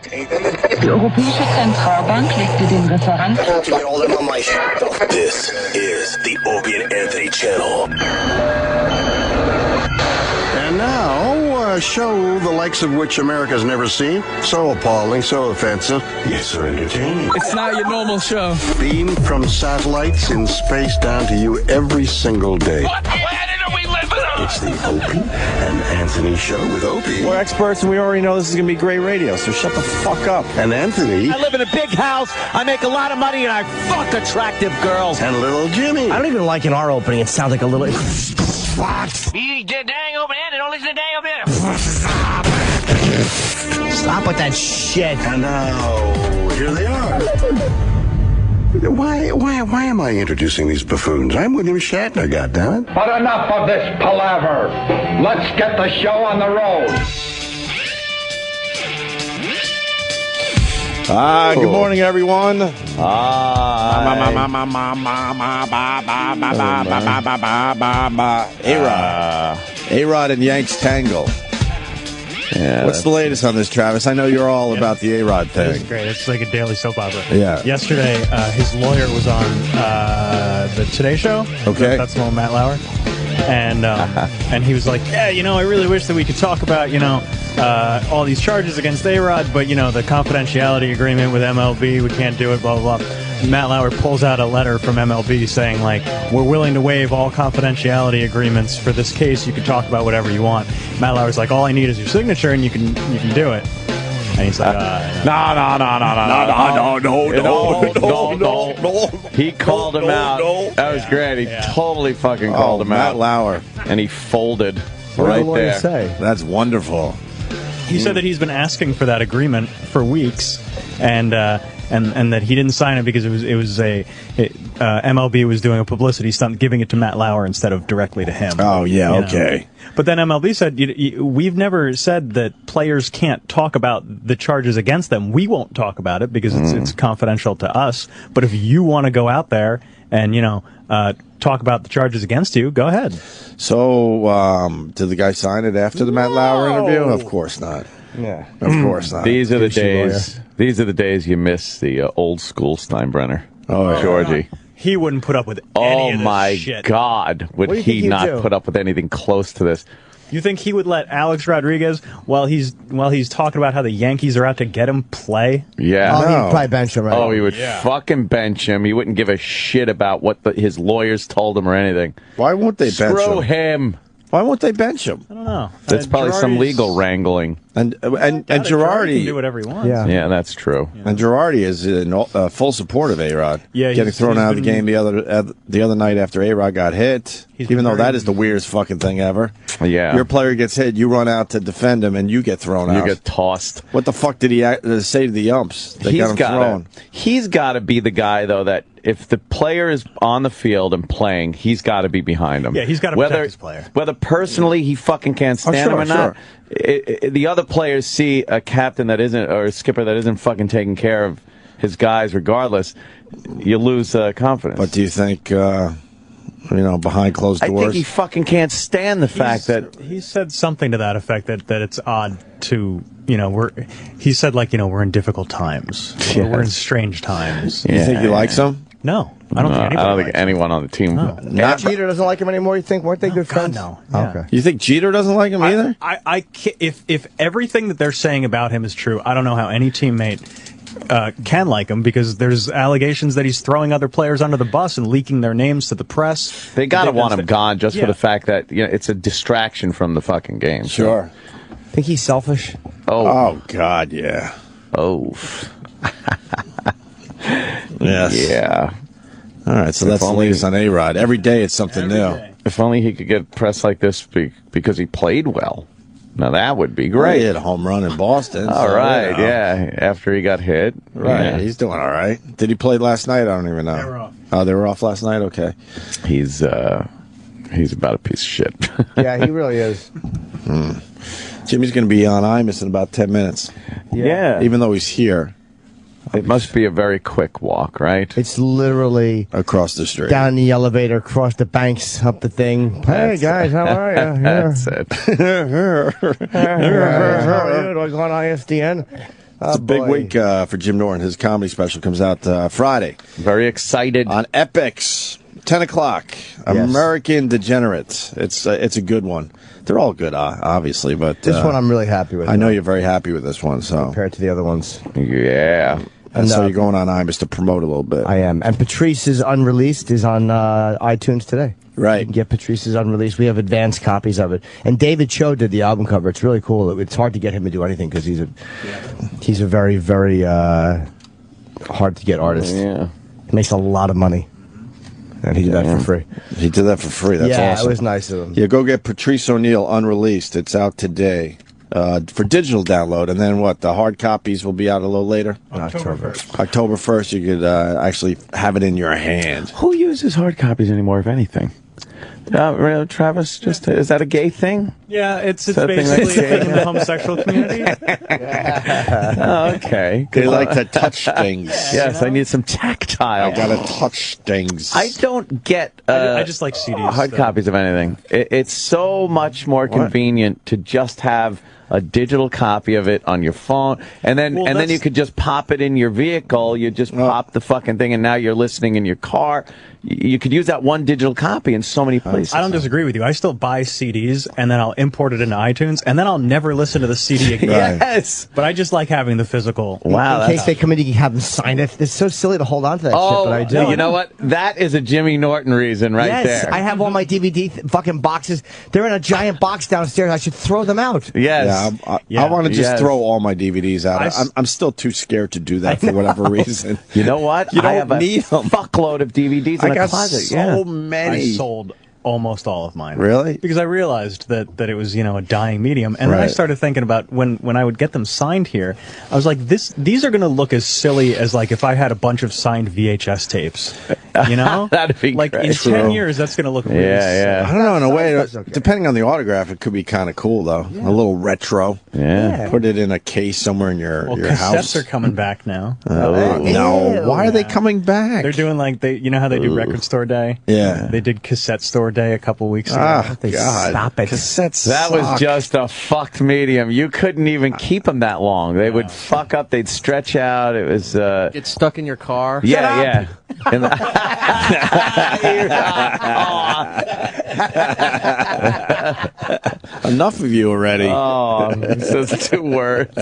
Die Europäische Zentralbank legte den Referenten. This is the Opie Anthony channel. And now, a show the likes of which America's never seen. So appalling, so offensive, yet so entertaining. It's not your normal show. Beamed from satellites in space down to you every single day. What planet are we living on? It's the Opie and Anthony show with Opie. We're experts, and we already know this is going to be great radio, so shut the fuck up. And Anthony. I live in a big house, I make a lot of money, and I fuck attractive girls. And little Jimmy. I don't even like in our opening. It sounds like a little... You dang open hand and don't listen to dang open hand. Stop with that shit. And now, here they are. Why am I introducing these buffoons? I'm William Shatner, goddammit. But enough of this palaver. Let's get the show on the road. Good morning, everyone. A-Rod and Yanks tangle. Yeah, what's the latest on this, Travis? I know you're all about the A-Rod thing. It's great. It's like a daily soap opera. Yeah. Yesterday, his lawyer was on the Today Show. Okay. That's the one, Matt Lauer. And he was like, yeah, I really wish that we could talk about, all these charges against A-Rod, but, the confidentiality agreement with MLB, we can't do it, blah, blah, blah. Matt Lauer pulls out a letter from MLB saying, we're willing to waive all confidentiality agreements for this case. You can talk about whatever you want. Matt Lauer's like, all I need is your signature, and you can do it. And he's like, No. He called him out. That was great. He totally fucking called him out. Matt Lauer. And he folded What right did the lawyer there. say? That's wonderful. He said that he's been asking for that agreement for weeks, and that he didn't sign it because MLB was doing a publicity stunt, giving it to Matt Lauer instead of directly to him. Oh, yeah, okay. But then MLB said, we've never said that players can't talk about the charges against them. We won't talk about it because it's confidential to us. But if you want to go out there and, talk about the charges against you, go ahead. So, did the guy sign it after the Matt Lauer interview? Of course not. Yeah. Of course not. These are the days. These are the days you miss the old school Steinbrenner. Oh, yeah. Georgie. He wouldn't put up with any of this shit. Oh, my God. Would he not put up with anything close to this? You think he would let Alex Rodriguez, while he's talking about how the Yankees are out to get him, play? Yeah. Oh, no. he'd probably bench him, right? Oh, he would fucking bench him. He wouldn't give a shit about what his lawyers told him or anything. Why won't they bench him? Screw him. Why won't they bench him? I don't know. That's probably some legal wrangling. And Girardi can do whatever he wants. Yeah, that's true. And Girardi is in full support of A-Rod. Yeah, getting thrown out of the game the other night after A-Rod got hit. Even though that is the weirdest fucking thing ever. Yeah. Your player gets hit, you run out to defend him, and you get thrown out. You get tossed. What the fuck did he say to the umps? They got him thrown. He's got to be the guy, though, that if the player is on the field and playing, he's got to be behind him. Yeah, he's got to protect his player. Whether personally he fucking can't stand him or not, the other players see a captain that isn't, or a skipper that isn't fucking taking care of his guys regardless, you lose confidence. But do you think, behind closed doors? I think he fucking can't stand the fact that... He said something to that effect, that it's odd to... he said, we're in difficult times. Yes. We're in strange times. You think he likes him? No. I don't think anyone on the team... Not Jeter doesn't like him anymore, you think? Weren't they good friends? No. Yeah. Okay. You think Jeter doesn't like him either? I can't, if everything that they're saying about him is true, I don't know how any teammate can like him, because there's allegations that he's throwing other players under the bus and leaking their names to the press. They got to want him gone just for the fact that it's a distraction from the fucking game. Sure. Think he's selfish? Oh God, yeah. Oh. Yes. Yeah. All right, so that's the latest on A-Rod. Every day it's something new. If only he could get press like this because he played well. Now that would be great. He hit a home run in Boston. All right, yeah. After he got hit. Right, yeah. He's doing all right. Did he play last night? I don't even know. They were off. Oh, they were off last night? Okay. He's about a piece of shit. Yeah, he really is. Jimmy's going to be on Imus in about 10 minutes. Yeah. Even though he's here. It must be a very quick walk, right? It's literally across the street, down the elevator, across the banks, up the thing. Hey guys, how are you? That's it. How are you? Do I go on ISDN? It's a big week for Jim Norton. His comedy special comes out Friday. Very excited. On Epix, 10 o'clock. Yes. American Degenerate. It's a good one. They're all good, obviously, but this one I'm really happy with. I know you're very happy with this one, so compared to the other ones. Yeah. And so you're going on Imus to promote a little bit. I am. And Patrice's Unreleased is on iTunes today. Right. You can get Patrice's Unreleased. We have advanced copies of it. And David Cho did the album cover. It's really cool. It's hard to get him to do anything because he's a very, very hard to get artist. Yeah. He makes a lot of money. And he did that for free. He did that for free. That's awesome. Yeah, it was nice of him. Yeah, go get Patrice O'Neal Unreleased. It's out today. For digital download, and then what? The hard copies will be out a little later. October 1st, you could actually have it in your hand. Who uses hard copies anymore, if anything? Travis, is that a gay thing? Yeah, it's basically a thing in the homosexual community. Oh, okay. They like to touch things. Yes, I need some tactile. I gotta touch things. I don't get. I just like CDs. Hard copies of anything. It's so much more convenient to just have a digital copy of it on your phone, and then then you could just pop it in your vehicle. You just pop the fucking thing, and now you're listening in your car. You could use that one digital copy in so many places. I don't disagree with you. I still buy CDs, and then I'll import it into iTunes, and then I'll never listen to the CD again. Yes. But I just like having the physical. Wow. In case they come in, you can have them sign it. It's so silly to hold on to that shit, but I do. You know what? That is a Jimmy Norton reason right there. Yes, I have all my DVD fucking boxes. They're in a giant box downstairs. I should throw them out. Yes. Yeah, I want to just throw all my DVDs out. I'm still too scared to do that for whatever reason. You know what? You don't I have need a fuckload of DVDs in a closet. So many. I sold almost all of mine. Really? Because I realized that it was, a dying medium. And then I started thinking about when I would get them signed here, I was like, these are going to look as silly as like if I had a bunch of signed VHS tapes. You know? That'd be like great. in 10 years, that's going to look really silly. I don't know, in a way, depending on the autograph, it could be kind of cool, though. A little retro. Yeah. Put it in a case somewhere in your house. Cassettes are coming back now. No. Why are they coming back? They're doing like, how they do Record Store Day? Yeah. They did Cassette Store Day a couple weeks ago. God. Stop it. Cassettes That was just a fucked medium. You couldn't even keep them that long. They would fuck up. They'd stretch out. It was... Get stuck in your car. Yeah. Enough of you already. Oh, those 2 words.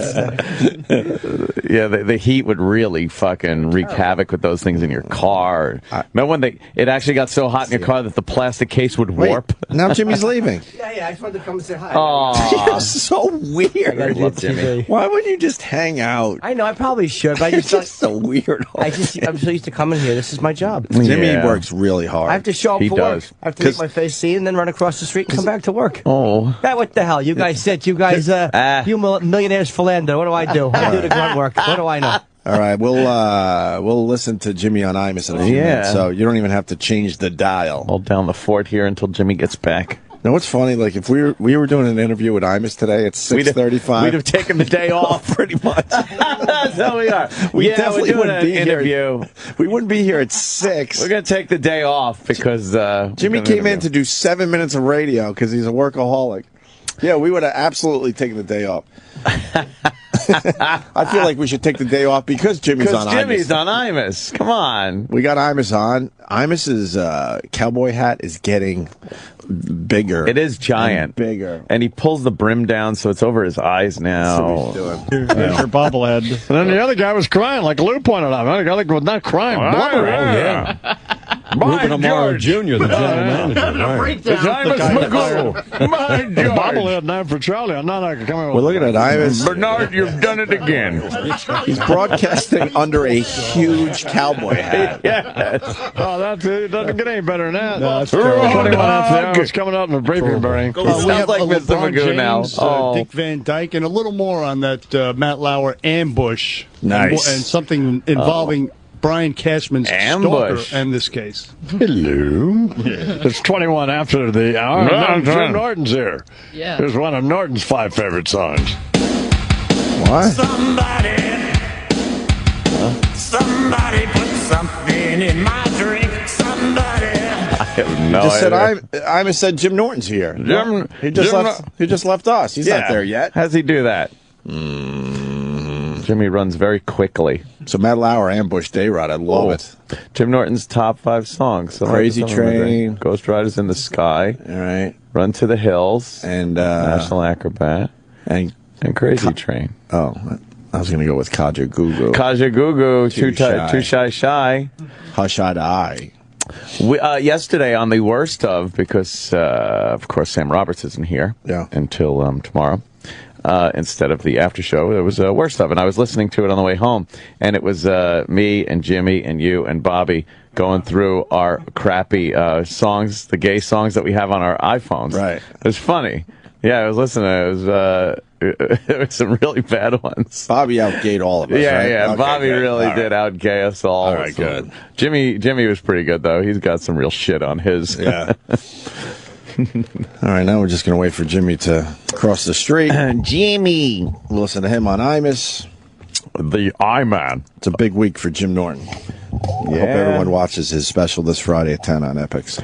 Yeah, the heat would really fucking wreak havoc with those things in your car. Remember when it actually got so hot in your car that the plastic case would warp? Now Jimmy's leaving. Yeah, I just wanted to come and say hi. Oh, you're so weird. I love Jimmy. Why wouldn't you just hang out? I know, I probably should, but I It's just so weird. I'm so used to coming here. This is my job. Jimmy works really hard. I have to show up for work. I have to make my face seen and then run across the street and come back to work. Oh. What the hell? You guys sit. You guys, you millionaires philander. What do? I do the grunt work. What do I know? All right, we'll listen to Jimmy on Imus in a few minutes, so you don't even have to change the dial. Hold down the fort here until Jimmy gets back. Now, what's funny, like, if we were doing an interview with Imus today at 6:35... We'd have taken the day off. Pretty much. That's how we are. We definitely wouldn't be interview. We wouldn't be here at 6. We're going to take the day off because... Jimmy came in to do 7 minutes of radio because he's a workaholic. Yeah, we would have absolutely taken the day off. I feel like we should take the day off because Jimmy's on Imus. Jimmy's on Imus. Come on. We got Imus on. Imus's cowboy hat is getting bigger. It is giant. Bigger. And he pulls the brim down so it's over his eyes now. There's your bobblehead. And then the other guy was crying, like Lou pointed out. The other guy was not crying. Yeah. Ruben Amaro Jr., the general manager. Bobblehead name for Charlie. I'm not coming. We're looking at Imus. Bernard, you've done it again. He's broadcasting under a huge cowboy hat. Yes. Oh, it doesn't get any better than that. No, that's 21 ounce hours coming out in the briefing bearing. He sounds like Mr. Magoo now. Dick Van Dyke, and a little more on that Matt Lauer ambush. Nice. And something involving Brian Cashman's stalker in this case. Hello. It's 21 after the hour. Jim Norton's here. Yeah. Here's one of Norton's 5 favorite songs. What? Somebody put something in my drink. Somebody. I have no Just idea. said Imus said Jim Norton's here. He just left us. He's not there yet. How's he do that? Jimmy runs very quickly. So Matt Lauer ambushed A-Rod. I love it. Jim Norton's top 5 songs. Crazy Train. Ghost Riders in the Sky. All right. Run to the Hills. And National Acrobat. And Crazy Train. Oh, I was going to go with Kaja Gugu. Kaja Gugu. Too Shy. Hush I'd Eye. Yesterday on the Worst Of, because, of course, Sam Roberts isn't here until tomorrow. Instead of the after show, there was a Worst Of, and I was listening to it on the way home, and it was me and Jimmy and you and Bobby going through our crappy songs, the gay songs that we have on our iPhones. Right. It was funny. Yeah, I was listening. It was some really bad ones. Bobby outgayed all of us. Yeah, right? yeah. Okay, Bobby good. really did outgay us all. All right, good. Jimmy was pretty good though. He's got some real shit on his. Yeah. All right, now we're just going to wait for Jimmy to cross the street. Jimmy. We'll listen to him on Imus. The I-Man. It's a big week for Jim Norton. Yeah. Hope everyone watches his special this Friday at 10 on Epix.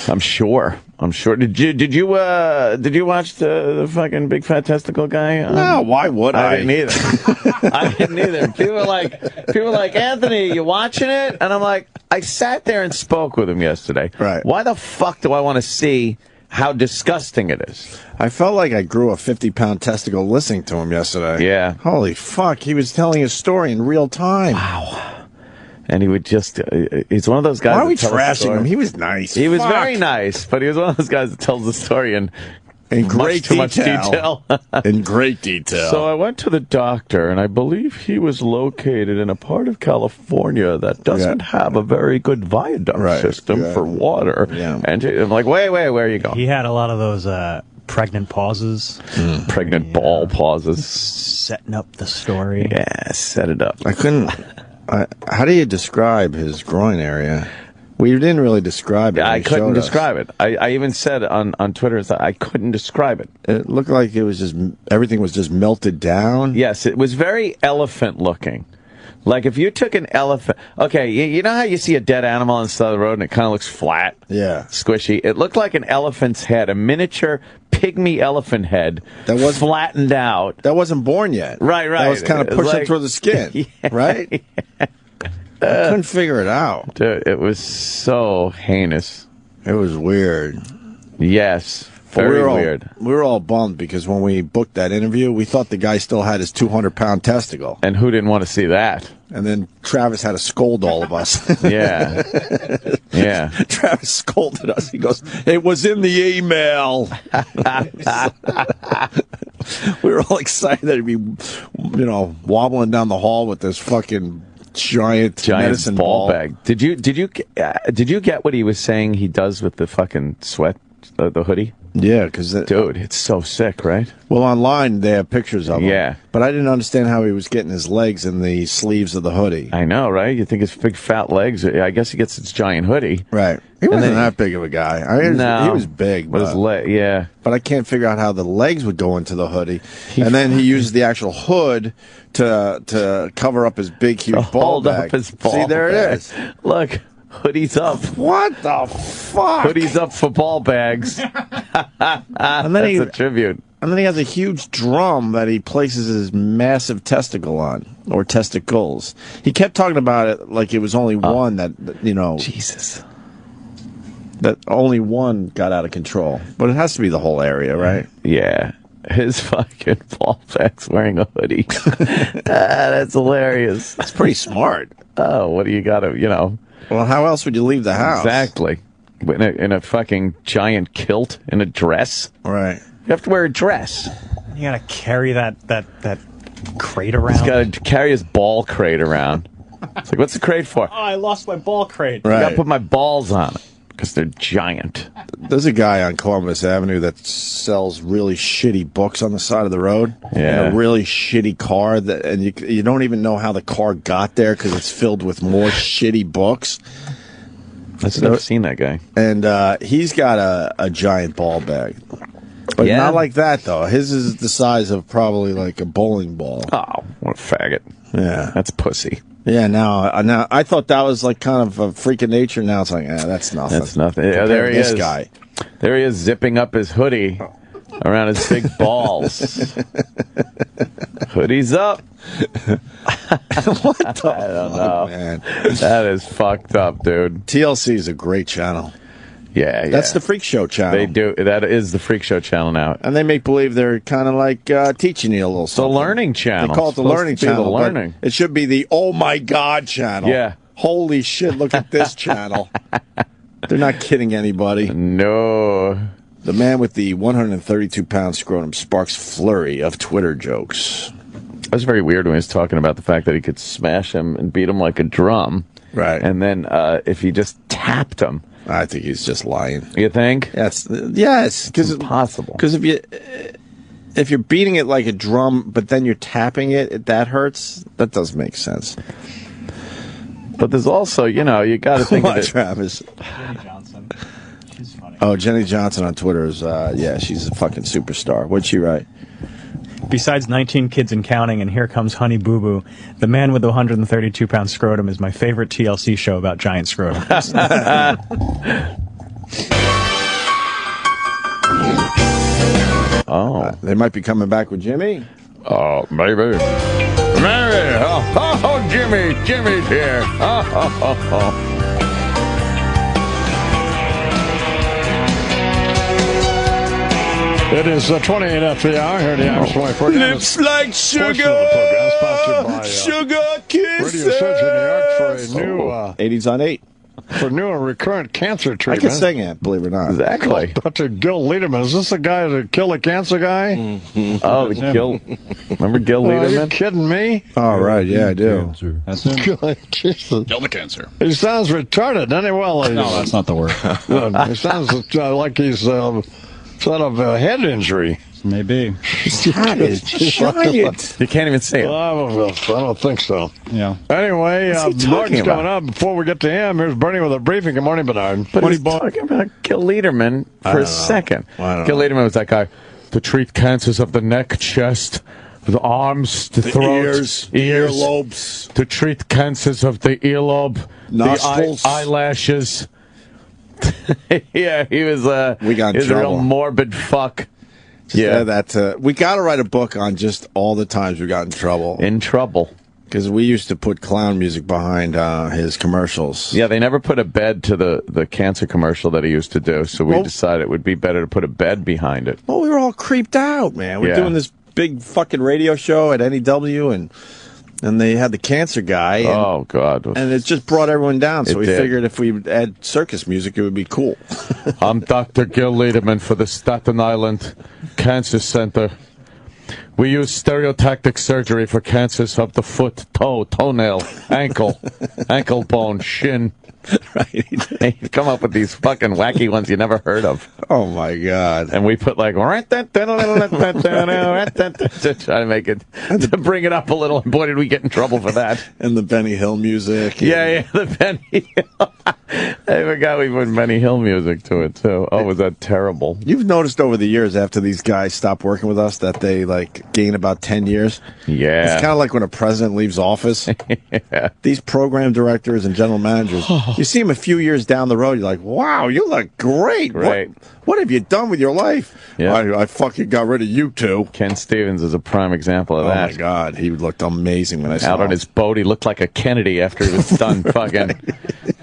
I'm sure. Did you watch the fucking big fat testicle guy? No, why would I? I didn't either. I didn't either. People were like, Anthony, you watching it? And I'm like, I sat there and spoke with him yesterday. Right. Why the fuck do I want to see how disgusting it is? I felt like I grew a 50-pound testicle listening to him yesterday. Yeah. Holy fuck, he was telling his story in real time. Wow. And he would just, he's one of those guys. Why are we trashing him? He was nice. He was very nice, but he was one of those guys that tells the story in great too much detail. In great detail. So I went to the doctor, and I believe he was located in a part of California that doesn't have a very good viaduct system for water. Yeah. And I'm like, wait, where are you going? He had a lot of those pregnant pauses. Pregnant ball pauses. Setting up the story. Yeah, set it up. I couldn't. How do you describe his groin area? We didn't really describe it. I couldn't describe it. I even said on Twitter that I couldn't describe it. It looked like it was just everything was just melted down. Yes, it was very elephant looking. Like if you took an elephant. Okay, you know how you see a dead animal on the side of the road and it kind of looks flat? Yeah. Squishy. It looked like an elephant's head, a miniature pigmy elephant head that was flattened out. That wasn't born yet. Right. That was kind of pushing through the skin. Right? I couldn't figure it out. Dude, it was so heinous. It was weird. Yes. Very weird. We were all bummed because when we booked that interview, we thought the guy still had his 200-pound testicle. And who didn't want to see that? And then Travis had to scold all of us. Yeah. Yeah. Travis scolded us. He goes, "It was in the email." We were all excited that he'd be, wobbling down the hall with this fucking giant medicine ball bag. Did you get what he was saying he does with the fucking sweat, the hoodie? Yeah, because dude, it's so sick, right? Well, online they have pictures of him. Yeah, but I didn't understand how he was getting his legs in the sleeves of the hoodie. I know, right? You think his big fat legs? I guess he gets his giant hoodie. Right. He wasn't that big of a guy. He was big, but his leg, But I can't figure out how the legs would go into the hoodie. And then he uses the actual hood to cover up his big, huge ball bag. Up his ball See, there bag. it is. Look. Hoodie's up. What the fuck? Hoodie's up for ball bags. And then that's a tribute. And then he has a huge drum that he places his massive testicle on, or testicles. He kept talking about it like it was only one that, Jesus. That only one got out of control. But it has to be the whole area, right? Yeah. His fucking ball bag's wearing a hoodie. That's hilarious. That's pretty smart. Oh, what do you got to, Well, how else would you leave the house? Exactly. In a fucking giant kilt, in a dress. Right. You have to wear a dress. You gotta carry that crate around. He's got to carry his ball crate around. It's like, what's the crate for? Oh, I lost my ball crate. Right. I got to put my balls on it because they're giant. There's a guy on Columbus Avenue that sells really shitty books on the side of the road. Yeah. And a really shitty car, and you don't even know how the car got there because it's filled with more shitty books. I've never seen that guy. And he's got a giant ball bag. But not like that, though. His is the size of probably like a bowling ball. Oh, what a faggot. Yeah. That's pussy. Yeah, now I thought that was like kind of a freak of nature. Now it's like, that's nothing. That's nothing. Yeah, there he is. This guy. There he is zipping up his hoodie around his big balls. Hoodies up. What the I don't know. Man. That is fucked up, dude. TLC is a great channel. Yeah. That's the Freak Show channel. They do. That is the Freak Show channel now. And they make believe they're kind of like teaching you a little something. The learning channel. They call it the learning channel. The learning. It should be the Oh My God channel. Yeah. Holy shit, look at this channel. They're not kidding anybody. No. The man with the 132-pound scrotum sparks flurry of Twitter jokes. That was very weird when he was talking about the fact that he could smash him and beat him like a drum. Right. And then if he just tapped him. I think he's just lying. You think? Yes. It's impossible. Because if you're beating it like a drum, but then you're tapping it, that hurts. That does make sense. But there's also, you got to think of it. Travis. Jenny Johnson. She's funny. Oh, Jenny Johnson on Twitter is, she's a fucking superstar. What'd she write? Besides 19 kids and counting, and Here Comes Honey Boo Boo, the man with the 132-pound scrotum is my favorite TLC show about giant scrotums. They might be coming back with Jimmy. Oh, maybe. Maybe. Oh, Jimmy's here. It is 28 after the hour here at the Irish Boy program. Lips like sugar. Sugar kisses. Radio Surgery in New York for a new 80s on 8. For new and recurrent cancer I treatment. can sing it, believe it or not. Exactly. Dr. Gil Liederman. Is this the guy that killed the cancer guy? Mm-hmm. Oh, Gil. Remember Gil Are you Liederman? kidding me? Oh, right. Yeah, I do. That's him. Jesus. Kill the cancer. He sounds retarded, doesn't he? Well, No, that's not the word. he sounds like he's sort of a head injury. Maybe. That is giant. You can't even say it. Well, I don't think so. Yeah. Anyway, What's he talking Norton's about? coming up. Before we get to him, here's Bernie with a briefing. Good morning, Bernard. But he's talking about Gil Liederman for a second. Gil Liederman was that guy to treat cancers of the neck, chest, the arms, the throat, ears, earlobes. To treat cancers of the earlobe, nostrils, the eyelashes. Yeah, he was we got he was a trouble. real morbid fuck. We got to write a book on just all the times we got in trouble. Because we used to put clown music behind his commercials. Yeah, they never put a bed to the cancer commercial that he used to do, so we decided it would be better to put a bed behind it. Well, we were all creeped out, man. We're doing this big fucking radio show at NEW, and they had the cancer guy. And, oh, God. And it just brought everyone down, so we figured if we add circus music, it would be cool. I'm Dr. Gil Liederman for the Staten Island Cancer Center. We use stereotactic surgery for cancers of the foot, toe, toenail, ankle bone, shin. Right. They come up with these fucking wacky ones you never heard of. Oh, my God. And we put like, try to make it, to bring it up a little. And boy, did we get in trouble for that. And the Benny Hill music. Yeah, the Benny Hill. I forgot we put Benny Hill music to it, too. Oh, was that terrible? You've noticed over the years after these guys stop working with us that they, like, gain about 10 years? Yeah. It's kind of like when a president leaves office. Yeah. These program directors and general managers, you see them a few years down the road, you're like, wow, you look great. What have you done with your life? Yeah. I fucking got rid of you two. Ken Stevens is a prime example of that. Oh, my God. He looked amazing when I saw him. Out on his boat, he looked like a Kennedy after he was done fucking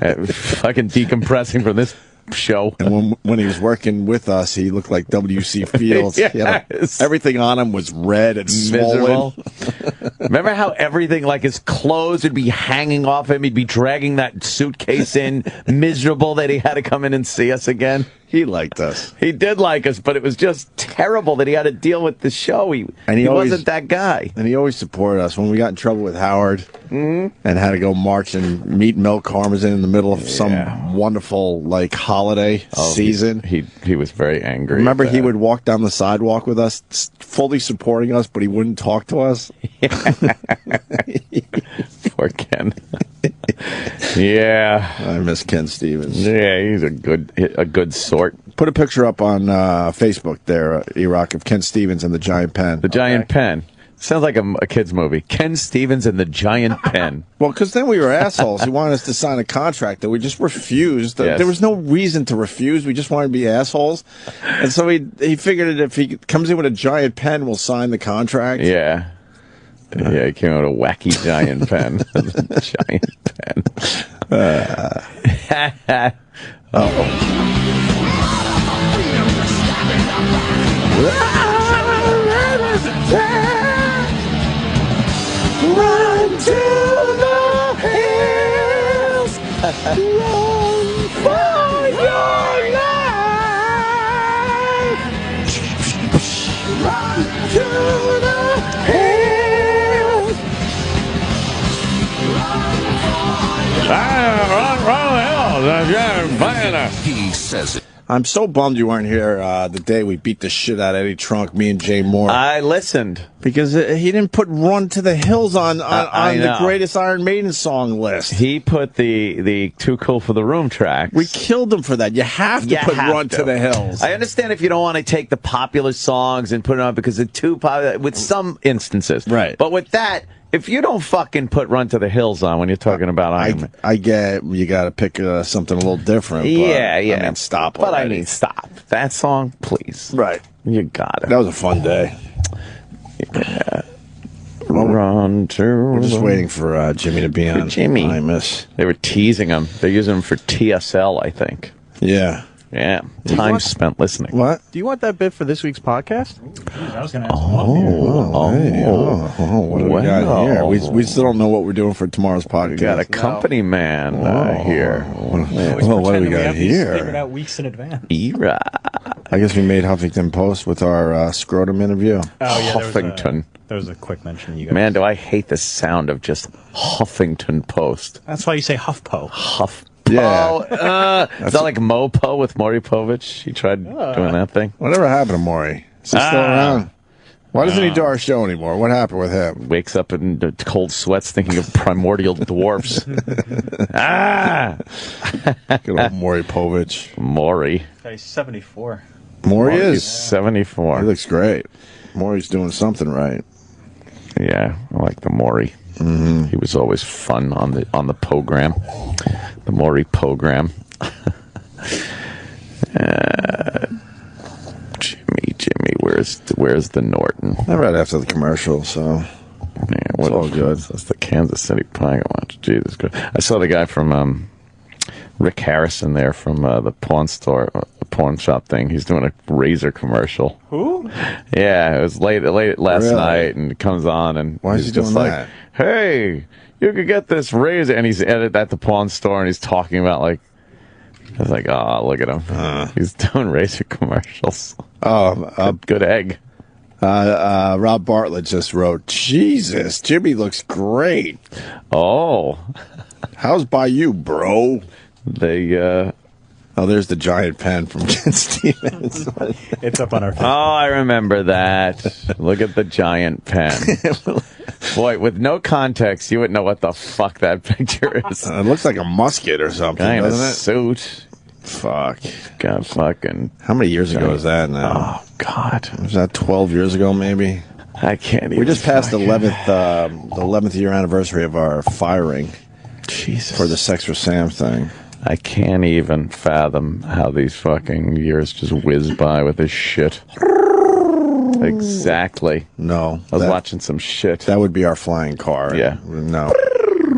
decompressing from this show. And when he was working with us, he looked like W.C. Fields. Yes. Everything on him was red and miserable. swollen. Remember how everything, like his clothes would be hanging off him? He'd be dragging that suitcase in, miserable that he had to come in and see us again. He liked us. He did like us, but it was just terrible that he had to deal with the show. He wasn't that guy. And he always supported us. When we got in trouble with Howard and had to go march and meet Mel Karmazin in the middle of some wonderful like holiday season. He was very angry. Remember, he would walk down the sidewalk with us, fully supporting us, but he wouldn't talk to us. Poor Ken. Yeah, I miss Ken Stevens. Yeah, he's a good sort. Put a picture up on Facebook there, E-Rock, of Ken Stevens and the Giant Pen. The Giant Pen. Sounds like a kid's movie. Ken Stevens and the Giant Pen. Well, because then we were assholes. He wanted us to sign a contract that we just refused. Yes. There was no reason to refuse. We just wanted to be assholes. And so he figured that if he comes in with a giant pen, we'll sign the contract. Yeah. Yeah, he came out with a wacky giant pen. Giant pen. Run to the hills. Run for your life. Run to the hills. He says it. I'm so bummed you weren't here the day we beat the shit out of Eddie Trunk, me and Jay Moore. I listened. Because he didn't put Run to the Hills on the greatest Iron Maiden song list. He put the Too Cool for the Room tracks. We killed him for that. You have to put Run to the Hills. I understand if you don't want to take the popular songs and put it on because they're too popular, with some instances. Right. But with that, if you don't fucking put Run to the Hills on when you're talking about Iron Man. I get you got to pick something a little different. But, yeah. I mean, stop But already. I mean, stop. That song, please. Right. You got it. That was a fun day. Yeah. Run to. We're just waiting for Jimmy to be on. Jimmy. Imus. They were teasing him. They're using him for TSL, I think. Yeah. Yeah. Time spent listening. What? Do you want that bit for this week's podcast? I was going to ask What do we got here? We still don't know what we're doing for tomorrow's podcast. We got a company man here. Well, what do we got here? Figured out weeks in advance. Era. I guess we made Huffington Post with our scrotum interview. Oh, yeah, Huffington. There was a quick mention of you guys. Man, do I hate the sound of just Huffington Post. That's why you say HuffPo. Huff. Yeah. Is that like Mopo with Maury Povich? He tried doing that thing. Whatever happened to Maury? Is he still around? Why doesn't he do our show anymore? What happened with him? Wakes up in cold sweats thinking of primordial dwarfs. Good old Maury Povich. Maury. He's 74. Maury is 74. He looks great. Maury's doing something right. Yeah, I like the Maury. Mm-hmm. He was always fun on the program, the Maury program. Jimmy, where's the Norton? I read after the commercial, so it's all good. That's the Kansas City Tiger watch. Jesus Christ! I saw the guy from Rick Harrison there from the pawn shop thing. He's doing a razor commercial. Who? Yeah, it was late last night, and it comes on, and why is he's he just doing like, that? "Hey, you could get this razor," and he's at the pawn store, and he's talking about like, I was like, "Oh, look at him! He's doing razor commercials." Good egg. Rob Bartlett just wrote, "Jesus, Jimmy looks great." Oh, how's by you, bro? They. Oh, there's the giant pen from Ken Stevens. It's up on our Facebook. Oh, I remember that. Look at the giant pen. Boy, with no context, you wouldn't know what the fuck that picture is. It looks like a musket or something, Guy in a doesn't it? suit. Fuck. God fucking. How many years ago is that now? Oh, God. Was that 12 years ago, maybe? I can't even. We just passed the 11th year anniversary of our firing. Jesus. For the Sex for Sam thing. I can't even fathom how these fucking years just whiz by with this shit. Exactly. No. I was watching some shit. That would be our flying car. Yeah. No.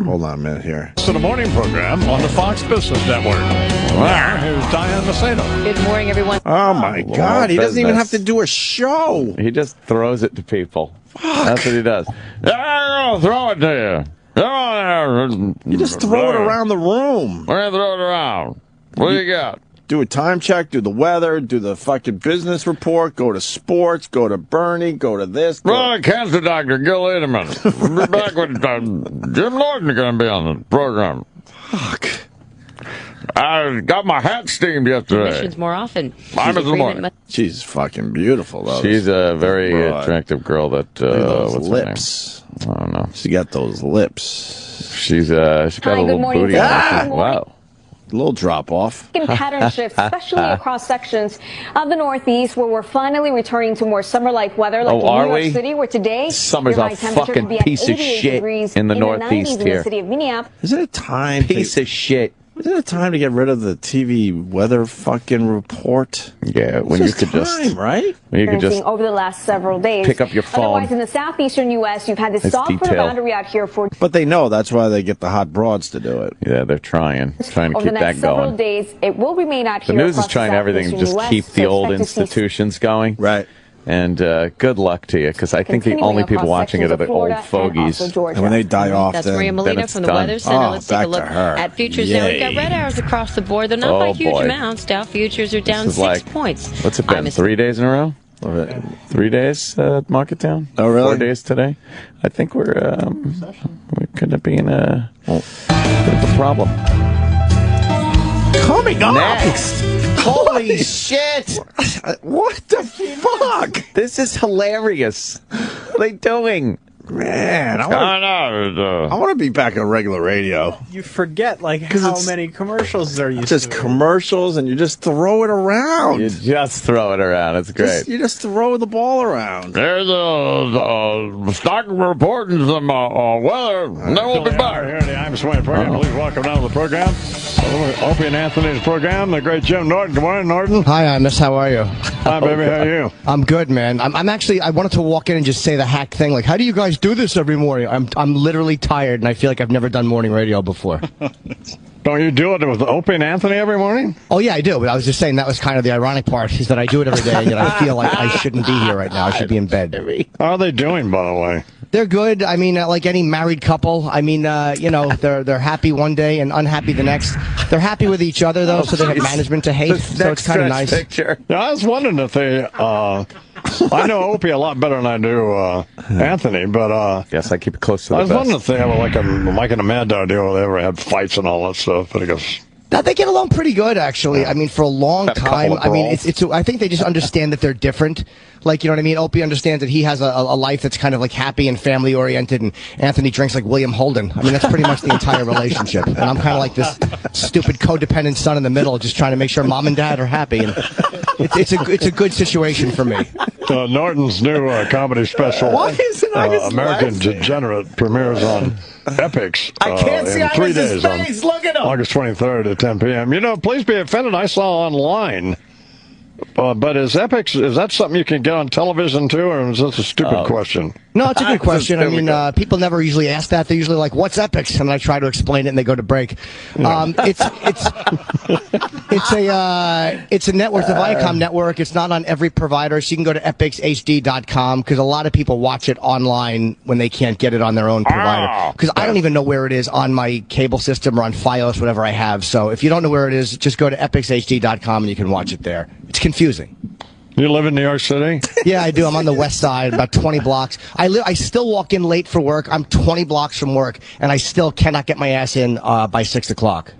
Hold on a minute here. To the morning program on the Fox Business Network. Here's Diane Macedo. Good morning, everyone. Oh, my God. He doesn't even have to do a show. He just throws it to people. Fuck. That's what he does. I'll throw it to you. You just throw it around the room. We're going to throw it around. What do you got? Do a time check, do the weather, do the fucking business report, go to sports, go to Bernie, go to this. Well, cancer doctor, Gil Edelman. We'll be back with Jim Norton going to be on the program. Fuck. I got my hat steamed yesterday. Missions more often. I'm in the morning. She's fucking beautiful, though. She's a very attractive girl that, those lips. I don't know. She got those lips. She's got a little booty. Wow. A little drop off. Pattern shifts, especially across sections of the Northeast, where we're finally returning to more summer-like weather, like in New York City, where today summer's a fucking piece of shit in the Northeast in here. the city of Minneapolis. Isn't it time? Piece of shit. Isn't it time to get rid of the TV weather fucking report? Yeah, when you could just right? When you could just over the last several days. pick up your phone. Otherwise, in the southeastern U.S., you've had this soft boundary out here for. But they know that's why they get the hot broads to do it. Yeah, they're trying to over keep the next that several going. days, it will remain out The here. news is trying everything to just keep the old institutions going. Right. And good luck to you, because I think the only people watching it are the old fogies. And when they die off, That's then, Maria Molina it's from the done. Weather Center. Let's take back a look to her. at futures now. We've got red arrows across the board. They're not by huge amounts. Dow futures are down 6 points. What's it been? 3 days in a row? 3 days market down? Oh, really? 4 days today? I think we're could be in a bit of a problem. Coming up next. Holy shit! What the fuck? This is hilarious. What are they doing? Man, I want to be back on regular radio. You forget how many commercials there used to be. Just commercials, and you just throw it around. You just throw it around. It's great. You just throw the ball around. There's a stock report and some weather, and then we'll be back. Here in the Imus program. Please welcome down to the program. Opie Anthony's program, the great Jim Norton. Good morning, Norton. Hi, Imus. How are you? Hi, baby. How are you? I'm good, man. I'm actually. I wanted to walk in and just say the hack thing. Like, how do you guys do this every morning? I'm literally tired, and I feel like I've never done morning radio before. Don't you do it with Opie and Anthony every morning? Oh, yeah, I do. But I was just saying that was kind of the ironic part, is that I do it every day, and yet I feel like I shouldn't be here right now. I should be in bed. How are they doing, by the way? They're good. I mean, like any married couple. I mean, they're happy one day and unhappy the next. They're happy with each other, though, so they have management to hate. So it's kind of nice. Picture. Yeah, I was wondering if they... I know Opie a lot better than I do Anthony, but... yes, I keep it close to the I was wondering if they have like a Mad Dog deal where they ever had fights and all that stuff, but I guess... They get along pretty good, actually. I mean, for a long time. I mean, I think they just understand that they're different. Like, you know what I mean? Opie understands that he has a life that's kind of like happy and family oriented, and Anthony drinks like William Holden. I mean, that's pretty much the entire relationship. And I'm kind of like this stupid codependent son in the middle, just trying to make sure mom and dad are happy. And it's a good situation for me. Norton's new comedy special, American Degenerate, premieres on Epix I can't see in 3 Imus's days face. Look at him. August 23rd at 10 p.m. You know, please be offended. I saw online. But is Epix, is that something you can get on television too, or is this a stupid question? No, it's a good question. I mean, people never usually ask that. They're usually like, "What's Epix?" And I try to explain it, and they go to break. It's a network, the Viacom network. It's not on every provider, so you can go to epixhd.com because a lot of people watch it online when they can't get it on their own provider. Because I don't even know where it is on my cable system or on Fios, whatever I have. So if you don't know where it is, just go to epixhd.com and you can watch it there. It's confusing. You live in New York City? Yeah, I do. I'm on the west side, about 20 blocks. I still walk in late for work. I'm 20 blocks from work, and I still cannot get my ass in by 6 o'clock.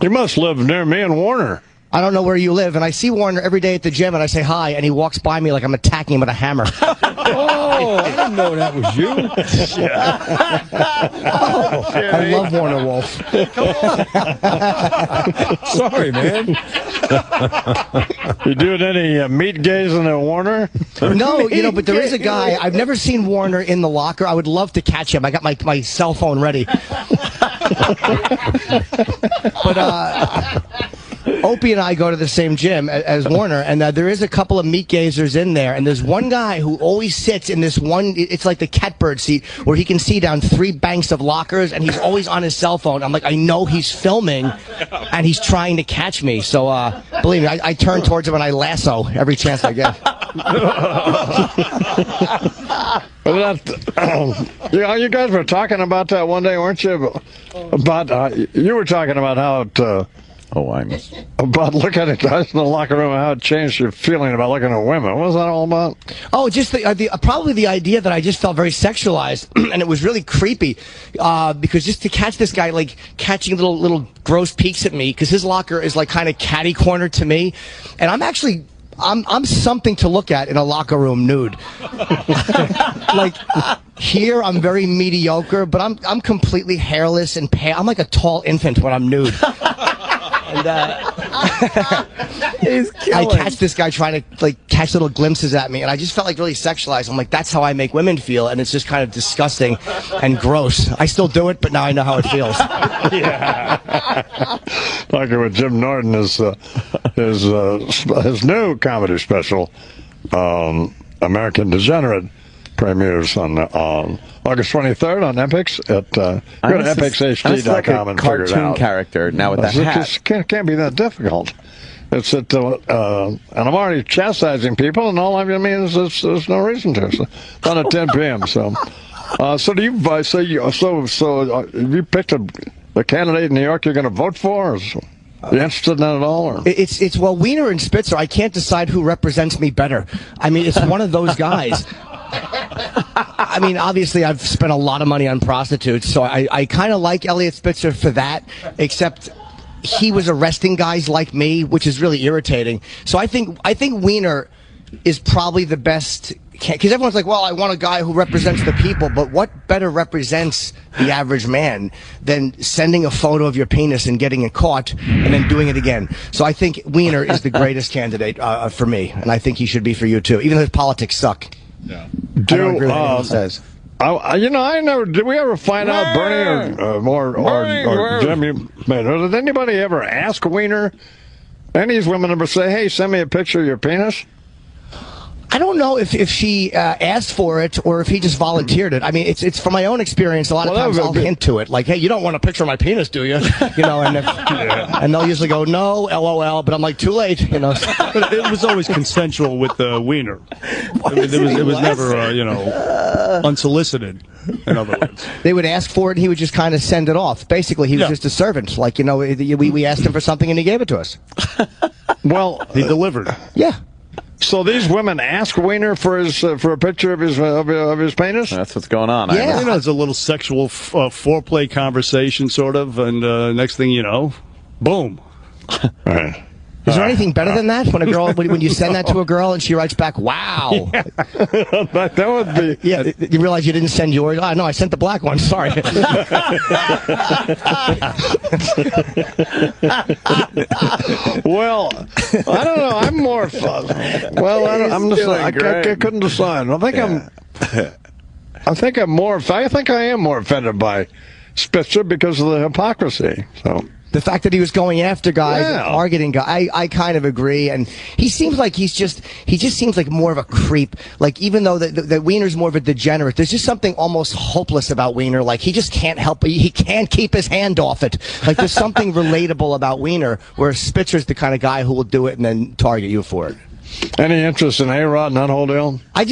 You must live near me and Warner. I don't know where you live, and I see Warner every day at the gym, and I say hi, and he walks by me like I'm attacking him with a hammer. Oh, I didn't know that was you. I love Warner Wolf. Sorry, man. You doing any meat gazing at Warner? No, but there is a guy. I've never seen Warner in the locker. I would love to catch him. I got my cell phone ready. But Opie and I go to the same gym as Warner, and there is a couple of meat gazers in there, and there's one guy who always sits in this one, it's like the catbird seat, where he can see down 3 banks of lockers, and he's always on his cell phone. I'm like, I know he's filming, and he's trying to catch me, so believe me, I turn towards him and I lasso every chance I get. You guys were talking about that one day, weren't you? You were talking about how it... about looking at guys in the locker room and how it changed your feeling about looking at women. What was that all about? Oh, just probably the idea that I just felt very sexualized, and it was really creepy, because just to catch this guy, like, catching little gross peeks at me, because his locker is, like, kind of catty corner to me, and I'm something to look at in a locker room nude. Like, here I'm very mediocre, but I'm completely hairless and pale. I'm like a tall infant when I'm nude. And I catch this guy trying to like catch little glimpses at me, and I just felt like really sexualized. I'm like, that's how I make women feel, and it's just kind of disgusting and gross. I still do it, but now I know how it feels. Talking with Jim Norton, his new comedy special, American Degenerate, premieres on August 23rd on Epix. Go to epixhd.com and figure it out. Cartoon character now with the hat. It can't be that difficult. It's and I'm already chastising people, and all I mean is there's no reason to. So, on at 10 p.m. So do you you picked a candidate in New York you're going to vote for? Are you interested in that at all? Or? It's Wiener and Spitzer. I can't decide who represents me better. I mean, it's one of those guys. I mean, obviously, I've spent a lot of money on prostitutes, so I kind of like Elliot Spitzer for that, except he was arresting guys like me, which is really irritating. So I think Wiener is probably the best, because everyone's like, well, I want a guy who represents the people, but what better represents the average man than sending a photo of your penis and getting it caught and then doing it again? So I think Wiener is the greatest candidate for me, and I think he should be for you too, even though his politics suck. Yeah. I don't agree with anything he says. I never. Did we ever find out, Bernie or Jim? Did anybody ever ask Wiener? Any of these women ever say, "Hey, send me a picture of your penis"? I don't know if she asked for it or if he just volunteered it. I mean, it's from my own experience. A lot of times I'll hint to it, like, "Hey, you don't want a picture of my penis, do you?" You know, and they'll usually go, "No, LOL." But I'm like, "Too late," you know. But it was always consensual with the Wiener. It was never, unsolicited. In other words, they would ask for it, and he would just kind of send it off. Basically, he was just a servant. Like, we asked him for something, and he gave it to us. Well, he delivered. Yeah. So these women ask Wiener for a picture of his penis? That's what's going on. Yeah, it's a little sexual foreplay conversation, sort of, and next thing you know, boom. Right. Is there anything better than that? When a girl, when you send that to a girl and she writes back, "Wow," that would be. Yeah, you realize you didn't send yours. Oh, no, I sent the black one. Sorry. Well, I don't know. I'm more. I couldn't decide. I think I am more offended by Spitzer because of the hypocrisy. So. The fact that he was going after guys and targeting guys, I kind of agree. And he seems like he just seems like more of a creep. Like, even though that Wiener's more of a degenerate, there's just something almost hopeless about Wiener. Like, he just can't help it. He can't keep his hand off it. Like, there's something relatable about Wiener, where Spitzer's the kind of guy who will do it and then target you for it. Any interest in A-Rod and that whole deal? I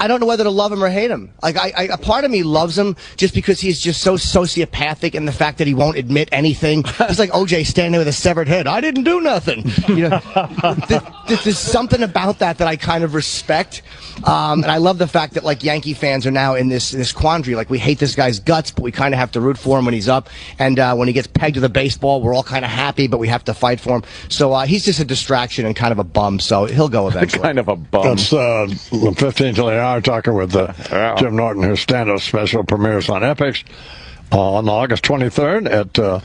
don't know whether to love him or hate him. Like, a part of me loves him just because he's just so sociopathic, and the fact that he won't admit anything. He's like OJ standing there with a severed head. I didn't do nothing. You know, there's something about that I kind of respect. And I love the fact that, like, Yankee fans are now in this quandary. Like, we hate this guy's guts, but we kind of have to root for him when he's up. And when he gets pegged with a baseball, we're all kind of happy, but we have to fight for him. So he's just a distraction and kind of a bum. So he'll go eventually. Kind of a bum. That's 15 till the hour, talking with Jim Norton, whose stand-up special premieres on Epix on August 23rd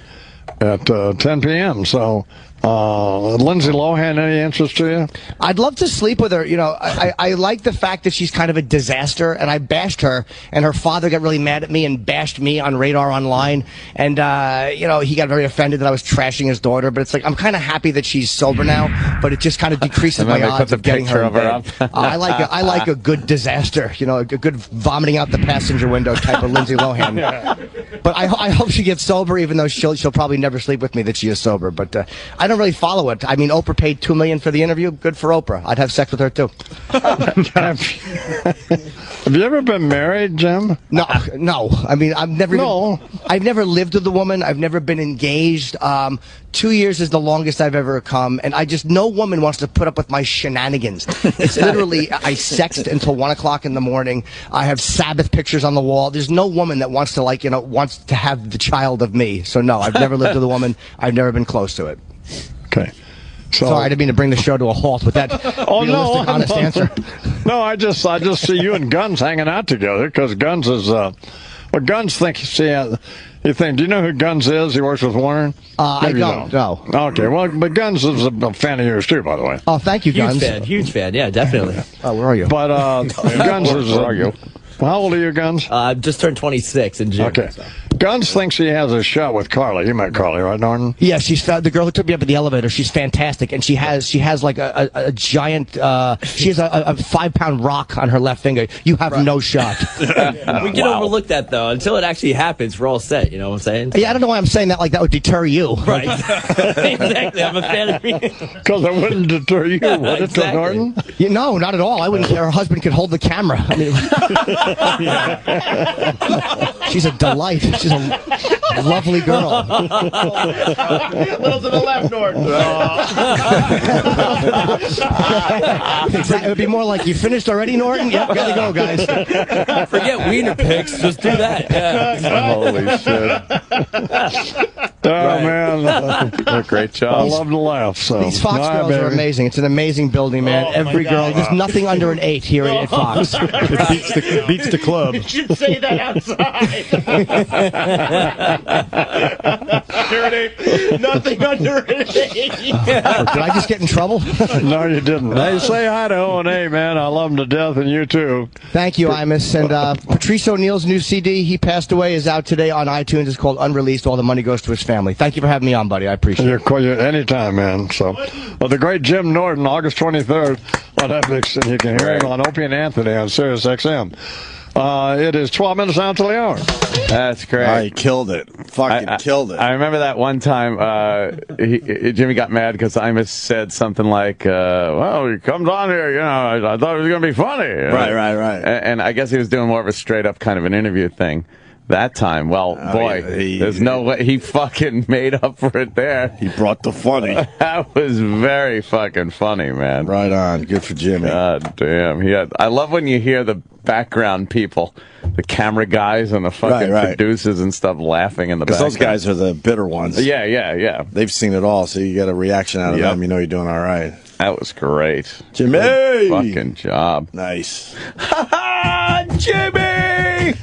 at 10 p.m. So, Lindsay Lohan, any interest to you? I'd love to sleep with her. You know, I like the fact that she's kind of a disaster, and I bashed her, and her father got really mad at me and bashed me on Radar Online, and he got very offended that I was trashing his daughter. But it's like, I'm kind of happy that she's sober now, but it just kind of decreases my odds of getting her in bed. I like a good disaster, a good vomiting out the passenger window type of Lindsay Lohan. Yeah. But I hope she gets sober, even though she'll probably never sleep with me that she is sober. But I don't really follow it. I mean, Oprah paid $2 million for the interview. Good for Oprah. I'd have sex with her too. Have you ever been married, Jim? No. I mean, I've never lived with a woman. I've never been engaged. 2 years is the longest I've ever come, and no woman wants to put up with my shenanigans. It's literally, I sext until 1 o'clock in the morning. I have Sabbath pictures on the wall. There's no woman that wants to have the child of me. So no, I've never lived with a woman. I've never been close to it. Okay. So, sorry, I didn't mean to bring the show to a halt with that realistic, honest answer. No, I just see you and Guns hanging out together, because Guns is Well, Guns thinks do you know who Guns is? He works with Warner? I don't. No. Okay, well, but Guns is a fan of yours, too, by the way. Oh, thank you, Guns. Huge fan, yeah, definitely. Oh, where are you? But Guns is... Where are you? How old are you, Guns? Just turned 26 in June. Okay. So. Guns thinks he has a shot with Carly. You met Carly, right, Norton? Yeah, she's the girl who took me up in the elevator. She's fantastic, and she has like a giant. She has a 5-pound rock on her left finger. You have no shot. We can overlook that though until it actually happens. We're all set. You know what I'm saying? Yeah, I don't know why I'm saying that. Like that would deter you, right? Exactly. I'm a fan of you. Because it wouldn't deter you, would it, Norton? No, not at all. I wouldn't care. Her husband could hold the camera. I mean, she's a delight. She's a lovely girl. A little to the left, Norton. It would be more like, you finished already, Norton? Yep, gotta go, guys. Forget wiener pics. Just do that. Yeah. Holy shit. Oh, man. Great job. I love to laugh. So. These Fox girls are amazing. It's an amazing building, man. Every girl. There's nothing under an 8 here at Fox. It beats the club. You should say that outside. Security, nothing under an 8. Did I just get in trouble? No, you didn't. Hey, say hi to O&A, man. I love him to death, and you too. Thank you, Imus. And Patrice O'Neal's new CD, He Passed Away, is out today on iTunes. It's called Unreleased. All the money goes to his family. Thank you for having me on, buddy. I appreciate it. You're anytime, man. So, the great Jim Norton, August 23rd on Epix, and you can hear him on Opie and Anthony on Sirius XM. It is 12 minutes down to the hour. That's great. I killed it. Fucking killed it. I remember that one time Jimmy got mad because Imus said something like, well, he comes on here, you know, I thought it was going to be funny. Right. And I guess he was doing more of a straight-up kind of an interview thing. That time, well, boy, there's no way he fucking made up for it there. He brought the funny. That was very fucking funny, man. Right on. Good for Jimmy. God damn. I love when you hear the background people, the camera guys and the fucking producers and stuff laughing in the background. Because those guys are the bitter ones. Yeah. They've seen it all, so you get a reaction out of them. You know you're doing all right. That was great. Jimmy! Good fucking job. Nice. Jimmy!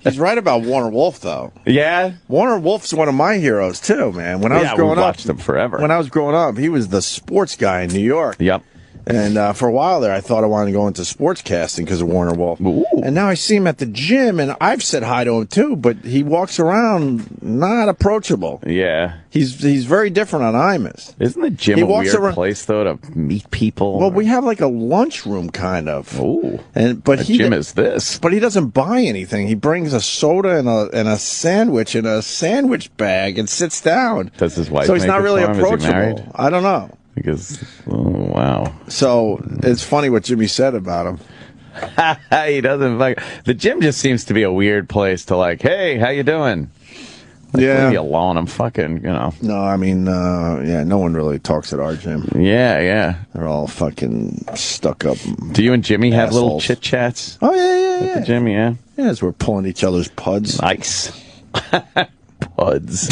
He's right about Warner Wolf, though. Yeah? Warner Wolf's one of my heroes, too, man. When I was growing up, watched him forever. When I was growing up, he was the sports guy in New York. Yep. And for a while there, I thought I wanted to go into sports casting because of Warner Wolf. Ooh. And now I see him at the gym, and I've said hi to him, too, but he walks around not approachable. Yeah. He's very different on Imus. Isn't the gym a weird place, though, to meet people? Well, we have like a lunchroom, kind of. Ooh. But the gym is this. But he doesn't buy anything. He brings a soda and a sandwich in a sandwich bag and sits down. Does his wife So he's make not it really for him? Is he approachable. married? I don't know. Because, wow. So it's funny what Jimmy said about him. He doesn't like the gym. Just seems to be a weird place to like. Hey, how you doing? Like, leave me alone. I'm fucking. You know. No, I mean, no one really talks at our gym. Yeah. They're all fucking stuck up. Do you and Jimmy have assholes. little chit chats? Oh yeah. At the gym, yeah. Yeah, as we're pulling each other's puds. Nice. Puds.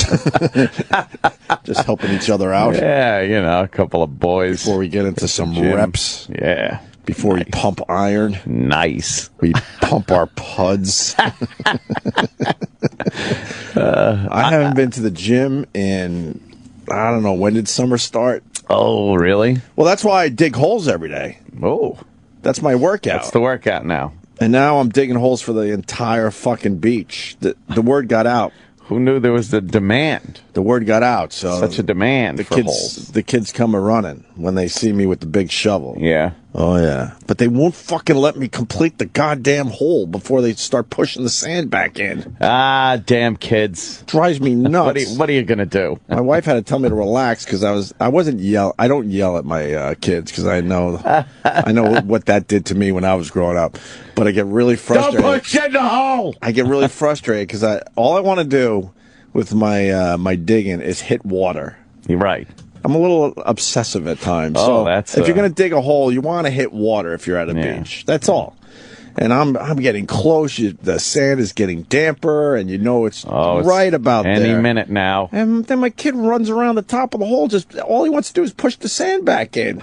Just helping each other out. Yeah, you know, a couple of boys. Before we get into some reps. Yeah. Before we pump iron. Nice. We pump our puds. I haven't been to the gym in, I don't know, when did summer start? Oh, really? Well, that's why I dig holes every day. Oh. That's my workout. That's the workout now. And now I'm digging holes for the entire fucking beach. The word got out. Who knew there was the demand? The word got out. So such a demand for holes. The kids come a running when they see me with the big shovel. Yeah. Oh, yeah. But they won't fucking let me complete the goddamn hole before they start pushing the sand back in. Ah, damn kids. Drives me nuts. What are you going to do? My wife had to tell me to relax because I don't yell at my kids because I know what that did to me when I was growing up. But I get really frustrated. Don't push in the hole! I get really frustrated because all I want to do with my digging is hit water. You're right. I'm a little obsessive at times. Oh, so if you're going to dig a hole, you want to hit water if you're at a beach. That's all. And I'm getting close. The sand is getting damper, and you know it's right about any there. minute now. And then my kid runs around the top of the hole. Just all he wants to do is push the sand back in.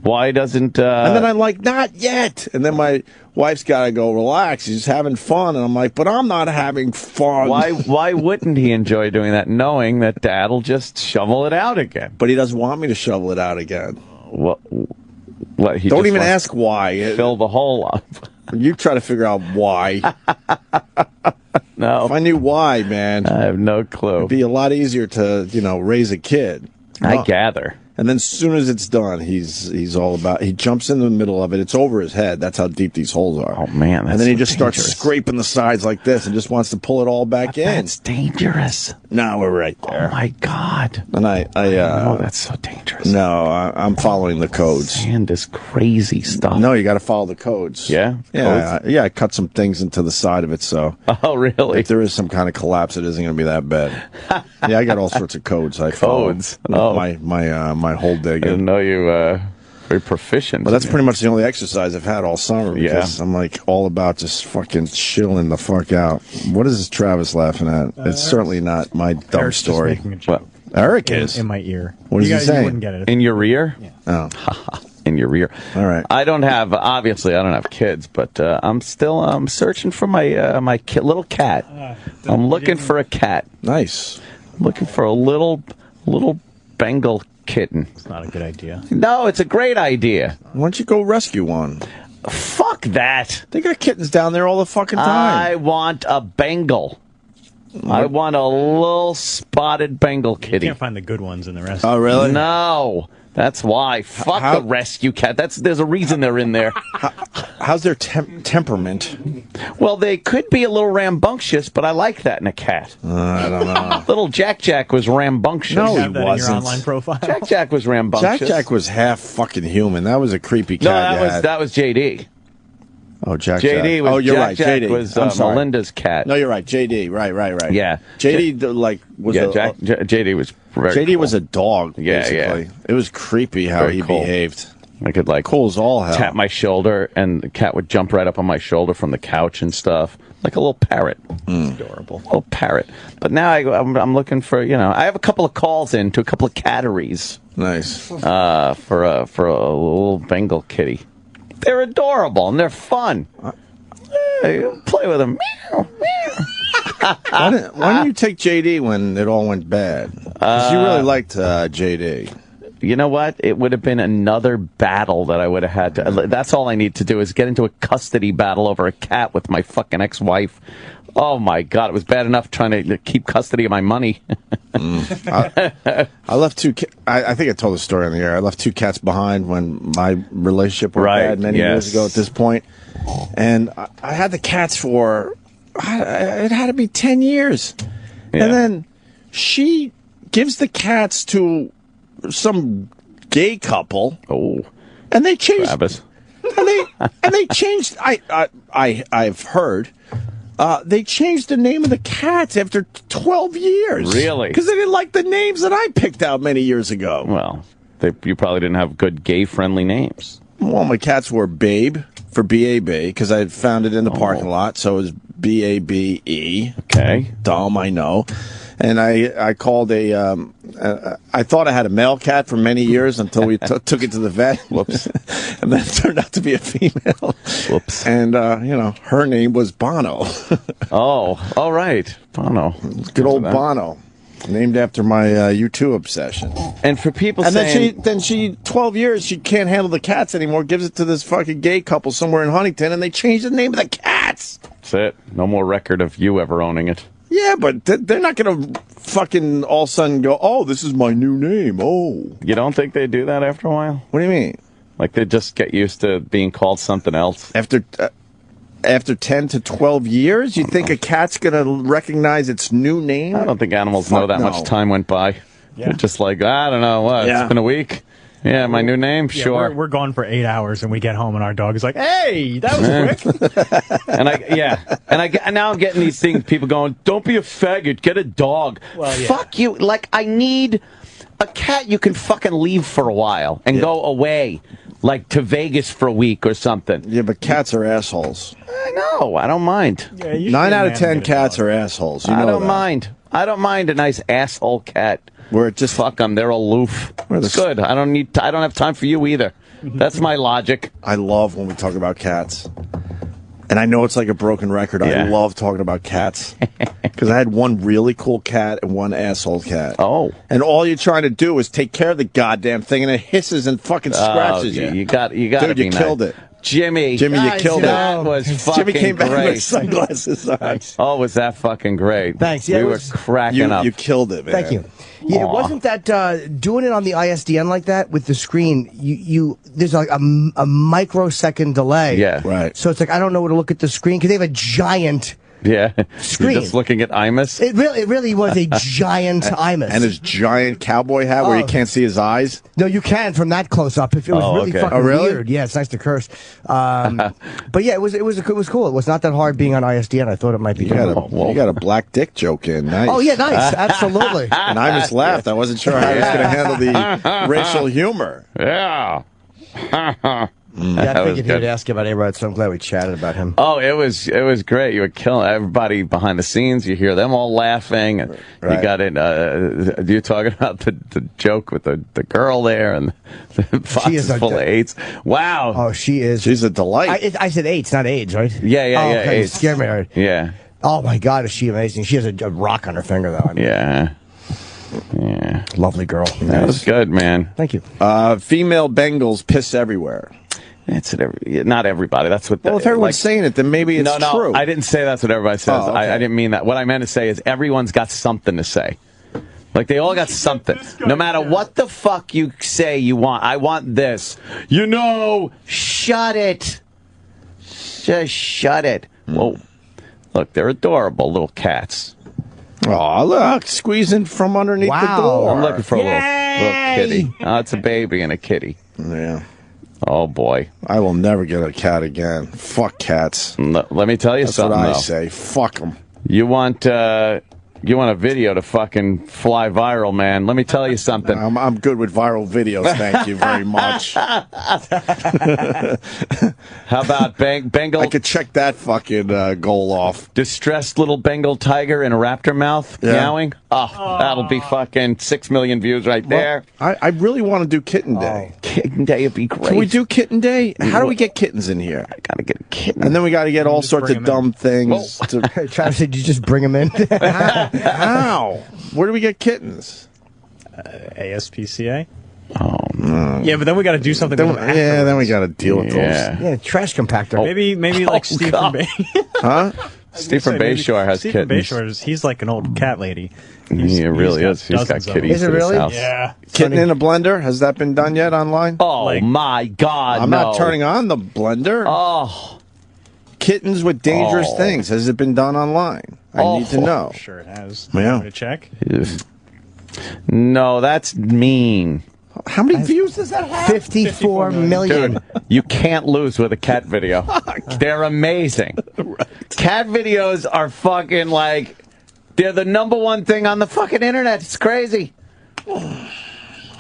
Why doesn't... And then I'm like, not yet. And then my wife's got to go, relax. He's having fun. And I'm like, but I'm not having fun. Why wouldn't he enjoy doing that, knowing that Dad'll just shovel it out again? But he doesn't want me to shovel it out again. What he Don't just even wants ask why. Fill the hole up. You try to figure out why. No. If I knew why, man. I have no clue. It'd be a lot easier to, raise a kid. I gather. And then as soon as it's done, he's all about. He jumps in the middle of it. It's over his head. That's how deep these holes are. Oh man! That's and then he so just dangerous. starts scraping the sides like this, and just wants to pull it all back in. That's dangerous. No, we're right there. Oh my God! And oh, that's so dangerous. No, I'm following the codes. Sand is crazy stuff. No, you got to follow the codes. Yeah, yeah. I cut some things into the side of it, so. Oh really? If there is some kind of collapse, it isn't going to be that bad. Yeah, I got all sorts of codes. I codes. Follow my hole digging. Know you very proficient. Well, that's pretty much the only exercise I've had all summer because I'm like all about just fucking chilling the fuck out. What is this Travis laughing at? It's certainly not my dumb Eric's story. Just making a joke. Eric is in my ear. What is he saying? You wouldn't get it. In your ear? Yeah. Oh. In your ear. All right. I don't have kids, but I'm searching for my little cat. I'm looking for a cat. Nice. I'm looking for a little Bengal kitten. It's not a good idea. No, it's a great idea. Why don't you go rescue one? Fuck that. They got kittens down there all the fucking time. I want a Bengal. I want a little spotted Bengal kitty. You can't find the good ones in the rest. Oh, really? No. That's why. Fuck the rescue cat. There's a reason they're in there. How's their temperament? Well, they could be a little rambunctious, but I like that in a cat. I don't know. Little Jack was rambunctious. No, he Have that wasn't. in your online profile. Jack was rambunctious. Jack was half fucking human. That was a creepy cat. No, that was JD. Oh, Jack. JD was. Oh, you're Jack right. JD was I'm sorry. Melinda's cat. No, you're right. JD. Right. Yeah. JD was. JD was. JD cool. was a dog. Yeah, basically. yeah. It was creepy how Very he cool. behaved. I could cool as all hell. Tap my shoulder, and the cat would jump right up on my shoulder from the couch and stuff, like a little parrot. Adorable. Little parrot. But now I'm looking for I have a couple of calls in to a couple of catteries. Nice. For a little Bengal kitty. They're adorable and they're fun. Play with them. Meow, meow. Why didn't you take JD when it all went bad? Because you really liked JD. You know what? It would have been another battle that I would have had to. That's all I need to do is get into a custody battle over a cat with my fucking ex-wife. Oh my God! It was bad enough trying to keep custody of my money. I left two. I think I told the story on the air. I left two cats behind when my relationship was bad many years ago. At this point, and I had the cats for it had to be 10 years, and then she gives the cats to some gay couple. Oh, and they changed. Travis. And they changed. I've heard. They changed the name of the cats after 12 years. Really? Because they didn't like the names that I picked out many years ago. Well, you probably didn't have good gay-friendly names. Well, my cats were Babe for B-A-B because I had found it in the parking lot, so it was B-A-B-E. Okay. Dumb, I know. And I called I thought I had a male cat for many years until we took it to the vet. Whoops. And then it turned out to be a female. Whoops. And, her name was Bono. Oh, all right. Bono. Good old Bono. Named after my U2 obsession. And for people saying... then she 12 years, she can't handle the cats anymore, gives it to this fucking gay couple somewhere in Huntington, and they changed the name of the cats. That's it. No more record of you ever owning it. Yeah, but they're not going to fucking all of a sudden go, oh, this is my new name. Oh. You don't think they do that after a while? What do you mean? Like they just get used to being called something else? After 10 to 12 years, you think a cat's going to recognize its new name? I don't think animals know that much time went by. Yeah. They're just like, I don't know, what? Yeah. It's been a week. Yeah, my new name? Yeah, sure. We're gone for 8 hours, and we get home, and our dog is like, hey, that was quick. And now I'm getting these things, people going, don't be a faggot, get a dog. Well, yeah. Fuck you. Like, I need a cat you can fucking leave for a while and go away, like to Vegas for a week or something. Yeah, but cats are assholes. I know. I don't mind. Yeah, 9 out of 10 cats are assholes. You know I don't that. mind. I don't mind a nice asshole cat. Where it just fuck them. They're aloof. It's good. I don't have time for you either. That's my logic. I love when we talk about cats. And I know it's like a broken record. I love talking about cats. Because I had one really cool cat and one asshole cat. Oh. And all you're trying to do is take care of the goddamn thing, and it hisses and fucking scratches you. You got Dude, to be you killed it. Jimmy, you killed it. That was fucking Jimmy came back great. with sunglasses on. Oh, was that fucking great? Thanks. We were cracking up. You killed it, man. Thank you. Yeah, it wasn't that doing it on the ISDN like that with the screen. There's like a microsecond delay. Yeah, right. So it's like I don't know where to look at the screen because they have a giant. Yeah, screen. You're just looking at Imus. It really was a giant Imus. And his giant cowboy hat where you can't see his eyes. No, you can from that close up. If it was really fucking weird. Yeah, it's nice to curse. But yeah, it was cool. It was not that hard being on ISDN. I thought it might be. You got a black dick joke in. Nice. Oh yeah, nice. Absolutely. And I just laughed. I wasn't sure how I was going to handle the racial humor. Yeah. Yeah, I figured he would ask you about A-Rod, so I'm glad we chatted about him. Oh, it was great. You were killing everybody behind the sines. You hear them all laughing. And You got it. You're talking about the joke with the girl there and the box is full of AIDS. Wow. Oh, she is. She's a delight. I said AIDS, not AIDS, right? Yeah, okay, AIDS. You scared me. Right? Yeah. Oh my God, is she amazing? She has a rock on her finger, though. I mean, Yeah. Lovely girl. That was good, man. Thank you. Female Bengals piss everywhere. It's not everybody. That's what. Well, if everyone's saying it, then maybe it's true. I didn't say that's what everybody says. Oh, okay. I didn't mean that. What I meant to say is everyone's got something to say. Like they all got something. No matter what the fuck you say you want. I want this. Shut it. Just shut it. Well, look, they're adorable little cats. Oh, look, squeezing from underneath the door. I'm looking for a little kitty. Oh, it's a baby and a kitty. Yeah. Oh, boy. I will never get a cat again. Fuck cats. Let me tell you something, That's what I though. say. Fuck them. You want a video to fucking fly viral, man. Let me tell you something. I'm good with viral videos, thank you very much. How about Bengal? I could check that fucking goal off. Distressed little Bengal tiger in a raptor mouth meowing. Oh, that'll be fucking 6 million views right there. I really want to do Kitten Day. Kitten Day would be great. Can we do Kitten Day? How do we get kittens in here? I gotta get a kitten. And then we got to get all sorts of dumb things. Travis said you just bring them in. How? Where do we get kittens? ASPCA? Oh, no. Yeah, but then we got to do something with them afterwards. Yeah, then we got to deal with those. Yeah, trash compactor. Maybe like Stephen Bay. Huh? Stephen Bayshore has Stephen kittens. Bayshore, he's like an old cat lady. He really is. He's got dozens of them. kitties Is it in his really? house. Yeah. Kitten in a blender? Has that been done yet online? Oh, my God, I'm no. not turning on the blender. Oh. Kittens with dangerous things. Has it been done online? I need to know. I'm sure it has. Yeah. Want me to check? No, that's mean. How many views does that have? 54 million. Dude, you can't lose with a cat video. They're amazing. Cat videos are fucking like, they're the #1 thing on the fucking internet. It's crazy.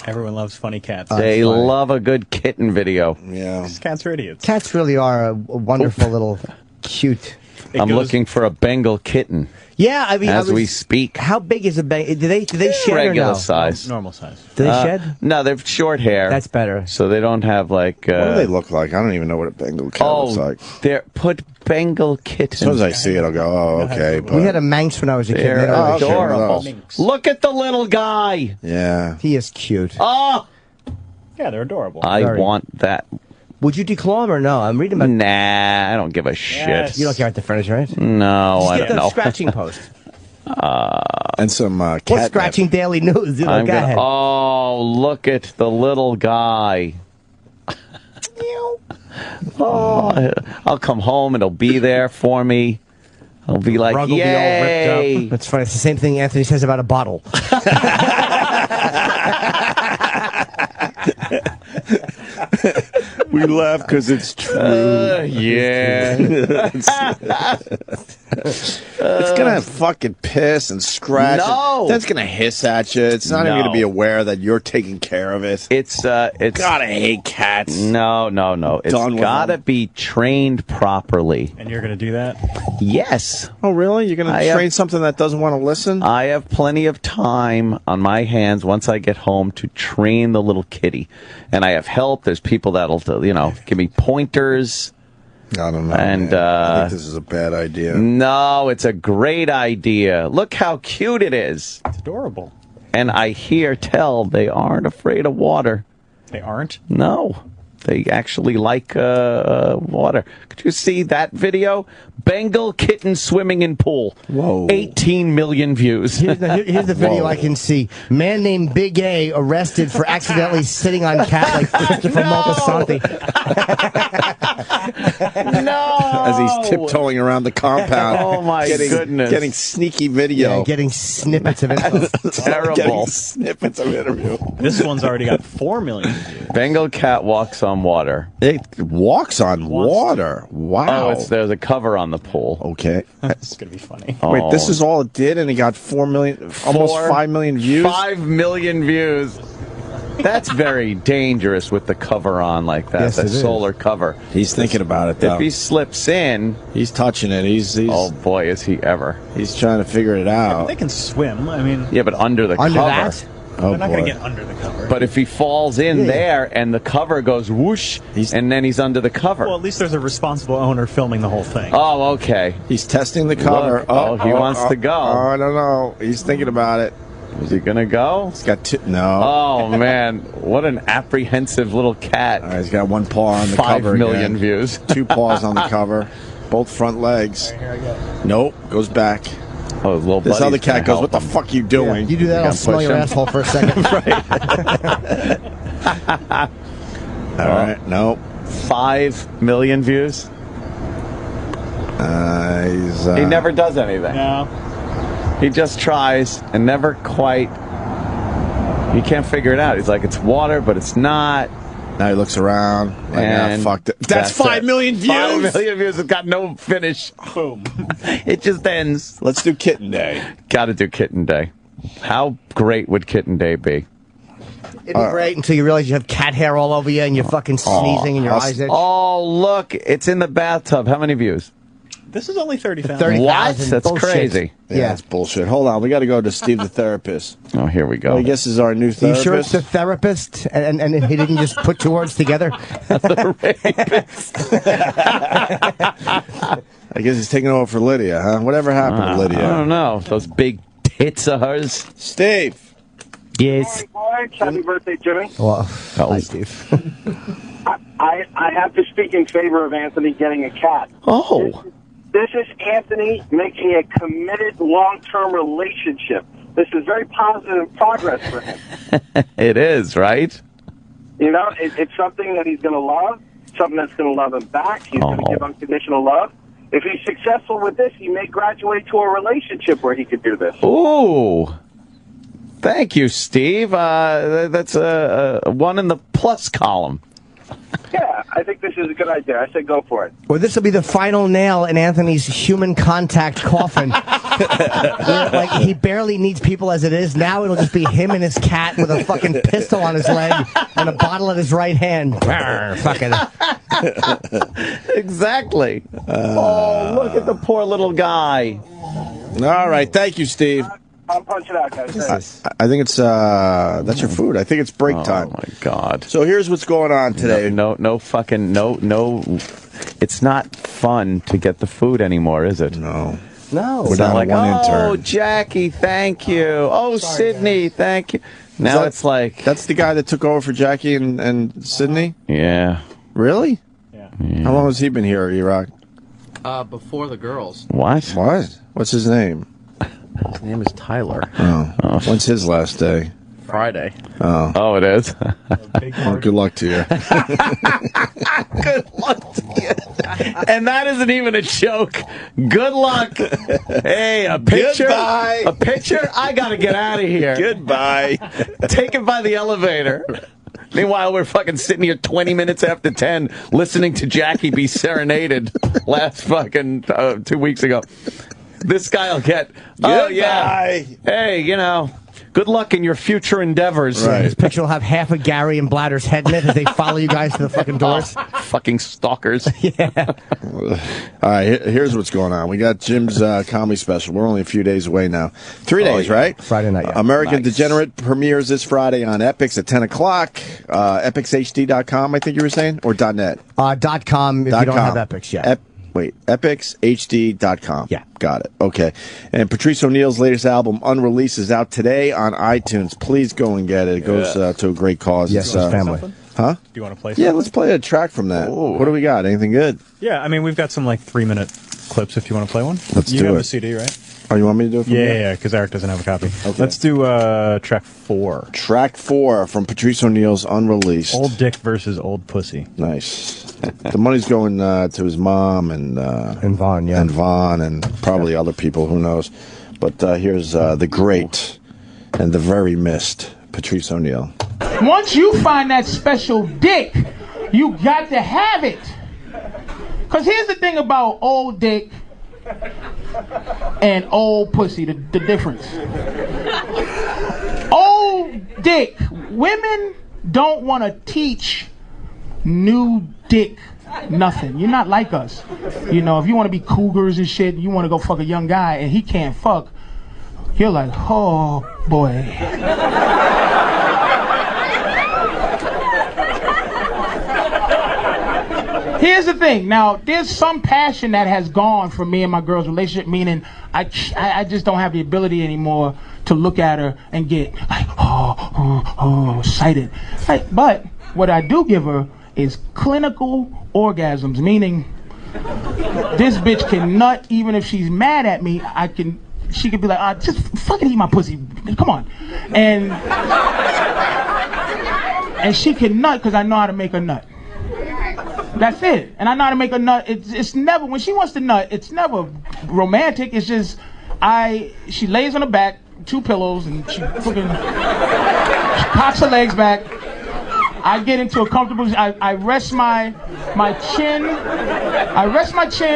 Everyone loves funny cats. They love a good kitten video. Yeah. These cats are idiots. Cats really are a wonderful little cute. I'm looking for a Bengal kitten. Yeah, I mean, as we speak. How big is a Bengal? Do they shed Regular or no? size. Normal size. Do they shed? No, they're short hair. That's better. So they don't have like. What do they look like? I don't even know what a Bengal cat looks like. Put Bengal kitten. As soon as I see it, I'll go, oh, okay. We had a Manx when I was a kid. They're adorable. Okay, Look at the little guy. Yeah. He is cute. Oh! Yeah, they're adorable. I want that. Would you declaw him or no? I'm reading about. Nah, I don't give a shit. Yes. You don't care about the furniture, right? No, Just I get don't the know. scratching post. And some cat. What's scratching daily news? You know, I'm go ahead. Oh, look at the little guy. Oh, I'll come home and it'll be there for me. I'll be like, Rug will be all yay! ripped up. That's funny. It's the same thing Anthony says about a bottle. We laugh because it's true. Yeah. It's gonna fucking piss and scratch. No, then it's gonna hiss at you. It's not even gonna be aware that you're taking care of it. It's God, I hate cats. No. It's gotta be trained properly. And you're gonna do that? Yes. Oh, really? You're gonna train something that doesn't want to listen? I have plenty of time on my hands once I get home to train the little kitty, and I have help. There's people that'll give me pointers. I don't know. And I think this is a bad idea. No, it's a great idea. Look how cute it is. It's adorable. And I tell they aren't afraid of water. They aren't? No. They actually like water. Could you see that video? Bengal kitten swimming in pool. Whoa. 18 million views. Here's the video I can see. Man named Big A arrested for accidentally sitting on cat like Christopher Moltisanti. No! As he's tiptoeing around the compound. Oh, my goodness. Getting sneaky video. Yeah, getting snippets of info. Terrible. Getting snippets of interview. This one's already got 4 million views. Bengal cat walks on water. It walks on water. Wow. Oh, there's a cover on the pool. Okay. This is going to be funny. Wait, this is all it did, and it got 4 million, almost 5 million views? 5 million views. That's very dangerous with the cover on like that, Yes, the it is. solar cover. He's thinking about it, though. If he slips in... He's touching it. He's oh, boy, is he ever. He's trying to figure it out. They can swim. I mean... Yeah, but under the Under cover. that? Oh, They're not going boy. to get under the cover. But if he falls in there and the cover goes whoosh, and then he's under the cover. Well, at least there's a responsible owner filming the whole thing. Oh, okay. He's testing the cover. Look, he wants to go. Oh, I don't know. He's thinking about it. Is he going to go? He's got two. No. Oh, man. What an apprehensive little cat. All right, he's got one paw on the 5 cover. million again. views. 2 paws on the cover. Both front legs. Here I go. Nope. Goes back. Oh, his little This other buddy's gonna cat goes, help "What the him." fuck you doing?" You do that, I'll smell your asshole for a second. All right. Nope. 5 million views? He never does anything. No. He just tries and never quite. He can't figure it out. He's like, it's water, but it's not. Now he looks around. Like, And fuck it. That's 5 million views. 5 million views. It's got no finish. Boom. It just ends. Let's do Kitten Day. Got to do Kitten Day. How great would Kitten Day be? It'd be great until you realize you have cat hair all over you and you're fucking sneezing and your eyes itch. Oh, look. It's in the bathtub. How many views? This is only 30,000. 30,000. What? That's Bullshit. crazy. Yeah, that's bullshit. Hold on. We got to go to Steve the therapist. Oh, here we go. Well, I guess is our new Are you therapist. sure it's the therapist and he didn't just put 2 words together? I guess he's taking over for Lydia, huh? Whatever happened to Lydia? I don't know. Those big tits of hers. Steve. Yes. Happy birthday, Jimmy. Well, hi, Steve. I have to speak in favor of Anthony getting a cat. Oh. This is Anthony making a committed long-term relationship. This is very positive progress for him. It is, right? You know, it's something that he's going to love, something that's going to love him back. He's going to give unconditional love. If he's successful with this, he may graduate to a relationship where he could do this. Ooh. Thank you, Steve. That's a 1 in the plus column. Yeah, I think this is a good idea. I say go for it. Well, this will be the final nail in Anthony's human contact coffin. Like, he barely needs people as it is. Now it'll just be him and his cat with a fucking pistol on his leg and a bottle in his right hand. Fucking. Exactly. Oh, look at the poor little guy. All right. Thank you, Steve. I'll punch it out, guys. I think it's that's your food. I think it's break time. Oh my God! So here's what's going on today. No. It's not fun to get the food anymore, is it? No. No. It's not like, one oh, intern. Jackie, thank you. Oh, Sorry, Sydney, thank you. Now it's like that's the guy that took over for Jackie and Sydney. Yeah. Really? Yeah. How long has he been here, E-Rock? Before the girls. What? What's his name? His name is Tyler. Oh. When's his last day? Friday. Oh, it is. Well, good luck to you. Good luck to you. And that isn't even a joke. Good luck. Hey, a picture. Goodbye. A picture. I gotta get out of here. Goodbye. Take it by the elevator. Meanwhile, we're fucking sitting here 20 minutes after 10 listening to Jackie be serenaded last fucking 2 weeks ago. This guy will get, oh, yeah. Hey, you know, good luck in your future endeavors. Right. This picture will have half of Gary and Bladder's head in it as they follow you guys to the fucking doors. Fucking stalkers. Yeah. All right, here's what's going on. We got Jim's comedy special. We're only a few days away now. 3 days, right? Friday night, yeah. American Degenerate premieres this Friday on Epix at 10 o'clock. EpixHD.com, I think you were saying? Or .net? .com if you don't have Epix yet. EpixHD.com. Yeah. Got it. Okay. And Patrice O'Neal's latest album, Unreleased, is out today on iTunes. Please go and get it. It goes to a great cause. Yes, it's family. Huh? Do you want to play something? Yeah, let's play a track from that. Ooh. What do we got? Anything good? Yeah, I mean, we've got some, like, 3-minute clips if you want to play one. Let's do it. You have a CD, right? Oh, you want me to do it from here? Yeah, because Eric doesn't have a copy. Okay. Let's do track 4. Track 4 from Patrice O'Neal's Unreleased. Old Dick versus Old Pussy. Nice. The money's going to his mom and Vaughn, yeah. And Vaughn and probably other people, who knows. But here's the great and the very missed Patrice O'Neal. Once you find that special dick, you got to have it. Because here's the thing about old dick and old pussy, the difference. Old dick, women don't want to teach new dick nothing. You're not like us. You know, if you want to be cougars and shit, you want to go fuck a young guy and he can't fuck, you're like, oh boy. Here's the thing. Now, there's some passion that has gone from me and my girl's relationship, meaning I just don't have the ability anymore to look at her and get like, excited. Like, but what I do give her is clinical orgasms, meaning this bitch can nut even if she's mad at me. She could be like, just fucking eat my pussy. Come on. And she can nut because I know how to make her nut. That's it. And I know how to make a nut. It's never, when she wants to nut, it's never romantic. It's just, she lays on her back, 2 pillows, and she cocks her legs back. I get into a comfortable, I rest my chin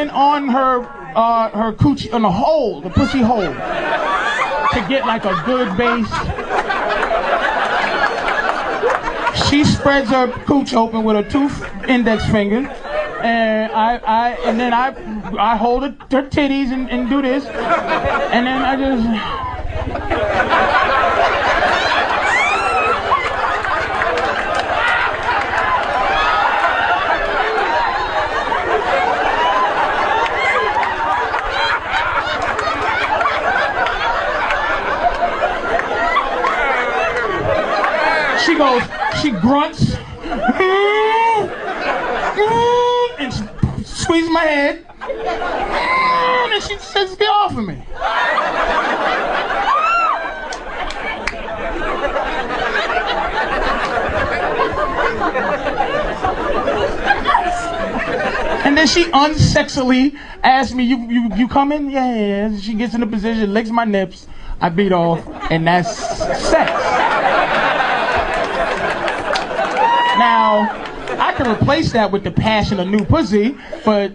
on her coochie, on the hole, the pussy hole, to get like a good base. She spreads her cooch open with her 2 index fingers, and then I hold her titties and do this, and then I just. She grunts and she squeezes my head and she says, get off of me. And then she unsexily asks me, you coming? Yeah. She gets in a position, licks my nips, I beat off, and that's sex. Now, I can replace that with the passion of new pussy, but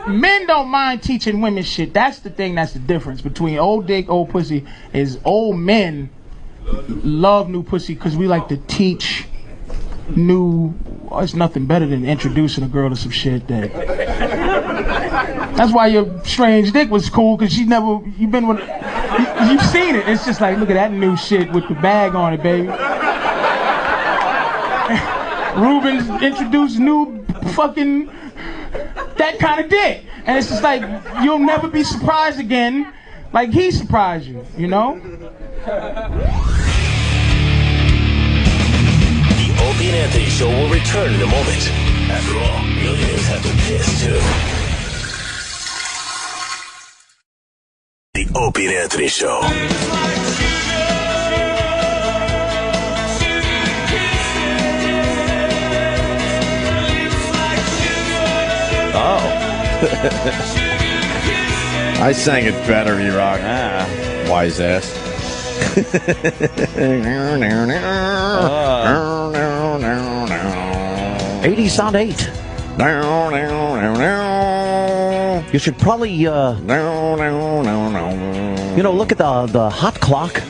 men don't mind teaching women shit. That's the thing, that's the difference between old dick, old pussy, is old men love new pussy because we like to teach new. It's nothing better than introducing a girl to some shit that. That's why your strange dick was cool, because you've been with. You've seen it. It's just like, look at that new shit with the bag on it, baby. Ruben's introduced new fucking that kind of dick, and it's just like you'll never be surprised again, like he surprised you, you know. The Opie and Anthony Show will return in a moment. After all, millionaires have to piss too. The Opie and Anthony Show. Oh. I sang it better, E-Rock. Wise ass. 80s Sound 8. You should probably, look at the hot clock.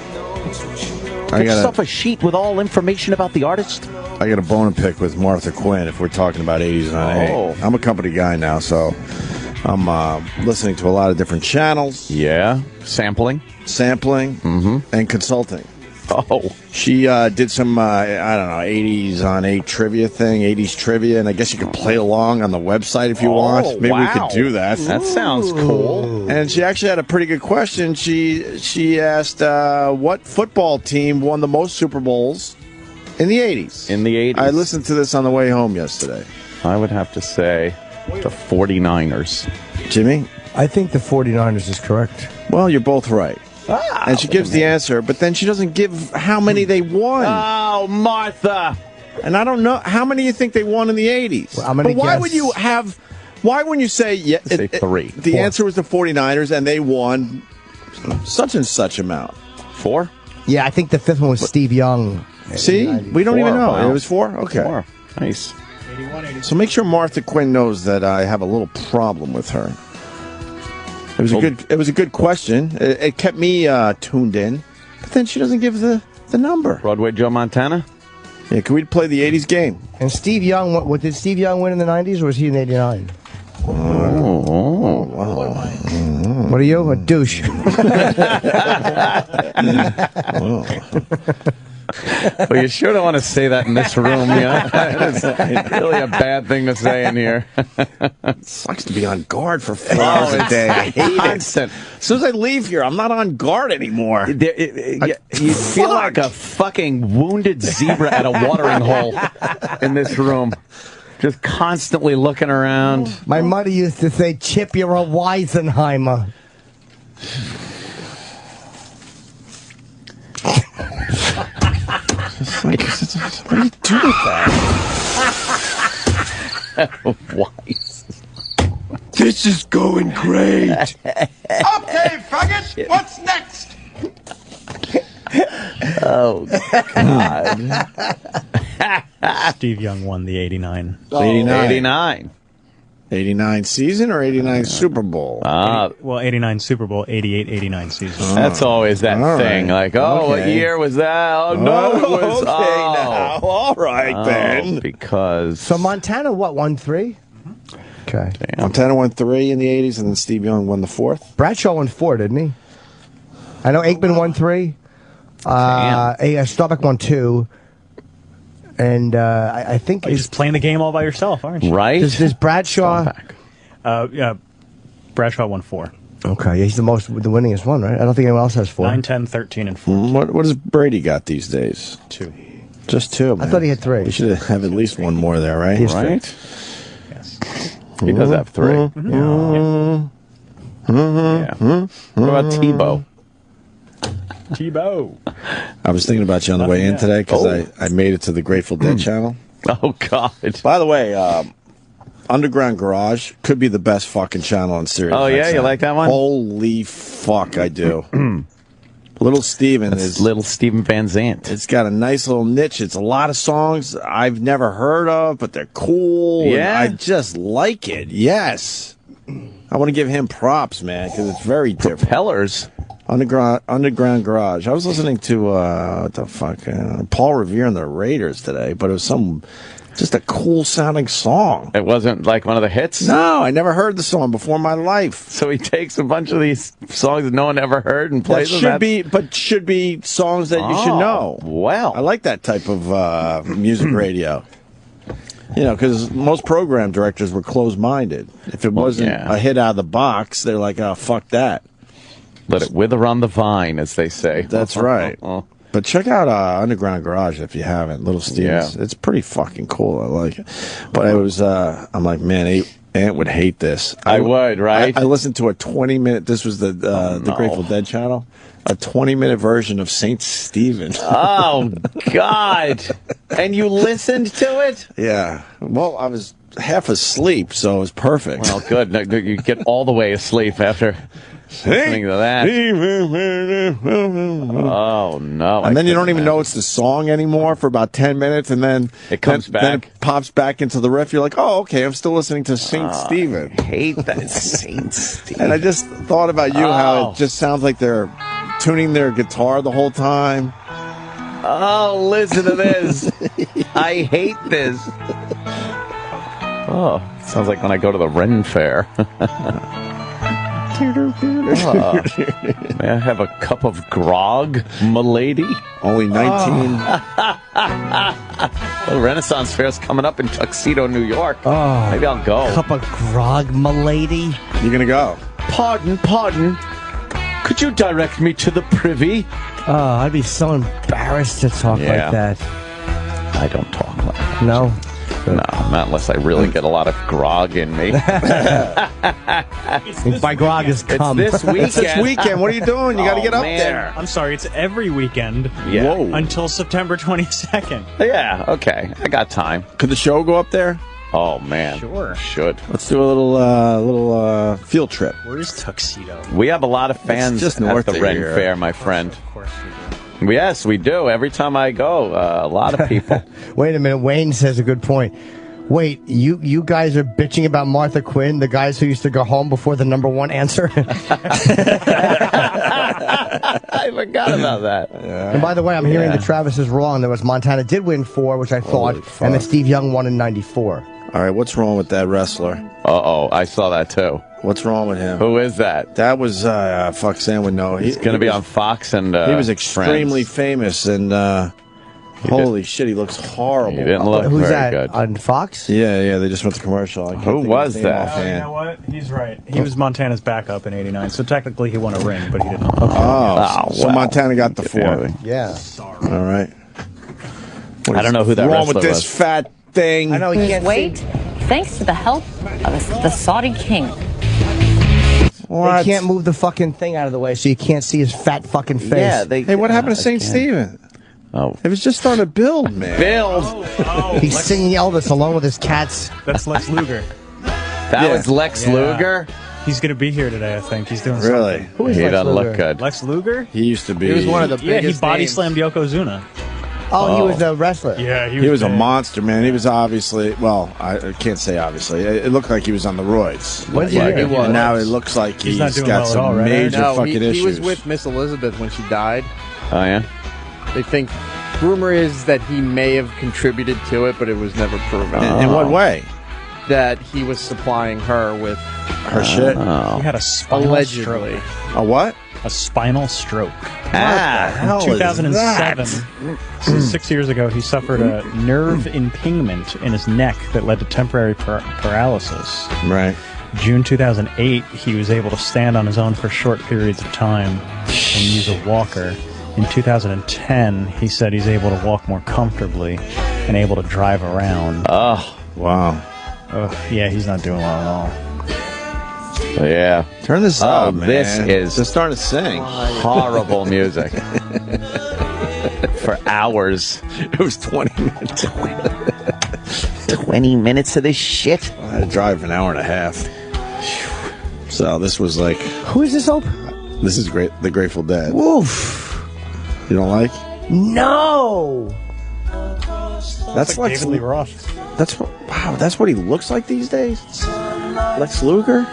Get yourself a sheet with all information about the artist. I got a bone to pick with Martha Quinn if we're talking about 80s on 8. I'm a company guy now, so I'm listening to a lot of different channels. Yeah. Sampling, and consulting. Oh. She did some, 80s on 8 trivia thing, 80s trivia, and I guess you could play along on the website if you want. Maybe we could do that. That sounds cool. And she actually had a pretty good question. She asked, what football team won the most Super Bowls in the 80s? In the 80s. I listened to this on the way home yesterday. I would have to say the 49ers. Jimmy? I think the 49ers is correct. Well, you're both right. And she gives the answer, but then she doesn't give how many they won. Oh, Martha! And I don't know how many you think they won in the 80s. Well, I'm gonna but why guess. would you have? Why wouldn't you say Say 3. The answer was the 49ers, and they won such and such amount. 4? Yeah, I think the 5th one was Steve Young. See, we don't even know. Wow. It was 4. Okay, 4. Nice. So make sure Martha Quinn knows that I have a little problem with her. It was a good question. It kept me tuned in, but then she doesn't give the number. Broadway Joe Montana? Yeah, can we play the 80s game? And Steve Young, what did Steve Young win in the 90s, or was he in 89? What are you? A douche. Well, you sure don't want to say that in this room. It's really a bad thing to say in here. It sucks to be on guard for 4 hours a day. I hate constant. it. As soon as I leave here, I'm not on guard anymore. You feel like a fucking wounded zebra at a watering hole in this room. Just constantly looking around. My mother used to say, Chip, you're a Weisenheimer. What do you do with that? Wise. This is going great. Okay, faggot, what's next? Oh, God. Steve Young won the 89. 89. 89 season or 89 Super Bowl? Well, 89 Super Bowl, 88-89 season. That's always that thing. Right. Like, what year was that? Oh, no, it was... now. All right, then. Because... So Montana, won 3? Okay. Damn. Montana won 3 in the 80s, and then Steve Young won the 4th. Bradshaw won 4, didn't he? I know Aikman won 3. Staubach won 2. And I think you're just playing the game all by yourself, aren't you? Right? Does Bradshaw? Bradshaw won 4. Okay, yeah, he's the winningest one, right? I don't think anyone else has 4. 9, 10, 13, and 14. What does Brady got these days? 2. Just 2, man. I thought he had 3. He should have at least one more there, right? Right? Yes. He does have 3. Yeah. What about Tebow? Tebow. I was thinking about you on the way in today because I made it to the Grateful Dead channel. Oh, God. By the way, Underground Garage could be the best fucking channel on Sirius. Oh, yeah? You like that one? Holy fuck, I do. Little Steven is... Little Steven Van Zandt. It's got a nice little niche. It's a lot of songs I've never heard of, but they're cool. Yeah? I just like it. Yes. I want to give him props, man, because it's very different. Propellers. Underground Garage. I was listening to what the fuck, Paul Revere and the Raiders today, but it was just a cool sounding song. It wasn't like one of the hits? No, I never heard the song before in my life. So he takes a bunch of these songs that no one ever heard and plays them. Should be songs that you should know. Well, I like that type of music radio. You know, because most program directors were closed-minded. If it wasn't a hit out of the box, they're like, oh, fuck that. Let it wither on the vine, as they say. That's right. But check out Underground Garage if you haven't. Little Stevens. Yeah. It's pretty fucking cool. I like it. But it was, I'm like, man, Ant would hate this. I would, right? I listened to a 20-minute, this was the Grateful Dead channel, a 20-minute version of St. Stephen. Oh, God. And you listened to it? Yeah. Well, I was half asleep, so it was perfect. Well, good. You get all the way asleep after listening to that. Oh, no. And then you don't even know it's the song anymore for about 10 minutes, and then it comes back. Then it pops back into the riff. You're like, oh, okay, I'm still listening to St. Stephen. I hate that St. Stephen. And I just thought about you, how it just sounds like they're tuning their guitar the whole time. Oh, listen to this. I hate this. Oh, sounds like when I go to the Ren Fair. May I have a cup of grog, m'lady? Only 19. The Renaissance Fair's coming up in Tuxedo, New York. Oh, maybe I'll go. Cup of grog, m'lady. You're gonna go? Pardon. Could you direct me to the privy? Oh, I'd be so embarrassed to talk like that. I don't talk like that. No? No, not unless I really get a lot of grog in me. By grog is cum. It's this weekend. It's this weekend. What are you doing? You got to get up there. I'm sorry, it's every weekend. Yeah. Whoa. Until September 22nd. Yeah, okay. I got time. Could the show go up there? Oh, man. Sure. Should. Let's do a little field trip. Where is Tuxedo? We have a lot of fans just at north the of Ren here. Fair, my friend. Of course we do. Yes, we do. Every time I go, a lot of people. Wait a minute. Wayne says a good point. Wait, you guys are bitching about Martha Quinn, the guys who used to go home before the number one answer? I forgot about that. Yeah. And by the way, I'm hearing that Travis is wrong. There was Montana did win 4, which I thought, and that Steve Young won in 94. All right, what's wrong with that wrestler? Uh-oh, I saw that too. What's wrong with him? Who is that? That was, fuck, Sam would know. He's going to be on Fox and he was extremely Friends. famous, and holy shit, he looks horrible. He didn't look Who's very that? good. On Fox? Yeah, they just went to commercial. Who was that? You know what? He's right. He was Montana's backup in '89, so technically he won a ring, but he didn't. So Montana got the 4. Yeah. All right. I don't know who that wrong with wrestler this was. fat thing? I know he can't Wait, thanks to the help of the Saudi king. They can't move the fucking thing out of the way, so you can't see his fat fucking face. Yeah, Hey, what happened to St. Stephen? Oh, it was just starting to build, man. He's singing Elvis along with his cats. That's Lex Luger. That was Lex Luger? He's going to be here today, I think. He's doing Really? something. Who is He Lex doesn't Luger? look good. Lex Luger? He used to be. He was one of the Yeah, he biggest body names. slammed Yokozuna. Oh, he was the wrestler. Yeah, He was a monster, man. He was obviously, well, I can't say obviously. It looked like he was on the roids. When's he Like, here? and now it looks like He's not doing got well at some all, right? major No, fucking issues. he was with Miss Elizabeth when she died. Oh, yeah? They think, rumor is that he may have contributed to it, but it was never proven. In what way? That he was supplying her with Her shit? He had a spinal allegedly. stroke. A what? A spinal stroke. hell is 2007. that? So 6 years ago, he suffered a nerve impingement in his neck that led to temporary paralysis. Right. June 2008, he was able to stand on his own for short periods of time and use a walker. In 2010, he said he's able to walk more comfortably and able to drive around. Oh, wow. Yeah, he's not doing well at all. Yeah. Turn this up, man. This is They're starting to sing. horrible music. For hours. It was 20 minutes. 20 minutes of this shit? I had to drive an hour and a half. So this was like... Who is this, Hope? This is great. The Grateful Dead. Woof. You don't like? No. That's like David Lee Roth. That's what he looks like these days? Lex Luger?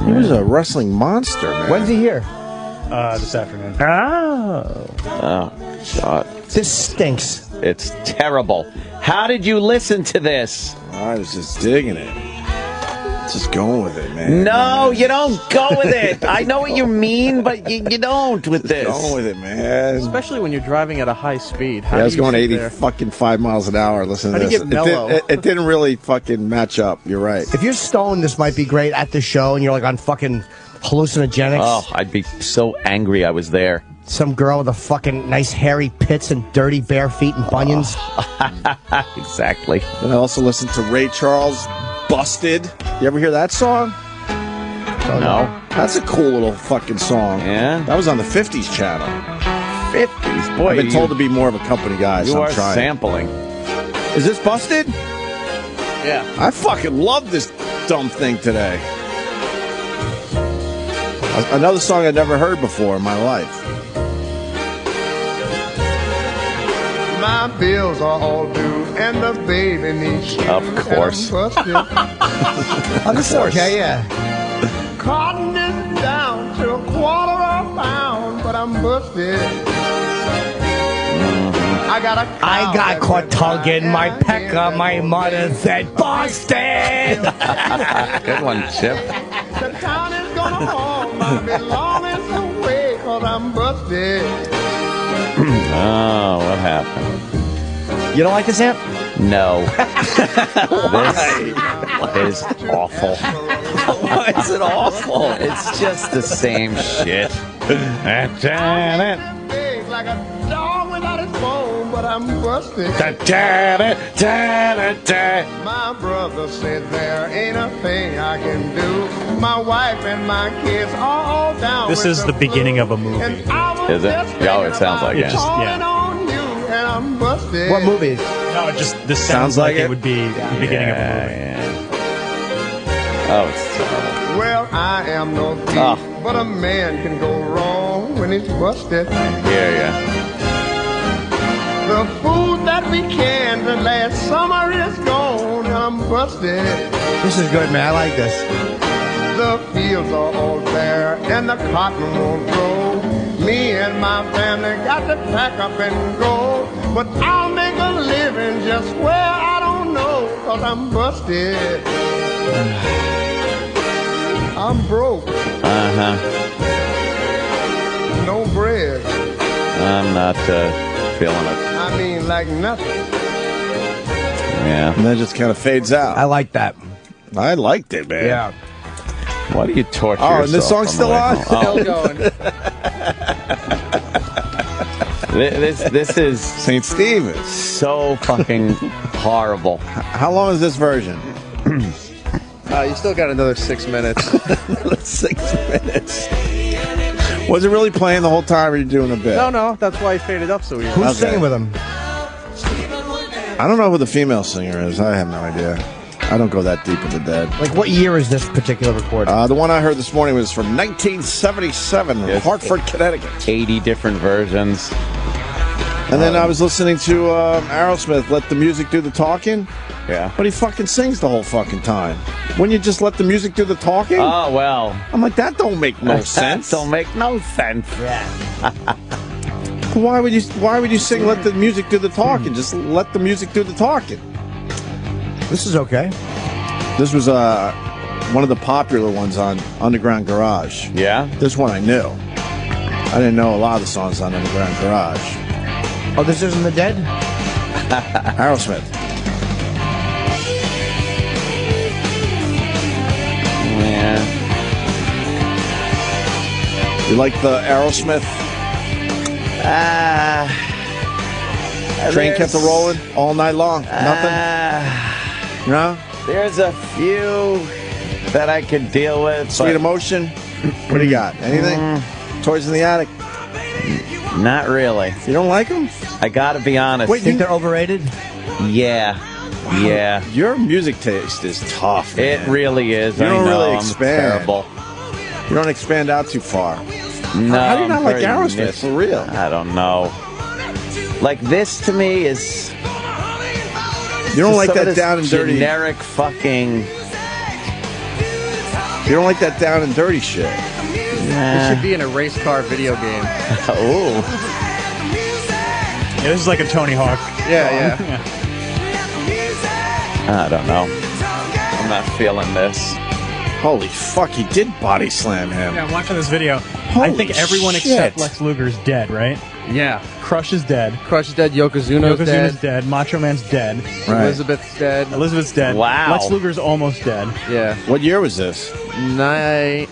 He was a wrestling monster, man. When's he here? This afternoon. Oh. Oh, God. This stinks. It's terrible. How did you listen to this? I was just digging it. Just going with it, man. No, you don't go with it. I know what you mean, but you don't with this. Going with it, man. Especially when you're driving at a high speed. How I do was you going sit 80 there? fucking 5 miles an hour. Listen to How do this. you get mellow? It didn't really fucking match up. You're right. If you're stoned, this might be great at the show, and you're like on fucking hallucinogenics. Oh, I'd be so angry I was there. Some girl with a fucking nice hairy pits and dirty bare feet and bunions. Exactly. And I also listened to Ray Charles' Busted. You ever hear that song? No. That's a cool little fucking song. Yeah? That was on the 50s channel. 50s? Boy, I've been told to be more of a company guy, you so are I'm trying. sampling. Is this Busted? Yeah. I fucking love this dumb thing today. Another song I'd never heard before in my life. My bills are all due, and the baby needs you. Of course. Oh, this is okay, yeah. Cotton is down to $1/4 pound, but I'm busted. I got caught tugging my pecker. My mother said, busted! Good one, Chip. The town is gonna haul my belongings away, 'cause I'm busted. Oh, what happened? You don't like this amp? No. This is awful. Why is it awful? It's just the same shit. Big like a dog without his bone, but I'm busted. My brother said there ain't a thing I can do. My wife and my kids are all down. This is the beginning of a movie. Is it? Oh, it sounds like it. And I'm busted. What movie? No, it just this sounds like it would be the beginning of a movie. Oh, it's terrible. Well, I am no thief, but a man can go wrong when he's busted. Yeah. The food that we canned last summer is gone, and I'm busted. This is good, man. I like this. The fields are all bare, and the cotton won't grow. Me and my family got to pack up and go. But I'll make a living just where I don't know, 'cause I'm busted. I'm broke. No bread. I'm not feeling it. I mean, like nothing. Yeah. And then it just kind of fades out. I like that. I liked it, man. Yeah. Why do you torture Oh, yourself? and this song's still on? Still going. This is St. Stephen's. So fucking horrible. How long is this version? You still got another 6 minutes. 6 minutes. Was it really playing the whole time, or were you doing a bit? No. That's why I faded up so easy. Who's singing with him? I don't know who the female singer is. I have no idea. I don't go that deep with the Dead. Like, what year is this particular recording? The one I heard this morning was from 1977, Yes. Hartford, Connecticut. 80 different versions. And then I was listening to Aerosmith, Let the Music Do the Talking. Yeah. But he fucking sings the whole fucking time. Wouldn't you just let the music do the talking? Oh, well. I'm like, that don't make no sense. Don't make no sense. Why would you sing Let the Music Do the Talking? Just let the music do the talking. This is okay. This was one of the popular ones on Underground Garage. Yeah? This one I knew. I didn't know a lot of the songs on Underground Garage. Oh, this isn't the Dead? Aerosmith. Yeah. You like the Aerosmith? Train kept it rolling all night long. Nothing? No? There's a few that I could deal with. Sweet Emotion? What do you got? Anything? Toys in the Attic? Not really. You don't like them? I gotta be honest. Wait, you think they're overrated? Yeah. Wow. Yeah. Your music taste is tough, man. It really is. You don't I know, really I'm expand. terrible. You don't expand out too far. No. How do you not like very Aerosmith? For real? I don't know. Like, this to me is... You don't like some of that this down and dirty... generic fucking... You don't like that down and dirty shit. It should be in a race car video game. Oh. Yeah, this is like a Tony Hawk. Yeah. I don't know. I'm not feeling this. Holy fuck, he did body slam him. Yeah, I'm watching this video. Holy I think everyone shit. except Lex Luger is dead, right? Yeah. Crush is dead. Crush is dead. Yokozuna's Yokozuna's dead. Macho Man's dead. Right. Elizabeth's dead. Elizabeth's dead. Wow. Lex Luger's almost dead. Yeah. What year was this? 90...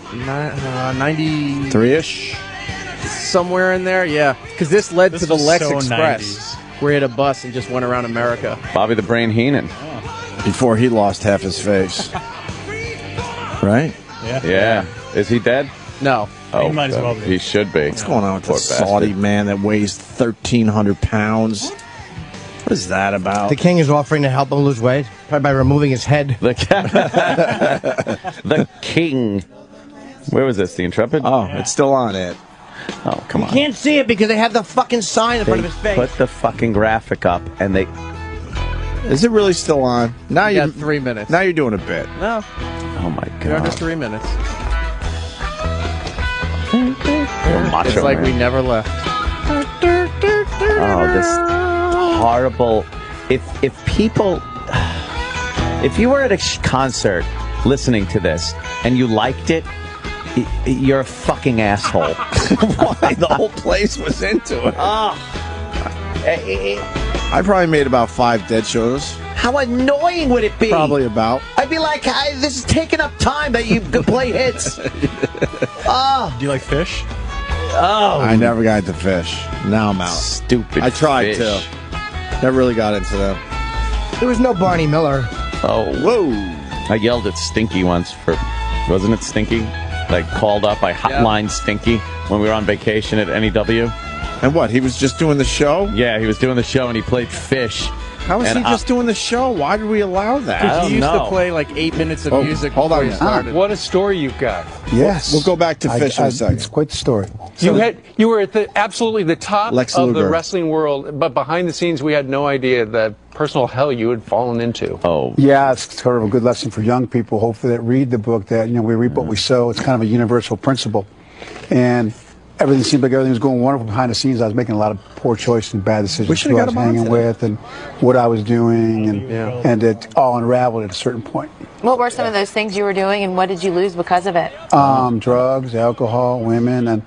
3-ish? Somewhere in there, yeah. Because this led to the was Lex so Express, 90s. where he had a bus and just went around America. Bobby the Brain Heenan. Before he lost half his face. Right? Yeah. Is he dead? No. Oh, He might as well be. He should be. What's going on with Poor this Saudi bastard. man that weighs 1,300 pounds? What is that about? The king is offering to help him lose weight by removing his head. The king. Where was this? The Intrepid? Oh, it's still on it. Oh, come on. You can't see it because they have the fucking sign in front of his face. Put the fucking graphic up, and they... Is it really still on? Now you got 3 minutes. Now you're doing a bit. No. Oh, my God. You're under 3 minutes. Macho It's like Man. we never left. Oh, this horrible... If people... If you were at a concert listening to this and you liked it, you're a fucking asshole. Why? The whole place was into it. I probably made about 5 dead shows. How annoying would it be? Probably about. I'd be like, this is taking up time that you could play hits. Do you like fish? Oh. I never got into fish. Now I'm out. Stupid I tried fish. to. Never really got into them. There was no Barney Miller. Oh, whoa. I yelled at Stinky once for... Wasn't it Stinky? Like, called up. I hotlined Stinky when we were on vacation at NEW. And what? He was just doing the show? Yeah, he was doing the show and he played fish. How was he just doing the show? Why did we allow that? Because you used to play like 8 minutes of music hold before on. you started. What a story you've got. Yes. We'll go back to fish in a second. It's quite the story. You were at absolutely the top Lex of the Luger. wrestling world, but behind the scenes we had no idea the personal hell you had fallen into. Oh. Yeah, it's sort of a good lesson for young people, hopefully, that read the book, that, we reap what we sow. It's kind of a universal principle. And everything seemed like everything was going wonderful behind the scenes. I was making a lot of poor choices and bad decisions. Who I was hanging with and what I was doing, and it all unraveled at a certain point. What were some of those things you were doing, and what did you lose because of it? Drugs, alcohol, women, and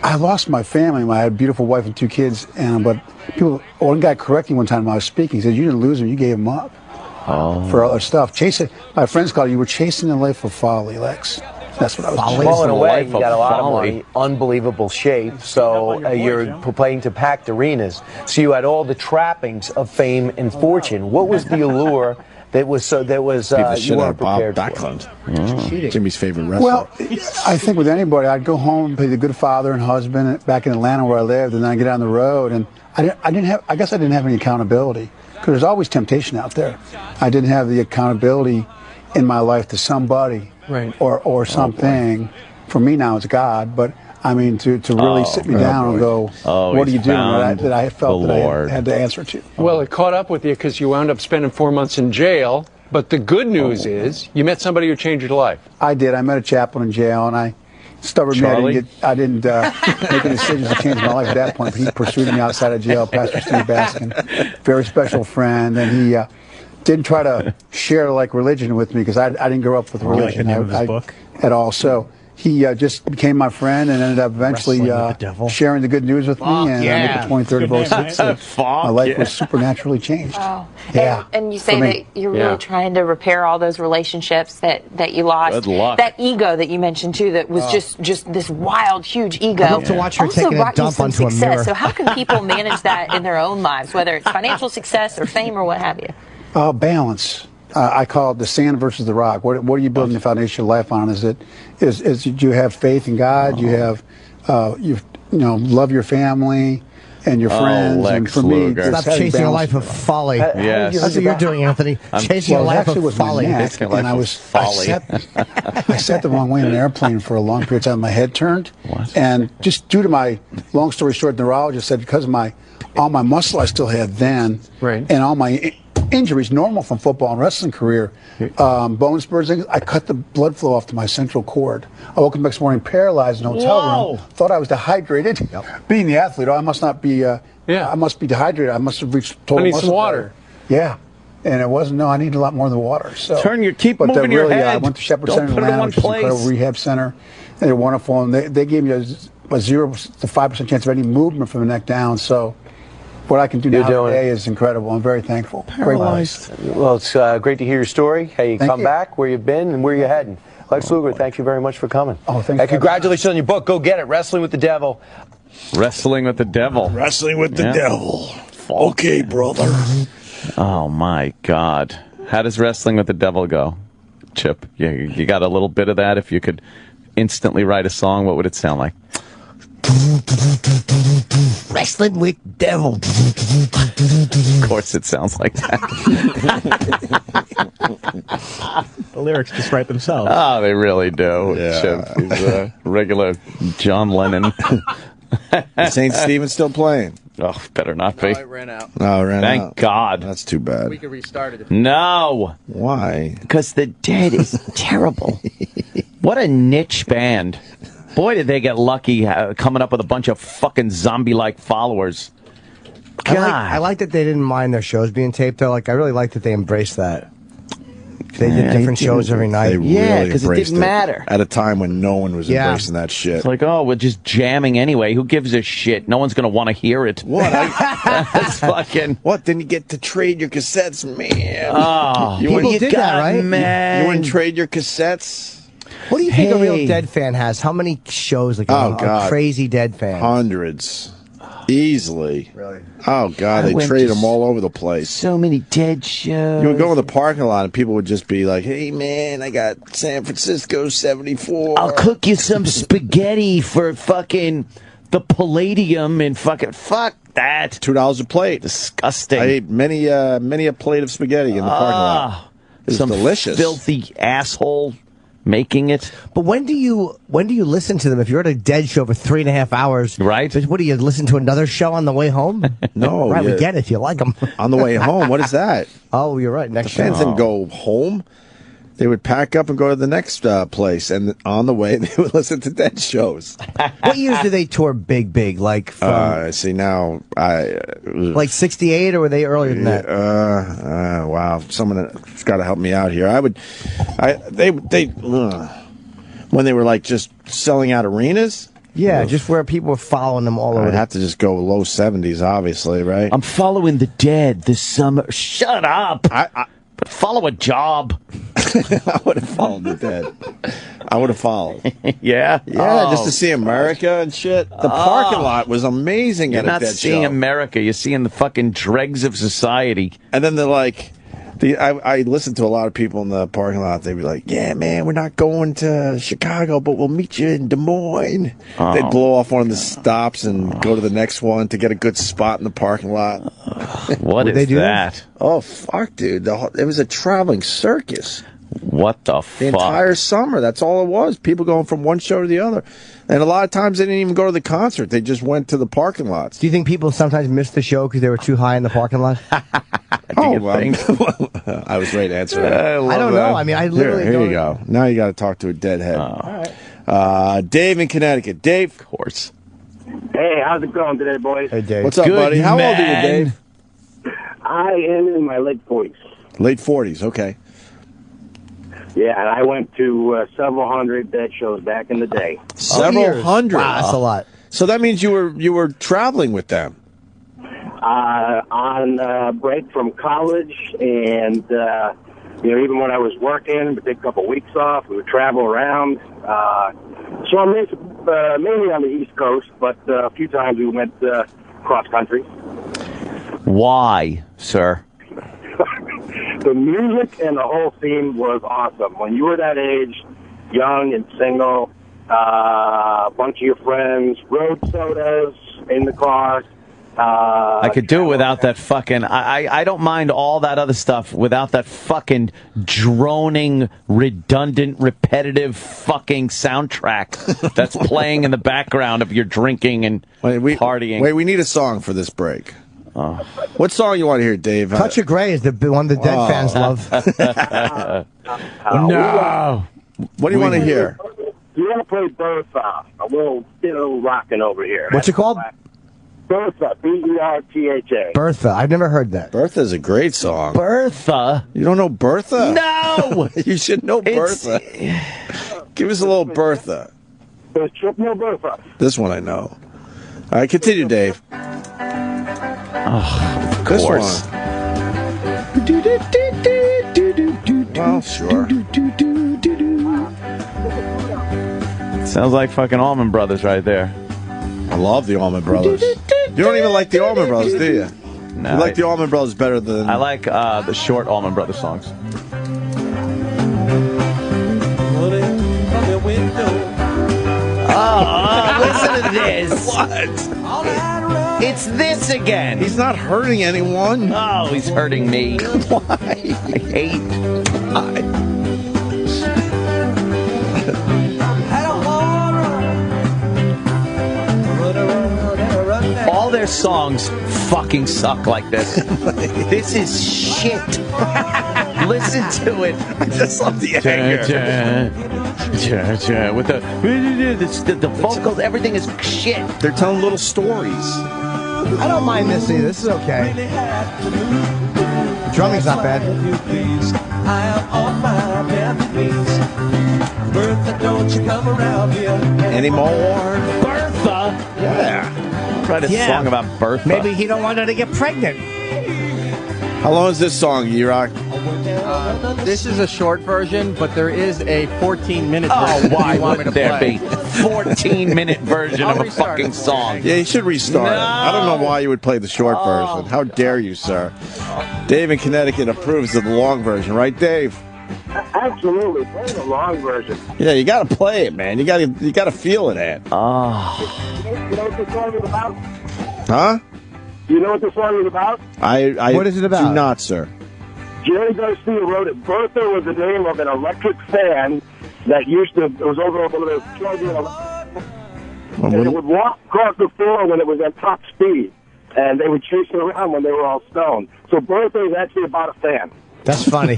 I lost my family. I had a beautiful wife and 2 kids, but one guy corrected me one time when I was speaking. He said, "You didn't lose them, you gave them up for other stuff." My friends called it, "You were chasing a life of folly, Lex." That's what I was doing. Falling away, you got a lot of money, unbelievable shape, so you're playing to packed arenas. So you had all the trappings of fame and fortune. What was the allure that was you weren't prepared for? Jimmy's favorite wrestler. Well, I think with anybody, I'd go home and be the good father and husband back in Atlanta where I lived, and then I'd get on the road, and I guess I didn't have any accountability, because there's always temptation out there. I didn't have the accountability in my life to somebody or something. For me now it's God, but I mean to really sit me down and go, what are you doing that I felt that I had to answer to. Well, it caught up with you because you wound up spending 4 months in jail, but the good news is you met somebody who changed your life. I did. I met a chaplain in jail, and I stubbornly I didn't make any decisions to change my life at that point, but he pursued me outside of jail, Pastor Steve Baskin, very special friend, and he didn't try to share like religion with me, because I didn't grow up with religion at all. So he just became my friend and ended up eventually sharing the good news with me. And on April 23rd of 06, my life was supernaturally changed. Oh. Yeah. And you say that you're really trying to repair all those relationships that you lost. Good luck. That ego that you mentioned too, that was just this wild, huge ego. I hope to watch her taking a dump onto a mirror. So how can people manage that in their own lives, whether it's financial success or fame or what have you? Balance. I call it the sand versus the rock. What are you building the foundation of life on? Is you have faith in God? You have love your family and your friends. Lex and for me, Luger. Stop chasing a life of folly. Yes. That's what you're doing, Anthony. Chasing a life of folly. I sat the wrong way in an airplane for a long period of time. My head turned, and just due to my long story short, neurologist said because of all my muscle I still had then, and all my injuries, normal from football and wrestling career, bone spurs, I cut the blood flow off to my central cord. I woke up the next morning paralyzed in a hotel room, thought I was dehydrated. Being the athlete, I must not be, I must be dehydrated. I must have reached total muscle some water. Yeah. And it wasn't, I needed a lot more than the water. So, keep moving your head. I went to Shepherd Center in Atlanta, which is an incredible rehab center. And they're wonderful. And they gave me a 0 to 5% chance of any movement from the neck down. So, what I can do now today is incredible. I'm very thankful. Paralyzed. Well, it's great to hear your story, how you come back, where you've been, and where you're heading. Lex Luger, thank you very much for coming. Oh, thank you. Congratulations on your book. Go get it. Wrestling with the Devil. Wrestling with the Devil. Wrestling with the Devil. Okay, brother. Oh, my God. How does Wrestling with the Devil go, Chip? You got a little bit of that? If you could instantly write a song, what would it sound like? Wrestling with devil. Of course it sounds like that. The lyrics just write themselves. Oh, they really do. Yeah. He's regular John Lennon. Is St. Stephen's still playing? Oh, better not be. No, it ran out. No, it ran out. Thank God. That's too bad. We could restart it. No. Why? Because the Dead is terrible. What a niche band. Boy, did they get lucky coming up with a bunch of fucking zombie-like followers. God. I like that they didn't mind their shows being taped, though. Like, I really like that they embraced that. They did different shows every night. Yeah, because it didn't matter. At a time when no one was embracing that shit. It's like, oh, we're just jamming anyway. Who gives a shit? No one's going to want to hear it. What? That's fucking... What? Didn't you get to trade your cassettes, man? Oh, people did that, right? Man. You wouldn't trade your cassettes? What do you think a real Dead fan has? How many shows, like a crazy Dead fan? Hundreds. Easily. Really? Oh, God, they trade them all over the place. So many Dead shows. You would go in the parking lot and people would just be like, hey, man, I got San Francisco 74. I'll cook you some spaghetti for fucking the Palladium and fucking... Fuck that. $2 a plate. Disgusting. I ate many a plate of spaghetti in the parking lot. It was delicious. Filthy asshole making it. But when do you listen to them? If you're at a Dead show for 3.5 hours, right? What do you listen to another show on the way home? No, right. We get it. You like them on the way home. What is that? Oh, you're right. Next the fans didn't go home. They would pack up and go to the next place, and on the way they would listen to Dead shows. What years do they tour big? Like from see now, like 68, or were they earlier than that? Wow, someone's got to help me out here. When they were like just selling out arenas. Yeah, just where people were following them all over. I'd have to just go low 70s, obviously, right? I'm following the Dead this summer. Shut up. But follow a job. I would have followed the Dead. I would have followed. Yeah? Yeah, just to see America and shit. The parking lot was amazing at a Dead show. You're not seeing America. You're seeing the fucking dregs of society. And then they're like... I listened to a lot of people in the parking lot. They'd be like, yeah, man, we're not going to Chicago, but we'll meet you in Des Moines. Oh. They'd blow off one of the stops and go to the next one to get a good spot in the parking lot. What is that? Oh, fuck, dude. It was a traveling circus. What the fuck? The entire summer. That's all it was. People going from one show to the other. And a lot of times they didn't even go to the concert. They just went to the parking lots. Do you think people sometimes missed the show because they were too high in the parking lot? I was ready to answer that. I don't know. I mean, I literally Here you go. Now you got to talk to a deadhead. All right. Dave in Connecticut. Dave. Of course. Hey, how's it going today, boys? Hey, Dave. What's up, buddy? How old are you, Dave? I am in my late 40s. Late 40s, okay. Yeah, and I went to several hundred Dead shows back in the day. Several hundred? Wow, that's a lot. So that means you were traveling with them? On break from college, and even when I was working, we'd take a couple weeks off. We would travel around. So I'm mainly on the East Coast, but a few times we went cross country. Why, sir? The music and the whole scene was awesome. When you were that age, young and single, a bunch of your friends, road sodas in the car. I could do it without that fucking... I don't mind all that other stuff without that fucking droning, redundant, repetitive fucking soundtrack that's playing in the background of your drinking and partying. Wait, we need a song for this break. What song you want to hear, Dave? Touch of Grey is the one the Dead fans love. No. What do you want to hear? You want to play Bertha? A little rocking over here. What's it called? Bertha, B-E-R-T-H-A. Bertha. I've never heard that. Bertha's a great song. Bertha? You don't know Bertha? No! You should know Bertha. Give us a little Bertha. There's no Bertha. This one I know. All right, continue, Dave. Oh, of course. Well, sure. Sounds like fucking Allman Brothers right there. I love the Allman Brothers. You don't even like the Allman Brothers, do you? No, you like the Allman Brothers better than... I like the short Allman Brothers songs. Listen to this. What? It's this again. He's not hurting anyone. Oh, he's hurting me. Why? I hate God. All their songs fucking suck like this. This is shit. Listen to it. I just love the anger. With the vocals, everything is shit. They're telling little stories. I don't mind this either. This is okay. The drumming's not bad. I am on my bad knees. Bertha, don't you come around here anymore. Bertha? Yeah. Write a song about Bertha. Maybe he don't want her to get pregnant. How long is this song, E-Rock? This is a short version, but there is a 14-minute version. Oh, why you want me would to there play. be 14-minute version of a fucking song? Yeah, you should restart it. I don't know why you would play the short version. How dare you, sir? Dave in Connecticut approves of the long version, right, Dave? Absolutely, play the long version. Yeah, you got to play it, man. You got to feel it, Ed. Oh. You know what the song is about? Huh? You know what the song is about? What is it about? Do not, sir. Jerry Garcia wrote it. Bertha was the name of an electric fan that it was over one of those plug-in and it would walk across the floor when it was at top speed. And they would chase it around when they were all stoned. So Bertha is actually about a fan. That's funny.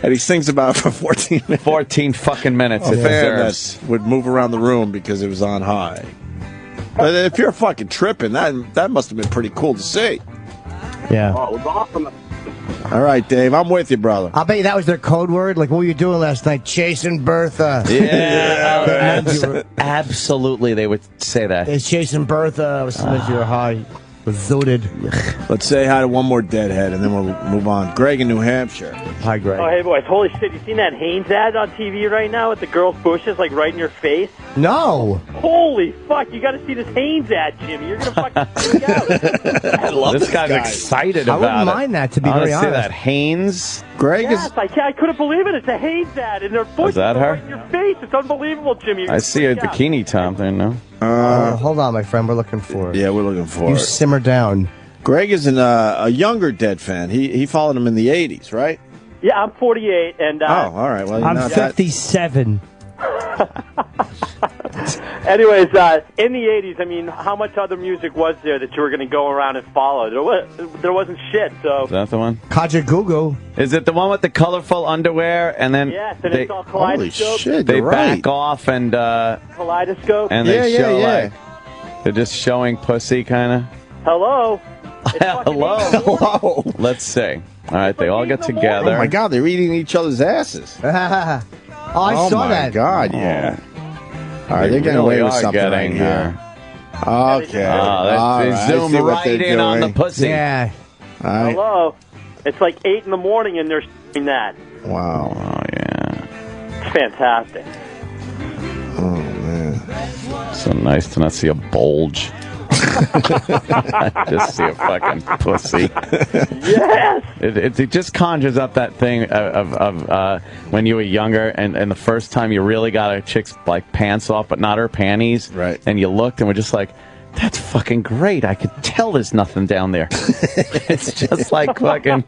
And he sings about it for 14 minutes. 14 fucking minutes. A It fan deserves. that would move around the room because it was on high. But if you're fucking tripping, that must have been pretty cool to see. Yeah. Oh, it was awesome. All right, Dave, I'm with you, brother. I'll bet you that was their code word. Like, what were you doing last night? Chasing Bertha. Yeah, absolutely, they would say that. It's chasing Bertha. I was listening to your high. Was zooted. Let's say hi to one more deadhead, and then we'll move on. Greg in New Hampshire. Hi, Greg. Oh, hey, boys. Holy shit. You seen that Hanes ad on TV right now with the girl's bushes, like, right in your face? No. Holy fuck. You got to see this Hanes ad, Jimmy. You're going to fucking freak out. I love this guy's excited I about wouldn't it. mind that, to be I wanna very see honest. that Hanes. Greg Yes, I couldn't believe it. It's a Hanes ad, and their bushes that are her? right in your face. It's unbelievable, Jimmy. I see a bikini top there, no? Hold on, my friend. We're looking for it. Yeah, we're looking for You it. simmer down. Greg is a younger Dead fan. He followed him in the 80s, right? Yeah, I'm 48, and... all right. Well, I'm not that- 57. Anyways, in the 80s, I mean, how much other music was there that you were going to go around and follow? There wasn't shit, so... Is that the one? Kajagoogoo. Is it the one with the colorful underwear and then Yes, and it's all kaleidoscope. Holy shit, they you're back right. off and Kaleidoscope. they show yeah. like they're just showing pussy kind of. Hello? Hello. Let's see. All right, they all get together. Oh, my God, they're eating each other's asses. I saw that. Oh, my God, yeah. All right, They they're getting really away with are something right getting, here. Okay. All they right, I zoom see what right they're in on the doing. pussy. Yeah. All right. Hello? It's like 8 in the morning, and they're doing that. Wow. Oh, yeah. It's fantastic. Oh, man. So nice to not see a bulge. Just see a fucking pussy. Yes! It just conjures up that thing of when you were younger and the first time you really got a chick's like pants off, but not her panties. Right. And you looked and were just like, that's fucking great. I could tell there's nothing down there. It's just like fucking,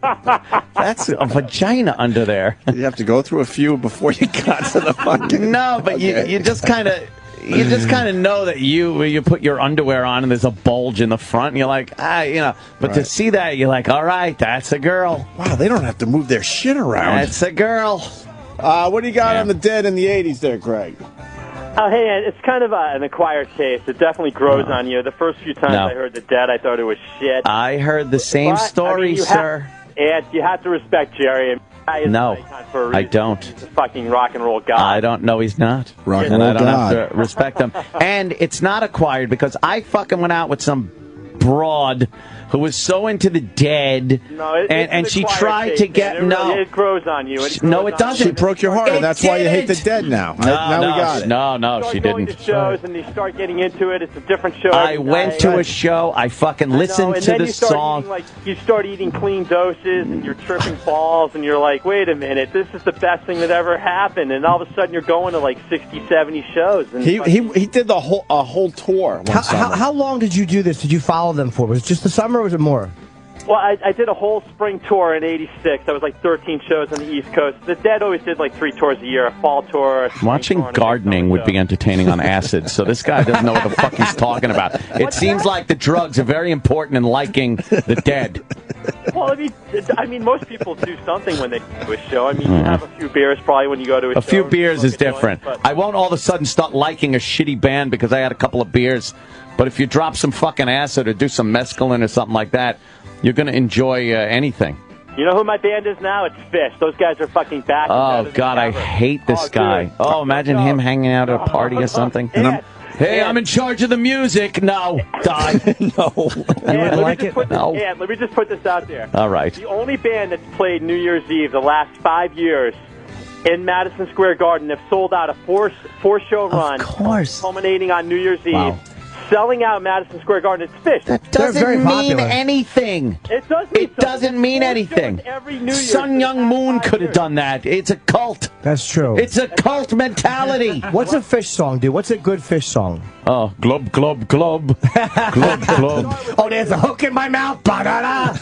that's a vagina under there. You have to go through a few before you got to the fucking... No, but Okay. you just kind of... You just kind of know that you put your underwear on and there's a bulge in the front and you're like, But to see that, you're like, all right, that's a girl. Wow, they don't have to move their shit around. That's a girl. What do you got on the Dead in the 80s there, Greg? Oh, hey, it's kind of an acquired taste. It definitely grows on you. The first few times I heard the Dead, I thought it was shit. I heard the same story, sir. And you have to respect Jerry. No, I don't. He's a fucking rock and roll god. I don't know. He's not. Rock and and roll I don't god. have to respect him. And it's not acquired because I fucking went out with some broad who was so into the Dead, No, and she tried to get it grows on you. No, it doesn't. She broke your heart, and that's why you hate the Dead now. Now we got it. No, she Going didn't. to shows and you start getting into it. It's a different show. I every went night. to a show. I fucking listened and to then the you start song. Eating, you start eating clean doses, and you're tripping balls, and you're like, wait a minute, this is the best thing that ever happened. And all of a sudden, you're going to like 60, 70 shows. And He did a whole tour. One summer. How long did you do this? Did you follow them for? Was it just the summer, or was it more? Well, I did a whole spring tour in '86. That was like 13 shows on the East Coast. The Dead always did like 3 tours a year: a fall tour. Watching gardening would be entertaining on acid, so this guy doesn't know what the fuck he's talking about. It seems like the drugs are very important in liking the Dead. Well, I mean, most people do something when they do a show. I mean, you have a few beers probably when you go to a show. A few beers is different. I won't all of a sudden start liking a shitty band because I had a couple of beers. But if you drop some fucking acid or do some mescaline or something like that, you're going to enjoy anything. You know who my band is now? It's Fish. Those guys are fucking back. Oh, God, I hate this guy. dude. Oh, imagine him hanging out at a party or something. Hey, I'm in charge of the music. No, die. No. Let me just put this out there. All right. The only band that's played New Year's Eve the last 5 years in Madison Square Garden have sold out a four-show run. Of course. Culminating on New Year's Eve. Wow. Selling out Madison Square Garden. It's Fish. That doesn't mean anything. It doesn't mean anything. Sun Young Moon could have done that. It's a cult. That's true. It's a cult mentality. What's a Fish song, dude? What's a good Fish song? Oh, glub, glub, glub. Glub, glub. Oh, there's a hook in my mouth. Ba-da-da.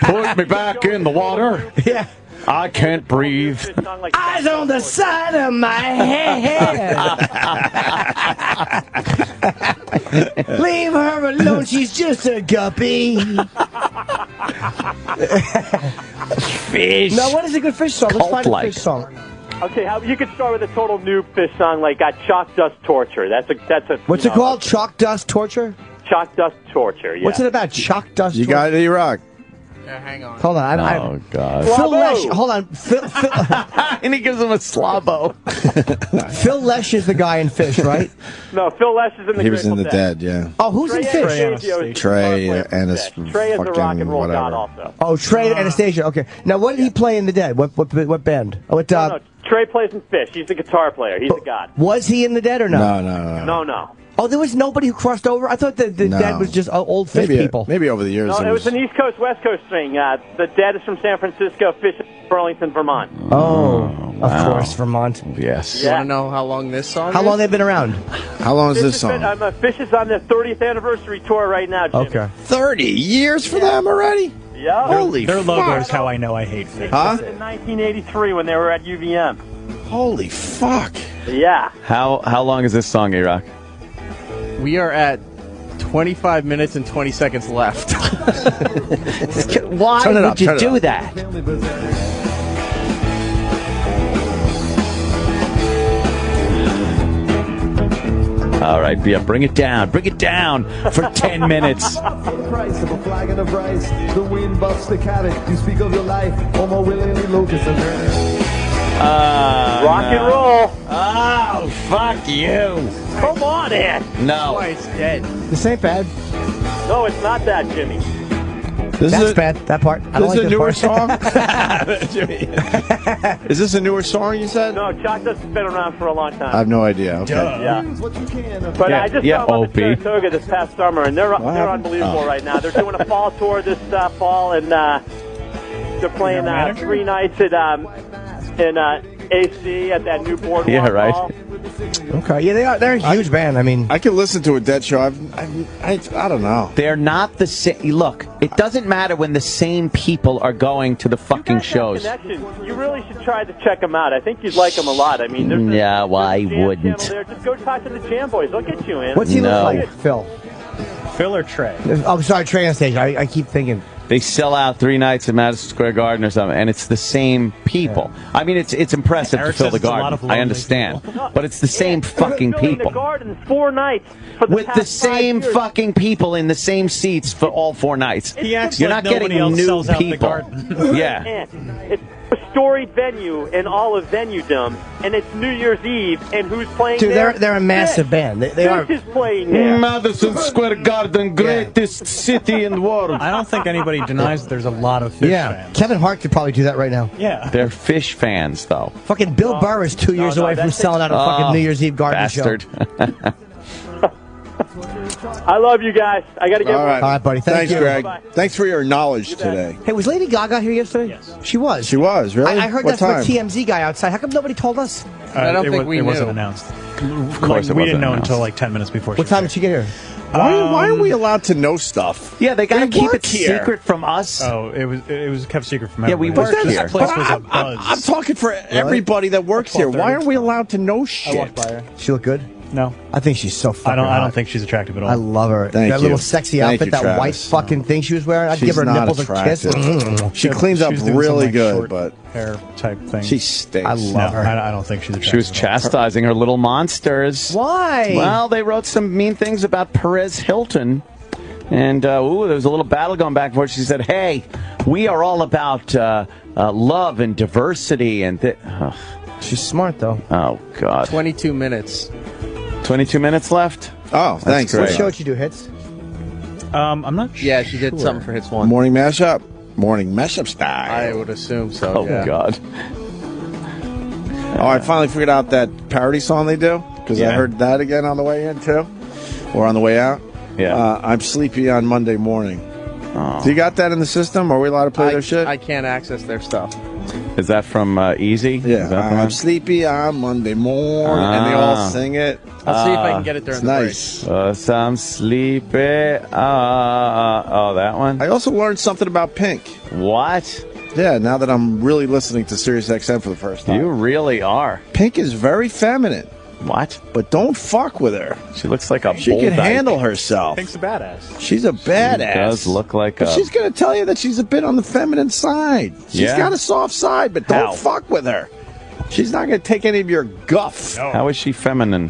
Put me back in the water. Yeah. I can't breathe. Eyes on the side of my head. Leave her alone. She's just a guppy. Fish. Now, what is a good Fish song? Let's find a Fish song. Okay, you could start with a total noob Fish song like Chalk Dust Torture. That's a. What's it called? Chalk Dust Torture? Chalk Dust Torture, yeah. What's it about? Chalk Dust You Torture? got it, E-Rock. Yeah, hang on. Hold on. Oh, God. Phil Lesh. Hold on. And he gives him a slabo. Phil Lesh is the guy in Fish, right? No, Phil Lesh is in the He was in the Dead, yeah. Oh, who's in Fish? Trey Anastasio. Trey is the rock and roll whatever. god also. Oh, Trey Anastasia. Okay. Now, what did he play in the Dead? What band? What? No, Trey plays in Fish. He's the guitar player. He's a god. Was he in the Dead or no? No. Oh, there was nobody who crossed over? I thought the Dead was just old Fish people. Maybe over the years. No, it was an East Coast, West Coast thing. The Dead is from San Francisco, Fish is from Burlington, Vermont. Oh, of course, Vermont. Yes. You want to know how long this song is? How long they've been around? How long is this song? Fish is on their 30th anniversary tour right now, Jimmy. Okay. 30 years for them already? Yeah. Holy Their fuck. logo is how I know I hate Fish. Huh? In 1983 when they were at UVM. Holy fuck. Yeah. How long is this song, A-Rock? We are at 25 minutes and 20 seconds left. Why would you do that? All right, yeah, bring it down for 10 minutes. The price of a flag and a price. The wind buffs the cabin. You speak of your life, or more willingly locust and Rock and roll. Oh, fuck you. Come on, Ed. No. It's dead. This ain't bad. No, it's not that, Jimmy. That's bad. That part. I don't This is like a newer part. song? Is this a newer song, you said? No, Chalk Dust has been around for a long time. I have no idea. Okay. Yeah. But I just saw them up at Saratoga this past summer, and they're unbelievable right now. They're doing a fall tour this fall, and they're playing 3 nights at in AC at that new boardwalk. Yeah, right. Hall. Okay, yeah, they're a huge band. I mean, I can listen to a Dead show. I don't know. They're not the same. Look, it doesn't matter when the same people are going to the fucking shows. Connections. You really should try to check them out. I think you'd like them a lot. I mean, there's Yeah, why Jam wouldn't? channel there. Just go talk to the Jam Boys. They'll get you in. what's he look like, Phil? Phil or Trey? Oh, sorry, Trey Anastasia. I keep thinking. They sell out 3 nights at Madison Square Garden or something, and it's the same people. I mean, it's impressive to Eric fill says the it's a lot of garden. I lonely understand, people. but it's the same fucking Filling people the garden 4 nights for with the past 5 same years. fucking people in the same seats for all 4 nights. He acts You're like not getting nobody else new sells out the people. garden. Yeah. And it's so storied venue in all of Venue-dom, and it's New Year's Eve, and who's playing Dude, there? they're a massive band. They are. Fish is playing there. Madison Square Garden, greatest city in the world. I don't think anybody denies that there's a lot of Fish fans. Kevin Hart could probably do that right now. Yeah. They're Fish fans, though. Fucking Bill Burr is 2 years away from selling out a fucking New Year's Eve garden bastard. show. I love you guys. I got to get All right. All right, buddy. Thanks, Greg. Bye-bye. Thanks for your knowledge today. Hey, was Lady Gaga here yesterday? Yes. She was. She was, really? I heard What that's from a time? TMZ guy outside. How come nobody told us? I don't think we It knew. wasn't announced. Of course we it didn't know wasn't until like 10 minutes before. What time did she get here? Why are we allowed to know stuff? Yeah, they gotta We keep work it here. secret from us. Oh, it was kept secret from Yeah, we everybody. worked This here. place But was a I'm buzz. talking for everybody that works here. Why are we allowed to know shit? She look good? No, I think she's so fucking I hot. don't think she's attractive at all. I love her. Thank that you. little sexy Thank outfit, you, that Travis. white fucking thing she was wearing. I'd She's give her not nipples a kiss. attractive. She cleans up was doing some, really like, good, short but hair type thing. she stinks. I love her. I don't think she's attractive. She was at all. chastising her little monsters. Why? Well, they wrote some mean things about Perez Hilton. And, there was a little battle going back and forth. She said, hey, we are all about love and diversity. And She's smart, though. oh, God. 22 minutes. 22 minutes left? Oh, thanks. What great. show did you do, Hits? I'm not sure. Yeah, she did something for Hits 1. Morning mashup. Morning mashup style. I would assume so. Oh, yeah. God. Oh, I finally figured out that parody song they do because I Yeah. heard that again on the way in too, or on the way out. Yeah. I'm sleepy on Monday morning. Oh. So you got that in the system? Are we allowed to play their shit? I can't access their stuff. Is that from Easy? Yeah. Is that from I'm it? sleepy on Monday morning, and they all sing it. I'll see if I can get it during It's the nice. I'm sleepy. Oh, that one? I also learned something about Pink. What? Yeah, now that I'm really listening to Sirius XM for the first time. You really are. Pink is very feminine. What? But don't fuck with her. She looks like a She bull can dyke. handle herself. Pink's a badass. She's a badass. She does look like But a... she's going to tell you that she's a bit on the feminine side. She's Yeah? got a soft side, but don't How? fuck with her. She's not going to take any of your guff. How is she feminine?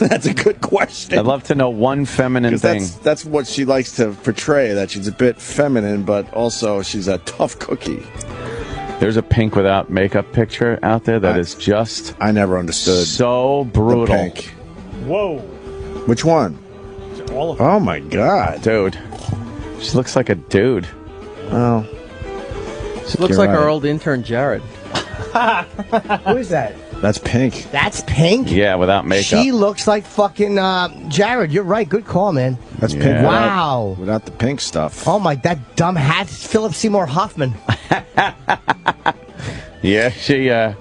That's a good question. I'd love to know one feminine 'Cause thing. that's what she likes to portray, that she's a bit feminine, but also she's a tough cookie. There's a Pink without makeup picture out there that is just... I never understood. So brutal. The Pink. Whoa. Which one? All of them. Oh, my God. Dude. She looks like a dude. Oh. She looks like our old intern, Jared. Who is that? That's Pink. That's Pink? Yeah, without makeup. She looks like fucking Jared. You're right. Good call, man. That's Yeah. Pink. Wow. Without the pink stuff. Oh, my, that dumb hat. It's Philip Seymour Hoffman. Yeah, she... Yeah.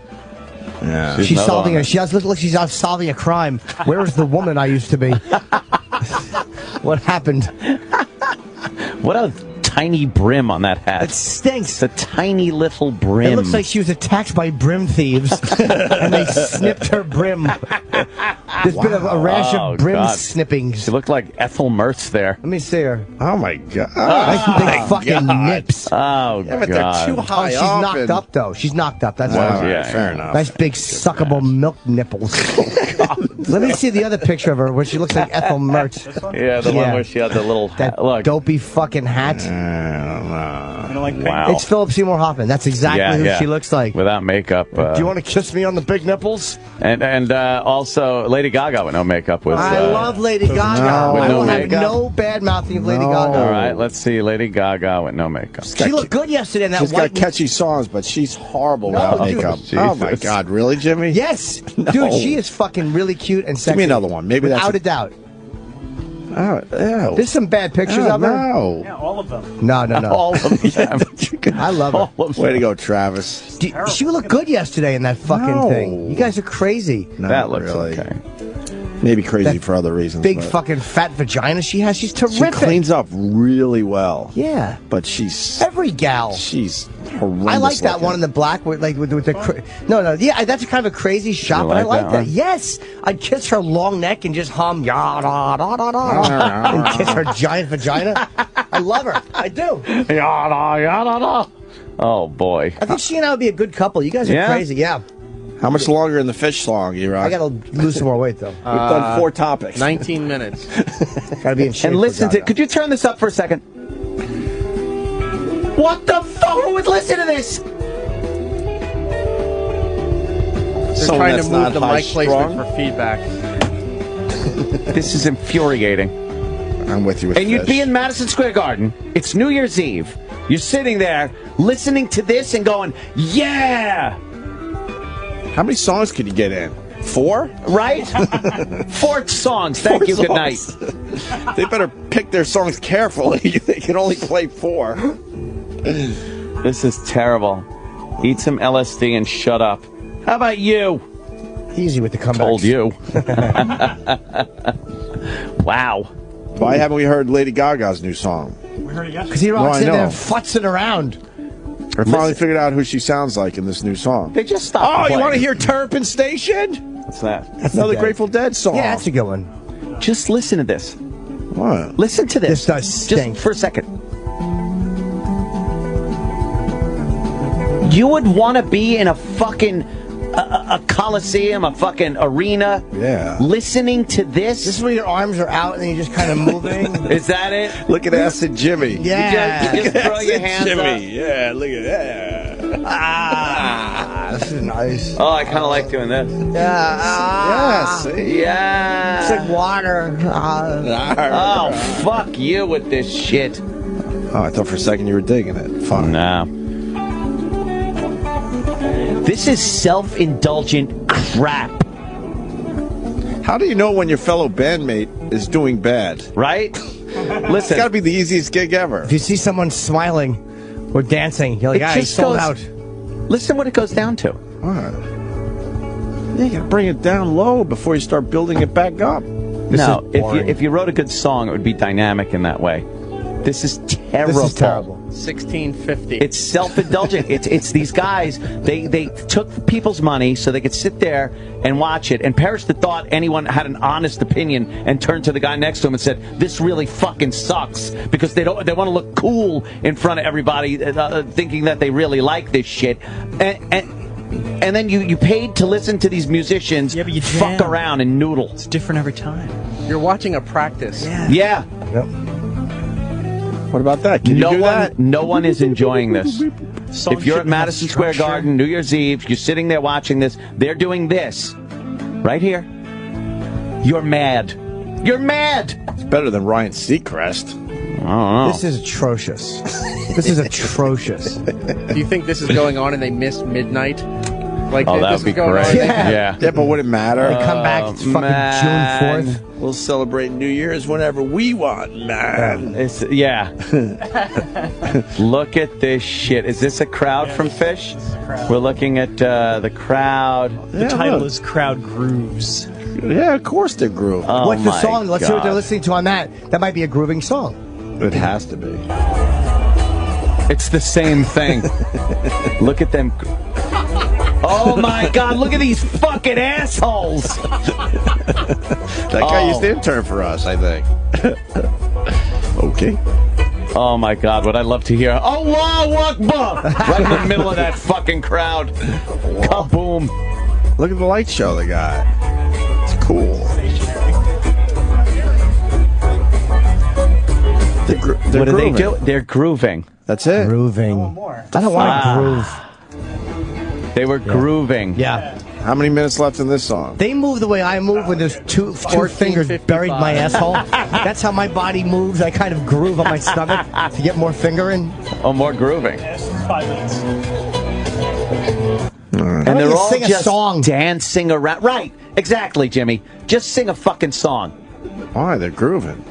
She's not solving on her. it. She does look like she's out solving a crime. Where is the woman I used to be? What happened? What a tiny brim on that hat. It stinks. It's a tiny little brim. It looks like she was attacked by brim thieves, and they snipped her brim. There's been a rash of brim snippings. She looked like Ethel Mertz there. Let me see her. Oh, my God. Nice big fucking nips. Oh, Yeah, but God. they're too high she's up knocked and- up, though. She's knocked up. That's Wow, why. yeah, fair enough. Nice big suckable milk nipples. Let me see the other picture of her where she looks like Ethel Mertz. Yeah, the one where she had the little that hat. Look. dopey fucking hat. I don't know. You don't like Pink? Wow. It's Philip Seymour Hoffman. That's exactly who she looks like. Without makeup. Do you want to kiss me on the big nipples? And also Lady Gaga with no makeup was... I love Lady Gaga. with I no will have makeup. no bad mouthing of Lady Gaga. All right, let's see Lady Gaga with no makeup. She looked good yesterday in that She's white. got catchy songs, but she's horrible No, without dude. makeup. Jesus. Oh, my God. Really, Jimmy? Yes, No. dude, she is fucking really cute and sexy. Give me another one. Maybe that's without a doubt. Oh, ew. There's some bad pictures of her. No. Yeah, all of them. No. All of them. I love her. Way to go, Travis. She looked good yesterday in that fucking No. thing. You guys are crazy. No, That looks really. okay. Maybe crazy That for other reasons. Big but fucking fat vagina she has. She's she terrific. cleans up really well. Yeah. But she's Every gal. she's horrendous. I like that looking. one in the black with the no yeah, that's kind of a crazy shot, You but I like like that that. one? Yes, I'd kiss her long neck and just hum ya da da da da and kiss her giant vagina. I love her. I do. Yada, yada, da. Oh, boy. I think she and I would be a good couple. You guys are Yeah? crazy. Yeah. How much longer in the fish song, E-Rock? I gotta lose some more weight though. We've done 4 topics. 19 minutes. Gotta be in shape. And listen for to... Gaga. Could you turn this up for a second? What the fuck? Who would listen to this? Someone trying to that's move not the high mic placement strung? for feedback. This is infuriating. I'm with you with And you'd be in Madison Square Garden. It's New Year's Eve. You're sitting there listening to this and going, yeah! How many songs could you get in? 4? Right? 4 songs. Thank you. Good night. They better pick their songs carefully. They can only play 4. This is terrible. Eat some LSD and shut up. How about you? Easy with the comebacks. Told you. Wow. Why haven't we heard Lady Gaga's new song? We heard it yesterday. Because he rocks in there futzing around. I finally figured out who she sounds like in this new song. They just stopped. Oh, you playing. want to hear Terrapin Station? What's that? That's another Grateful Dead song. Yeah, that's a good one. Just listen to this. What? Listen to this. This does stink. Just for a second. You would want to be in a fucking a coliseum, a fucking arena. Yeah. Listening to this. This is when your arms are out and you're just kind of moving. Is that it? Look at Acid Jimmy. Yeah. You just throw your hands Jimmy. up. Yeah, look at that. This is nice. Oh, I kind of like doing this. Yeah. See? Yeah. It's like water. Oh, fuck you with this shit. Oh, I thought for a second you were digging it. Fine. Nah. This is self-indulgent crap. How do you know when your fellow bandmate is doing bad? Right? It's Listen. got to be the easiest gig ever. If you see someone smiling or dancing, you're like, It ah, he just sold goes- out. Listen what it goes down to. What? Yeah, you got to bring it down low before you start building it back up. No, if you wrote a good song, it would be dynamic in that way. This is terrible. This is terrible. 1650. It's self-indulgent. it's these guys. They took people's money so they could sit there and watch it and perish the thought anyone had an honest opinion and turned to the guy next to him and said, "This really fucking sucks," because they want to look cool in front of everybody, thinking that they really like this shit. And then you paid to listen to these musicians Yeah, but you fuck jam. around and noodle. It's different every time. You're watching a practice. Yeah. Yep. What about that? Can you do that? No one is enjoying this. Song If you're at shouldn't have Madison Square structure. Garden, New Year's Eve, you're sitting there watching this, they're doing this. Right here. You're mad. You're mad! It's better than Ryan Seacrest. I don't know. This is atrocious. This is atrocious. Do you think this is going on and they missed midnight? Like Oh, that this would be is going great. on. Yeah. Yeah, but would it matter? They come back, it's fucking man. June 4th. We'll celebrate New Year's whenever we want, man. Yeah. Look at this shit. Is this a crowd from Fish? We're looking at the crowd. The title is Crowd Grooves. Yeah, of course they're grooving. Oh What's the my song? Let's see what they're God. listening to on that. That might be a grooving song. It has to be. It's the same thing. Look at them. Oh my God, look at these fucking assholes. That guy used to intern for us, I think. Okay. Oh my God, would I love to hear Allahu Akbar right in the middle of that fucking crowd. Kaboom. Look at the light show they got. It's cool. They're What do they grooving. do? They're grooving. That's it. Grooving. I don't want to groove. They were grooving. Yeah. How many minutes left in this song? They move the way I move when there's two fingers buried in my asshole. That's how my body moves. I kind of groove on my stomach to get more finger in. Oh, more grooving. 5 minutes. And Why don't they're you all sing a just song? dancing around. Right, exactly, Jimmy. Just sing a fucking song. Why? They're grooving.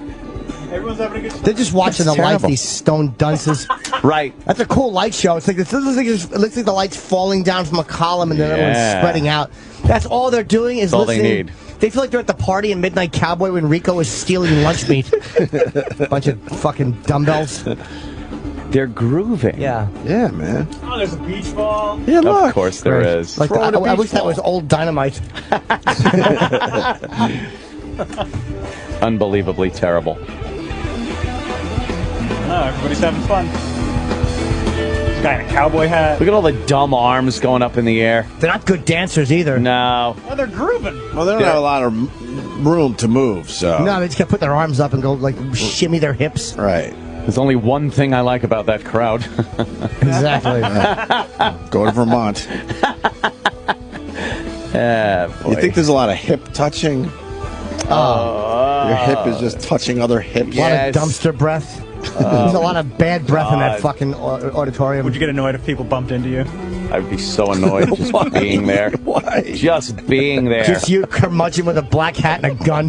Everyone's having a good time. They're just watching That's the lights, terrible. these stone dunces. Right. That's a cool light show. It's like it looks like the lights falling down from a column and then everyone's Yeah. spreading out. That's all they're doing is That's all they listening. need. They feel like they're at the party in Midnight Cowboy when Rico is stealing lunch meat. Bunch of fucking dumbbells. They're grooving. Yeah. Yeah, man. Oh, there's a beach ball. Yeah, look. Of course there is. Like Throw in a I beach wish that ball. was old dynamite. Unbelievably terrible. Oh, everybody's having fun. This guy in a cowboy hat. Look at all the dumb arms going up in the air. They're not good dancers either. No. Oh, they're grooving. Well, they don't have a lot of room to move, so. No, they just gotta put their arms up and go like shimmy their hips. Right. There's only one thing I like about that crowd. Exactly. Go to Vermont. You think there's a lot of hip touching? Your hip is just touching other hips. A lot of dumpster breath. There's a lot of bad breath in that fucking auditorium. Would you get annoyed if people bumped into you? I'd be so annoyed just being there. Why? Just being there. Just you curmudgeon with a black hat and a gun.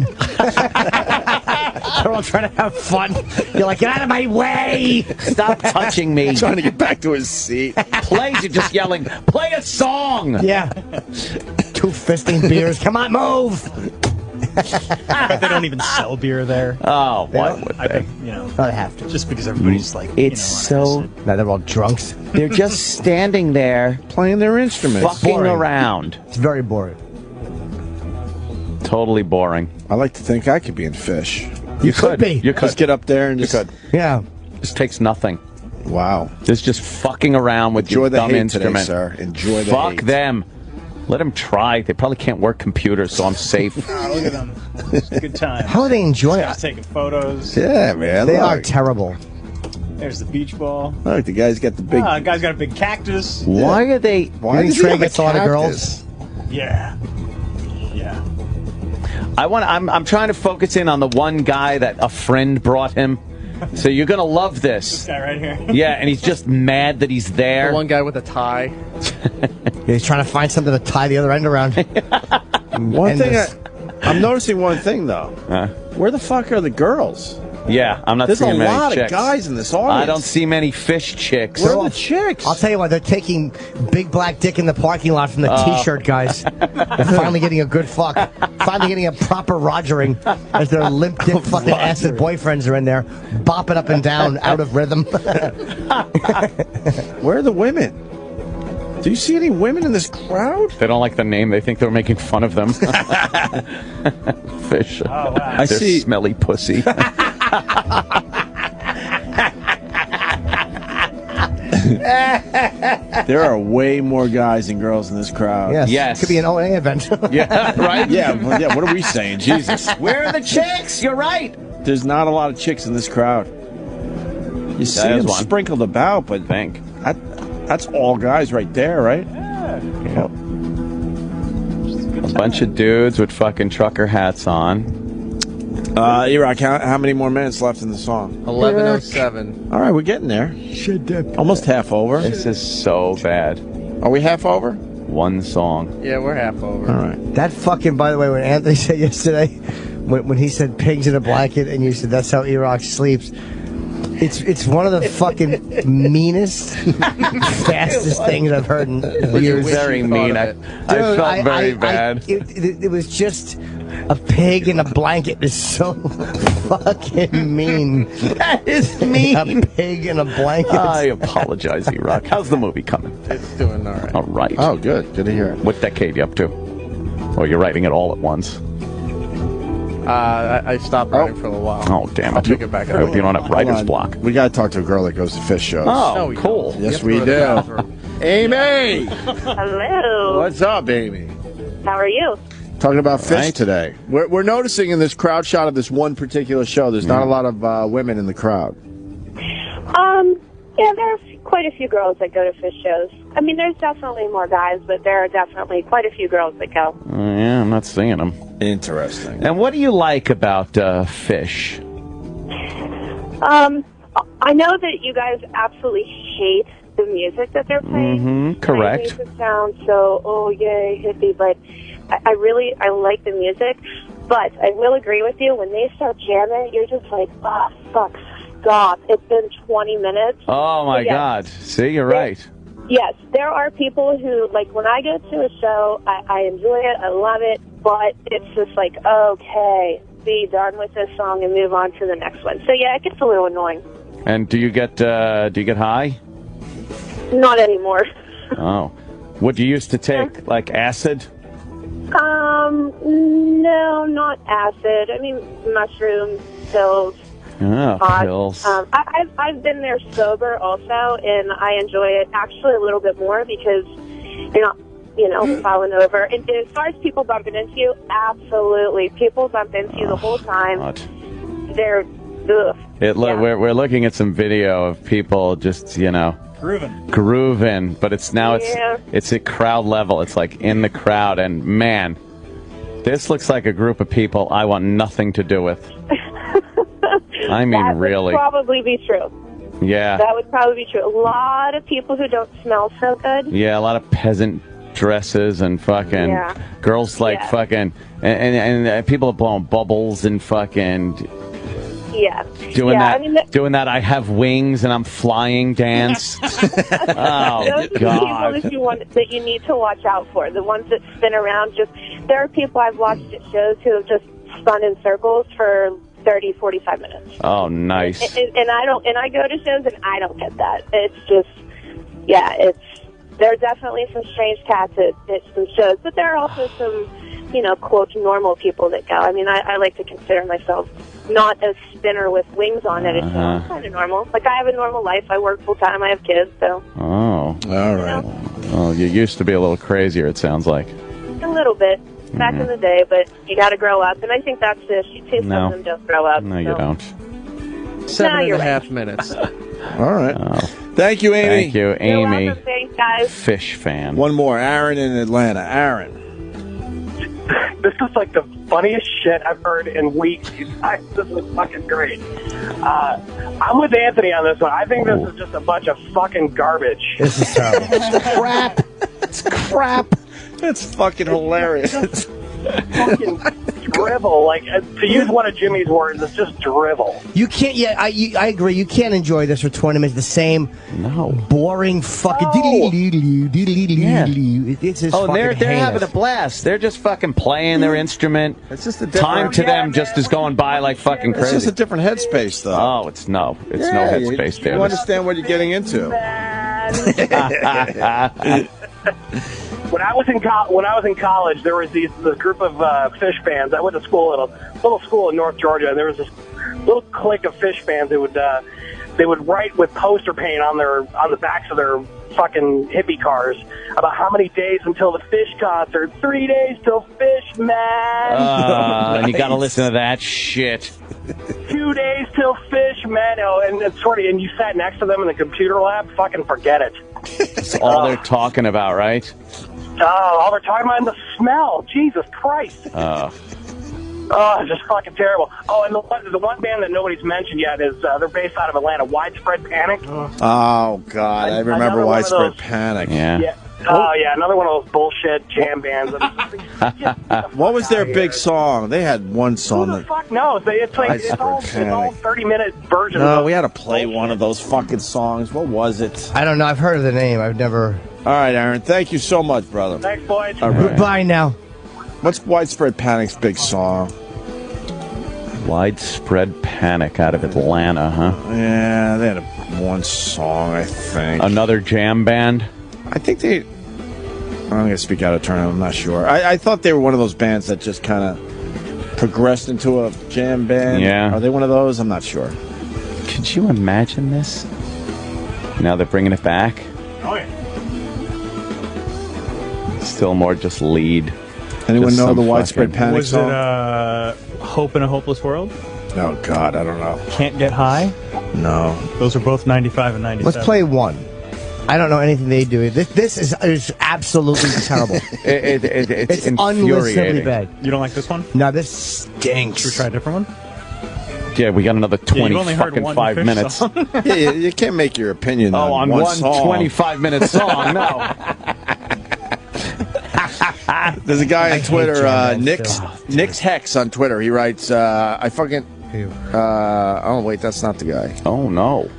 They're all trying to have fun. You're like, get out of my way! Stop touching me. Trying to get back to his seat. You're just yelling, play a song! Yeah. Two fisting beers. Come on, move! I bet they don't even sell beer there. Oh, why would I they? bet, you know, I have to. just because everybody's like, It's so... Now they're all drunks. They're just standing there playing their instruments. fucking around. It's very boring. Totally boring. I like to think I could be in Fish. You could be. You could. Just get up there and just... Yeah. This takes nothing. Wow. This is just fucking around with Enjoy your the dumb hate instrument. today, sir. Enjoy the Fuck hate. them. Let them try. They probably can't work computers, so I'm safe. oh, look at them. It's a good time. How are they enjoying it? Guys taking photos. Yeah, man. They look. are terrible. There's the beach ball. Look, the guy's got the big... Guy's got a big cactus. Why are they... Why does he Trey have a gets a lot of cactus? girls? Yeah. Yeah. I'm trying to focus in on the one guy that a friend brought him. So you're going to love this. This guy right here. Yeah, and he's just mad that he's there. The one guy with a tie. He's trying to find something to tie the other end around. One thing I'm noticing one thing, though. Where the fuck are the girls? Yeah, I'm not There's seeing a many lot chicks. of guys in this audience. I don't see many fish chicks. Where are the chicks? I'll tell you what, they're taking big black dick in the parking lot from the T-shirt guys. They're finally getting a good fuck. Finally getting a proper rogering as their limp dick fucking acid boyfriends are in there, bopping up and down out of rhythm. Where are the women? Do you see any women in this crowd? They don't like the name. They think they're making fun of them. Fish. Oh, wow. I They're see smelly pussy. there are way more guys than girls in this crowd. Yes. Could be an OA event. Yeah, right? Yeah, what are we saying? Jesus. Where are the chicks? You're right. There's not a lot of chicks in this crowd. You see them sprinkled about, but that's all guys right there, right? Yeah. A bunch of dudes with fucking trucker hats on. E-Rock, how many more minutes left in the song? 11:07. All right, we're getting there. Almost half over. This is so bad. Are we half over? One song. Yeah, we're half over. All right. That fucking, by the way, when Anthony said yesterday, when he said pigs in a blanket, and you said that's how E-Rock sleeps, it's one of the fucking meanest, fastest things I've heard in years. Very mean. I felt very bad. It was just a pig in a blanket is so fucking mean. That is mean. A pig in a blanket. I apologize, E-Rock. How's the movie coming? It's doing all right. All right. Oh, good. Good to hear it. What decade you up to? Or you're writing it all at once? I stopped writing for a while. Oh, damn it. I'll pick it back I hope up. you don't have writer's block. We got to talk to a girl that goes to fish shows. Oh, cool. Yes, we do. Amy! Hello. What's up, Amy? How are you? Talking about fish today. We're noticing in this crowd shot of this one particular show, there's not a lot of women in the crowd. Yeah, there's quite a few girls that go to fish shows. I mean, there's definitely more guys, but there are definitely quite a few girls that go. Yeah, I'm not seeing them. Interesting. And what do you like about fish? I know that you guys absolutely hate the music that they're playing. Mm-hmm, correct. It makes it sound so, oh, yay, hippie, but I like the music. But I will agree with you, when they start jamming, you're just like, oh, fuck, stop. It's been 20 minutes. Oh, my God. See, you're right. Yes, there are people who, like, when I go to a show, I enjoy it, I love it, but it's just like, okay, be done with this song and move on to the next one. So, yeah, it gets a little annoying. And do you get high? Not anymore. Oh. What do you used to take? Like acid? No, not acid. I mean, mushrooms, pills. Oh, pills. I've been there sober also, and I enjoy it actually a little bit more because you're not, falling over. And as far as people bumping into you, absolutely. People bump into you the whole time. God. They're, ugh. We're looking at some video of people just, grooving, but it's now it's at crowd level. It's like in the crowd, and man, this looks like a group of people I want nothing to do with. I mean, that really. Would probably be true. Yeah. That would probably be true. A lot of people who don't smell so good. Yeah, a lot of peasant dresses and fucking girls like fucking and people are blowing bubbles and fucking doing that. I mean, doing that. I have wings and I'm flying dance. Oh those God! Are the people that you need to watch out for. The ones that spin around. There are people I've watched at shows who have just spun in circles for 30, 45 minutes. Oh, nice. And I don't. And I go to shows and I don't get that. It's just, there are definitely some strange cats at some shows, but there are also some, quote, normal people that go. I mean, I like to consider myself not a spinner with wings on at a show. I'm kind of normal. Like, I have a normal life. I work full time. I have kids, so. Oh, all right. Well, you used to be a little crazier, it sounds like. A little bit. Back in the day, but you got to grow up, and I think that's this. You see, some of them don't grow up. No, you don't. 7.5 minutes. All right. Thank you, Amy. Thank you, Amy. You're welcome. Thanks, guys. Fish fan. One more. Aaron in Atlanta. Aaron. This is like the funniest shit I've heard in weeks. This is fucking great. I'm with Anthony on this one. I think this is just a bunch of fucking garbage. This is terrible. Crap. It's crap. It's fucking hilarious. Fucking drivel. Like, to use one of Jimmy's words, it's just drivel. You can't. Yeah, I agree. You can't enjoy this for 20 minutes. The same boring fucking. It's just Oh, they're fucking having a heinous. blast. They're just fucking playing their instrument. It's just a time to them just is going by like fucking It's crazy. just a different headspace, though. Oh, it's no headspace there. You understand what you're getting into. When I was in college, there was this group of fish fans. I went to school at a little school in North Georgia, and there was this little clique of fish fans that they would write with poster paint on the backs of their fucking hippie cars about how many days until the fish concert. 3 days till Fish, man. And you got to listen to that shit. 2 days till Fish, man. Oh, and it's and you sat next to them in the computer lab. Fucking forget it. That's all they're talking about, right? Oh, all they're talking about is the smell. Jesus Christ. Oh, it's just fucking terrible. Oh, and the one band that nobody's mentioned yet is they're based out of Atlanta, Widespread Panic. Oh, God. I remember Widespread Panic. Yeah. Oh, yeah, another one of those bullshit jam bands. What was their big song? They had one song. Who the fuck knows? It's all 30-minute versions. No, we had to play one of those fucking songs. What was it? I don't know. I've heard of the name. I've never. All right, Aaron. Thank you so much, brother. Thanks, boys. All right. Goodbye now. What's Widespread Panic's big song? Widespread Panic out of Atlanta, huh? Yeah, they had one song, I think. Another jam band? I think they... I'm going to speak out of turn. I'm not sure. I thought they were one of those bands that just kind of progressed into a jam band. Yeah. Are they one of those? I'm not sure. Could you imagine this? Now they're bringing it back? Oh, yeah. Still more just lead. Anyone Just know some the Widespread fucking- Panic Was song? it Hope in a Hopeless World? Oh, God, I don't know. Can't Get High? No. Those are both 95 and 97. Let's play one. I don't know anything they do. This is absolutely terrible. It's unlistenably bad. You don't like this one? No, this stinks. Should we try a different one? Yeah, we got another 20 you've only heard fucking one 5 Fish minutes. song. Yeah, you can't make your opinion on one one song. 25-minute song, no. There's a guy on Twitter, jam bands, Nick's Hex on Twitter. He writes, I fucking... oh, wait, that's not the guy. Oh, no.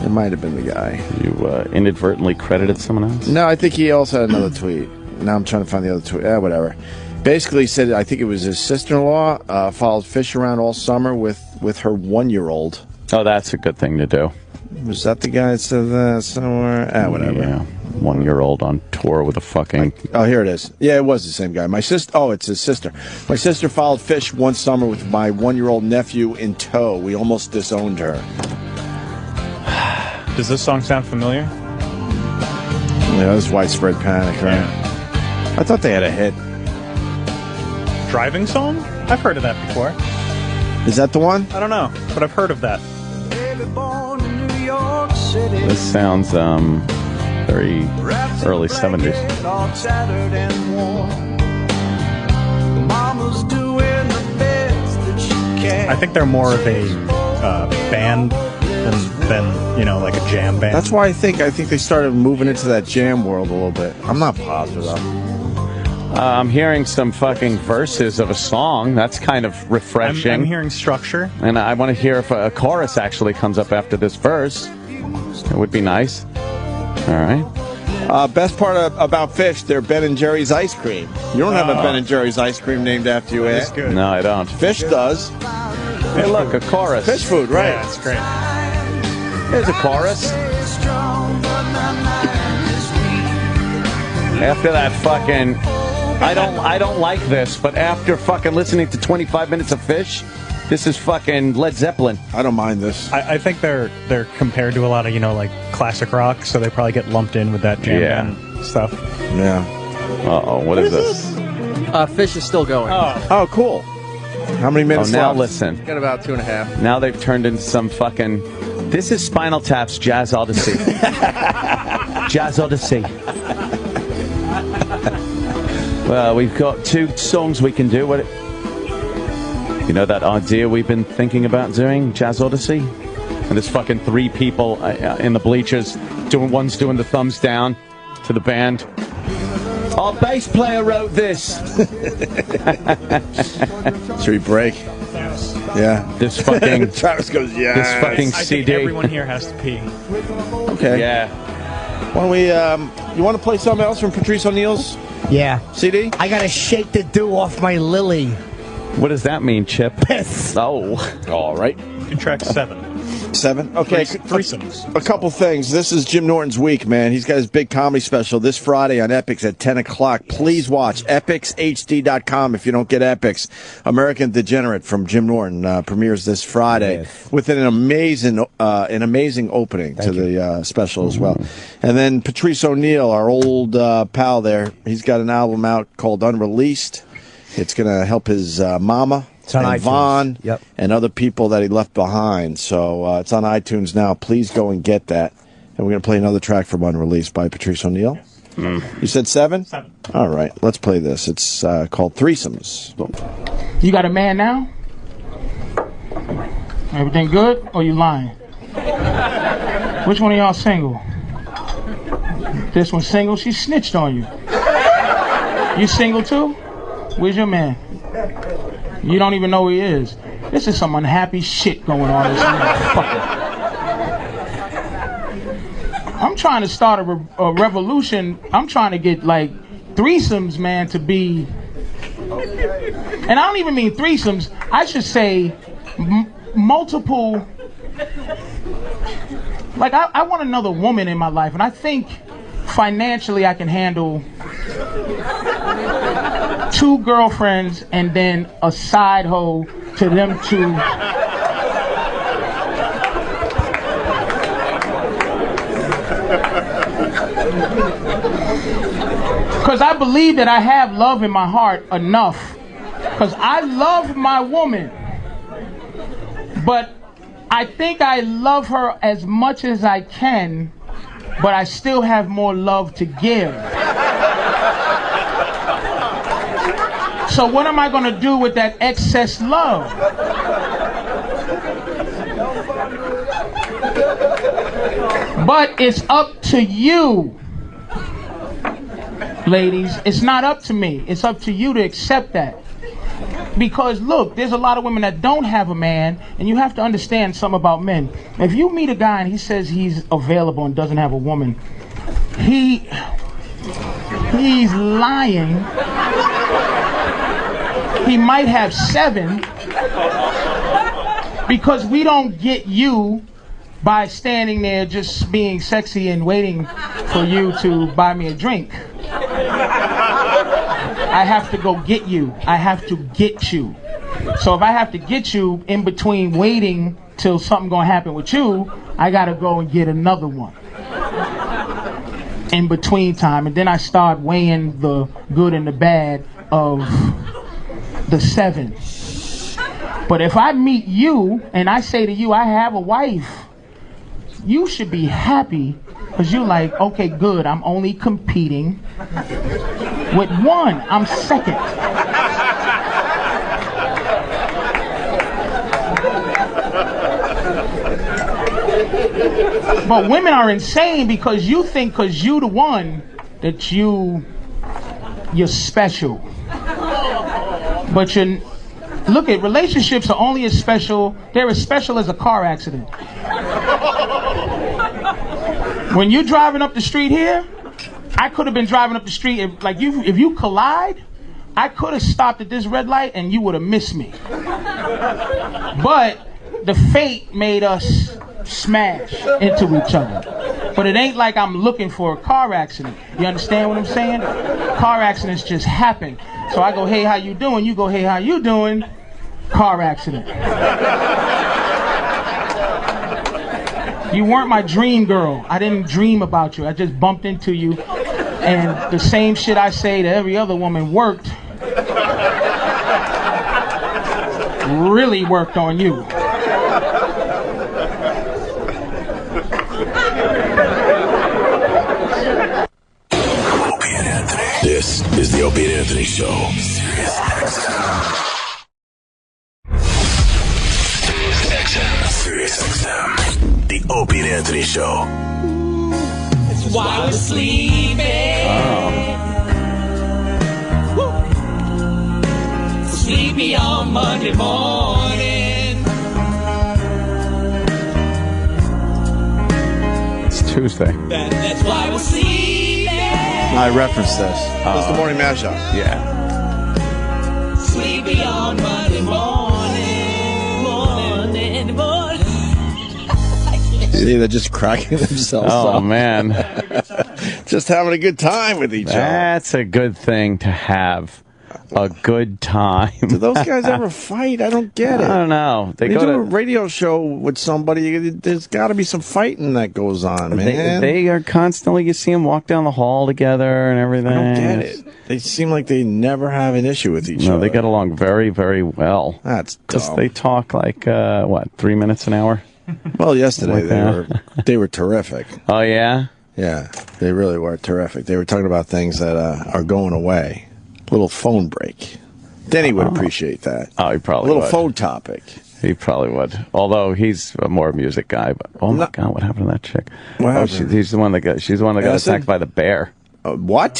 It might have been the guy. You inadvertently credited someone else? No, I think he also had another tweet. Now I'm trying to find the other tweet. Whatever. Basically, he said, I think it was his sister-in-law, followed Fish around all summer with her 1-year-old. Oh, that's a good thing to do. Was that the guy that said that somewhere? Whatever. Yeah, 1-year-old on tour with a fucking... Oh, here it is. Yeah, it was the same guy. My sister. Oh, it's his sister. My sister followed Fish one summer with my 1-year-old nephew in tow. We almost disowned her. Does this song sound familiar? Yeah, that was Widespread Panic, right? Yeah. I thought they had a hit. Driving song? I've heard of that before. Is that the one? I don't know, but I've heard of that. Baby born in New York This sounds very early 70s. I think they're more of a band than like a jam band. That's why I think they started moving into that jam world a little bit. I'm not positive though. I'm hearing some fucking verses of a song. That's kind of refreshing. I'm hearing structure. And I want to hear if a chorus actually comes up after this verse. It would be nice. All right. Best part about Fish, they're Ben & Jerry's ice cream. You don't have a Ben & Jerry's ice cream named after you, eh? Good. No, I don't. Fish does. Hey, look, a chorus. Fish food, right? Yeah, it's great. Here's a chorus. After that fucking... I don't like this, but after fucking listening to 25 minutes of Fish, this is fucking Led Zeppelin. I don't mind this. I think they're compared to a lot of, like classic rock, so they probably get lumped in with that jam band stuff. Yeah. Uh-oh, what is this? Fish is still going. Oh, cool. How many minutes now left? Listen. Got about 2.5. Now they've turned into some fucking... This is Spinal Tap's Jazz Odyssey. Jazz Odyssey. Well, we've got 2 songs we can do. You know that idea we've been thinking about doing? Jazz Odyssey? And there's fucking 3 people in the bleachers. One's doing the thumbs down to the band. Our bass player wrote this. Should we break? Yeah. This fucking... Travis goes, yeah. This fucking I CD. think everyone here has to pee. Okay. Yeah. Why don't we, you want to play something else from Patrice O'Neal's CD? I gotta shake the dew off my lily. What does that mean, Chip? Piss. Oh. All right. Good track 7. 7? Okay. Threesomes. A couple things. This is Jim Norton's week, man. He's got his big comedy special this Friday on Epix at 10 o'clock. Please watch EpixHD.com if you don't get Epix. American Degenerate from Jim Norton premieres this Friday with an amazing opening to the special as well. And then Patrice O'Neal, our old pal there, he's got an album out called Unreleased. It's going to help his mama. And Vaughn and other people that he left behind. So it's on iTunes now. Please go and get that. And we're going to play another track from Unreleased by Patrice O'Neal. You said 7? 7. All right, let's play this. It's called Threesomes. You got a man now? Everything good, or you lying? Which one of y'all single? This one's single? She snitched on you. You single too? Where's your man? You don't even know who he is. This is some unhappy shit going on. This motherfucker. I'm trying to start a revolution. I'm trying to get like threesomes, man, to be. And I don't even mean threesomes. I should say multiple. Like I want another woman in my life, and I think financially I can handle 2 girlfriends and then a side hoe to them 2. Because I believe that I have love in my heart enough. Because I love my woman. But I think I love her as much as I can, but I still have more love to give. So what am I going to do with that excess love? But it's up to you, ladies. It's not up to me. It's up to you to accept that. Because look, there's a lot of women that don't have a man, and you have to understand something about men. If you meet a guy and he says he's available and doesn't have a woman, he's lying. He might have 7 because we don't get you by standing there just being sexy and waiting for you to buy me a drink. I have to go get you. I have to get you. So if I have to get you in between waiting till something gonna happen with you, I gotta go and get another one in between time, and then I start weighing the good and the bad of the 7. But if I meet you and I say to you, I have a wife, you should be happy because you're like, okay, good, I'm only competing with one. I'm second. But women are insane because you think because you the one that you're special. But look at relationships are only as special, they're as special as a car accident. When you're driving up the street here, I could have been driving up the street, if you collide, I could have stopped at this red light and you would have missed me. But the fate made us smash into each other. But it ain't like I'm looking for a car accident. You understand what I'm saying? Car accidents just happen. So I go, hey, how you doing? You go, hey, how you doing? Car accident. You weren't my dream girl. I didn't dream about you. I just bumped into you. And the same shit I say to every other woman worked. Really worked on you. This is the Opie and Anthony Show. Sirius XM. Sirius XM. The Opie and Anthony Show. It's why we're sleeping. Sleepy on Monday morning. It's Tuesday. That's why we're sleeping. I referenced this. That's the morning mashup. Yeah. Sleepy on Monday morning. See, they're just cracking themselves Oh, up. man. Just having a good time with each other. That's a good thing to have. A good time. Do those guys ever fight? I don't get it. I don't know. They do a radio show with somebody. There's got to be some fighting that goes on, man. They are constantly. You see them walk down the hall together and everything. I don't get it. They seem like they never have an issue with each other. No, they get along very, very well. That's dumb. They talk like 3 minutes an hour. Well, yesterday they were terrific. Oh yeah, yeah, they really were terrific. They were talking about things that are going away. Little phone break. Denny would appreciate that. Oh, he probably would. A would. Little phone topic. He probably would. Although he's a more music guy. But oh my God, what happened to that chick? What happened? She's the one that got attacked by the bear. What?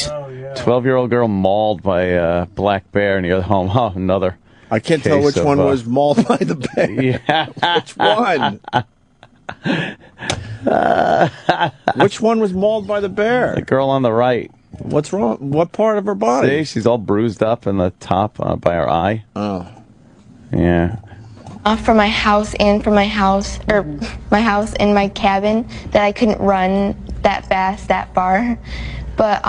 12-year-old girl mauled by a black bear near the home. Oh, another. I can't tell which one was mauled by the bear. Yeah. Which one? Which one was mauled by the bear? The girl on the right. What's wrong? What part of her body? See, she's all bruised up in the top by her eye. Oh. Yeah. From my house and from my house, or my house and my cabin, that I couldn't run that fast, that far. But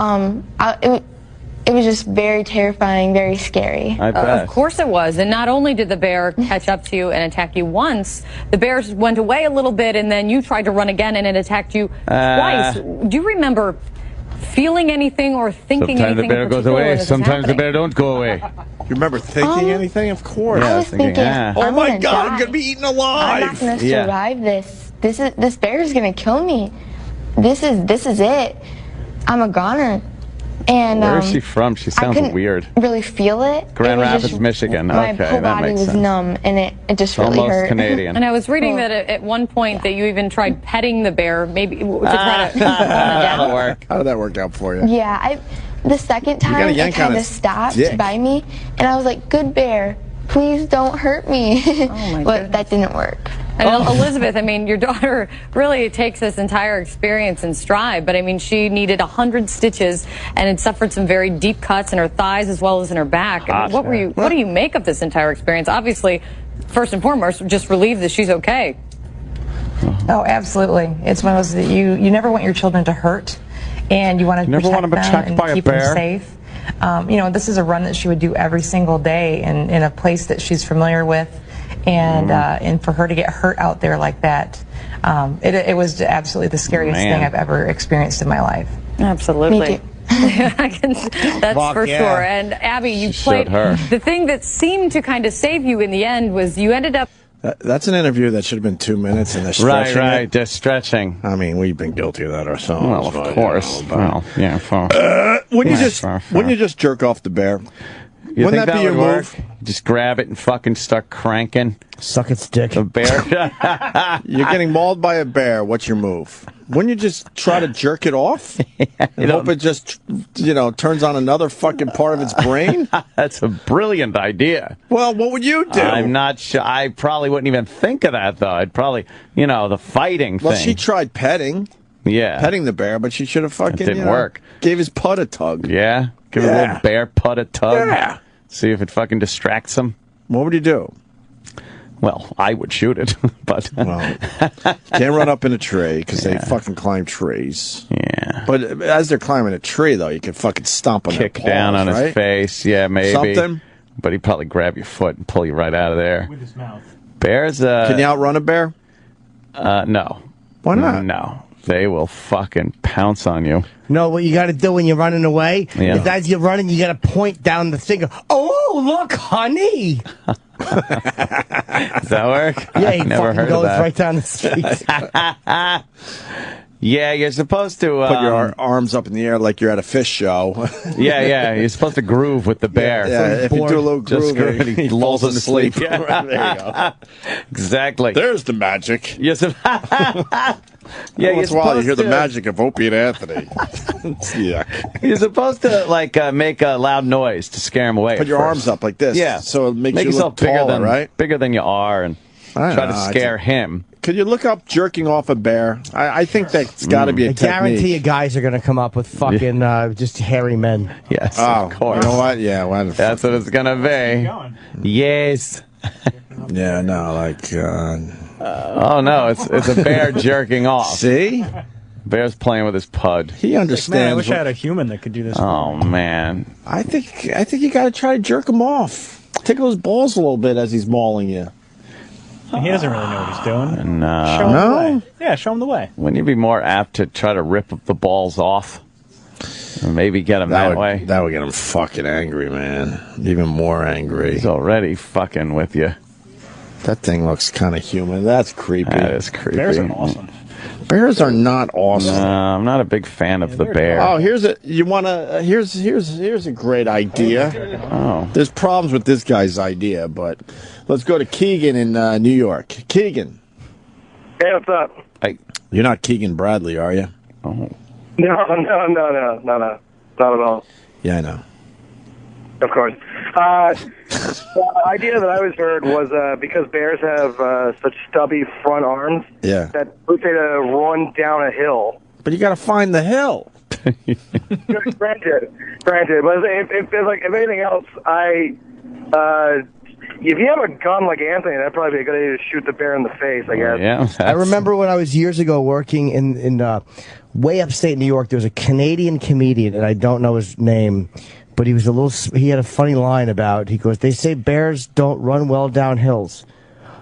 it was just very terrifying, very scary. I bet. Of course it was. And not only did the bear catch up to you and attack you once, the bears went away a little bit, and then you tried to run again, and it attacked you twice. Do you remember feeling anything or thinking Sometimes anything? the bear goes away. Sometimes the bear don't go away. You remember thinking anything? Of course. I was thinking, oh my God, I'm gonna be eaten alive. I'm not gonna survive this. This bear is gonna kill me. This is it. I'm a goner. And where is she from? She sounds weird. Really feel it. Grand It was Rapids, just- Michigan. My Okay, whole that body makes was sense. numb, and it just really Almost hurt. Canadian. And I was reading that at one point that you even tried petting the bear, maybe to try to calm it down. How did that work out for you? Yeah, the second time gotta it yank on kind of his stopped dick. by me, and I was like, "Good bear, please don't hurt me." But that didn't work. And Elizabeth, I mean, your daughter really takes this entire experience in stride, but I mean, she needed 100 stitches and had suffered some very deep cuts in her thighs as well as in her back. I mean, what do you make of this entire experience? Obviously, first and foremost, just relieved that she's okay. Oh, absolutely. It's one of those that you never want your children to hurt, and you want to Never want protect them them attacked and by a keep bear. them safe. You know, this is a run that she would do every single day in a place that she's familiar with, and for her to get hurt out there like that, it was absolutely the scariest thing I've ever experienced in my life. Absolutely. Me too. That's Fuck for yeah. sure. And Abby, you played her. the thing that seemed to kind of save you in the end was you ended up. That's an interview that should have been 2 minutes, and they're stretching Right, it. just stretching. I mean, we've been guilty of that ourselves. Well, of course. Wouldn't you just jerk off the bear? You Wouldn't think that be your would move? work? Just grab it and fucking start cranking. Suck its dick. The bear. You're getting mauled by a bear. What's your move? Wouldn't you just try to jerk it off and hope it just, turns on another fucking part of its brain? That's a brilliant idea. Well, what would you do? I'm not sure. I probably wouldn't even think of that, though. I'd probably, the fighting thing. Well, she tried petting the bear, but she should have fucking, didn't work. Gave his pud a tug. Yeah? Give a little bear pud a tug. Yeah. See if it fucking distracts him. What would you do? Well, I would shoot it, but... Can't run up in a tree, because they fucking climb trees. Yeah. But as they're climbing a tree, though, you can fucking stomp on their paws, down on right? his face. Yeah, maybe. Something. But he'd probably grab your foot and pull you right out of there. With his mouth. Bears... Can you outrun a bear? No. Why not? No. They will fucking pounce on you. No, what you got to do when you're running away is as you're running, you got to point down the thing. Oh, look, honey. Does that work? Yeah, he never fucking heard goes of that. right down the street. Yeah, you're supposed to... Put your arms up in the air like you're at a fish show. yeah, you're supposed to groove with the bear. Yeah, if you do a little Just groove, he lulls him to sleep. There you go. Exactly. There's the magic. Yes. Yeah, once in a while you hear the to- magic of Opie and Anthony. Yeah. You're supposed to make a loud noise to scare him away. Put your arms up like this. Yeah, so it makes make you yourself look taller, right? Bigger than you are, and I try don't to know, scare him. Could you look up jerking off a bear? I think that's got to be a I guarantee you guys are going to come up with fucking just hairy men. Yes, Oh, of course. you know what? Yeah, That's what it's gonna be. Yes. Yeah, no, like. Oh no, it's a bear jerking off. See? Bear's playing with his pud. He understands. Man, I wish I had a human that could do this. Oh man. I think you got to try to jerk him off. Tickle his balls a little bit as he's mauling you. He doesn't really know what he's doing. No. Show him the way. Yeah, show him the way. Wouldn't you be more apt to try to rip the balls off? Or maybe get him that way? That would get him fucking angry, man. Even more angry. He's already fucking with you. That thing looks kind of human. That's creepy. That is creepy. Bears are awesome. Bears are not awesome. No, I'm not a big fan of the bear. Oh, here's a great idea. Oh. There's problems with this guy's idea, but let's go to Keegan in New York. Keegan. Hey, what's up? You're not Keegan Bradley, are you? Oh. No, not at all. Yeah, I know. Of course. The idea that I always heard was because bears have such stubby front arms Yeah. that let's say to run down a hill. But you got to find the hill. Granted, but if anything else, if you have a gun like Anthony, that'd probably be a good idea to shoot the bear in the face, I guess. I remember when I was years ago working in way upstate New York, there was a Canadian comedian, and I don't know his name, but he had a funny line about, he goes, they say bears don't run well down hills.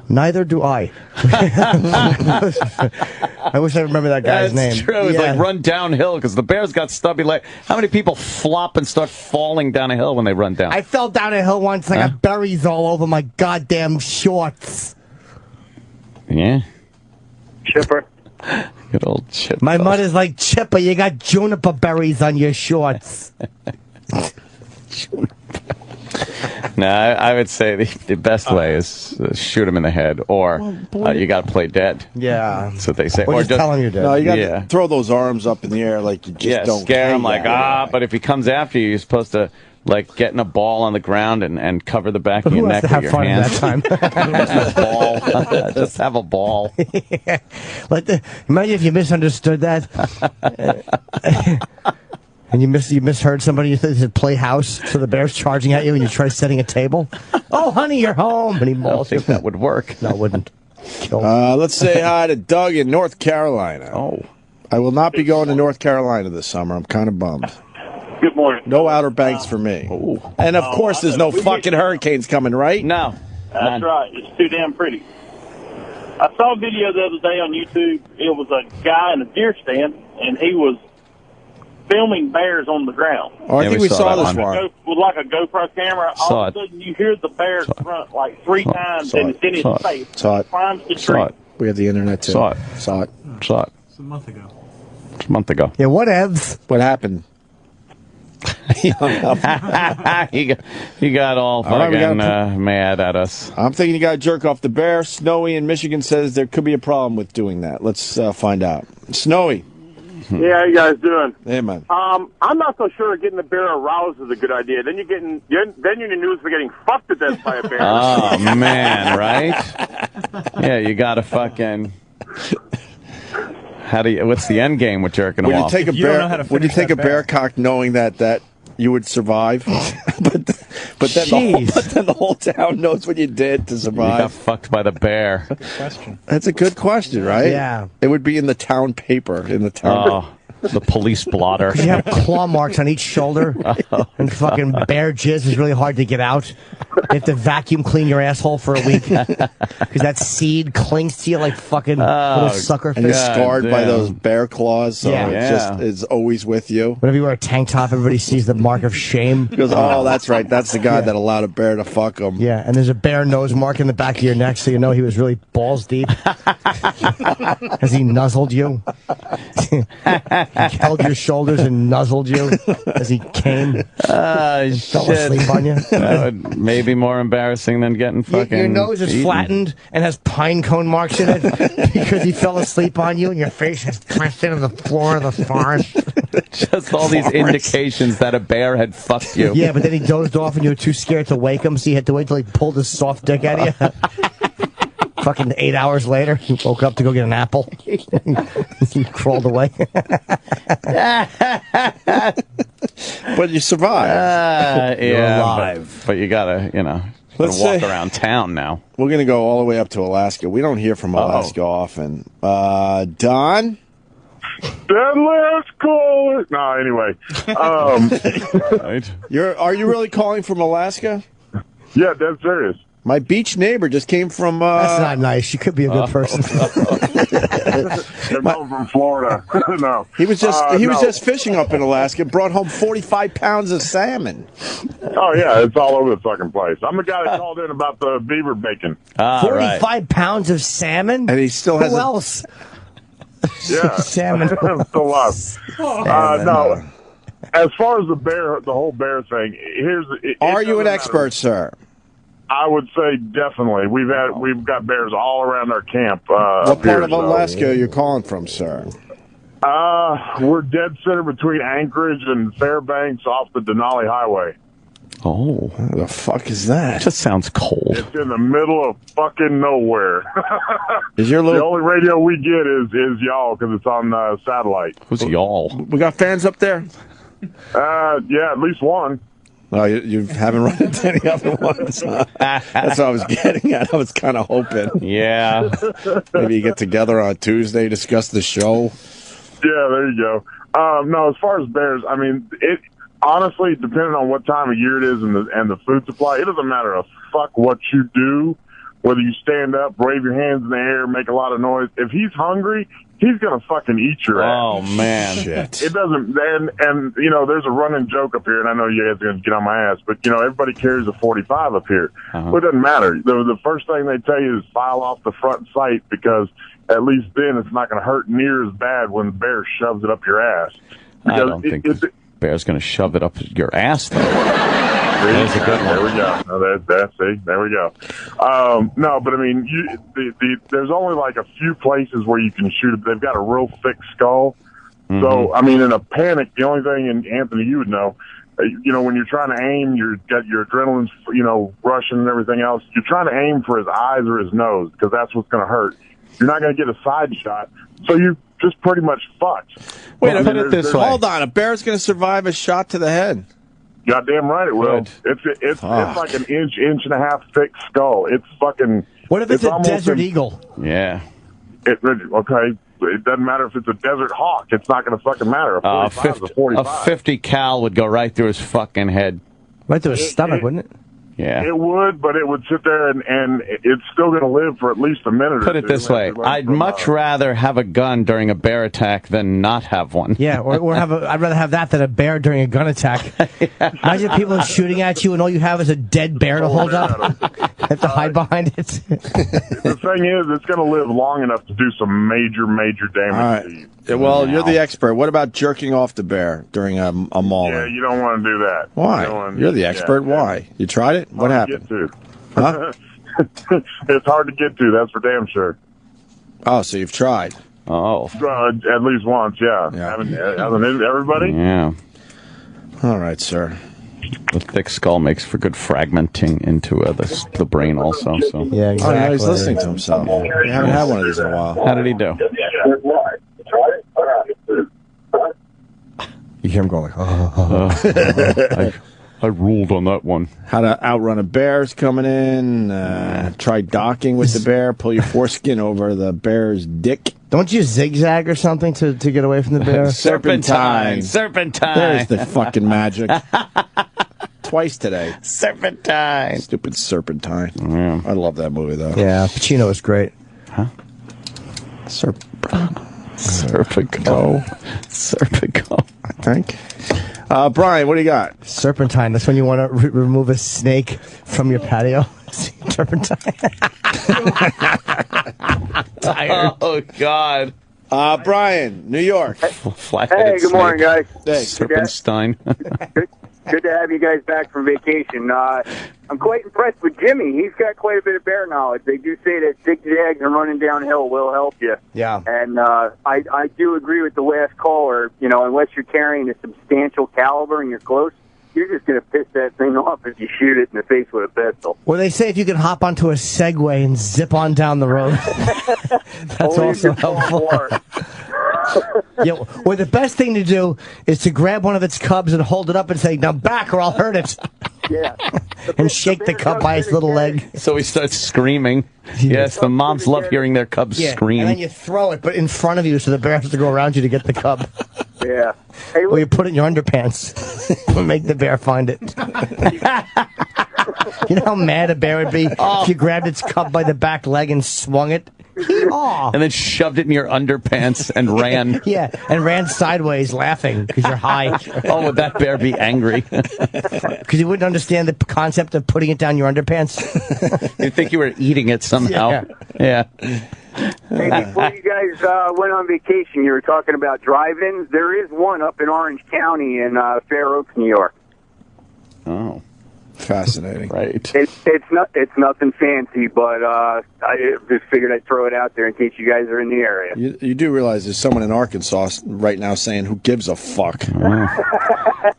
Neither do I. I wish I remember that guy's name. That's true. It's Yeah. like run downhill because the bear's got stubby legs. How many people flop and start falling down a hill when they run down? I fell down a hill once, I got berries all over my goddamn shorts. Yeah. Chipper. Good old Chipper. My mother's like, Chipper, you got juniper berries on your shorts. No, I would say the best way is shoot him in the head, or you got to play dead. Yeah. That's what they say. Or just tell him you're dead. No, you got to throw those arms up in the air like you just don't scare him care. like, but if he comes after you, you're supposed to like get in a ball on the ground and cover the back of your neck with your hands. Who has to have fun at that time? Just have a ball. Imagine if you misunderstood that. And you misheard somebody. You said play house, so the bear's charging at you, and you try setting a table. Oh, honey, you're home, and he mauls you. I think that would work. No, it wouldn't. Let's say hi to Doug in North Carolina. Oh, I will not be going to North Carolina this summer. I'm kind of bummed. Good morning. No Outer Banks for me. And of course, there's no fucking hurricanes coming, right? No. That's right. It's too damn pretty. I saw a video the other day on YouTube. It was a guy in a deer stand, and he was filming bears on the ground. Oh, I think we saw this one. With like a GoPro camera, all of a sudden you hear the bear grunt like 3 times, and it's in his face. Saw it. Climbs the tree. We have the internet too. Saw it. It's a month ago. It's a month ago. Yeah, whatevs. What happened? he got all fucking mad at us. I'm thinking you got to jerk off the bear. Snowy in Michigan says there could be a problem with doing that. Let's find out. Snowy. Yeah, how you guys doing? Hey, man. I'm not so sure getting the bear aroused is a good idea. Then you're in the news for getting fucked to death by a bear. Oh, man, right? Yeah, you got to fucking... What's the end game with jerking them off? Would you take a bear cock knowing that you would survive? but then the whole town knows what you did to survive. You got fucked by the bear. Good question. That's a good question, right? Yeah. It would be in the town paper, in the town. Oh, the police blotter. You have claw marks on each shoulder, and fucking bear jizz is really hard to get out. You have to vacuum clean your asshole for a week because that seed clings to you like fucking little sucker fish. And you're scarred by those bear claws, so it's always with you. Whenever you wear a tank top, everybody sees the mark of shame. Because, oh, that's right, that's the guy that allowed a bear to fuck him. Yeah, and there's a bear nose mark in the back of your neck, so you know he was really balls deep as he nuzzled you. He held your shoulders and nuzzled you as he came. Fell asleep on you. Maybe more embarrassing than getting fucking Your nose is flattened and has pine cone marks in it because he fell asleep on you, and your face is pressed into the floor of the forest. Just all these indications that a bear had fucked you. Yeah, but then he dozed off and you were too scared to wake him, so you had to wait till he pulled his soft dick out of you. Fucking 8 hours later, he woke up to go get an apple. He crawled away. But you survived. You're alive. But you gotta, Let's walk around town now. We're gonna go all the way up to Alaska. We don't hear from Alaska often. Don? Deadlift call. No, anyway. Are you really calling from Alaska? Yeah, dead serious. My beach neighbor just came from... That's not nice. You could be a good person. They're coming from Florida. No. He was just fishing up in Alaska, brought home 45 pounds of salmon. Oh, yeah, it's all over the fucking place. I'm the guy that called in about the beaver bacon. 45 pounds of salmon? And he still has... Who else? Yeah. Salmon. Still alive. No. As far as the whole bear thing, Are you an expert, sir? I would say definitely. We've got bears all around our camp. What part of Alaska are you calling from, sir? We're dead center between Anchorage and Fairbanks off the Denali Highway. Oh, what the fuck is that? Just sounds cold. It's in the middle of fucking nowhere. The only radio we get is y'all because it's on satellite. Who's y'all? We got fans up there? Yeah, at least one. No, you haven't run into any other ones. That's what I was getting at. I was kind of hoping. Yeah. Maybe you get together on Tuesday, discuss the show. Yeah, there you go. No, as far as bears, I mean, honestly, depending on what time of year it is and the food supply, it doesn't matter a fuck what you do, whether you stand up, wave your hands in the air, make a lot of noise. If he's hungry, he's gonna fucking eat your ass. Oh man, shit! It doesn't. And there's a running joke up here, and I know you guys are gonna get on my ass, but everybody carries a 45 up here. Well, it doesn't matter. The first thing they tell you is file off the front sight because at least then it's not gonna hurt near as bad when the bear shoves it up your ass. I don't think the bear's gonna shove it up your ass though. That's a good one. There we go. There we go. No, but I mean, there's only like a few places where you can shoot it. They've got a real thick skull. Mm-hmm. So, I mean, in a panic, the only thing, and Anthony, you would know, when you're trying to aim, you've got your adrenaline's, rushing and everything else. You're trying to aim for his eyes or his nose because that's what's going to hurt. You're not going to get a side shot. So you just pretty much fucked. Wait, put it this way. Hold on. A bear's going to survive a shot to the head. Goddamn right it will. It's like an inch and a half thick skull. It's fucking. What if it's a desert eagle? Yeah. Okay. It doesn't matter if it's a desert hawk. It's not going to fucking matter. A 45 is a 45. A 50 cal would go right through his fucking head. Right through his stomach, wouldn't it? Yeah. It would, but it would sit there and it's still going to live for at least a minute or two. Put it this way, I'd much rather have a gun during a bear attack than not have one. Yeah, or I'd rather have that than a bear during a gun attack. Imagine people shooting at you and all you have is a dead bear to hold up. You have to hide behind it. The thing is, it's going to live long enough to do some major damage to you. Well, you're the expert. What about jerking off the bear during a mauling? Yeah, you don't want to do that. Why? You're the expert. Why? You tried it? What happened? Huh? It's hard to get to, that's for damn sure. Oh, so you've tried. Oh. At least once, yeah. Hasn't everybody? Yeah. All right, sir. The thick skull makes for good fragmenting into the brain also. So. Yeah, exactly. Oh, no, he's listening to himself. We haven't had one of these in a while. How did he do? You hear him going like, I ruled on that one. How to outrun a bear's coming in. Try docking with the bear. Pull your foreskin over the bear's dick. Don't you zigzag or something to get away from the bear? Serpentine. There's the fucking magic. Twice today. Serpentine. Stupid Serpentine. Yeah. I love that movie, though. Yeah, Pacino is great. Huh? Serpico. I think. Brian, what do you got? Serpentine. That's when you want to remove a snake from your patio. Serpentine. Tired. Oh, God. Brian, New York. Hey, good morning, guys. Hey, Serpenstein. Good to have you guys back from vacation. I'm quite impressed with Jimmy. He's got quite a bit of bear knowledge. They do say that zigzags and running downhill will help you. Yeah. And I do agree with the last caller. You know, unless you're carrying a substantial caliber and you're close, you're just going to piss that thing off if you shoot it in the face with a pistol. Well, they say if you can hop onto a Segway and zip on down the road, that's also helpful. Yeah, well, the best thing to do is to grab one of its cubs and hold it up and say, "Now back, or I'll hurt it." Yeah. And shake the cub by its little leg. So he starts screaming. Yes, the moms love hearing their cubs scream. And then you throw it, but in front of you, so the bear has to go around you to get the cub. Yeah. Hey, or you put it in your underpants and make the bear find it. You know how mad a bear would be if you grabbed its cub by the back leg and swung it? And then shoved it in your underpants and ran. Yeah, and ran sideways laughing because you're high. Oh, would that bear be angry? Because you wouldn't understand the concept of putting it down your underpants. You'd think you were eating it somehow. Yeah. Hey, before you guys went on vacation, you were talking about drive-ins. There is one up in Orange County in Fair Oaks, New York. Oh. Fascinating. Right. It's nothing fancy, but I just figured I'd throw it out there in case you guys are in the area. You do realize there's someone in Arkansas right now saying, "Who gives a fuck?"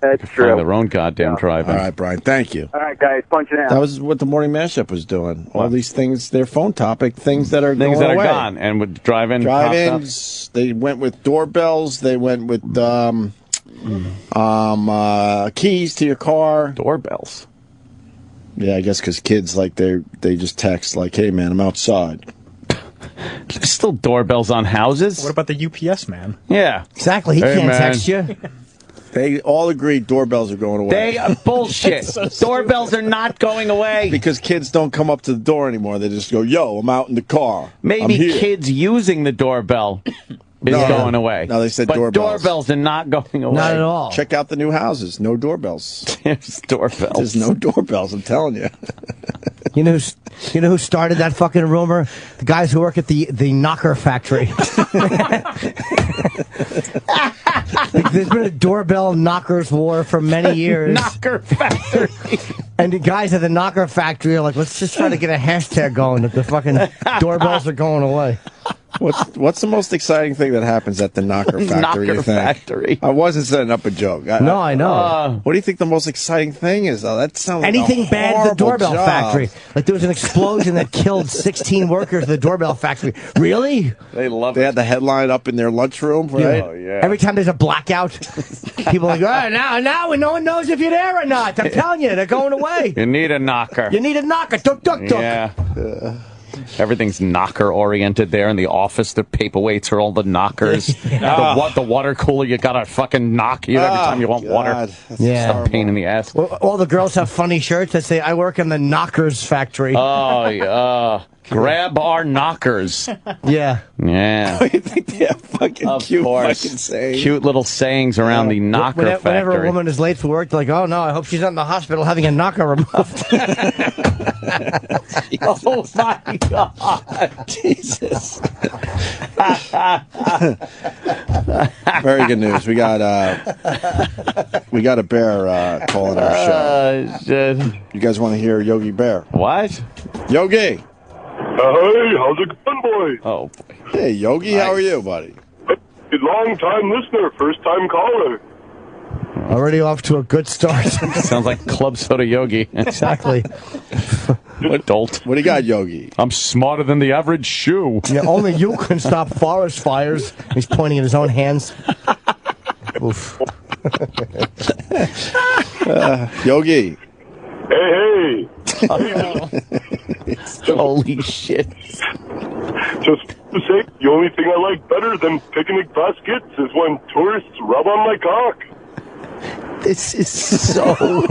That's true. Find their own goddamn driving. All right, Brian. Thank you. All right, guys. Punching out. That was what the morning mashup was doing. All these things, their phone topic, things that are things going that are away. gone, and with drive-ins. They went with doorbells. They went with keys to your car. Doorbells. Yeah, I guess because kids, like, they just text, like, "Hey, man, I'm outside." There's still doorbells on houses. What about the UPS man? Yeah. Exactly. He can't text you. They all agree doorbells are going away. They are bullshit. Doorbells are not going away. Because kids don't come up to the door anymore. They just go, "Yo, I'm out in the car. Maybe kids using the doorbell is going away. No, they said but doorbells. Doorbells are not going away. Not at all. Check out the new houses. No doorbells. There's doorbells. There's no doorbells, I'm telling you. You know who started that fucking rumor? The guys who work at the knocker factory. There's been a doorbell knockers war for many years. Knocker factory. And the guys at the knocker factory are like, let's just try to get a hashtag going that the fucking doorbells are going away. What's the most exciting thing that happens at the knocker factory, Knocker you think? factory. I wasn't setting up a joke. No, I know. What do you think the most exciting thing is, though? That sounds like anything a bad at the doorbell job. factory. Like there was an explosion that killed 16 workers at the doorbell factory. Really? They had the headline up in their lunchroom, right? Oh, yeah. Every time there's a blackout, people are like, oh, now no one knows if you're there or not. I'm telling you, they're going away. You need a knocker. You need a knocker. Duck, duck, duck. Yeah. Everything's knocker-oriented there in the office. The paperweights are all the knockers. The water cooler, you gotta fucking knock you every time you want water. That's a pain in the ass. Well, all the girls have funny shirts that say, I work in the knockers factory. Oh, yeah. Grab our knockers. Yeah. Yeah. I think they have fucking cute fucking sayings. Cute little sayings around the knocker factory. Whenever a woman is late for work, they're like, oh no, I hope she's not in the hospital having a knocker removed. Oh my God. Jesus. Very good news. We got a bear calling our show. Shit. You guys want to hear Yogi Bear? What? Yogi. Hey, how's it going, boy? Oh, boy. Hey, Yogi, how are you, buddy? Long-time listener, first-time caller. Already off to a good start. Sounds like Club Soda Yogi. Exactly. Adult. What do you got, Yogi? I'm smarter than the average shoe. Yeah, only you can stop forest fires. He's pointing at his own hands. Oof. Yogi. Hey. Holy shit. Just to say, the only thing I like better than picnic baskets is when tourists rub on my cock. This is so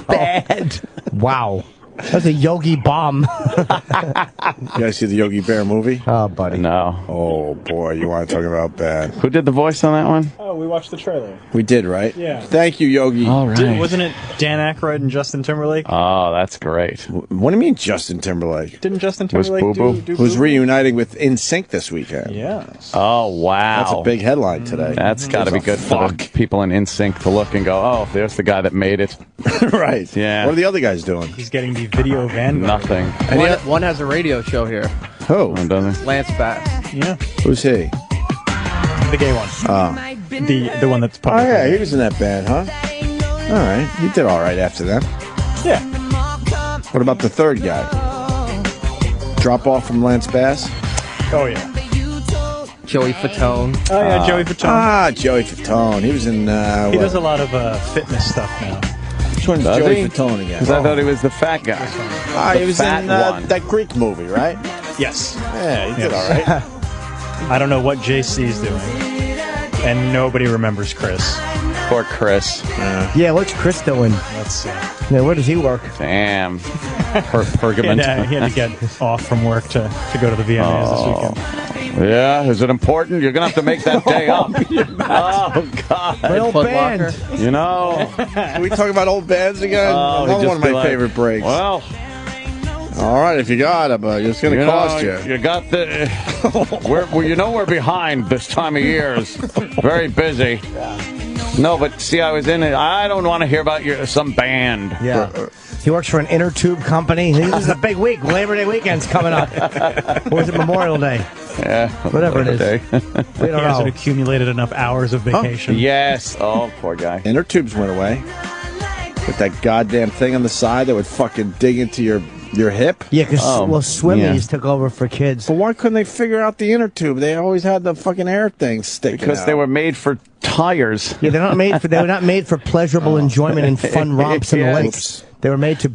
bad. Wow. That's a Yogi bomb. You guys see the Yogi Bear movie? Oh, buddy. No. Oh, boy, you want to talk about bad. Who did the voice on that one? Oh, we watched the trailer. We did, right? Yeah. Thank you, Yogi. All right. Wasn't it Dan Aykroyd and Justin Timberlake? Oh, that's great. What do you mean Justin Timberlake? Didn't Justin Timberlake do Who's reuniting with NSYNC this weekend? Yes. Oh, wow. That's a big headline today. That's got to be good for the people in NSYNC to look and go, oh, there's the guy that made it. Right. Yeah. What are the other guys doing? He's getting the video Vanguard. Nothing. One has a radio show here. Who? Oh, doesn't he? Lance Bass. Yeah. Who's he? The gay one. Oh. The one that's Oh, public. yeah, he was in that band, huh? All right. He did all right after that. Yeah. What about the third guy? Drop off from Lance Bass? Oh, yeah. Joey Fatone. Oh, yeah, Joey Fatone. Ah, Joey Fatone. He was in... he does a lot of fitness stuff now. Which one's Joey Fatone again? Because I thought he was the fat guy. Ah, he was in that Greek movie, right? Yes. Yeah, he did all right. I don't know what JC's doing. And nobody remembers Chris. Poor Chris. Yeah, what's Chris doing? Let's see. Yeah, where does he work? Damn. Pergament. He had to get off from work to go to the VMAs this weekend. Yeah, is it important? You're going to have to make that day up. Oh, God. My old band. You know. Can we talk about old bands again? Another one of my favorite breaks. Well. All right, if you got it, but it's going to cost you. You got the... we're behind this time of year. It's very busy. No, but see, I was in it. I don't want to hear about some band. Yeah. He works for an inner tube company. This is a big week. Labor Day weekend's coming up. Or is it Memorial Day? Yeah. Whatever it is. We don't He hasn't know. accumulated enough hours of vacation. Yes. Oh, poor guy. Inner tubes went away. With that goddamn thing on the side that would fucking dig into your hip. Yeah, because Swimmies took over for kids. But why couldn't they figure out the inner tube? They always had the fucking air thing sticking Because out. they were made for tires. Yeah, they were not made for pleasurable enjoyment and fun romps in the lakes. They were made to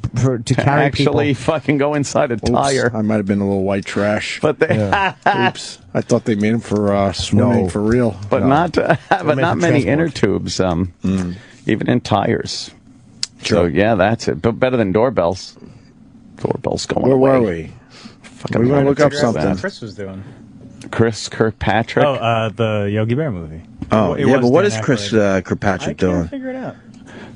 carry actually people. fucking go inside a tire. I might have been a little white trash. But they Oops. I thought they made them for swimming for real. But not many inner tubes, even in tires. True. So yeah, that's it. But better than doorbells. Doorbells going Where away. were we? We're going to look up something. Chris was doing. Chris Kirkpatrick. Oh, the Yogi Bear movie. Oh, It yeah, was but what Dan is Chris Kirkpatrick I doing? can't figure it out.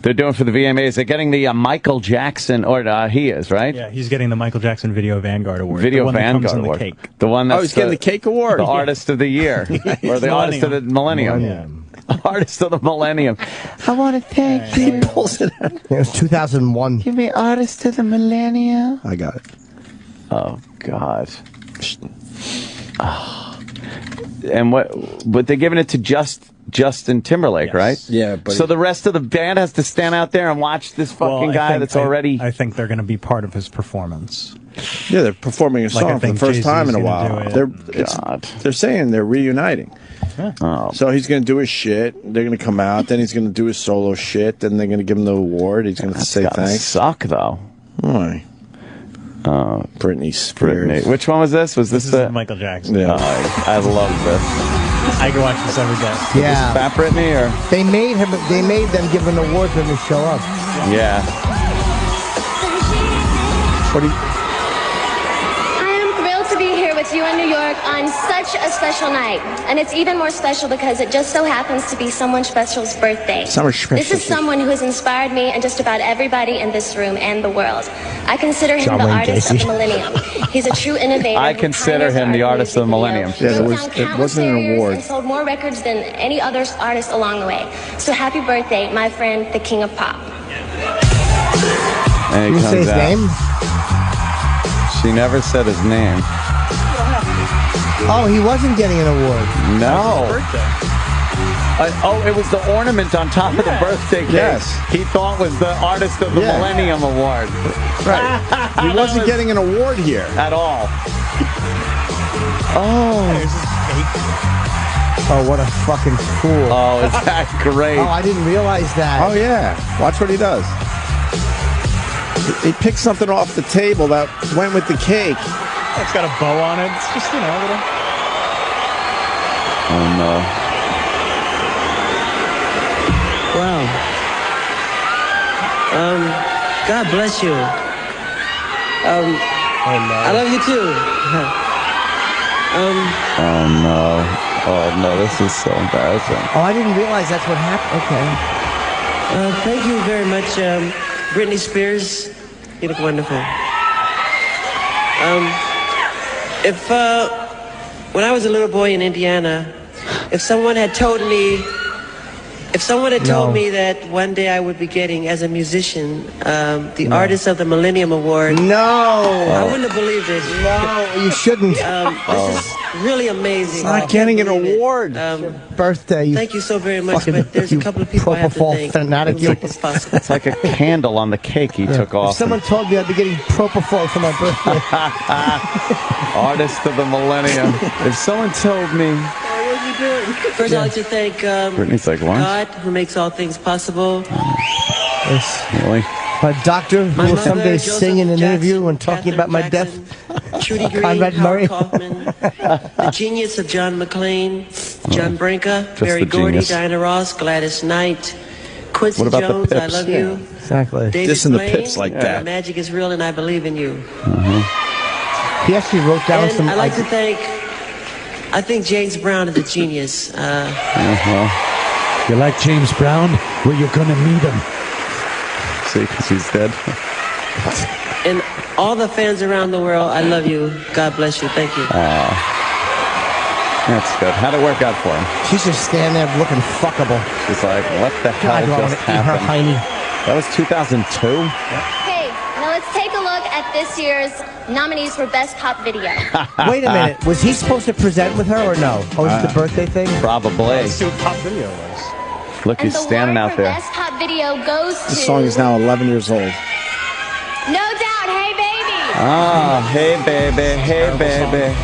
They're doing for the VMAs. They're getting the Michael Jackson, or he is, right? Yeah, he's getting the Michael Jackson Video Vanguard Award. Video the one Vanguard that comes in Award. the cake. The one that's he's getting the cake award. The Artist of the Year. Or the Artist of the Millennium. Artist of the Millennium. I want to thank you. It was 2001. Give me Artist of the Millennium. I got it. Oh, God. And but they're giving it to Justin Timberlake, right? Yeah, but so the rest of the band has to stand out there and watch this fucking guy that's already... I think they're going to be part of his performance. Yeah, they're performing a song for the first time in a while. They're saying they're reuniting. Yeah. Oh. So he's going to do his shit. They're going to come out. Then he's going to do his solo shit. Then they're going to give him the award. He's going to say thanks. Suck, though. Why? Britney Spears. Which one was this? Was this the Michael Jackson? Yeah. I love this. I can watch this every day. Yeah. Fat Britney or? They made them give an award for him to show up. Yeah. What do you... I am thrilled to be here with you in New York on such a special night. And it's even more special because it just so happens to be someone special's birthday. Someone special. This is someone who has inspired me and just about everybody in this room and the world. I consider him the artist of the millennium. He's a true innovator. I consider him the artist of the millennium. Yeah, it wasn't an award. And sold more records than any other artist along the way. So happy birthday, my friend, the King of Pop. And Did you say his name? She never said his name. Oh, he wasn't getting an award. No. It was the ornament on top of the birthday cake. Yes. He thought was the artist of the Millennium Award. Right. He wasn't getting an award here. At all. Oh, what a fucking fool. Oh, is that great? Oh, I didn't realize that. Oh, yeah. Watch what he does. He picked something off the table that went with the cake. It's got a bow on it. It's just, a little... Oh, no. Wow. God bless you. I love you too. Oh, no. Oh, no, this is so embarrassing. Oh, I didn't realize that's what happened. Okay. Thank you very much, Britney Spears. You look wonderful. When I was a little boy in Indiana, if someone had told me that one day I would be getting, as a musician, the Artist of the Millennium Award. No! I wouldn't have believed it. No, you shouldn't. This is really amazing. It's not getting an award. Birthday. Thank you so very much, but there's a couple of people I have to thank. Fanatic. It's possible. It's like a candle on the cake he took off. If someone told me I'd be getting propofol for my birthday. Artist of the Millennium. If someone told me... First, I'd like to thank Brittany's like, what? God, who makes all things possible. Yes. Really? My doctor who My will mother, someday Joseph sing in an Jackson, interview when talking Catherine about my Jackson, death. Trudy Green, Conrad Murray. Howard Kaufman, the genius of John McClane, John Branca, Just Barry the Gordy, genius. Diana Ross, Gladys Knight, Quincy What about the Jones, I Pips? love you. Exactly. David Dissing the Blaine, Pips like that. Magic is real and I believe in you. He actually wrote down And some... I'd like to thank, I think James Brown is a genius. You like James Brown? Well, you're going to meet him. See, because he's dead. And all the fans around the world, I love you. God bless you. Thank you. That's good. How'd it work out for him? She's just standing there looking fuckable. She's like, what the hell God, do I want just to eat her happened? hiney. That was 2002? Okay, now let's take a look at this year's nominees for Best Pop Video. Wait a minute. Was he supposed to present with her or no? Oh, was it the birthday thing? Probably. Let's see what pop video was. Look, he's standing out there. Best Pop Video goes to... This song is now 11 years old. No Doubt, Hey Baby. Ah, hey, baby, hey, baby.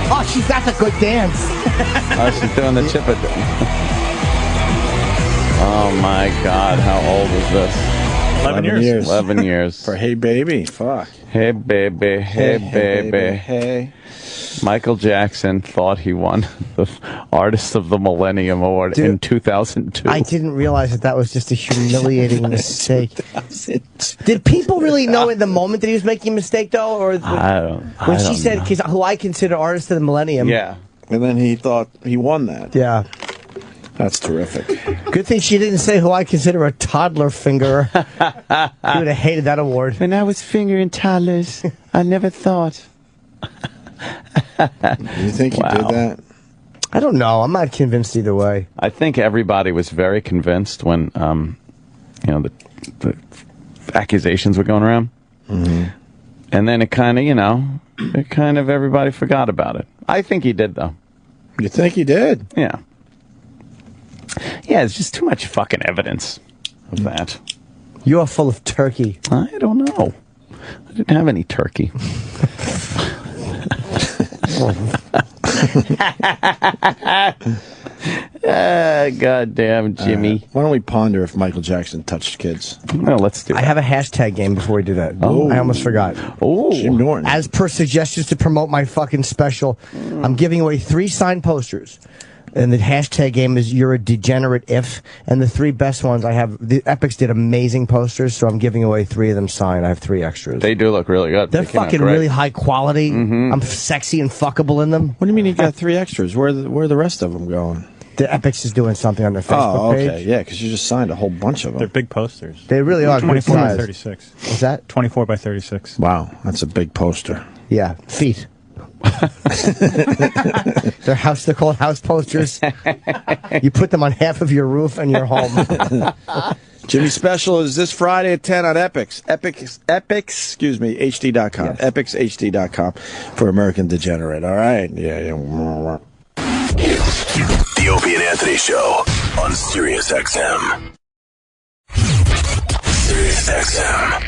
Oh, that's a good dance. Oh, she's doing the chipper. Oh, my God. How old is this? 11 years. 11 years. For Hey Baby. Fuck. Hey, baby, hey, baby. Hey. Michael Jackson thought he won the Artist of the Millennium Award in 2002. I didn't realize that was just a humiliating mistake. Did people really know in the moment that he was making a mistake, though? Or when she said, who I consider Artist of the Millennium. Yeah. And then he thought he won that. Yeah. That's terrific. Good thing she didn't say who I consider a toddler fingerer. He would have hated that award. When I was fingering toddlers, I never thought. You think he did that? I don't know. I'm not convinced either way. I think everybody was very convinced when, the accusations were going around. Mm-hmm. And then it kind of, everybody forgot about it. I think he did, though. You think he did? Yeah. Yeah, it's just too much fucking evidence of that. You are full of turkey. I don't know. I didn't have any turkey. Goddamn, Jimmy. Why don't we ponder if Michael Jackson touched kids? No, let's do it. I have a hashtag game before we do that. Oh. I almost forgot. Oh, Jim Norton. As per suggestions to promote my fucking special, I'm giving away 3 signed posters. And the hashtag game is "You're a Degenerate If." And the 3 best ones I have, the Epix did amazing posters, so I'm giving away 3 of them signed. I have 3 extras. They do look really good. They're They came out fucking great. really high quality. I'm sexy and fuckable in them. What do you mean you got 3 extras? Where are the rest of them going? The Epix is doing something on their Facebook okay. page. Yeah, because you just signed a whole bunch of them. They're big posters. They really are. 24 good by size. 36. What's that? 24 by 36. Wow, that's a big poster. Yeah, feet. They're called house posters. You put them on half of your roof and your home. Jimmy Special is this Friday at 10 on Epix. Excuse me, HD.com. Yes. EpixHD.com for American Degenerate. All right. Yeah. The Opie and Anthony Show on Sirius XM. Sirius XM.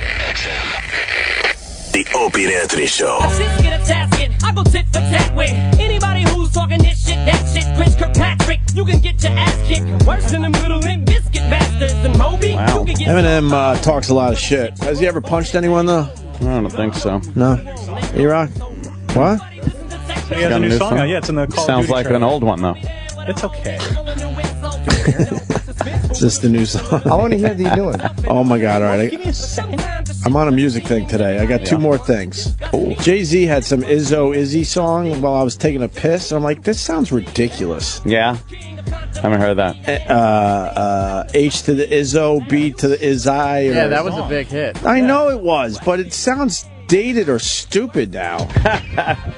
The Opie and Anthony Show. Shit get a tasking. I go tit for tat with anybody who's talking this shit, that shit. Chris Kirkpatrick, you can get your ass kicked. Worse than the middle and biscuit bastards and Moby. Wow. You can get Eminem talks a lot of shit. Has he ever punched anyone, though? I don't think so. No. E-Rock? What? He has a new song out. Yeah, it's in the Call of Sounds Duty like trailer. an old one, though. It's okay. Is this the new song? I want to hear what you're doing. Oh, my God. All right. Give me a second. I'm on a music thing today. I got 2 more things. Cool. Jay-Z had some Izzy song while I was taking a piss. And I'm like, this sounds ridiculous. Yeah? I haven't heard that. H to the Izzo, B to the Izzy. Yeah, that was a big hit. I know it was, but it sounds dated or stupid now.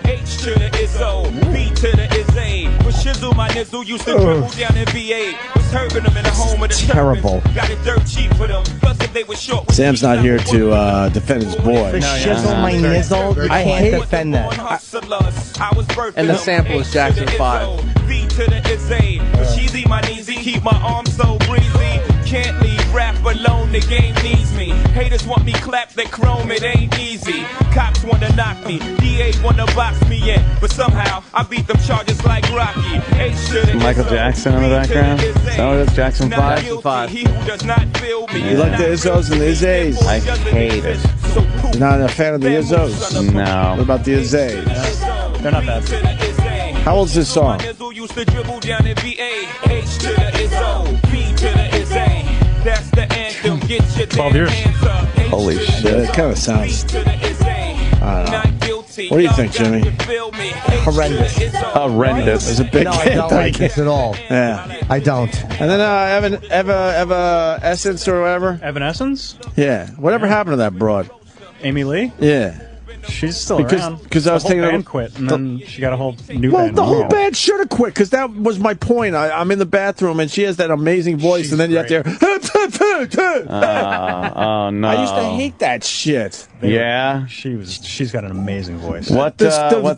H to the Izzo, B to the Izzy. With Shizzle, my nizzle used to dribble down in VA. Was herbing them in the home of the terrible. Got it dirt cheap for them. Plus, if they were short. Sam's not here to defend his boy. The shizzle my nizzle. I can't defend that. And the sample is Jackson 5. B to the Izzy. But she's my kneesy, keep my arms so breezy. Can't leave rap alone, the game needs me. Haters want me clap that chrome, it ain't easy. Cops wanna knock me, DA wanna box me in. But somehow, I beat them charges like Rocky. Michael Jackson in the background? So that's Jackson 5? He who does not feel me. You like the Izzos and the Izzays? I hate it. You're not a fan of the Izzos? No. What about the Izzays? They're not bad. How old's this song? 12 years. Holy shit. Yeah, it kind of sounds... I don't know. What do you think, Jimmy? Horrendous. Horrendous. It's a big No, I hit. don't like this at all. Yeah. I don't. And then Eva Essence or whatever? Evanescence? Yeah. Whatever happened to that broad? Amy Lee? Yeah. She's still around. Because I was the whole thinking... band quit, and then she got a whole new Well, band. the whole band should have quit, because that was my point. I'm in the bathroom, and she has that amazing voice, and then you have to hear... Oh, no. I used to hate that shit. Yeah? She's got an amazing voice. What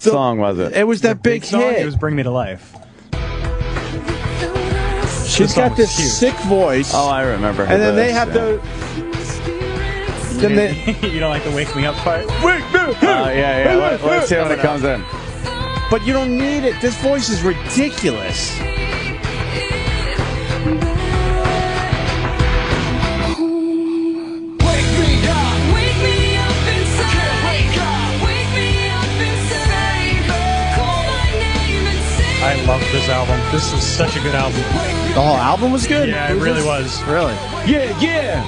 song was it? It was that big song, hit. It was Bring Me to Life. She's got this sick voice. Oh, I remember her. And then they have to... Then they, you don't like the Wake Me Up part? Wake me up! Yeah. Let's hear when it comes in. But you don't need it. This voice is ridiculous. I love this album. This is such a good album. The whole album was good? Yeah, it really was. Really? Yeah,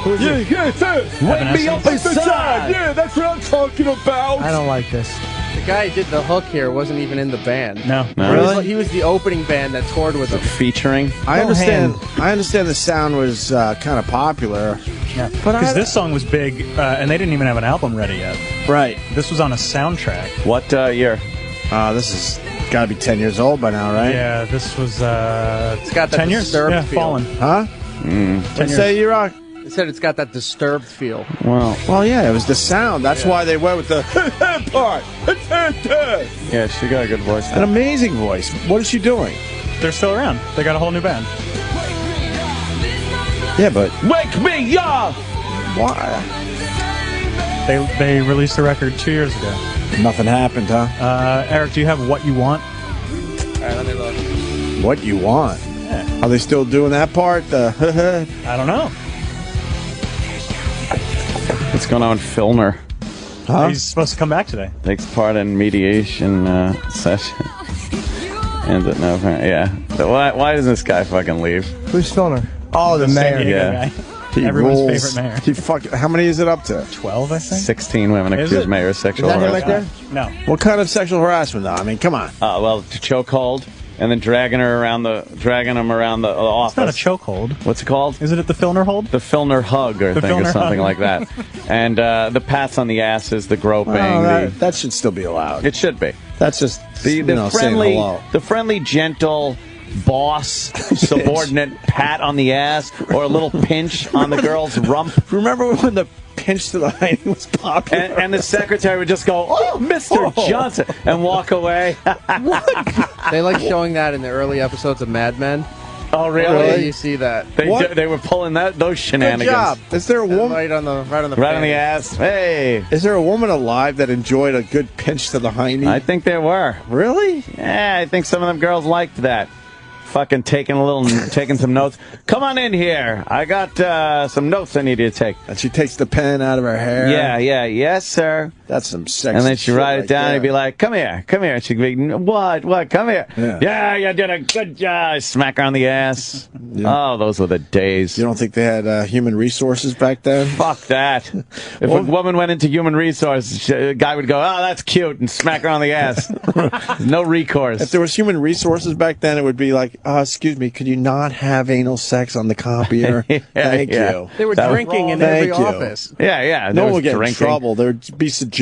Wake me up inside. Yeah, that's what I'm talking about. I don't like this. The guy who did the hook here wasn't even in the band. No. Really? He was the opening band that toured with him. Featuring? I understand the sound was kind of popular. Yeah. Because this song was big, and they didn't even have an album ready yet. Right. This was on a soundtrack. What year? This is got to be 10 years old by now, right? Yeah, this was it's got that 10 years. disturbed Yeah, feel. Fallen. Huh? 10 years. Say you rock. They said it's got that disturbed feel. Well, yeah, it was the sound. That's why they went with the part. Yeah, she got a good voice. An amazing voice. What is she doing? They're still around. They got a whole new band. Yeah, but Wake me up! why? They released the record 2 years ago. Nothing happened, huh? Eric, do you have What You Want? All right, let me look. What you want? Yeah, Are they still doing that part? I don't know. What's going on with Filner? Huh? He's supposed to come back today. Takes part in mediation session. Ends at no. Yeah. So why doesn't this guy fucking leave? Who's Filner? Oh, the mayor. Yeah. He Everyone's rules. favorite mayor. How many is it up to? 12, I think. 16 women Is accuse it? mayor of sexual Is that him harassment. right there? No. What kind of sexual harassment, though? I mean, come on. Well, to chokehold and then dragging him around the office. It's not a chokehold. What's it called? Is it at the Filner hold? The Filner hug, or Filner something hug. like that. And the pats on the asses, the groping. That should still be allowed. It should be. That's just The saying friendly, hello. the friendly, gentle boss subordinate pat on the ass or a little pinch on the girl's rump. Remember when the pinch to the hiney was popular? And the secretary would just go, "Oh, Mr. Johnson," and walk away. They like showing that in the early episodes of Mad Men. Oh, really? You see that? They were pulling those shenanigans. Good job. Is there a woman right on the Right on the ass. Hey. Is there a woman alive that enjoyed a good pinch to the hiney? I think there were. Really? Yeah, I think some of them girls liked that. Fucking taking some notes. Come on in here. I got some notes I need you to take. And she takes the pen out of her hair. Yeah. Yes, sir. That's some sexy. And then she'd shit write it right down there. and be like, come here. And she'd be, what, come here. Yeah, you did a good job. Smack her on the ass. Yeah. Oh, those were the days. You don't think they had human resources back then? Fuck that. If a woman went into human resources, a guy would go, oh, that's cute, and smack her on the ass. No recourse. If there was human resources back then, it would be like, excuse me, could you not have anal sex on the copier? Thank you. They were drinking in every office. Yeah. No one would get drinking. in trouble. There would be suggestions.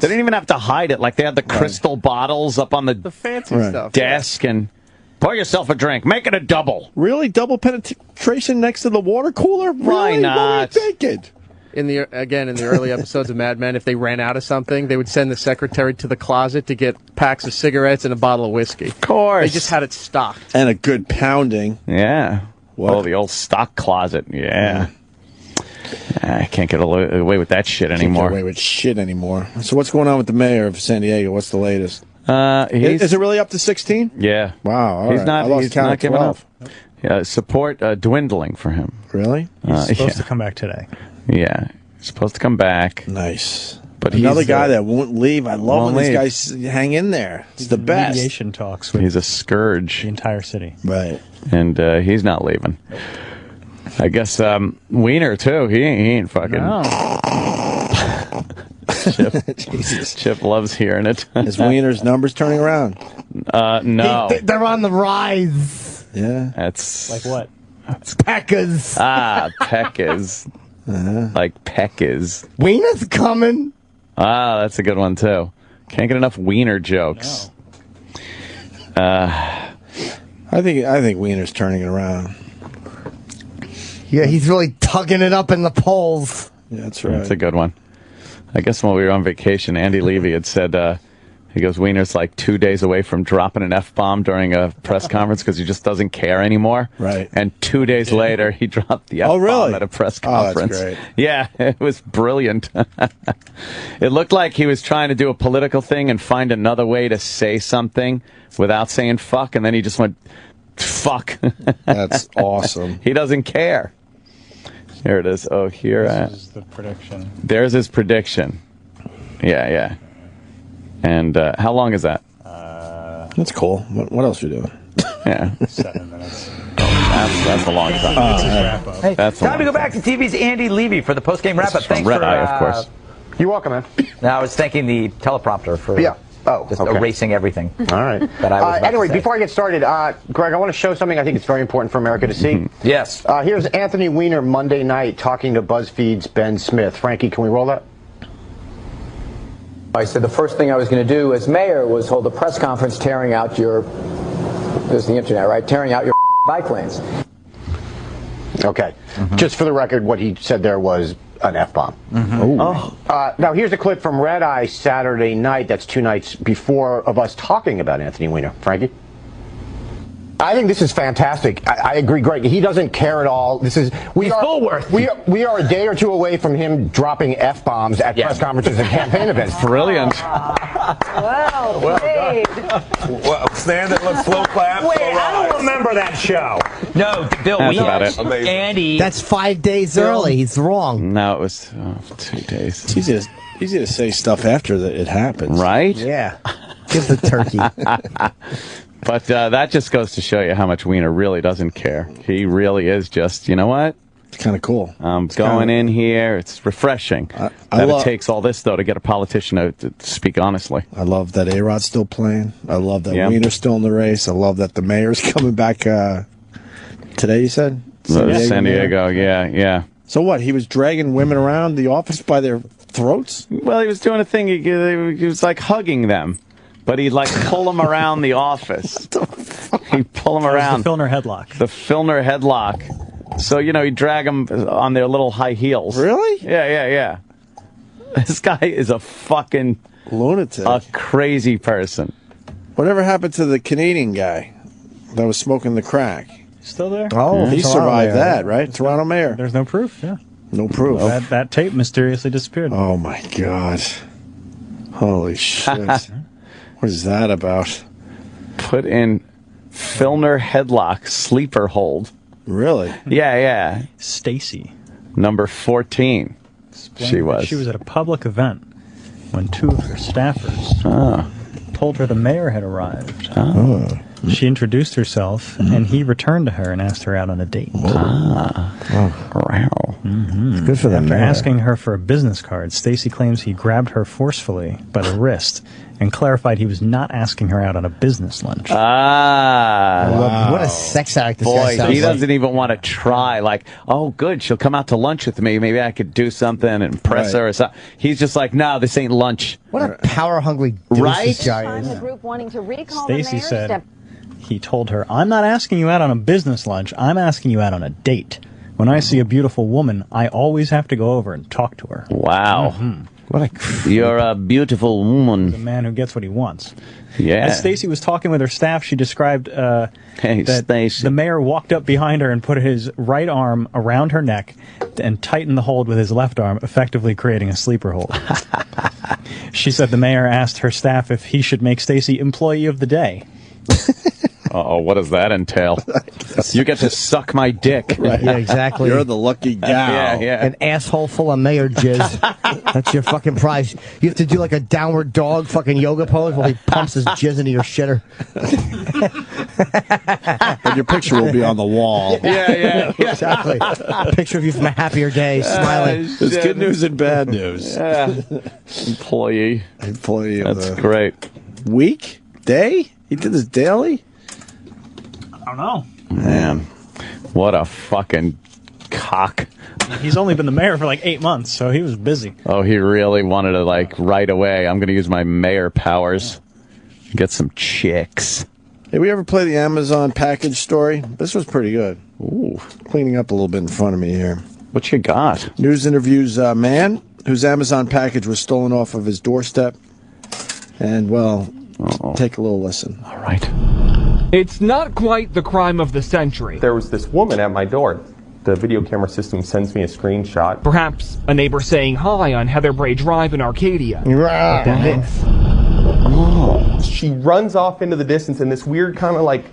They didn't even have to hide it. Like, they had the crystal bottles up on the fancy stuff. desk, and pour yourself a drink. Make it a double. Really? Double penetration next to the water cooler? Why Really? not? What were you thinking? In the early episodes of Mad Men, if they ran out of something, they would send the secretary to the closet to get packs of cigarettes and a bottle of whiskey. Of course. They just had it stocked. And a good pounding. Yeah. What? Oh, the old stock closet. Yeah. I can't get away with that shit anymore. Can't get away with shit anymore. So what's going on with the mayor of San Diego? What's the latest? Is it really up to 16? Yeah. Wow. All he's right. not. I lost He's count not of giving 12. up. Yeah, support dwindling for him. Really? He's supposed to come back today. Yeah, he's supposed to come back. Nice. But Another he's, guy that won't leave. I love won't when these leave. guys hang in there. It's the best. Mediation talks with He's a scourge. the entire city. Right. And he's not leaving. I guess Wiener too. He ain't fucking. No. Chip loves hearing it. Is Wiener's numbers turning around? No. They're on the rise. Yeah. That's Like what? Peckers. Peckers. Like Peckers. Wiener's coming. That's a good one too. Can't get enough Wiener jokes. I think Wiener's turning it around. Yeah, he's really tugging it up in the polls. Yeah, that's right. That's a good one. I guess when we were on vacation, Andy Levy had said, he goes, Wiener's like 2 days away from dropping an F-bomb during a press conference because he just doesn't care anymore. Right. And 2 days later, he dropped the F-bomb really? at a press Oh, that's conference. great. Yeah, it was brilliant. It looked like he was trying to do a political thing and find another way to say something without saying fuck, and then he just went, fuck. That's awesome. He doesn't care. Here it is. Oh, here. This is the prediction. There's his prediction. Yeah. And how long is that? That's cool. What else are you doing? Yeah. 7 minutes. That's a long time. Hey, That's time to go back to TV's Andy Levy for the post-game wrap-up. From Thanks Red for, Eye, of course. You're welcome, man. Now, I was thanking the teleprompter for just erasing everything. All right. That I was about anyway, to say. before I get started, Greg, I want to show something I think it's very important for America to see. Yes. Here's Anthony Weiner Monday night talking to BuzzFeed's Ben Smith. Frankie, can we roll that? I said the first thing I was going to do as mayor was hold a press conference tearing out your, there's the internet, right? Tearing out your bike lanes. Okay. Just for the record, what he said there was an F-bomb. Now, here's a clip from Red Eye Saturday night. That's 2 nights before of us talking about Anthony Weiner. Frankie? I think this is fantastic. I agree, Greg. He doesn't care at all. We are a day or two away from him dropping F-bombs at press conferences and campaign events. Brilliant. Well played. Well, stand it, let's slow clap. Wait, I don't remember that show. No, Bill, That's about it. Andy. That's 5 days early. He's wrong. No, it was 2 days. It's easy to say stuff after it happens. Right? Yeah. Give the turkey. But that just goes to show you how much Wiener really doesn't care. He really is just, you know what? It's kind of cool. I'm going in here. It's refreshing. It takes all this, though, to get a politician to speak honestly. I love that A-Rod's still playing. I love that Wiener's still in the race. I love that the mayor's coming back today, you said? San Diego, yeah. So what? He was dragging women around the office by their throats? Well, he was doing a thing. He was like hugging them. But he'd like pull them around the office. He'd pull them around. The Filner headlock. The Filner headlock. So, he'd drag them on their little high heels. Really? Yeah. This guy is a fucking lunatic. A crazy person. Whatever happened to the Canadian guy that was smoking the crack? Still there? Oh, he survived mayor. that, right? Toronto mayor. There's no proof, yeah. No proof. That tape mysteriously disappeared. Oh, my God. Holy shit. What is that about? Put in Filner headlock sleeper hold. Really? Yeah. Stacy. Number 14. She was. She was at a public event when 2 of her staffers told her the mayor had arrived. She introduced herself, and he returned to her and asked her out on a date. Wow. Good for them. After asking her for a business card, Stacy claims he grabbed her forcefully by the wrist and clarified he was not asking her out on a business lunch. What a sex act this guy Boy, sounds he like. doesn't even want to try. Like, oh, good, she'll come out to lunch with me. Maybe I could do something and impress her or something. He's just like, no, this ain't lunch. What a power-hungry douche this guy is. The group wanting to recall Stacy said he told her, I'm not asking you out on a business lunch. I'm asking you out on a date. When I see a beautiful woman, I always have to go over and talk to her. Wow. You're a beautiful woman. The man who gets what he wants. Yeah. As Stacy was talking with her staff, she described that Stacey. the mayor walked up behind her and put his right arm around her neck and tightened the hold with his left arm, effectively creating a sleeper hold. She said the mayor asked her staff if he should make Stacy employee of the day. Uh-oh, what does that entail? You get to suck my dick. Right. Yeah, exactly. You're the lucky guy. Yeah. An asshole full of mayor jizz. That's your fucking prize. You have to do like a downward dog fucking yoga pose while he pumps his jizz into your shitter. But your picture will be on the wall. Yeah. Exactly. Picture of you from a happier day, smiling. There's good news and bad news. Employee. That's great. Week? Day? He did this daily? I don't know. Man, what a fucking cock. He's only been the mayor for like 8 months, so he was busy. Oh, he really wanted to, like, right away. I'm going to use my mayor powers. Get some chicks. Did we ever play the Amazon package story? This was pretty good. Ooh. Cleaning up a little bit in front of me here. What you got? News interviews a man whose Amazon package was stolen off of his doorstep. And, well, take a little listen. All right. It's not quite the crime of the century. There was this woman at my door. The video camera system sends me a screenshot. Perhaps a neighbor saying hi on Heather Bray Drive in Arcadia. But then this. She runs off into the distance in this weird kind of like,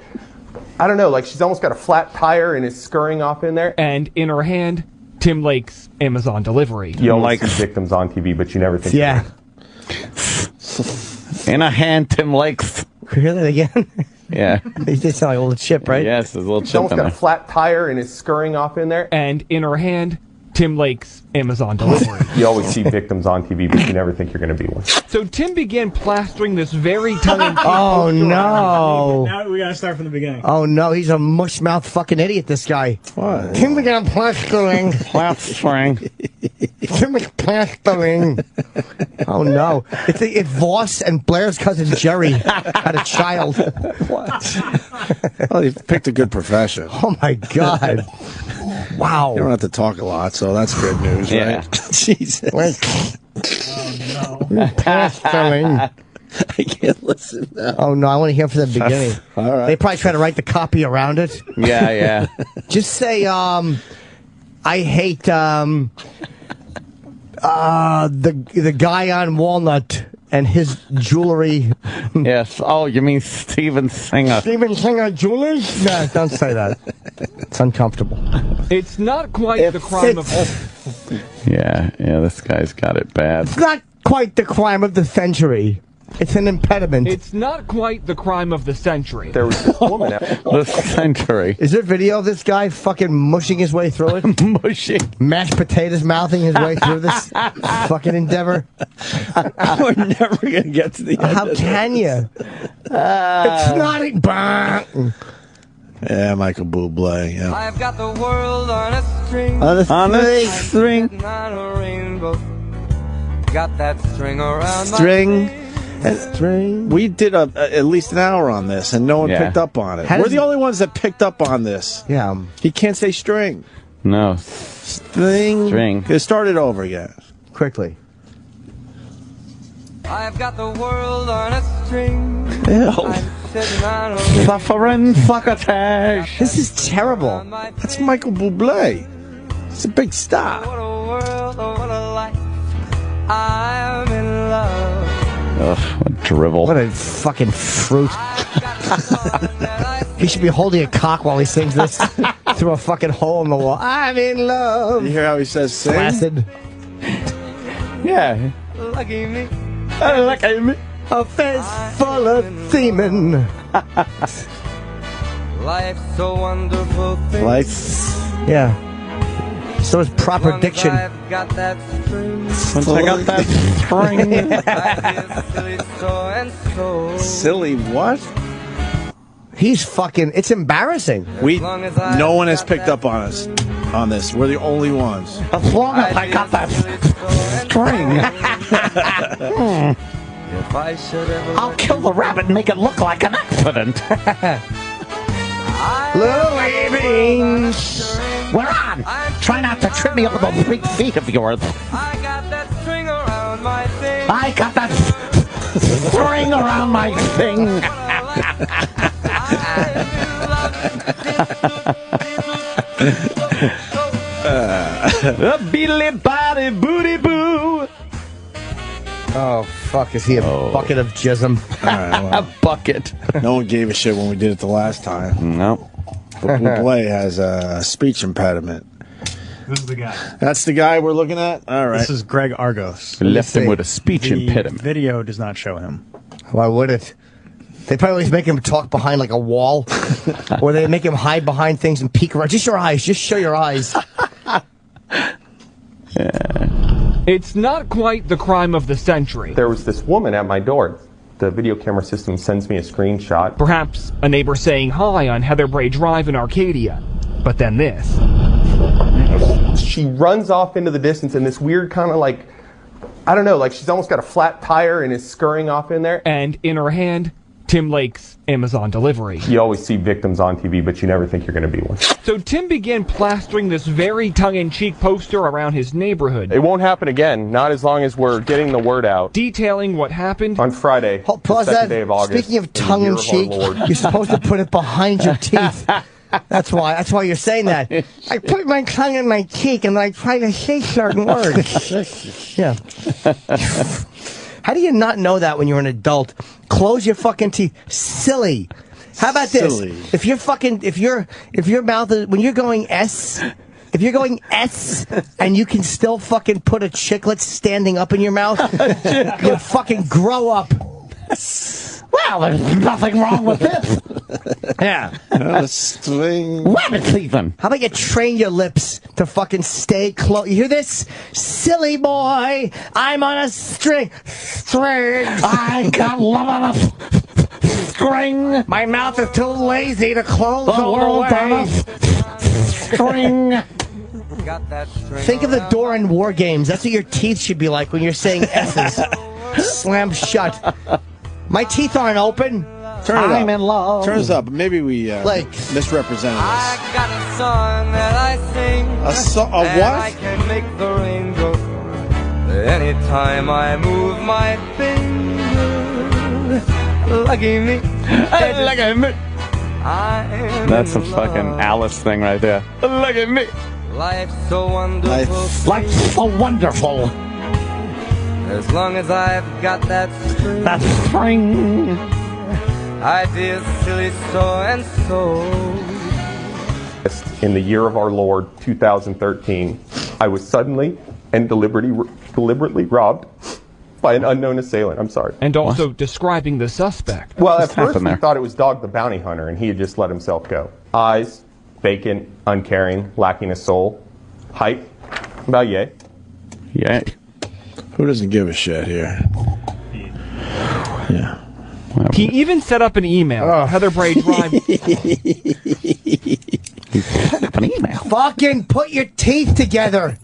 I don't know, like she's almost got a flat tire and is scurrying off in there. And in her hand, Tim Lake's Amazon delivery. You always see victims on TV, but you never think. Yeah. In a hand, Tim Lake's. Could you hear that again? Yeah. He did sound like a little chip, right? Yes, there's a little She's chip almost in got there. a flat tire and is scurrying off in there. And in her hand, Tim Lake's Amazon delivery. You always see victims on TV, but you never think you're going to be one. So Tim began plastering this very tongue-in-cheek Oh, poster no. Now we gotta start from the beginning. Oh, no, he's a mush-mouth fucking idiot, this guy. What? Tim began plastering. Tim was plastering. Oh, no. If Voss and Blair's cousin Jerry had a child. Well, he picked a good profession. Oh, my God. Wow. You don't have to talk a lot, so that's good news, Yeah. right? Jesus. Plastering. I can't listen now. Oh, no, I want to hear from the beginning. All right. They probably try to write the copy around it. Yeah. Just say, I hate the guy on Walnut and his jewelry. Yes. Oh, you mean Steven Singer? Steven Singer jewelry? No, don't say that. It's uncomfortable. It's not quite the crime of... Yeah, this guy's got it bad. It's not quite the crime of the century. It's an impediment. It's not quite the crime of the century. There was this woman at The century. Is there video of this guy fucking mushing his way through it? Mushing. Mashed potatoes mouthing his way through this fucking endeavor? We're never going to get to the end. How can you? It's not a... Yeah, Michael Bublé. Yeah. I've got the world on a string. On a string. Not a rainbow. Got that string around String. my And we did at least an hour on this, and no one picked up on it. We're the only ones that picked up on this. Yeah. He can't say string. No. String. It started over again. Quickly. I've got the world on a string. Suffering succotash. This is terrible. That's Michael Bublé. It's a big star. What a world, what a life. I'm in love. Ugh, what drivel. What a fucking fruit. He should be holding a cock while he sings this through a fucking hole in the wall. I'm in love. You hear how he says sing? Placid. Yeah. Lucky me. Lucky me. A face full of semen. Life's so wonderful thing. Yeah. So is proper diction. I've got that string. Once I got that string. Silly what? He's fucking... It's embarrassing. No one has picked up on us on this. We're the only ones. As long as I got that string. If I should ever I'll kill the rabbit and make it look like an accident. Louis Beans. We're on. Try not to trip me up with those big feet of yours. I got that string around my thing. I got that string around my thing. Beedly body booty boo. Oh, fuck. Is he a bucket of jism? All right, well, A bucket. no one gave a shit when we did it the last time. No. But Bublé has a speech impediment. This is the guy. That's the guy we're looking at? All right. This is Greg Argos. Left him with a speech The impediment. video does not show him. Why would it? They probably always make him talk behind like a wall. Or they make him hide behind things and peek around. Just your eyes. Just show your eyes. It's not quite the crime of the century. There was this woman at my door. The video camera system sends me a screenshot. Perhaps a neighbor saying hi on Heather Bray Drive in Arcadia. But then this. She runs off into the distance in this weird kind of like, I don't know, like she's almost got a flat tire and is scurrying off in there. And in her hand, Tim Lake's Amazon delivery. You always see victims on TV, but you never think you're going to be one. So Tim began plastering this very tongue-in-cheek poster around his neighborhood. It won't happen again, not as long as we're getting the word out. Detailing what happened On Friday, Pause the 2nd that. day of August. Speaking of in the year our tongue-in-cheek, Lord. you're supposed to put it behind your teeth. That's why you're saying that. I put my tongue in my cheek and I try to say certain words. Yeah. How do you not know that when you're an adult? Close your fucking teeth. Silly. How about Silly. this? If your mouth is, when you're going S, if you're going S and you can still fucking put a chiclet standing up in your mouth, you fucking grow up. Well, there's nothing wrong with this. Yeah. String. Rabbits even. How about you train your lips to fucking stay close? You hear this? Silly boy, I'm on a string. String. I got love on a string. My mouth is too lazy to close The all the world on way. a string. got that string. Think of the door in War Games. That's what your teeth should be like when you're saying S's. Slam shut. My teeth aren't open. Turn it I'm up. in love. Turn us up. Maybe we misrepresented this. I got a song that I sing. A and what? I can make the rain go anytime I move my finger. Lucky me. Look at me. That's a fucking Alice thing right there. Look at me. Life's so wonderful. Life's so wonderful. As long as I've got that string. That string. I feel silly so and so. In the year of our Lord, 2013, I was suddenly and deliberately robbed by an unknown assailant. I'm sorry. And also describing the suspect. Well, at first we thought it was Dog the Bounty Hunter, and he had just let himself go. Eyes, vacant, uncaring, lacking a soul. Height, about yay. Yay. Who doesn't give a shit here? Yeah. He even set up an email. Heather Bray Drive. Set up an email. Fucking put your teeth together.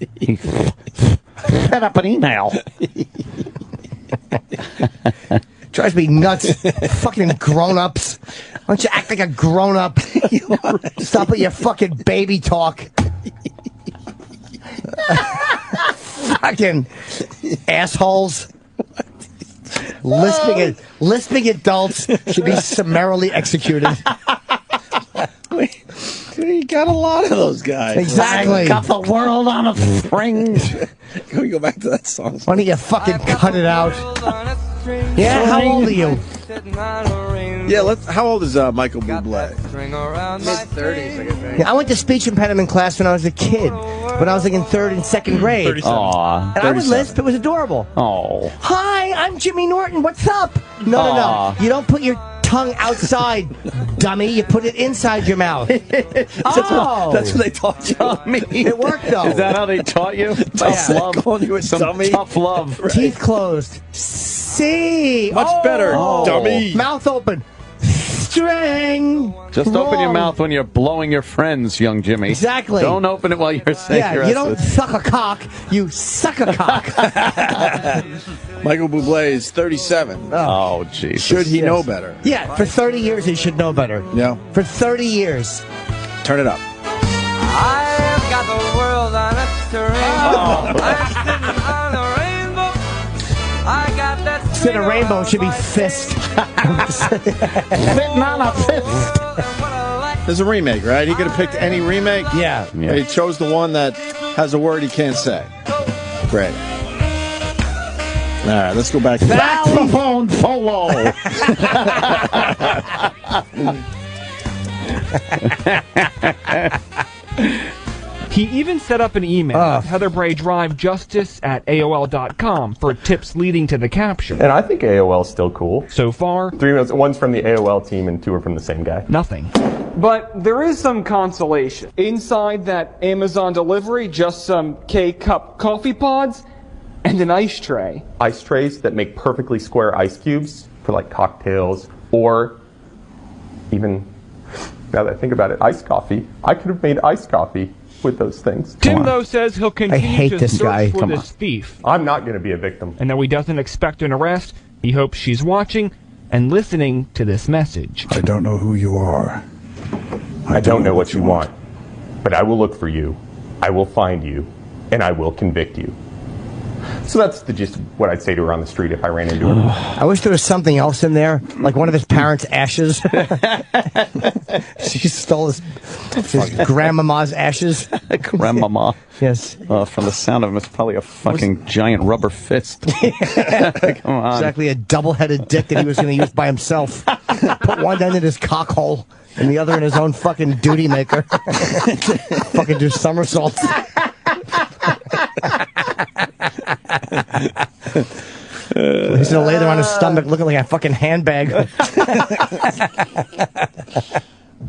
Set up an email. Drives me nuts. Fucking grown-ups. Why don't you act like a grown-up? Stop with your fucking baby talk. Fucking assholes. Lisping adults should be summarily executed. You got a lot of those guys. Exactly. I got the world on a string. Can we go back to that song? Why don't you fucking cut it out? Yeah, how old are you? Yeah, how old is Michael Bublé? Mid-30s, I think. Yeah, I went to speech impediment class when I was a kid. When I was like in 3rd and 2nd grade. Aww. And I would lisp. It was adorable. Oh. Hi, I'm Jimmy Norton. What's up? No. You don't put your tongue outside, dummy. You put it inside your mouth. That's what they taught you. It worked, though. Is that how they taught you? Tough love. Calling you a dummy. Tough love. Right. Teeth closed. See. Much better, dummy. Mouth open. String. Just open your mouth when you're blowing your friends, young Jimmy. Exactly. Don't open it while you're saying your you don't essence. suck a cock. You suck a cock. Michael Bublé is 37. Oh, Jesus. Should he know better? Yeah, for 30 years he should know better. Yeah. For 30 years. Turn it up. I've got the world on a string. I'm sitting on a rainbow. I got that Instead of rainbow, it should be fist. Sitting on a fist. There's a remake, right? He could have picked any remake. Yeah. He chose the one that has a word he can't say. Great. All right, let's go back to Saxophone solo. He even set up an email, Heather Bray Drive Justice at AOL.com, for tips leading to the capture. And I think AOL's still cool. So far, 3 emails. One's from the AOL team and 2 are from the same guy. nothing. But there is some consolation. Inside that Amazon delivery, just some K-Cup coffee pods and an ice tray. Ice trays that make perfectly square ice cubes for like cocktails or even, now that I think about it, iced coffee. I could have made iced coffee with those things. Tim, though, says he'll continue to search for this thief. I'm not going to be a victim. And though he doesn't expect an arrest, he hopes she's watching and listening to this message. I don't know who you are. I don't know what you want, but I will look for you, I will find you, and I will convict you. So that's the gist of what I'd say to her on the street if I ran into her. I wish there was something else in there, like one of his parents' ashes. She stole his grandmama's ashes. Grandmama. Yes. From the sound of him, it's probably a fucking giant rubber fist. Come on. Exactly, a double-headed dick that he was going to use by himself. Put one end in his cock hole and the other in his own fucking duty maker. Fucking do somersaults. He's gonna lay there on his stomach looking like a fucking handbag.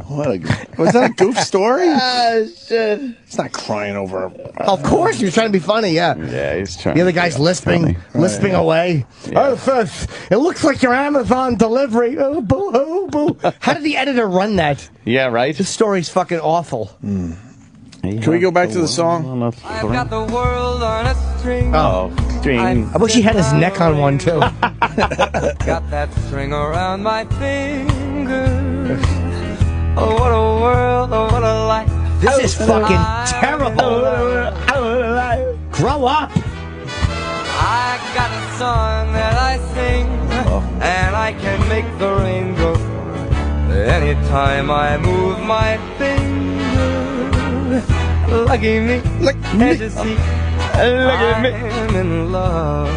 Was that a goof story? Shit. He's not crying over. Of course, he was trying to be funny, yeah. Yeah, he's trying. The other guy's lisping away. Yeah. Oh, first, it looks like your Amazon delivery. Oh, boo, oh, boo. How did the editor run that? Yeah, right? This story's fucking awful. Can we go back to the song? I've got the world on a string. Oh, string. I wish he had his neck on one, too. Got that string around my finger. Oh, what a world, oh, what a life. This is fucking terrible. Grow up. I got a song that I sing, and I can make the rain go anytime I move my finger. Lucky me, can't you see? I'm in love.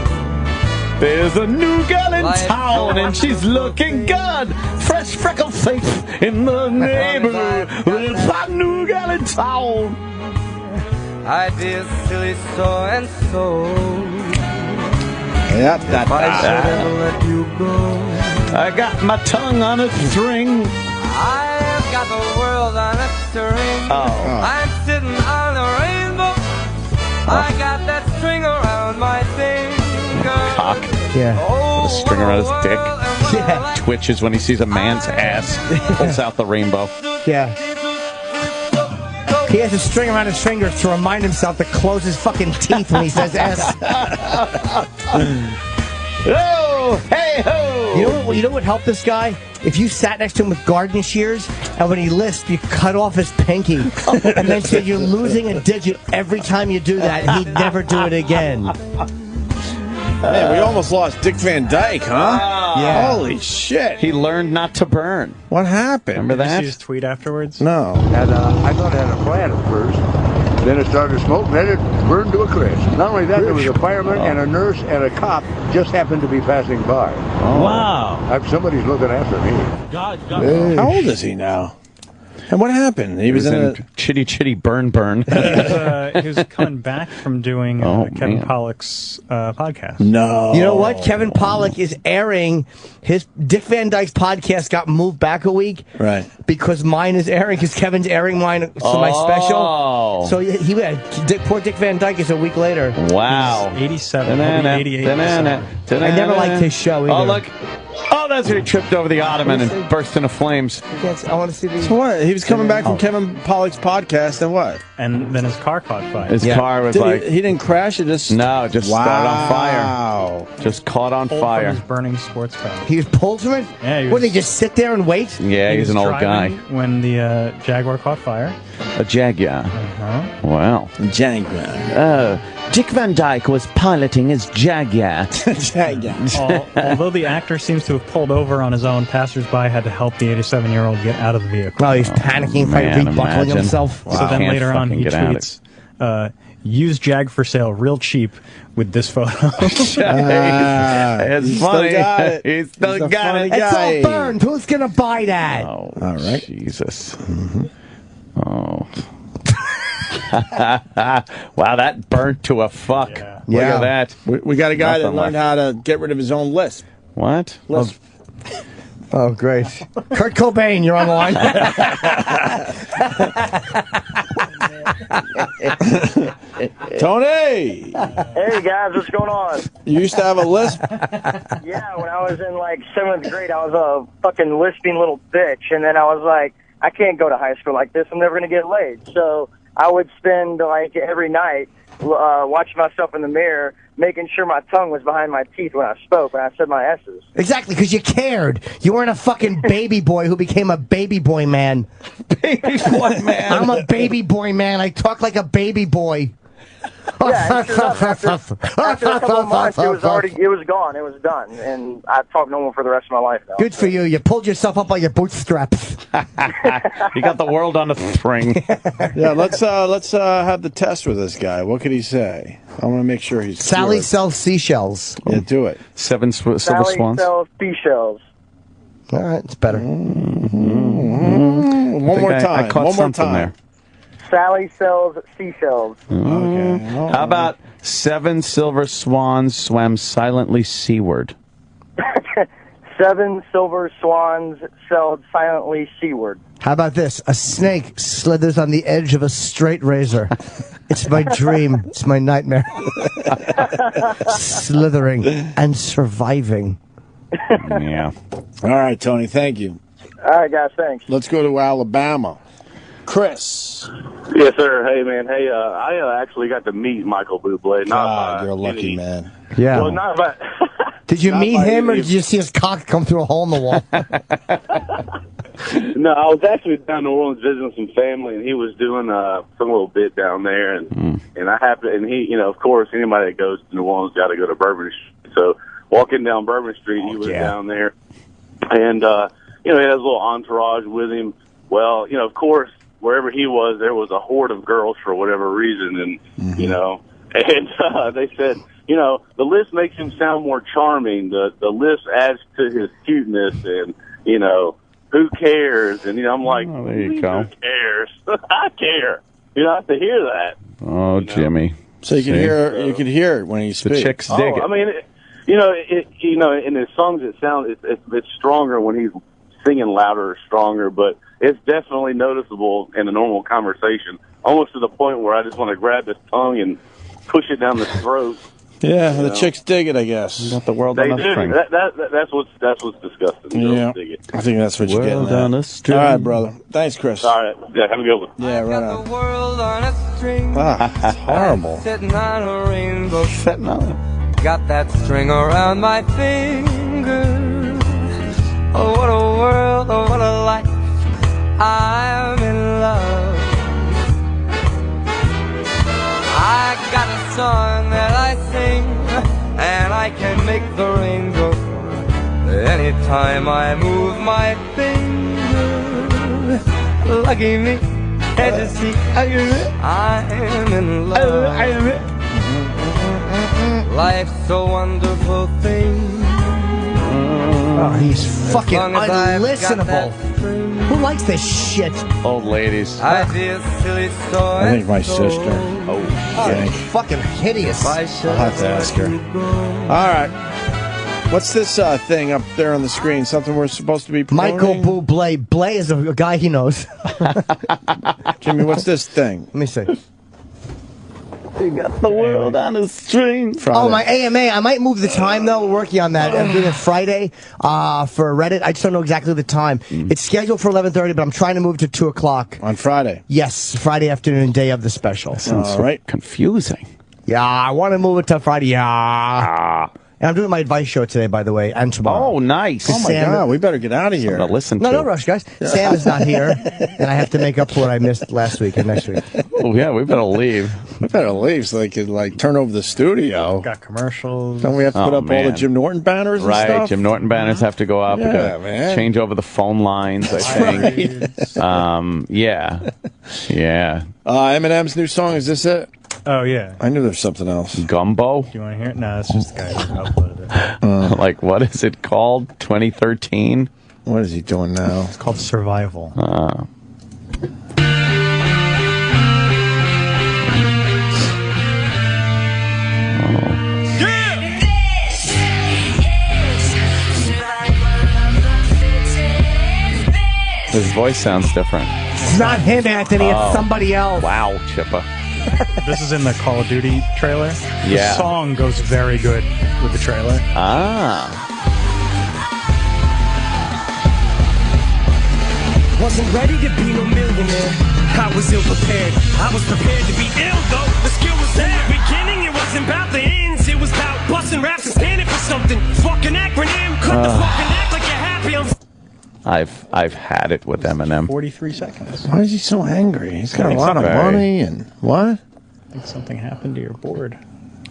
There's a new girl in town and she's looking good. Fresh freckled face in the neighborhood. There's a new girl in town. I did silly so and so. Yep, if I should ever let you go. I got my tongue on a string. I've got the world on a string. I'm sitting on a rainbow. I got that string around my finger. Cock. Yeah. With a string around his dick. Yeah. Twitches when he sees a man's ass. Pulls out the rainbow. Yeah. He has a string around his fingers to remind himself to close his fucking teeth when he says S. Oh, hey ho! You know what helped this guy? If you sat next to him with garden shears, and when he lisped, you cut off his pinky, and then said you're losing a digit every time you do that, and he'd never do it again. Man, we almost lost Dick Van Dyke, huh? Yeah. Holy shit. He learned not to burn. What happened? Remember that? Did you see his tweet afterwards? No. And I thought it had a plan at first. Then it started to smoke, and then it burned to a crisp. Not only that, there was a fireman and a nurse and a cop just happened to be passing by. Oh. Wow. Somebody's looking after me. How old is he now? And what happened? He was in a Chitty Chitty Burn. He was coming back from doing Kevin Pollak's podcast. No. You know what? Kevin Pollak is airing his Dick Van Dyke's podcast got moved back a week. Right. Because mine is airing, because Kevin's airing mine, so my special. So he poor Dick Van Dyke is a week later. Wow. 87, 88. I never liked his show either. Oh, look. Oh, that's where he tripped over the ottoman and burst into flames. I want to see the... So what? He was coming back from Kevin Pollak's podcast and what? And then his car caught fire. His car was He didn't crash, it just... No, it just started on fire. Just caught on Pulled fire. From his burning sports car. He was pulled from it? Yeah, What, did he just sit there and wait? Yeah, he's an old guy. When the Jaguar caught fire. A Jaguar. Wow. Jaguar. Dick Van Dyke was piloting his Jaguar. Although the actor seems to have pulled over on his own, passersby had to help the 87-year-old get out of the vehicle. Oh, he's panicking, probably rebuckling himself. So then later on, he tweets, use Jag for sale real cheap with this photo. It's funny. He's still got it. It's all burned. Who's going to buy that? Oh, all right. Jesus. Oh. Wow, that burnt to a fuck. Yeah. Look at that. We got a guy Nothing that learned how to get rid of his own lisp. What? Lisp. Oh, great. Kurt Cobain, you're on the line. Tony! Hey, guys, what's going on? You used to have a lisp? Yeah, when I was in, 7th grade, I was a fucking lisping little bitch, and then I was like, I can't go to high school like this. I'm never going to get laid. So I would spend, every night watching myself in the mirror, making sure my tongue was behind my teeth when I spoke, when I said my S's. Exactly, because you cared. You weren't a fucking baby boy who became a baby boy man. Baby boy man. I'm a baby boy man. I talk like a baby boy. Yeah, and sure enough, after a couple of months, it was gone. It was done. And I talk normal for the rest of my life now. Good for you. You pulled yourself up by your bootstraps. You got the world on a string. Yeah, let's have the test with this guy. What could he say? I want to make sure he's Sally cured. sells seashells. Yeah, do it. Silver swans. Sally sells seashells. All right, it's better. One more time. I caught One more something time. there. Sally sells seashells. Okay. How about 7 silver swans swam silently seaward? 7 silver swans sailed silently seaward. How about this? A snake slithers on the edge of a straight razor. It's my dream. It's my nightmare. Slithering and surviving. Yeah. All right, Tony, thank you. All right, guys, thanks. Let's go to Alabama. Chris. Yes, sir. Hey, man. Hey, I actually got to meet Michael Bublé. God, you're a lucky man. Yeah. Well, not by... Did you Not meet by him, or any- did you see his cock come through a hole in the wall? No, I was actually down in New Orleans visiting some family, and he was doing some little bit down there, and I happened, and he, of course, anybody that goes to New Orleans got to go to Bourbon Street. So walking down Bourbon Street, he was down there, and he had his little entourage with him. Well, of course, wherever he was, there was a horde of girls for whatever reason, and and they said, the list makes him sound more charming. The list adds to his cuteness, and who cares? And I'm like, there you go. Who cares? I care. I have to hear that. Oh, Jimmy. So you can hear it when he speaks. The chicks dig it. I mean, in his songs, it's stronger when he's singing louder or stronger, but it's definitely noticeable in a normal conversation, almost to the point where I just want to grab his tongue and push it down the throat. Yeah, the chicks dig it, I guess. Got the world They on a do. string. That's what's disgusting. Yeah, Dig it. I think that's what you're World getting at. on a string. All right, brother. Thanks, Chris. All right. Yeah, have a good one. Yeah, right The on. world on a string. It's horrible. Sitting on a rainbow. Sitting on it. Got that string around my finger. Oh, what a world, oh, what a life. I'm in love. I got a song that I sing, and I can make the rain go anytime I move my finger. Lucky me, can't you see? I'm in love. Life's a wonderful thing. Oh, he's fucking As long as I've got unlistenable. that string. Who likes this shit? Old ladies. I feel silly, so I think my sister. Oh, Thank. fucking hideous. I'll have to ask her. All right. What's this thing up there on the screen? Something we're supposed to be promoting? Michael Bublé. Blay is a guy he knows. Jimmy, what's this thing? Let me see. You got the world on a string. Oh, my AMA. I might move the time, though. We're working on that. I'm doing it Friday for Reddit. I just don't know exactly the time. It's scheduled for 11:30, but I'm trying to move to 2 o'clock. On Friday? Yes, Friday afternoon, day of the special. Sounds right. Confusing. Yeah, I want to move it to Friday. Yeah. And I'm doing my advice show today, by the way, and tomorrow. Oh, nice. Oh, my God. We better get out of here. To listen to. No rush, guys. Sam is not here, and I have to make up for what I missed last week and next week. Oh, yeah, we better leave. We better leave so they could, turn over the studio. Got commercials. Don't we have to put up all the Jim Norton banners and stuff? Right, Jim Norton banners have to go up. We Yeah, gotta man. change over the phone lines, I think. Yeah. Yeah. Eminem's new song, is this it? Oh, yeah. I knew there's something else. Gumbo? Do you want to hear it? No, it's just the guy who uploaded it. Like, what is it called? 2013? What is he doing now? It's called Survival. His voice sounds different. It's not him, Anthony. It's Oh. somebody else. Wow, Chippa. This is in the Call of Duty trailer. Yeah. The song goes very good with the trailer. Ah. Wasn't ready to be no millionaire. I was ill prepared. I was prepared to be ill though. The skill was there. At the beginning, it wasn't about the ends. It was about busting raps and standing for something. Fucking acronym. Cut the fucking act like you're happy. I've had it with Eminem. 43 seconds. Why is he so angry? He's got a lot of Very. money and what? I think something happened to your board.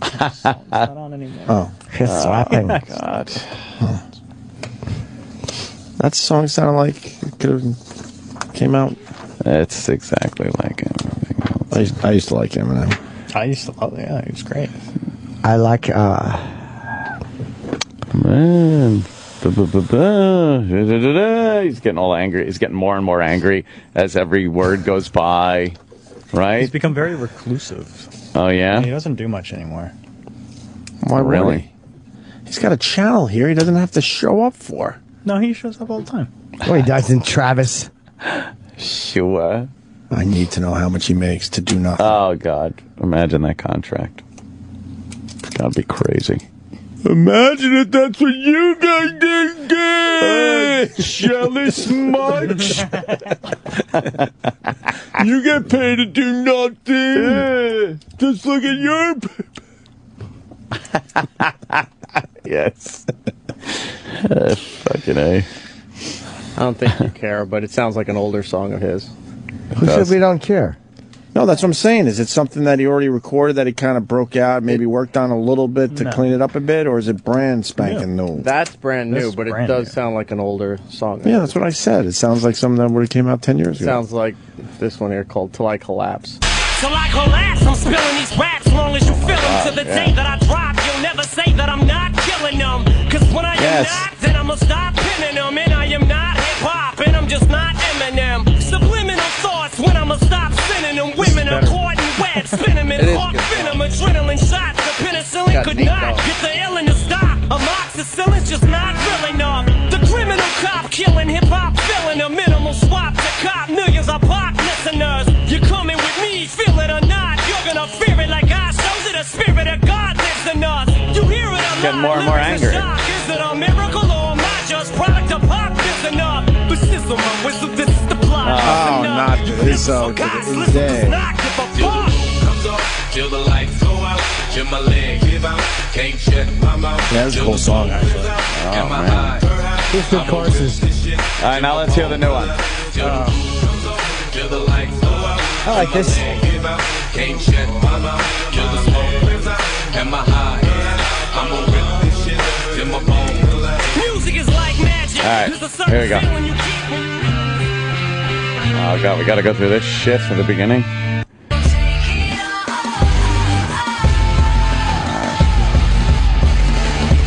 It's not on anymore. Oh. He's slapping. God. That song sounded like it could have came out. It's exactly like everything else. I used to like Eminem. I used to love it. Yeah, it was great. I like, Man. He's getting all angry. He's getting more and more angry as every word goes by. Right? He's become very reclusive. Oh, yeah? He doesn't do much anymore. Why Really? would he? He's got a channel here he doesn't have to show up for. No, he shows up all the time. Oh, he does in Travis. Sure. I need to know how much he makes to do nothing. Oh, God. Imagine that contract. That'd be crazy. Imagine if that's what you guys did. Jealous much? You get paid to do nothing. Just look at your... Yes. Fucking A. I don't think you care, but it sounds like an older song of his. Who said we don't care? No, that's what I'm saying. Is it something that he already recorded that he kind of broke out, maybe worked on a little bit to clean it up a bit, or is it brand spanking new? That's brand new, but it does sound like an older song. Yeah, that's what I said. It sounds like something that would have came out 10 years ago. Sounds like this one here called Till I Collapse. Till I collapse, I'm spilling these raps long as you feel them. To the day that I drop, you'll never say that I'm not killing them. Cause when I am not, then I'ma stop pinning them. And I am not hip-hop, and I'm just not Eminem. Subliminal thoughts when I'ma stop sending them. Women are caught in web, spin them in hawk venom. Adrenaline shots, the penicillin could not get the illin to stop. Amoxicillin's just not real enough. The criminal cop killing hip-hop, filling a minimal swap to cop. Millions of pop listeners, you're coming with me, feel it or not. You're gonna fear it like I shows it. The spirit of God lives in us. You hear it a lot. Getting more and more angry. Is it a miracle or am I just product of pop? Is enough. But sizzle my whistle, this is the plot. Oh, not this. So today. Till the lights go out, till my leg give out, can't shut my mouth. Yeah, that's a cool song, actually. Oh, man. It's good choruses. All right, now let's hear the new one. I like this. Can't shut my mouth, till the smoke clears out, and my high. I'm gonna rip this shit till my bones. Music is like magic. All right, here we go. Oh, God, we got to go through this shit from the beginning.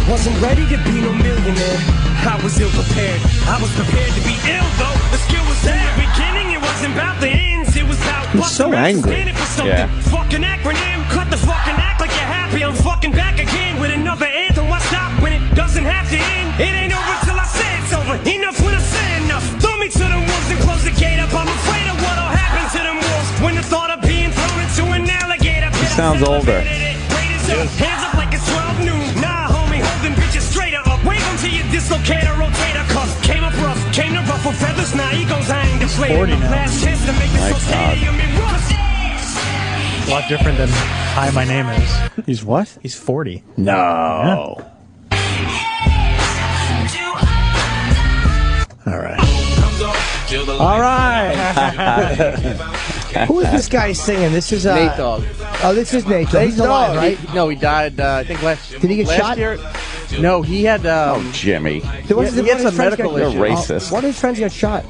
Wasn't ready to be no millionaire. I was ill prepared. I was prepared to be ill though. The skill was there. Beginning, it wasn't about the ends. It was about He's so angry. Yeah. Fucking acronym. Cut the fucking act like you're happy. I'm fucking back again with another anthem. Why stop when it doesn't have to end? It ain't over till I say it's over. Enough when I say enough. Throw me to the wolves and close the gate up. I'm afraid of what'll happen to them wolves when the thought of being thrown into an alligator. He sounds older. Hands up like it's 12 noon. Nah, homie, holding bitches straight up. Wave them to your dislocator, rotator cuff. Came up rough, came to ruffle feathers. Now egos hang deflated. 40 now. Last chance to make this so stadium in rust. A lot different than Hi, My Name Is. He's what? He's 40. No. All right. All right. Who is this guy singing? This is Nate Dogg. Oh, this is Nate Dogg. He's alive, right? He died. I think last. Did he get last shot? Year. No, he had. Oh, Jimmy. He had some medical You're issues. racist. One of his friends got shot.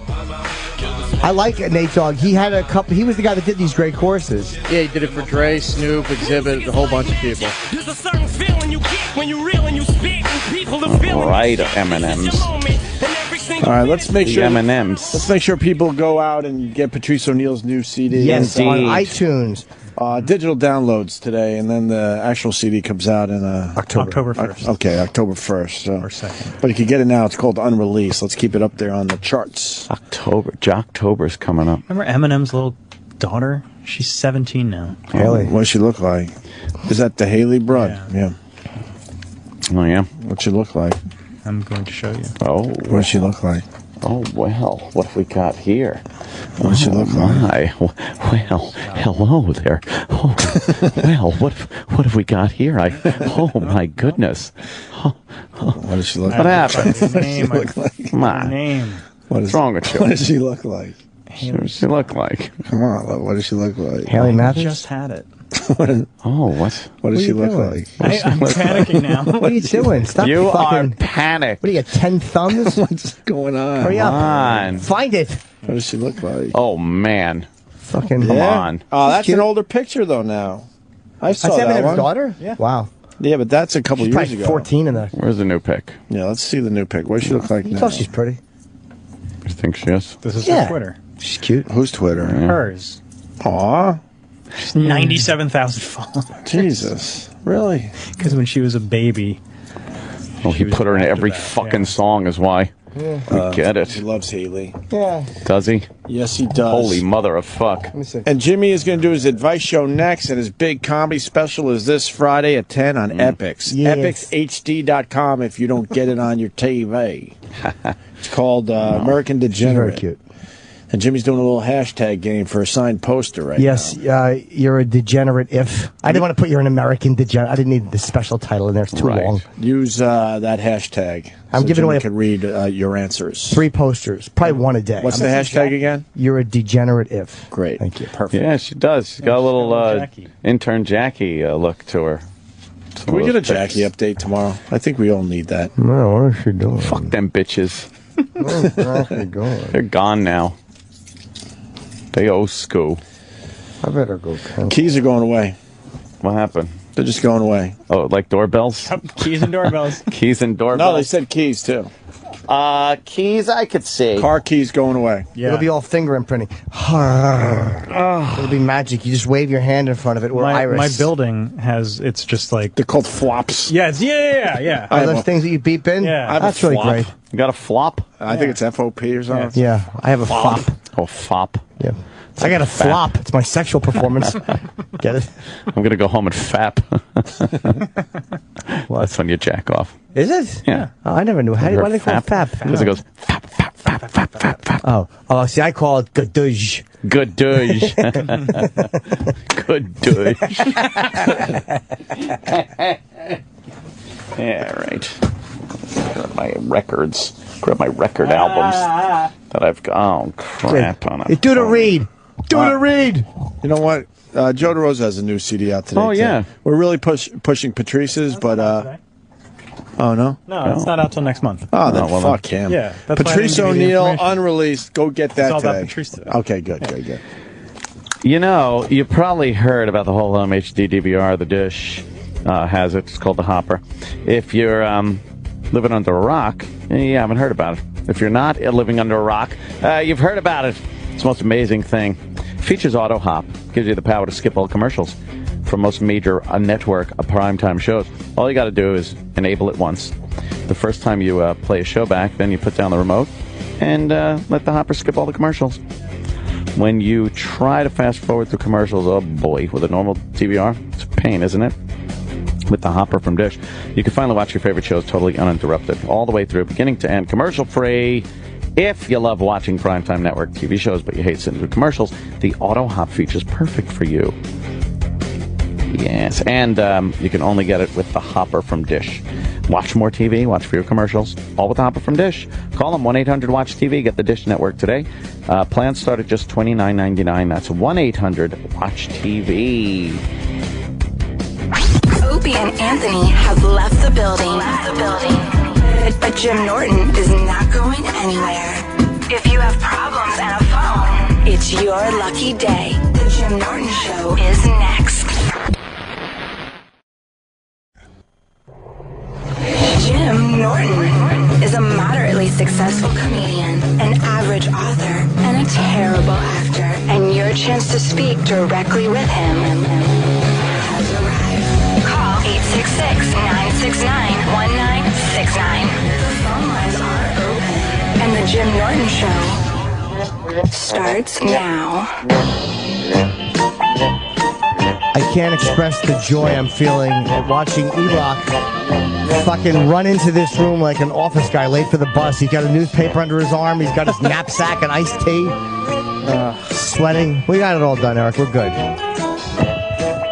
I like Nate Dogg. He had a couple. He was the guy that did these great courses. Yeah, he did it for Dre, Snoop, Exhibit, a whole bunch of people. There's a certain feeling you get when you reel and you spit, and people are feeling. All right, M&M's. All right, let's make sure M&M's. Let's make sure people go out and get Patrice O'Neal's new CD. Yes, on iTunes. Digital downloads today, and then the actual CD comes out in October 1st. Okay, October 1st. So. Or 2nd. But you can get it now. It's called Unreleased. Let's keep it up there on the charts. Jocktober's coming up. Remember Eminem's little daughter? She's 17 now. Haley. What does she look like? Is that the Haley broad? Yeah. Oh, yeah? What's she look like? I'm going to show you. Oh. What does she look like? Oh, well, what have we got here? What does she look like? Well, hello there. Oh, well, what have we got here? Oh, my goodness. What does she look like? What happened? Come on. What's wrong with you? What does she look like? What does she look like? Come on, what does she look like? Haley Mathers? Just had it. What does she look doing? like? I'm panicking now. What are you doing? Stop You fucking... are panicked. What do you got, 10 thumbs? What's going on? Hurry up. Come on. Find it. What does she look like? Oh, man. Fucking Come on. Oh, that's cute. an older picture, though, now. I saw That's that Eminem's one. daughter? Yeah. Wow. Yeah, but that's a couple She's years probably ago. 14 in the... Where's the new pic? Yeah, let's see the new pic. What does she look like You now? tell she's pretty. You think she is? This is Yeah. her Twitter. She's cute. Who's Twitter? Hers. Aw. She's 97,000 followers. Jesus. Really? Because when she was a baby... Oh, he put her in every fucking song is why. Yeah. We get He it. loves Haley. Yeah. Does he? Yes, he does. Holy mother of fuck. Let me see. And Jimmy is going to do his advice show next, and his big comedy special is this Friday at 10 on Epix. Yes. EpixHD.com if you don't get it on your TV. It's called American Degenerate. She's very cute. And Jimmy's doing a little hashtag game for a signed poster right Yes, you're a degenerate if. I didn't want to put you're an American degenerate. I didn't need the special title in there. It's too long. Use that hashtag. I'm so giving Jimmy away can read your answers. 3 posters, probably one a day. What's the hashtag again? You're a degenerate if. Great. Thank you. Perfect. Yeah, she does. She's got a little intern Jackie look to her. Can we get a Jackie update tomorrow? I think we all need that. No, what is she doing? Fuck them bitches. Where's Jackie going? They're gone now. They owe school. I better go. Keys are going away. What happened? They're just going away. Oh, like doorbells? Keys and doorbells. Keys and doorbells. No, they said keys too. Keys I could see. Car keys going away. Yeah. It'll be all finger imprinting. It'll be magic. You just wave your hand in front of it. Or iris. My building has, it's just like... They're called flops. Yeah, yeah. Are those things that you beep in? Yeah. That's really great. You got a flop? I think it's FOP or something. Yeah, I have a flop. Oh, fop. Yeah. I got a flop. It's my sexual performance. Get it? I'm going to go home and fap. Well, that's when you jack off. Is it? Yeah. Oh, I never knew. Why do they call it fap? Because it goes fap, fap, fap, fap, fap, fap. Oh, see, I call it gadoosh. Gadoosh. Gadoosh. Yeah, right. Grab my records. Grab my record albums that I've got. Oh, crap. Do the read. Do the read. You know what? Joe DeRosa has a new CD out today. Oh, yeah. We're really pushing Patrice's, but... oh, no? No, it's not out till next month. Oh, then fuck him. Yeah. That's why I Patrice didn't give you the O'Neal, information. unreleased. Go get that It's all today. about Patrice today. Okay, good. You know, you probably heard about the whole HD DVR the dish has it. It's called the Hopper. If you're living under a rock, you haven't heard about it. If you're not living under a rock, you've heard about it. It's the most amazing thing. Features auto hop. Gives you the power to skip all commercials from most major network primetime shows. All you got to do is enable it once. The first time you play a show back, then you put down the remote and let the Hopper skip all the commercials. When you try to fast forward through commercials, oh boy, with a normal DVR, it's a pain, isn't it? With the Hopper from Dish, you can finally watch your favorite shows totally uninterrupted, all the way through, beginning to end, commercial-free. If you love watching primetime network TV shows, but you hate sitting through commercials, the auto hop feature is perfect for you. Yes, and you can only get it with the Hopper from Dish. Watch more TV, watch fewer commercials, all with the Hopper from Dish. Call them 1-800-WATCH-TV. Get the Dish Network today. Plans start at just $29.99. That's 1-800-WATCH-TV. Opie and Anthony have left the building. But Jim Norton is not going anywhere. If you have problems and a phone, it's your lucky day. The Jim Norton Show is next. Jim Norton is a moderately successful comedian, an average author, and a terrible actor. And your chance to speak directly with him has arrived. Call 866-969-1969. The phone lines are open. And the Jim Norton Show starts now. I can't express the joy I'm feeling at watching E-Rock fucking run into this room like an office guy late for the bus. He's got a newspaper under his arm. He's got his knapsack and iced tea. Sweating. We got it all done, Eric. We're good.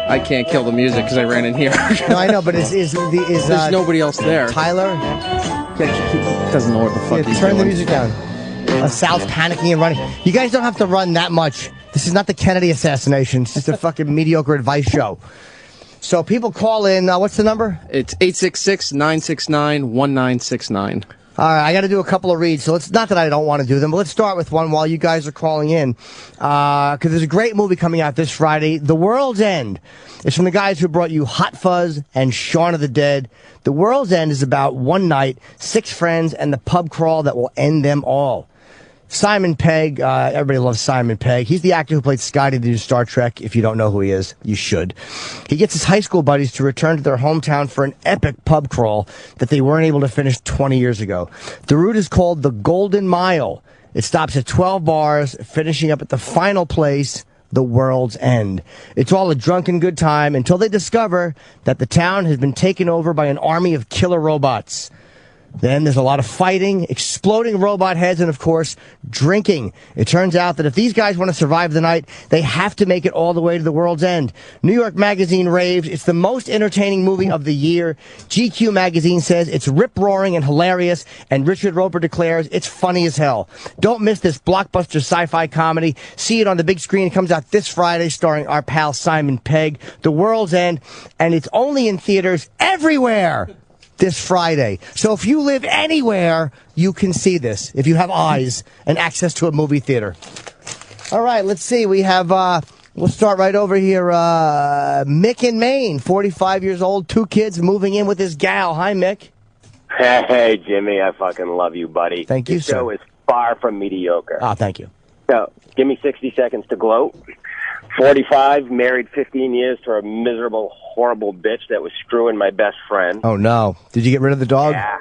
I can't kill the music because I ran in here. No, I know, but is there's nobody else there. Tyler? He doesn't know what the fuck he's turn doing. the music down. Sal's panicking and running. You guys don't have to run that much. This is not the Kennedy assassination. It's just a fucking mediocre advice show. So people call in. What's the number? It's 866-969-1969. All right, I got to do a couple of reads. So it's not that I don't want to do them, but let's start with one while you guys are calling in. Because there's a great movie coming out this Friday, The World's End. It's from the guys who brought you Hot Fuzz and Shaun of the Dead. The World's End is about one night, 6 friends, and the pub crawl that will end them all. Simon Pegg, everybody loves Simon Pegg. He's the actor who played Scotty in Star Trek. If you don't know who he is, you should. He gets his high school buddies to return to their hometown for an epic pub crawl that they weren't able to finish 20 years ago. The route is called the Golden Mile. It stops at 12 bars, finishing up at the final place, The World's End. It's all a drunken good time until they discover that the town has been taken over by an army of killer robots. Then there's a lot of fighting, exploding robot heads, and, of course, drinking. It turns out that if these guys want to survive the night, they have to make it all the way to the world's end. New York Magazine raves it's the most entertaining movie of the year. GQ Magazine says it's rip-roaring and hilarious, and Richard Roeper declares it's funny as hell. Don't miss this blockbuster sci-fi comedy. See it on the big screen. It comes out this Friday, starring our pal Simon Pegg. The World's End, and it's only in theaters everywhere this Friday. So if you live anywhere, you can see this if you have eyes and access to a movie theater. All right, let's see. We have, we'll start right over here. Mick in Maine, 45 years old, 2 kids, moving in with his gal. Hi, Mick. Hey, Jimmy, I fucking love you, buddy. Thank you, sir. Your show is far from mediocre. Ah, thank you. So, give me 60 seconds to gloat. 45, married 15 years to a miserable, horrible bitch that was screwing my best friend. Oh, no. Did you get rid of the dog? Yeah.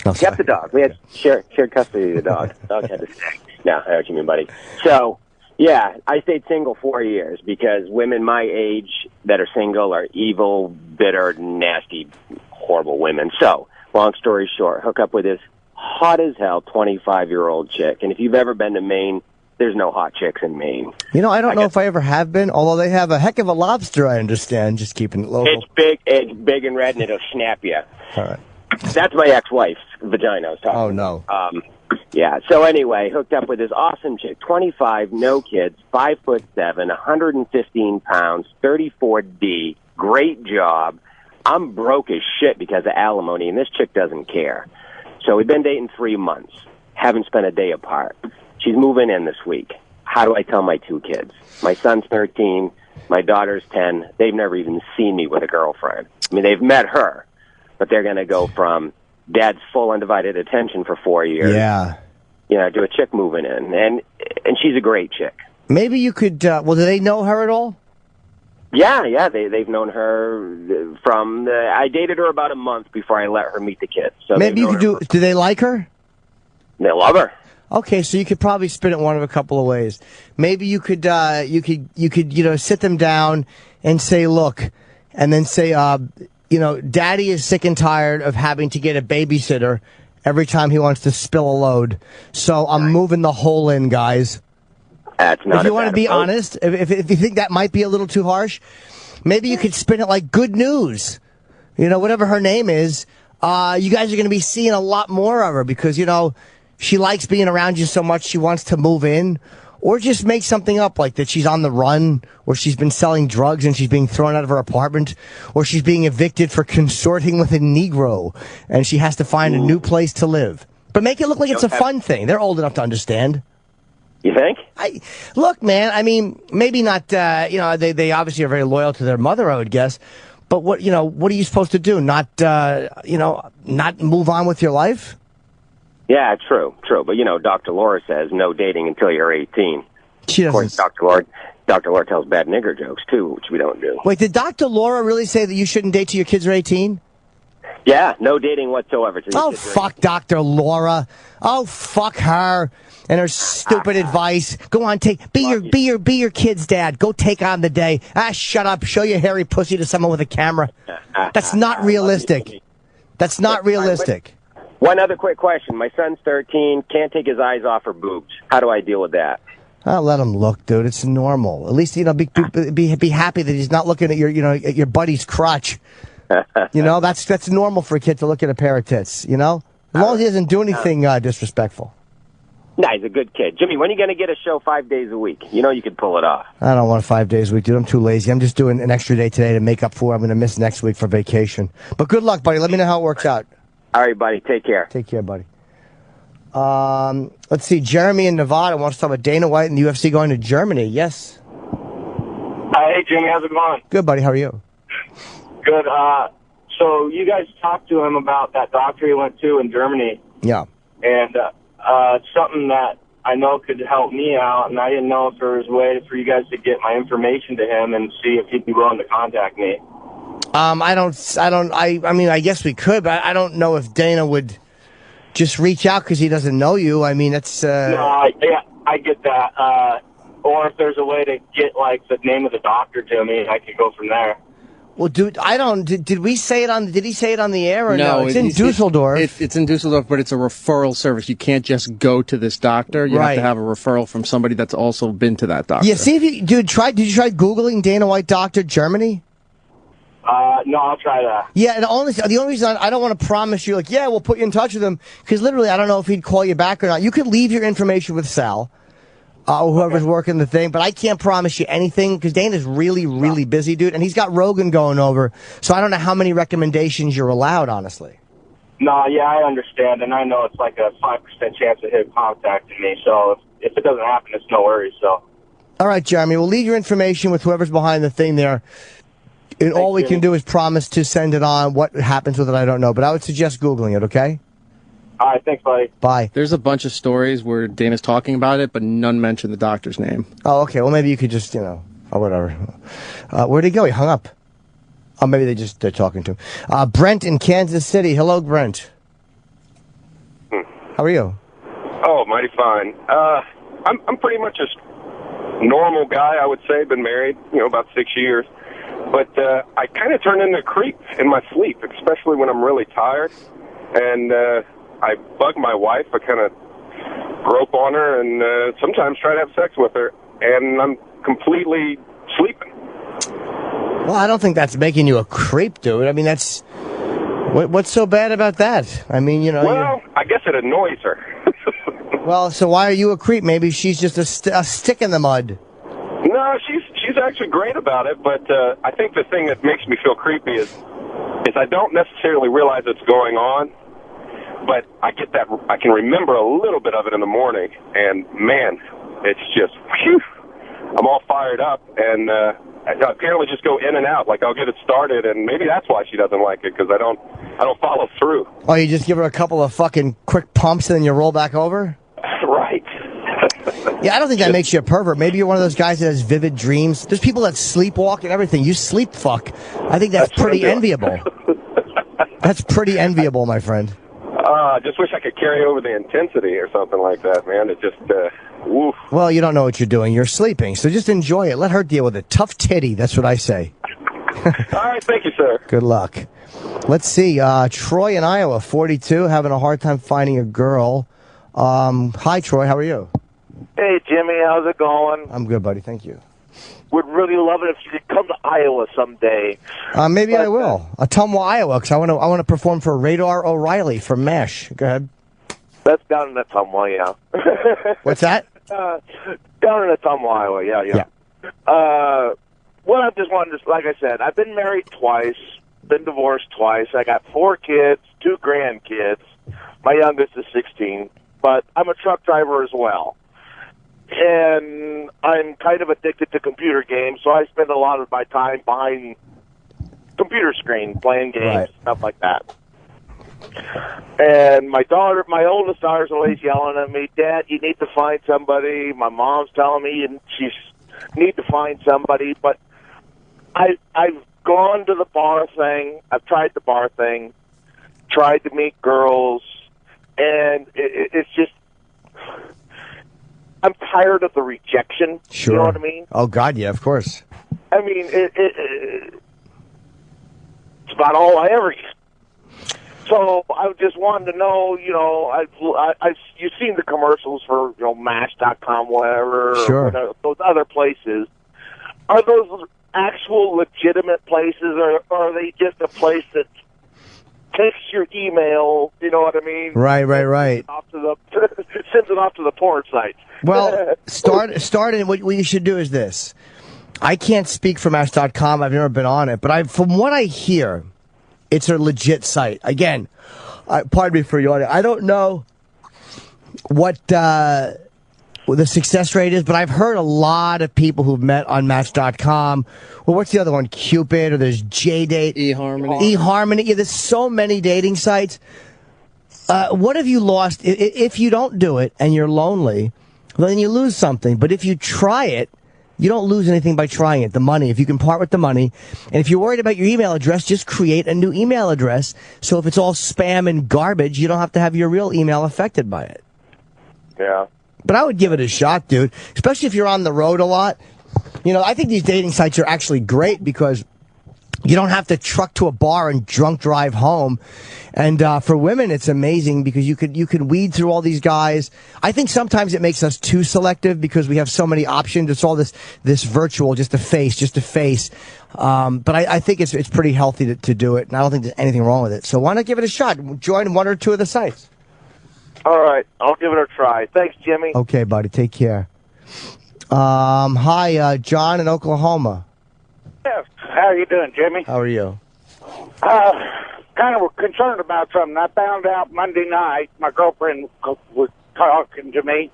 Oh, Kept the dog. We had shared custody of the dog. Dog had to stay. No, I know what you mean, buddy. So, yeah, I stayed single 4 years because women my age that are single are evil, bitter, nasty, horrible women. So, long story short, hook up with this hot as hell 25-year-old chick. And if you've ever been to Maine, there's no hot chicks in Maine. You know, I don't know if I ever have been, although they have a heck of a lobster, I understand, just keeping it local. It's big and red, and it'll snap you. All right. That's my ex-wife's vagina I was talking about. Oh, no. Yeah, so anyway, hooked up with this awesome chick, 25, no kids, 5'7", 115 pounds, 34D, great job. I'm broke as shit because of alimony, and this chick doesn't care. So we've been dating 3 months, haven't spent a day apart. She's moving in this week. How do I tell my 2 kids? My son's 13, my daughter's 10. They've never even seen me with a girlfriend. I mean, they've met her, but they're going to go from dad's full undivided attention for 4 years, to a chick moving in. And she's a great chick. Maybe you could, do they know her at all? Yeah, they've known her from I dated her about a month before I let her meet the kids. So maybe you could do they like her? They love her. Okay, so you could probably spin it one of a couple of ways. Maybe you could sit them down and say, look, and then say, Daddy is sick and tired of having to get a babysitter every time he wants to spill a load. So I'm moving the hole in, guys. That's not if you want to be honest, if you think that might be a little too harsh, maybe you could spin it like good news. Whatever her name is, you guys are going to be seeing a lot more of her because, she likes being around you so much she wants to move in. Or just make something up like that she's on the run, or she's been selling drugs and she's being thrown out of her apartment, or she's being evicted for consorting with a Negro and she has to find a new place to live. But make it look like it's a fun thing. They're old enough to understand. You think? Look, man, I mean, maybe not, they obviously are very loyal to their mother, I would guess. But what are you supposed to do? Not move on with your life? Yeah, true. But, Dr. Laura says no dating until you're 18. She doesn't. Of course, Dr. Laura tells bad nigger jokes, too, which we don't do. Wait, did Dr. Laura really say that you shouldn't date till your kids are 18? Yeah, no dating whatsoever. Oh, fuck Dr. Laura. Oh, fuck her and her stupid advice. Go on, be your kid's dad. Go take on the day. Shut up. Show your hairy pussy to someone with a camera. That's not realistic. That's not realistic. One other quick question. My son's 13, can't take his eyes off her boobs. How do I deal with that? I'll let him look, dude. It's normal. At least, be happy that he's not looking at at your buddy's crotch. That's normal for a kid to look at a pair of tits, As long as he doesn't do anything disrespectful. Nah, he's a good kid. Jimmy, when are you going to get a show 5 days a week? You could pull it off. I don't want 5 days a week, dude. I'm too lazy. I'm just doing an extra day today to make up for what I'm going to miss next week for vacation. But good luck, buddy. Let me know how it works out. All right, buddy. Take care. Take care, buddy. Let's see. Jeremy in Nevada wants to talk about Dana White and the UFC going to Germany. Yes. Hey, Jimmy. How's it going? Good, buddy. How are you? Good. So you guys talked to him about that doctor he went to in Germany. Yeah. And it's something that I know could help me out, and I didn't know if there was a way for you guys to get my information to him and see if he'd be willing to contact me. I mean, I guess we could, but I don't know if Dana would just reach out because he doesn't know you. I mean, that's... No, I get that. Or if there's a way to get, the name of the doctor to me, I could go from there. Well, dude, I don't. Did we say it on? Did he say it on the air or no? It's in it's- Dusseldorf. It's in Dusseldorf, but it's a referral service. You can't just go to this doctor. You have Right. to have a referral from somebody that's also been to that doctor. Yeah, see if you, dude. Did you try Googling Dana White doctor Germany? No, I'll try that. Yeah, and the only reason I don't want to promise you, like, yeah, we'll put you in touch with him, because literally, I don't know if he'd call you back or not. You could leave your information with Sal, whoever's working the thing, but I can't promise you anything, because Dana's really, really busy, dude, and he's got Rogan going over, so I don't know how many recommendations you're allowed, honestly. No, yeah, I understand, and I know it's like a 5% chance of him contacting me, so if it doesn't happen, it's no worries, so. All right, Jeremy, we'll leave your information with whoever's behind the thing there. And all we can do is promise to send it on. What happens with it, I don't know. But I would suggest Googling it, okay? All right, thanks, buddy. Bye. There's a bunch of stories where Dana's talking about it, but none mention the doctor's name. Oh, okay. Well, maybe you could just, or whatever. Where'd he go? He hung up. Oh, maybe they're talking to him. Brent in Kansas City. Hello, Brent. How are you? Oh, mighty fine. I'm pretty much a normal guy, I would say. Been married, about 6 years. But I kind of turn into a creep in my sleep, especially when I'm really tired. And I bug my wife. I kind of grope on her and sometimes try to have sex with her. And I'm completely sleeping. Well, I don't think that's making you a creep, dude. I mean, that's... What's so bad about that? I mean, Well, I guess it annoys her. Well, so why are you a creep? Maybe she's just a stick in the mud. No, she's actually great about it, but I think the thing that makes me feel creepy is I don't necessarily realize it's going on, but I can remember a little bit of it in the morning, and man, it's just, whew, I'm all fired up, and I apparently just go in and out, like I'll get it started, and maybe that's why she doesn't like it, because I don't follow through. Oh, you just give her a couple of fucking quick pumps and then you roll back over? Right. Yeah, I don't think that makes you a pervert. Maybe you're one of those guys that has vivid dreams. There's people that sleepwalk and everything. You sleep fuck. I think that's pretty enviable. That's pretty enviable, my friend. I just wish I could carry over the intensity or something like that, man. It just, woof. Well, you don't know what you're doing. You're sleeping, so just enjoy it. Let her deal with it. Tough titty, that's what I say. All right, thank you, sir. Good luck. Let's see. Troy in Iowa, 42, having a hard time finding a girl. Hi, Troy. How are you? Hey, Jimmy, how's it going? I'm good, buddy. Thank you. Would really love it if you could come to Iowa someday. Maybe I will. Ottumwa, Iowa, because I want to perform for Radar O'Reilly from MASH. Go ahead. That's down in Ottumwa, yeah. What's that? Down in Ottumwa, Iowa, yeah. Well, I just wanted to, like I said, I've been married twice, been divorced twice. I got 4 kids, 2 grandkids. My youngest is 16, but I'm a truck driver as well. And I'm kind of addicted to computer games, so I spend a lot of my time behind computer screen playing games, stuff like that. And my oldest daughter's always yelling at me, Dad, you need to find somebody. My mom's telling me she need to find somebody, but I've gone to the bar thing. I've tried the bar thing, tried to meet girls, and it's just, I'm tired of the rejection. Sure. You know what I mean? Oh, God, yeah, of course. I mean, it's about all I ever get. So I just wanted to know, you've seen the commercials for, Match.com, whatever, Sure. or those other places. Are those actual legitimate places, or are they just a place that takes your email, you know what I mean? Right. Sends it off to the porn sites. Well, start. What you should do is this. I can't speak for Match.com. I've never been on it, but from what I hear, it's a legit site. Again, pardon me for your audio. I don't know what the success rate is, but I've heard a lot of people who've met on Match.com. Well, what's the other one? Cupid, or there's JDate. eHarmony. Yeah, there's so many dating sites. What have you lost? If you don't do it and you're lonely, then you lose something. But if you try it, you don't lose anything by trying it. The money, if you can part with the money. And if you're worried about your email address, just create a new email address. So if it's all spam and garbage, you don't have to have your real email affected by it. Yeah. But I would give it a shot, dude. Especially if you're on the road a lot. I think these dating sites are actually great because You don't have to truck to a bar and drunk drive home. And for women, it's amazing because you could weed through all these guys. I think sometimes it makes us too selective because we have so many options. It's all this virtual, just a face. But I think it's pretty healthy to do it, and I don't think there's anything wrong with it. So why not give it a shot? Join one or two of the sites. All right, I'll give it a try. Thanks, Jimmy. Okay, buddy. Take care. Hi, John in Oklahoma. Yes. How you doing, Jimmy? How are you? Kind of concerned about something. I found out Monday night, my girlfriend was talking to me,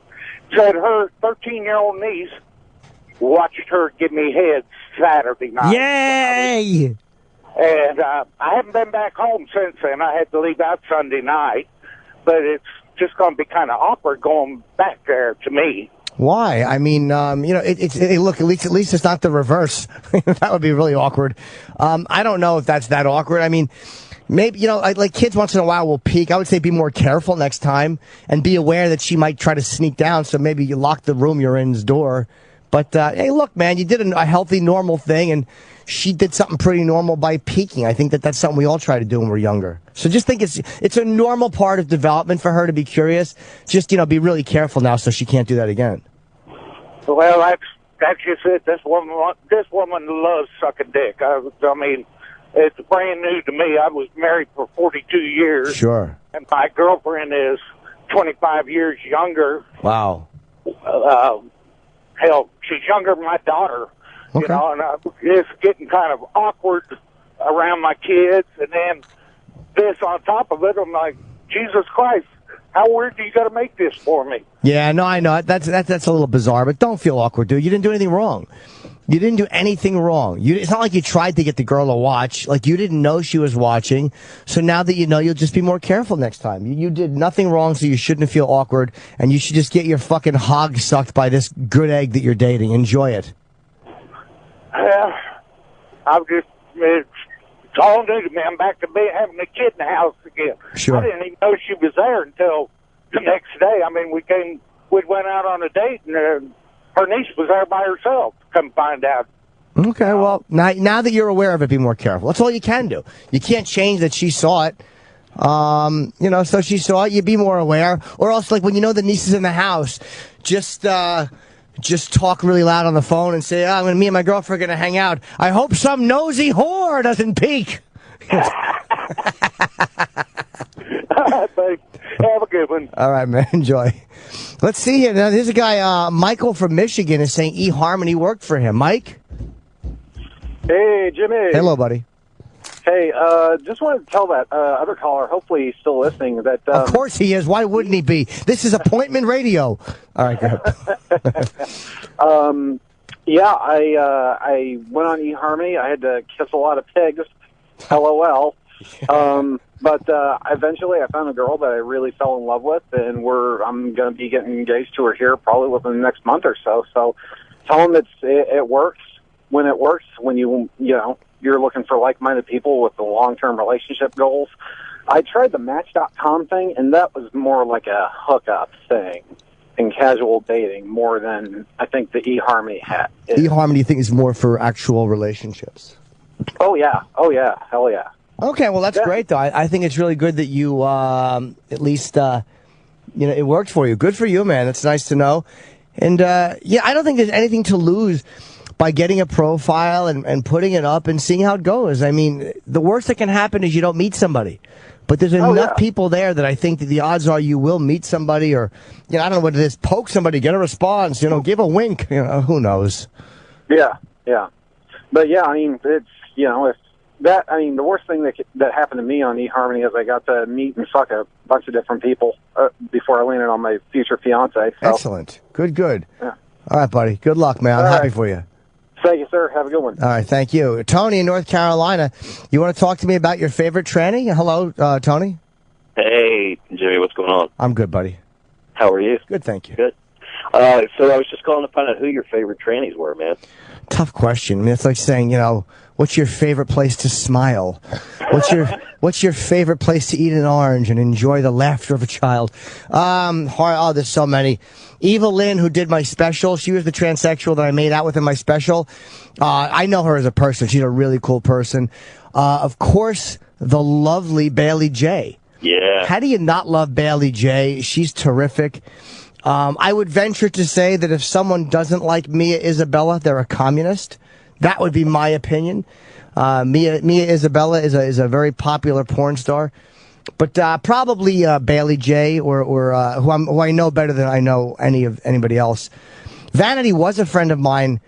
said her 13-year-old niece watched her give me head Saturday night. Yay! And I haven't been back home since then. I had to leave out Sunday night, but it's just going to be kind of awkward going back there to me. Why? I mean, look, at least it's not the reverse. That would be really awkward. I don't know if that's that awkward. I mean, maybe, like kids once in a while will peek. I would say be more careful next time and be aware that she might try to sneak down. So maybe you lock the room you're in's door. But, hey, look, man, you did a healthy, normal thing, and she did something pretty normal by peeking. I think that's something we all try to do when we're younger. So just think it's a normal part of development for her to be curious. Just, be really careful now so she can't do that again. Well, that's just it. This woman loves sucking dick. I mean, it's brand new to me. I was married for 42 years. Sure. And my girlfriend is 25 years younger. Wow. Hell, she's younger than my daughter. Okay. And it's getting kind of awkward around my kids. And then this on top of it, I'm like, Jesus Christ, how weird do you got to make this for me? Yeah, no, I know. That's a little bizarre, but don't feel awkward, dude. You didn't do anything wrong. You didn't do anything wrong. It's not like you tried to get the girl to watch. Like, you didn't know she was watching. So now that you know, you'll just be more careful next time. You did nothing wrong, so you shouldn't feel awkward. And you should just get your fucking hog sucked by this good egg that you're dating. Enjoy it. It's all new to me. I'm back to having a kid in the house again. Sure. I didn't even know she was there until the next day. I mean, we went out on a date, and her niece was there by herself. Come find out. Okay, well, now that you're aware of it, be more careful. That's all you can do. You can't change that she saw it. So she saw it, you be more aware. Or else, like, when you know the niece is in the house, just talk really loud on the phone and say, me and my girlfriend are going to hang out. I hope some nosy whore doesn't peek. Have a good one. All right, man. Enjoy. Let's see here. Now, there's a guy, Michael from Michigan, is saying eHarmony worked for him. Mike? Hey, Jimmy. Hello, buddy. Hey, just wanted to tell that other caller, hopefully he's still listening, that... Of course he is. Why wouldn't he be? This is appointment radio. All right, go ahead. I went on eHarmony. I had to kiss a lot of pigs. LOL. But eventually I found a girl that I really fell in love with, and I'm going to be getting engaged to her here probably within the next month or so. So tell them it works when it works, when you're looking for like-minded people with the long-term relationship goals. I tried the Match.com thing, and that was more like a hookup thing and casual dating more than I think the eHarmony hat is. eHarmony, you think, is more for actual relationships? Oh, yeah. Hell yeah. Okay, well, that's great, though. I think it's really good that you, at least, it worked for you. Good for you, man. That's nice to know. And, I don't think there's anything to lose by getting a profile and putting it up and seeing how it goes. I mean, the worst that can happen is you don't meet somebody. But there's enough people there that I think that the odds are you will meet somebody, or, I don't know what it is, poke somebody, get a response, give a wink, who knows. Yeah. But yeah, I mean, it's, the worst thing that happened to me on eHarmony is I got to meet and fuck a bunch of different people before I landed on my future fiance. So. Excellent. Good. Yeah. All right, buddy. Good luck, man. I'm happy for you. Thank you, sir. Have a good one. All right, thank you. Tony in North Carolina, you want to talk to me about your favorite tranny? Hello, Tony. Hey, Jimmy, what's going on? I'm good, buddy. How are you? Good, thank you. Good. So I was just calling to find out who your favorite trannies were, man. Tough question. I mean, it's like saying, what's your favorite place to smile? What's your favorite place to eat an orange and enjoy the laughter of a child? There's so many. Eva Lynn, who did my special, she was the transsexual that I made out with in my special. I know her as a person. She's a really cool person. Of course, the lovely Bailey J. Yeah. How do you not love Bailey J? She's terrific. I would venture to say that if someone doesn't like Mia Isabella, they're a communist. That would be my opinion. Mia Isabella is a very popular porn star, but probably Bailey J or who I know better than I know anybody else. Vanity was a friend of mine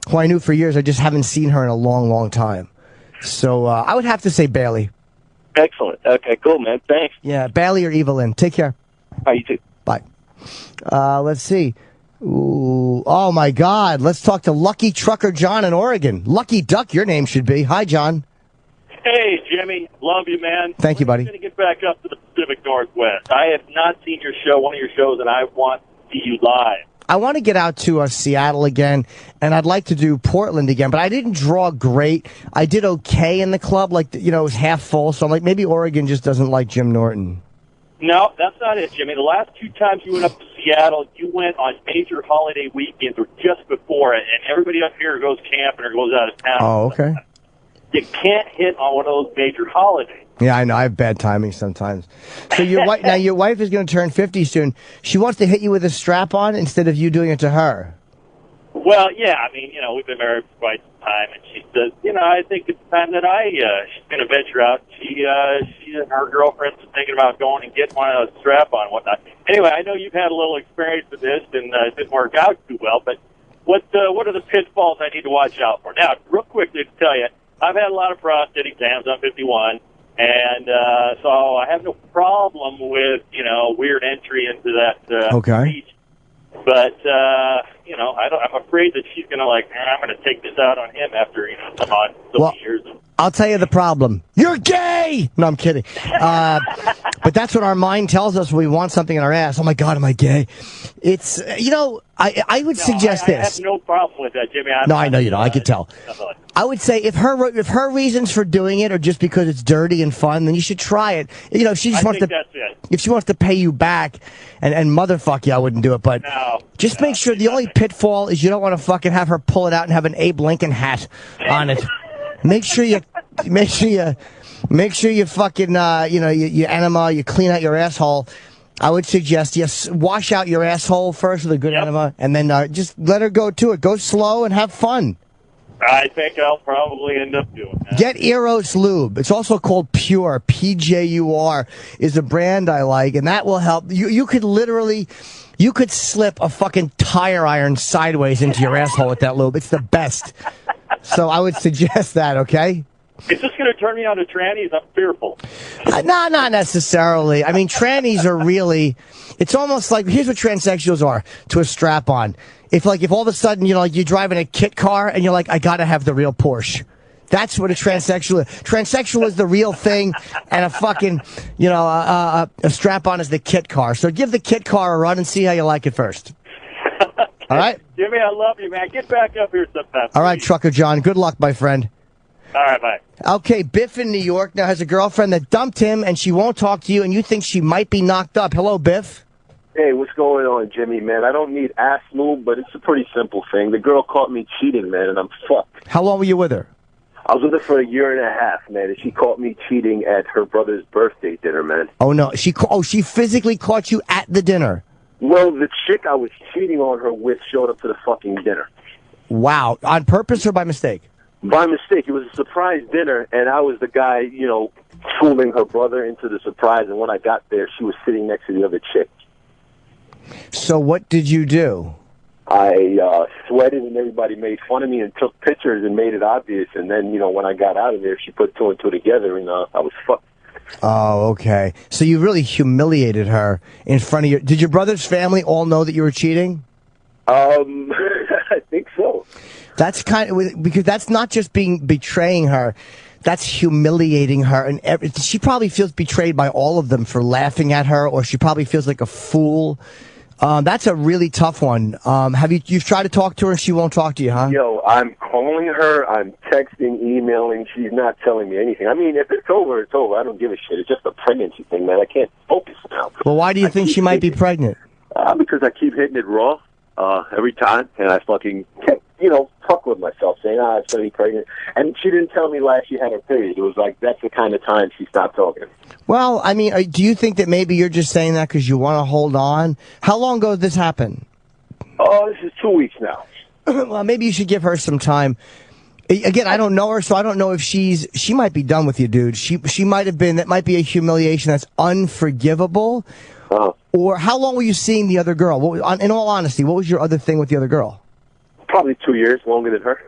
who I knew for years. I just haven't seen her in a long, long time. So I would have to say Bailey. Excellent. Okay, cool, man. Thanks. Yeah, Bailey or Evelyn. Take care. Bye, you too. Bye. Let's see. Ooh, oh, my God. Let's talk to Lucky Trucker John in Oregon. Lucky Duck, your name should be. Hi, John. Hey, Jimmy. Love you, man. Thank you, buddy. I'm going to get back up to the Pacific Northwest. I have not seen your show, one of your shows, and I want to see you live. I want to get out to Seattle again, and I'd like to do Portland again, but I didn't draw great. I did okay in the club, it was half full, so I'm like, maybe Oregon just doesn't like Jim Norton. No, that's not it, Jimmy. The last 2 times you went up to Seattle, you went on major holiday weekends or just before it, and everybody up here goes camping or goes out of town. Oh, okay. You can't hit on one of those major holidays. Yeah, I know. I have bad timing sometimes. So your wife is going to turn 50 soon. She wants to hit you with a strap-on instead of you doing it to her. Well, yeah, I mean, we've been married for quite some time, and she says, I think it's time that she's going to venture out. She and her girlfriends are thinking about going and getting one of those strap-on and whatnot. Anyway, I know you've had a little experience with this, and it didn't work out too well, but what are the pitfalls I need to watch out for? Now, real quickly to tell you, I've had a lot of prostate exams. I'm 51, and so I have no problem with, weird entry into that speech. But, I'm afraid that she's going to I'm going to take this out on him after, some odd years. I'll tell you the problem. You're gay! No, I'm kidding. But that's what our mind tells us when we want something in our ass. Oh, my God, am I gay? It's, I would suggest this. I have no problem with that, Jimmy. I know you don't. I could tell. I would say if her reasons for doing it are just because it's dirty and fun, then you should try it. If she just wants to, that's it. If she wants to pay you back and motherfuck you, I wouldn't do it. But just make sure the only pitfall is you don't want to fucking have her pull it out and have an Abe Lincoln hat on it. Make sure you fucking you enema, you clean out your asshole. I would suggest wash out your asshole first with a good enema, and then just let her go to it. Go slow and have fun. I think I'll probably end up doing that. Get Eros Lube. It's also called Pure. PJUR is a brand I like, and that will help. You could slip a fucking tire iron sideways into your asshole with that lube. It's the best. So I would suggest that, okay? Is this going to turn me on to trannies? I'm fearful. No, not necessarily. I mean, trannies are really... It's almost like... Here's what transsexuals are to a strap-on. If all of a sudden, you're driving a kit car and you're like, I got to have the real Porsche. That's what a transsexual is. Transsexual is the real thing, and a fucking, a strap-on is the kit car. So give the kit car a run and see how you like it first. All right? Jimmy, I love you, man. Get back up here sometime. All right, Trucker John. Good luck, my friend. All right, bye. Okay, Biff in New York now has a girlfriend that dumped him, and she won't talk to you, and you think she might be knocked up. Hello, Biff. Hey, what's going on, Jimmy, man? I don't need ass lube, but it's a pretty simple thing. The girl caught me cheating, man, and I'm fucked. How long were you with her? I was with her for 1.5 years, man, and she caught me cheating at her brother's birthday dinner, man. Oh, no. She physically caught you at the dinner? Well, the chick I was cheating on her with showed up to the fucking dinner. Wow. On purpose or by mistake? By mistake. It was a surprise dinner, and I was the guy, fooling her brother into the surprise, and when I got there, she was sitting next to the other chick. So what did you do? I sweated, and everybody made fun of me and took pictures and made it obvious, and then, when I got out of there, she put 2 and 2 together, and I was fucked. Oh, okay. So you really humiliated her in front of your... Did your brother's family all know that you were cheating? I think so. That's because that's not just betraying her. That's humiliating her. And she probably feels betrayed by all of them for laughing at her, or she probably feels like a fool. That's a really tough one. You've tried to talk to her and she won't talk to you, huh? Yo, I'm calling her, I'm texting, emailing, she's not telling me anything. I mean, if it's over, it's over. I don't give a shit. It's just a pregnancy thing, man. I can't focus now. Well, why do you think she might be pregnant? Because I keep hitting it raw every time, and I fucking kept, fuck with myself, saying, I'm going to be pregnant. And she didn't tell me last she had her period. It was like, that's the kind of time she stopped talking. Well, I mean, do you think that maybe you're just saying that because you want to hold on? How long ago did this happen? Oh, this is 2 weeks now. Well, maybe you should give her some time. Again, I don't know her, so I don't know if she might be done with you, dude. She might have been, that might be a humiliation that's unforgivable. Or how long were you seeing the other girl? In all honesty, what was your other thing with the other girl? Probably 2 years, longer than her.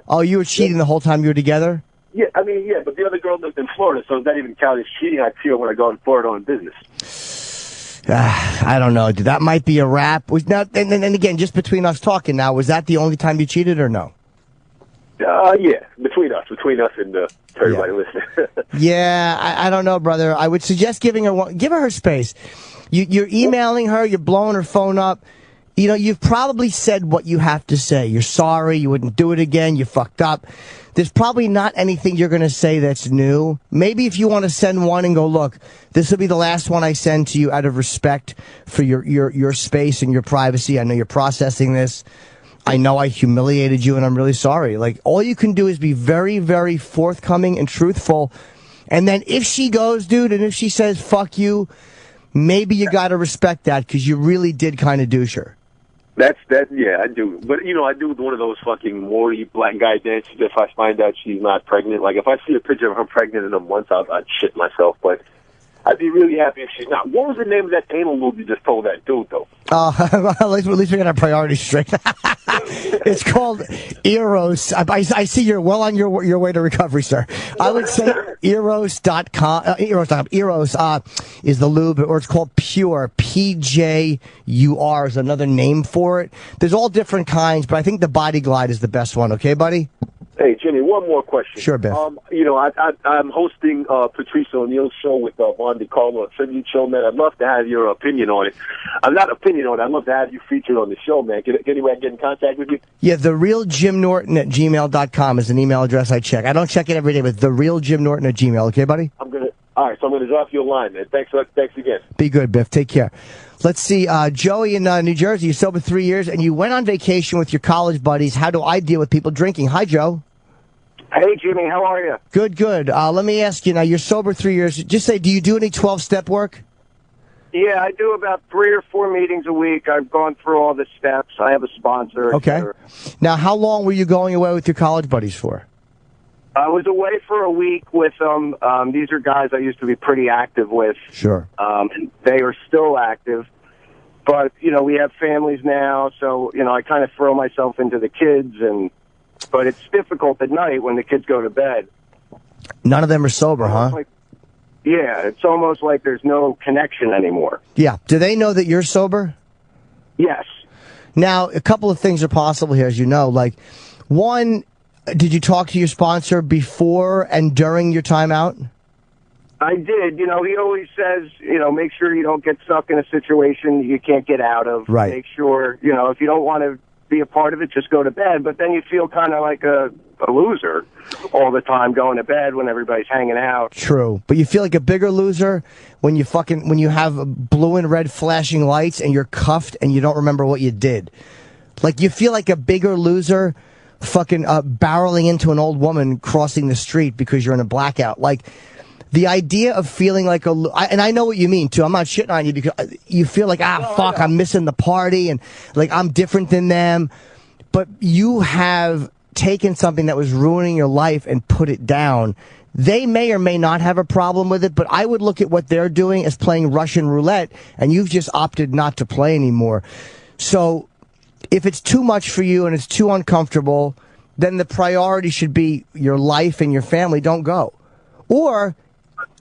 Oh, you were cheating the whole time you were together? Yeah, I mean, yeah, but the other girl lived in Florida, so that even count as cheating. I see her when I go in Florida on business. I don't know, dude. That might be a wrap. And again, just between us talking now, was that the only time you cheated or no? Yeah, between us and everybody listening. Yeah, I don't know, brother. I would suggest give her space. You're emailing her, you're blowing her phone up. You've probably said what you have to say. You're sorry, you wouldn't do it again, you fucked up. There's probably not anything you're going to say that's new. Maybe if you want to send one and go, look, this will be the last one I send to you out of respect for your space and your privacy. I know you're processing this. I know I humiliated you and I'm really sorry. Like, all you can do is be very, very forthcoming and truthful. And then if she goes, dude, and if she says, fuck you, maybe you got to respect that because you really did kind of douche her. Yeah, I do. But, I do one of those fucking Maury black guy dances if I find out she's not pregnant. Like, if I see a picture of her pregnant in a month, I'd shit myself. But I'd be really happy if she's not. What was the name of that anal move you just told that dude, though? At least we got our priorities straight. It's called Eros. I see you're well on your way to recovery, sir. I would say Eros.com. Eros is the lube, or it's called Pure. PJUR is another name for it. There's all different kinds, but I think the Body Glide is the best one. Okay, buddy? Hey, Jimmy, one more question. Sure, Biff. I'm hosting Patrice O'Neal's show with Monte Carlo, a tribute show, man. I'd love to have your opinion on it. I'm not opinion on it. I'd love to have you featured on the show, man. Can anybody get in contact with you? Yeah, therealjimnorton@gmail.com is an email address I check. I don't check it every day, but therealjimnorton@gmail. Okay, buddy? All right, so I'm going to drop you a line, man. Thanks again. Be good, Biff. Take care. Let's see, Joey in New Jersey, you're sober 3 years, and you went on vacation with your college buddies. How do I deal with people drinking? Hi, Joe. Hey, Jimmy, how are you? Good. Let me ask you, now, you're sober 3 years. Just say, do you do any 12-step work? Yeah, I do about 3 or 4 meetings a week. I've gone through all the steps. I have a sponsor. Okay. Now, how long were you going away with your college buddies for? I was away for a week with them. These are guys I used to be pretty active with. Sure. And they are still active. But, we have families now, so, I kind of throw myself into the kids, but it's difficult at night when the kids go to bed. None of them are sober, huh? Yeah, it's almost like there's no connection anymore. Yeah. Do they know that you're sober? Yes. Now, a couple of things are possible here, as you know. Like, one, did you talk to your sponsor before and during your time out? I did. He always says, make sure you don't get stuck in a situation you can't get out of. Right. Make sure, if you don't want to be a part of it, just go to bed. But then you feel kind of like a loser all the time going to bed when everybody's hanging out. True. But you feel like a bigger loser when you have blue and red flashing lights and you're cuffed and you don't remember what you did. Like, you feel like a bigger loser barreling into an old woman crossing the street because you're in a blackout. Like, the idea of feeling like and I know what you mean too. I'm not shitting on you because you feel like, fuck, I'm missing the party and like I'm different than them. But you have taken something that was ruining your life and put it down. They may or may not have a problem with it, but I would look at what they're doing as playing Russian roulette, and you've just opted not to play anymore. So if it's too much for you and it's too uncomfortable, then the priority should be your life and your family. Don't go. Or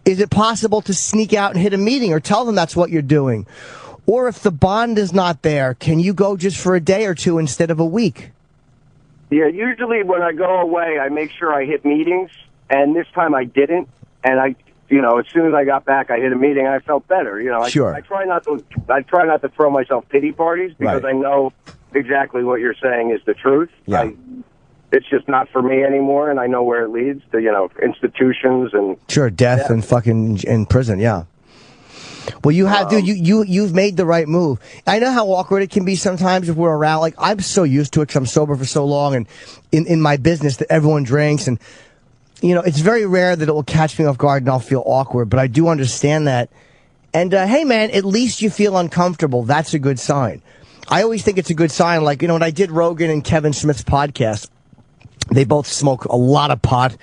is it possible to sneak out and hit a meeting or tell them that's what you're doing? Or if the bond is not there, can you go just for a day or two instead of a week? Yeah, usually when I go away, I make sure I hit meetings, and this time I didn't. And you know, as soon as I got back, I hit a meeting and I felt better. You know, Sure. I try not to throw myself pity parties because I know exactly what you're saying is the truth. Yeah. It's just not for me anymore, and I know where it leads to, you know, institutions and Sure, death and fucking in prison, yeah. Well, you have, dude, you've made the right move. I know how awkward it can be sometimes if we're around. Like, I'm so used to it because I'm sober for so long, and in my business that everyone drinks, and, you know, it's very rare that it will catch me off guard and I'll feel awkward, but I do understand that. And, hey, man, at least you feel uncomfortable. That's a good sign. I always think it's a good sign. Like, you know, when I did Rogan and Kevin Smith's podcast, they both smoke a lot of pot.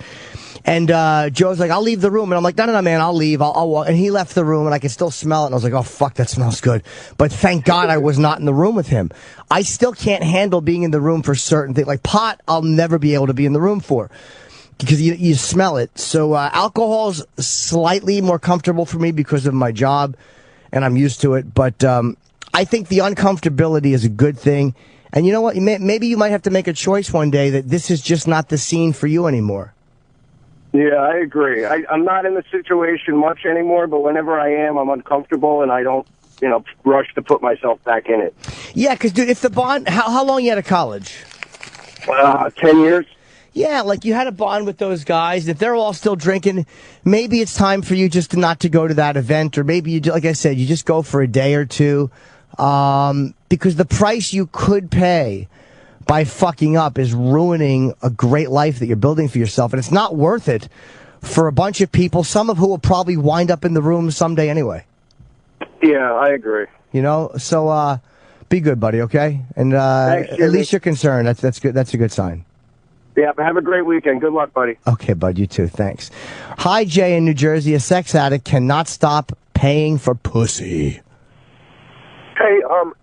And Joe's like, I'll leave the room. And I'm like, no, man, I'll leave. I'll walk. And he left the room, and I could still smell it. And I was like, oh, fuck, that smells good. But thank God I was not in the room with him. I still can't handle being in the room for certain things. Like pot, I'll never be able to be in the room for. Because you smell it. So alcohol's slightly more comfortable for me because of my job, and I'm used to it. But I think the uncomfortability is a good thing. And you know what? Maybe you might have to make a choice one day that this is just not the scene for you anymore. Yeah, I agree. I'm not in the situation much anymore, but whenever I am, I'm uncomfortable, and I don't, you know, rush to put myself back in it. Yeah, because, dude, if the bond... How long you out of college? 10 years. Yeah, like you had a bond with those guys. If they're all still drinking, maybe it's time for you just not to go to that event, or maybe you, like I said, you just go for a day or two. Because the price you could pay by fucking up is ruining a great life that you're building for yourself. And it's not worth it for a bunch of people, some of who will probably wind up in the room someday anyway. Yeah, I agree. You know, so be good, buddy, okay? And Thanks, at least you're concerned. That's good. That's a good sign. Yeah, have a great weekend. Good luck, buddy. Okay, bud, you too. Thanks. Hi, Jay in New Jersey. A sex addict cannot stop paying for pussy. Hey,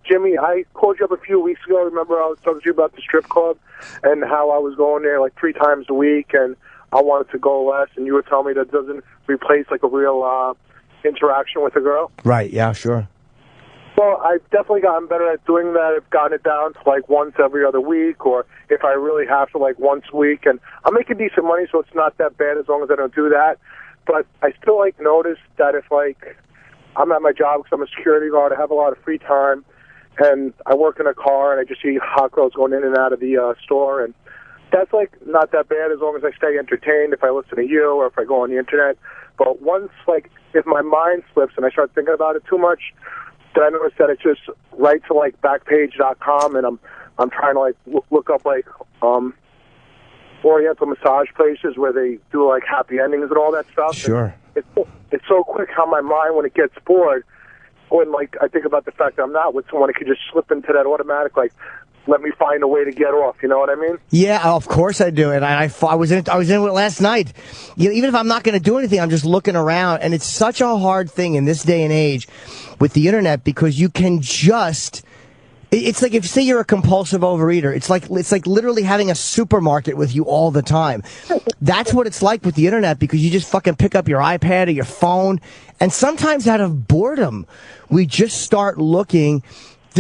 Jimmy, I called you up a few weeks ago. Remember I was talking to you about the strip club and how I was going there like 3 times a week and I wanted to go less, and you were telling me that doesn't replace like a real interaction with a girl? Right, yeah, sure. Well, I've definitely gotten better at doing that. I've gotten it down to like once every other week, or if I really have to, like once a week. And I'm making decent money, so it's not that bad as long as I don't do that. But I still like notice that if like I'm at my job because I'm a security guard, I have a lot of free time, and I work in a car, and I just see hot girls going in and out of the store, and that's like not that bad as long as I stay entertained, if I listen to you or if I go on the internet. But once, like, if my mind slips and I start thinking about it too much, then I notice that it's just right to like Backpage.com, and I'm trying to like look up like Oriental massage places where they do like happy endings and all that stuff. Sure. And it's so quick how my mind, when it gets bored, when like I think about the fact that I'm not with someone, it can just slip into that automatic like, let me find a way to get off. You know what I mean? Yeah, of course I do. And I was in it last night. You know, even if I'm not going to do anything, I'm just looking around. And it's such a hard thing in this day and age with the internet, because you can just... It's like if, say, you're a compulsive overeater. It's like literally having a supermarket with you all the time. That's what it's like with the internet, because you just fucking pick up your iPad or your phone, and sometimes out of boredom, we just start looking.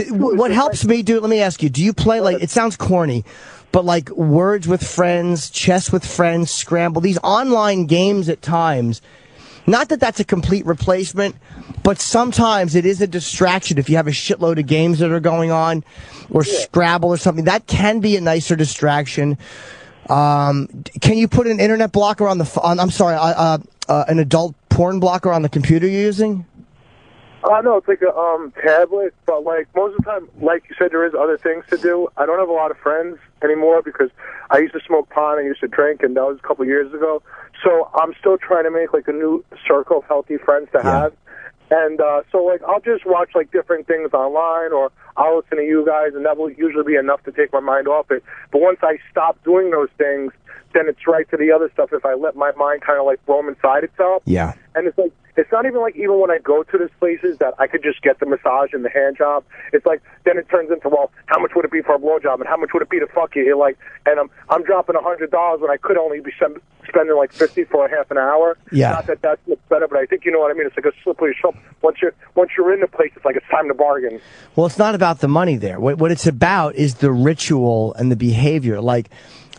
What helps me, dude, let me ask you, do you play, like, it sounds corny, but like Words with Friends, Chess with Friends, Scramble, these online games at times? Not that that's a complete replacement, but sometimes it is a distraction if you have a shitload of games that are going on, or Scrabble or something. That can be a nicer distraction. Can you put an internet blocker on the an adult porn blocker on the computer you're using? No, it's like a tablet, but like most of the time, like you said, there is other things to do. I don't have a lot of friends anymore because I used to smoke pot, I used to drink, and that was a couple of years ago. So I'm still trying to make like a new circle of healthy friends to have. And so like I'll just watch like different things online, or I'll listen to you guys, and that will usually be enough to take my mind off it. But once I stop doing those things, then it's right to the other stuff if I let my mind kind of like roam inside itself. Yeah. And it's like, it's not even like even when I go to these places that I could just get the massage and the hand job. It's like, then it turns into, well, how much would it be for a blowjob, and how much would it be to fuck you? You're like, and I'm dropping $100 when I could only be spending like $50 for a half an hour. Yeah. Not that that's much better, but I think you know what I mean. It's like a slippery slope. Once you're in the place, it's like it's time to bargain. Well, it's not about the money there. What it's about is the ritual and the behavior. Like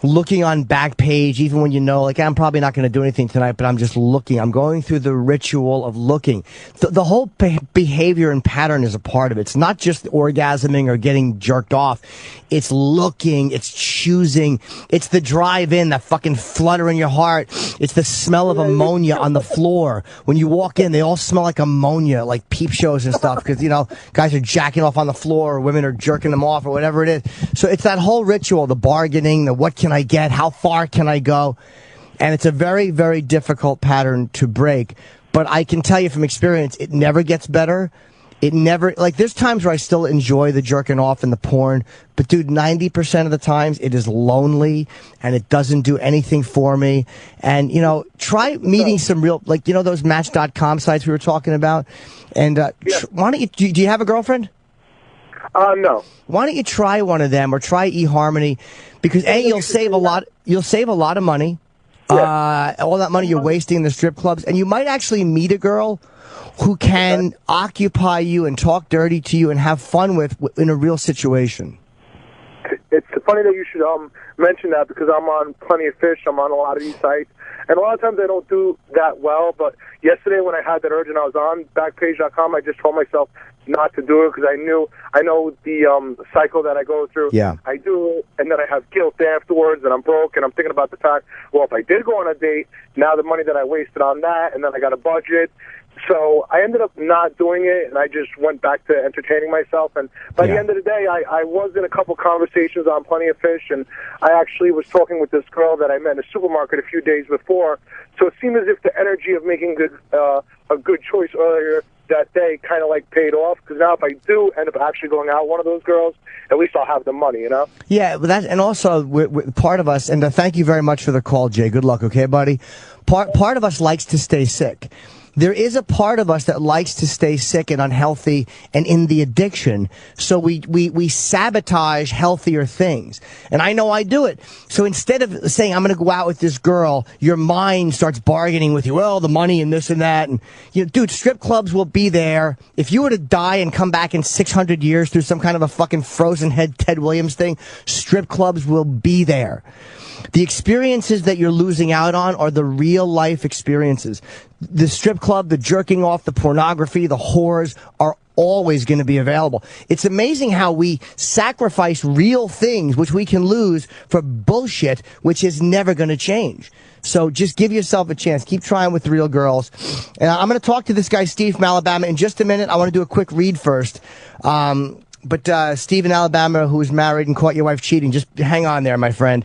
looking on Backpage, even when you know, like, I'm probably not going to do anything tonight, but I'm just looking. I'm going through the ritual of looking. The whole behavior and pattern is a part of it. It's not just orgasming or getting jerked off. It's looking. It's choosing. It's the drive-in, that fucking flutter in your heart. It's the smell of ammonia on the floor. When you walk in, they all smell like ammonia, like peep shows and stuff, because, you know, guys are jacking off on the floor, or women are jerking them off, or whatever it is. So it's that whole ritual, the bargaining, the what can I get, how far can I go? And it's a very, very difficult pattern to break. But I can tell you from experience, it never gets better. It never, like, there's times where I still enjoy the jerking off and the porn, but dude, 90% of the times it is lonely and it doesn't do anything for me. And, you know, try meeting some real, like, you know, those Match.com sites we were talking about. And why don't you, do you have a girlfriend? No. Why don't you try one of them, or try eHarmony? Because you'll save a lot. You'll save a lot of money. All that money you're wasting in the strip clubs, and you might actually meet a girl who can occupy you and talk dirty to you and have fun with in a real situation. It's funny that you should mention that, because I'm on Plenty of Fish. I'm on a lot of these sites, and a lot of times I don't do that well. But yesterday when I had that urge and I was on Backpage.com, I just told myself not to do it, because I know the cycle that I go through. Yeah. I do it, and then I have guilt afterwards, and I'm broke, and I'm thinking about the fact, well, if I did go on a date, now the money that I wasted on that, and then I got a budget. So I ended up not doing it, and I just went back to entertaining myself. And by the end of the day, I was in a couple conversations on Plenty of Fish, and I actually was talking with this girl that I met in a supermarket a few days before. So it seemed as if the energy of making a good choice earlier that day kind of like paid off, because now if I do end up actually going out with one of those girls, at least I'll have the money, you know? Yeah, but that, and also we're part of us, and thank you very much for the call, Jay. Good luck, okay, buddy? Part of us likes to stay sick. There is a part of us that likes to stay sick and unhealthy and in the addiction, so we sabotage healthier things. And I know I do it. So instead of saying, I'm going to go out with this girl, your mind starts bargaining with you, well, the money and this and that. And, you know, dude, strip clubs will be there. If you were to die and come back in 600 years through some kind of a fucking frozen head Ted Williams thing, strip clubs will be there. The experiences that you're losing out on are the real life experiences. The strip club, the jerking off, the pornography, the whores are always going to be available. It's amazing how we sacrifice real things, which we can lose, for bullshit, which is never going to change. So just give yourself a chance. Keep trying with the real girls. And I'm going to talk to this guy, Steve from Alabama, in just a minute. I want to do a quick read first. But Steve in Alabama, who is married and caught your wife cheating, just hang on there, my friend.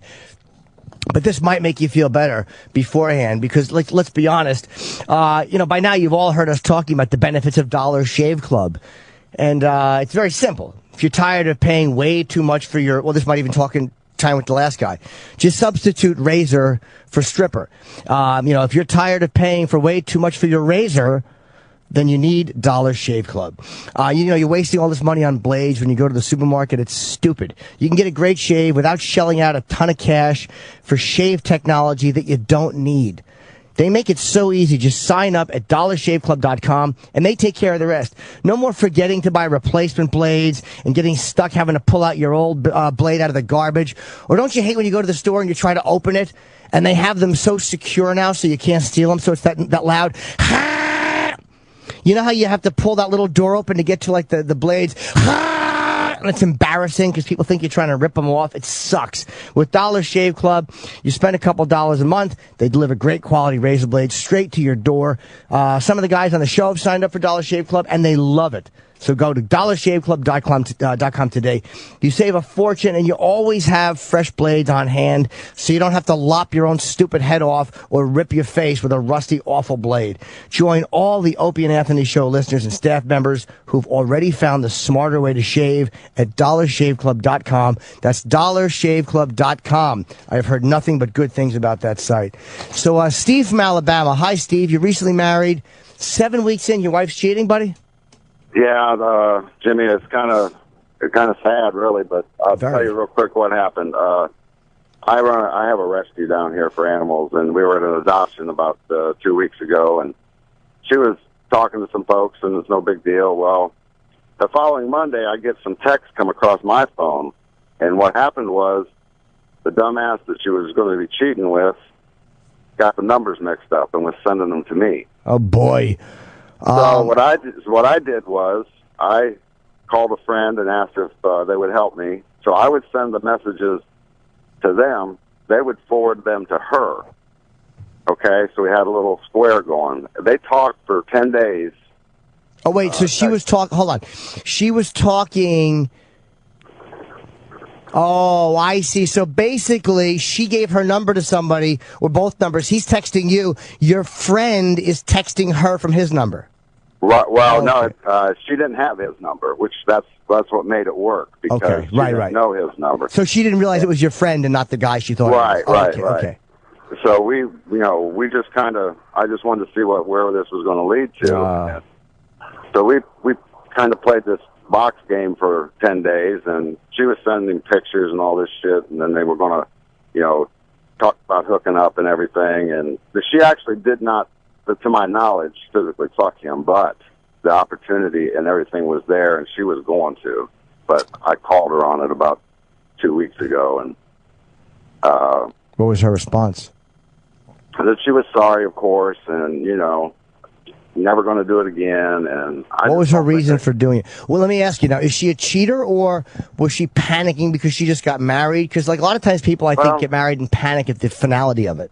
But this might make you feel better beforehand, because let's be honest, you know, by now you've all heard us talking about the benefits of Dollar Shave Club. And it's very simple. If you're tired of paying way too much for your, well, this might even talking time with the last guy, just substitute razor for stripper. You know, if you're tired of paying for way too much for your razor, then you need Dollar Shave Club. You know, you're wasting all this money on blades when you go to the supermarket. It's stupid. You can get a great shave without shelling out a ton of cash for shave technology that you don't need. They make it so easy. Just sign up at dollarshaveclub.com, and they take care of the rest. No more forgetting to buy replacement blades and getting stuck having to pull out your old blade out of the garbage. Or don't you hate when you go to the store and you try to open it, and they have them so secure now so you can't steal them, so it's that loud... You know how you have to pull that little door open to get to, like, the blades? And it's embarrassing because people think you're trying to rip them off. It sucks. With Dollar Shave Club, you spend a couple $1 a month. They deliver great quality razor blades straight to your door. Some of the guys on the show have signed up for Dollar Shave Club, and they love it. So go to dollarshaveclub.com today. You save a fortune, and you always have fresh blades on hand, so you don't have to lop your own stupid head off or rip your face with a rusty, awful blade. Join all the Opie and Anthony Show listeners and staff members who've already found the smarter way to shave at dollarshaveclub.com. That's dollarshaveclub.com. I've heard nothing but good things about that site. So Steve from Alabama. Hi, Steve. You're recently married. 7 weeks in, your wife's cheating, buddy? Yeah, Jimmy, it's kind of sad, really. But I'll tell you real quick what happened. I have a rescue down here for animals, and we were at an adoption about 2 weeks ago, and she was talking to some folks, and it's no big deal. Well, the following Monday, I get some texts come across my phone, and what happened was the dumbass that she was going to be cheating with got the numbers mixed up and was sending them to me. Oh boy! So what I did was I called a friend and asked if they would help me. So I would send the messages to them. They would forward them to her. Okay, so we had a little square going. They talked for 10 days. Oh, wait, so she was talking... Hold on. She was talking... Oh, I see. So basically, she gave her number to somebody, or both numbers. He's texting you. Your friend is texting her from his number. Right. Well, no, she didn't have his number, which that's what made it work, because she didn't know his number. So she didn't realize it was your friend and not the guy she thought Right, it was. right, right. Okay. So we just kind of, I just wanted to see where this was going to lead to. So we kind of played this box game for 10 days, and she was sending pictures and all this shit, and then they were going to, talk about hooking up and everything. And she actually did not, to my knowledge, physically fuck him, but the opportunity and everything was there, and she was going to. But I called her on it about 2 weeks ago, and what was her response? That she was sorry, of course, and never going to do it again. And what was her reason for doing it? Well, let me ask you now: is she a cheater, or was she panicking because she just got married? Because like a lot of times, people I think get married and panic at the finality of it.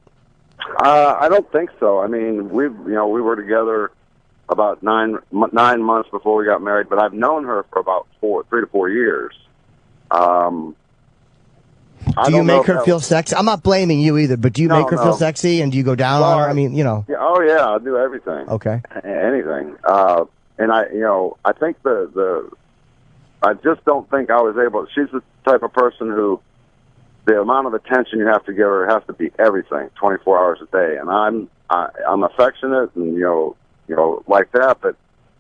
I don't think so. I mean, we were together about 9 months before we got married, but I've known her for about 3 to 4 years. Do you make her feel sexy? I'm not blaming you either, but do you make her feel sexy, and do you go down on her? I mean, Yeah, oh yeah, I'll do everything. Okay. Anything. And I think I just don't think I was able. She's the type of person who, the amount of attention you have to give her has to be everything, 24 hours a day. And I'm affectionate and like that, but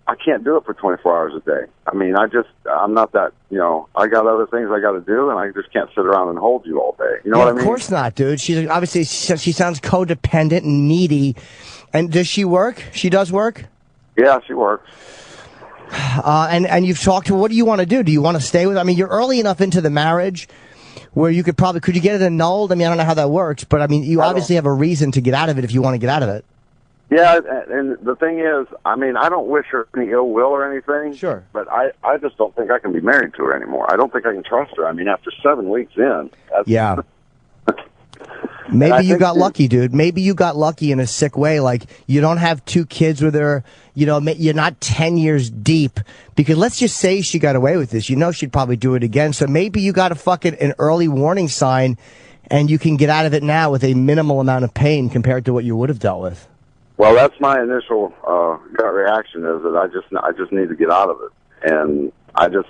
I can't do it for 24 hours a day. I mean, I'm not that, I got other things I got to do, and I just can't sit around and hold you all day. You know what I mean? Of course not, dude. She's obviously, she sounds codependent and needy. And does she work? She does work? Yeah, she works. And you've talked to her. What do you want to do? Do you want to stay with her? I mean, you're early enough into the marriage where you could you get it annulled? I mean, I don't know how that works, but I mean, you obviously have a reason to get out of it if you want to get out of it. Yeah, and the thing is, I mean, I don't wish her any ill will or anything. Sure. But I just don't think I can be married to her anymore. I don't think I can trust her. I mean, after 7 weeks in. Yeah. Maybe you got lucky, dude. Maybe you got lucky in a sick way. Like, you don't have 2 kids with her. You're not 10 years deep. Because let's just say she got away with this. She'd probably do it again. So maybe you got an early warning sign, and you can get out of it now with a minimal amount of pain compared to what you would have dealt with. Well, that's my initial gut reaction, is that I just need to get out of it. And I just,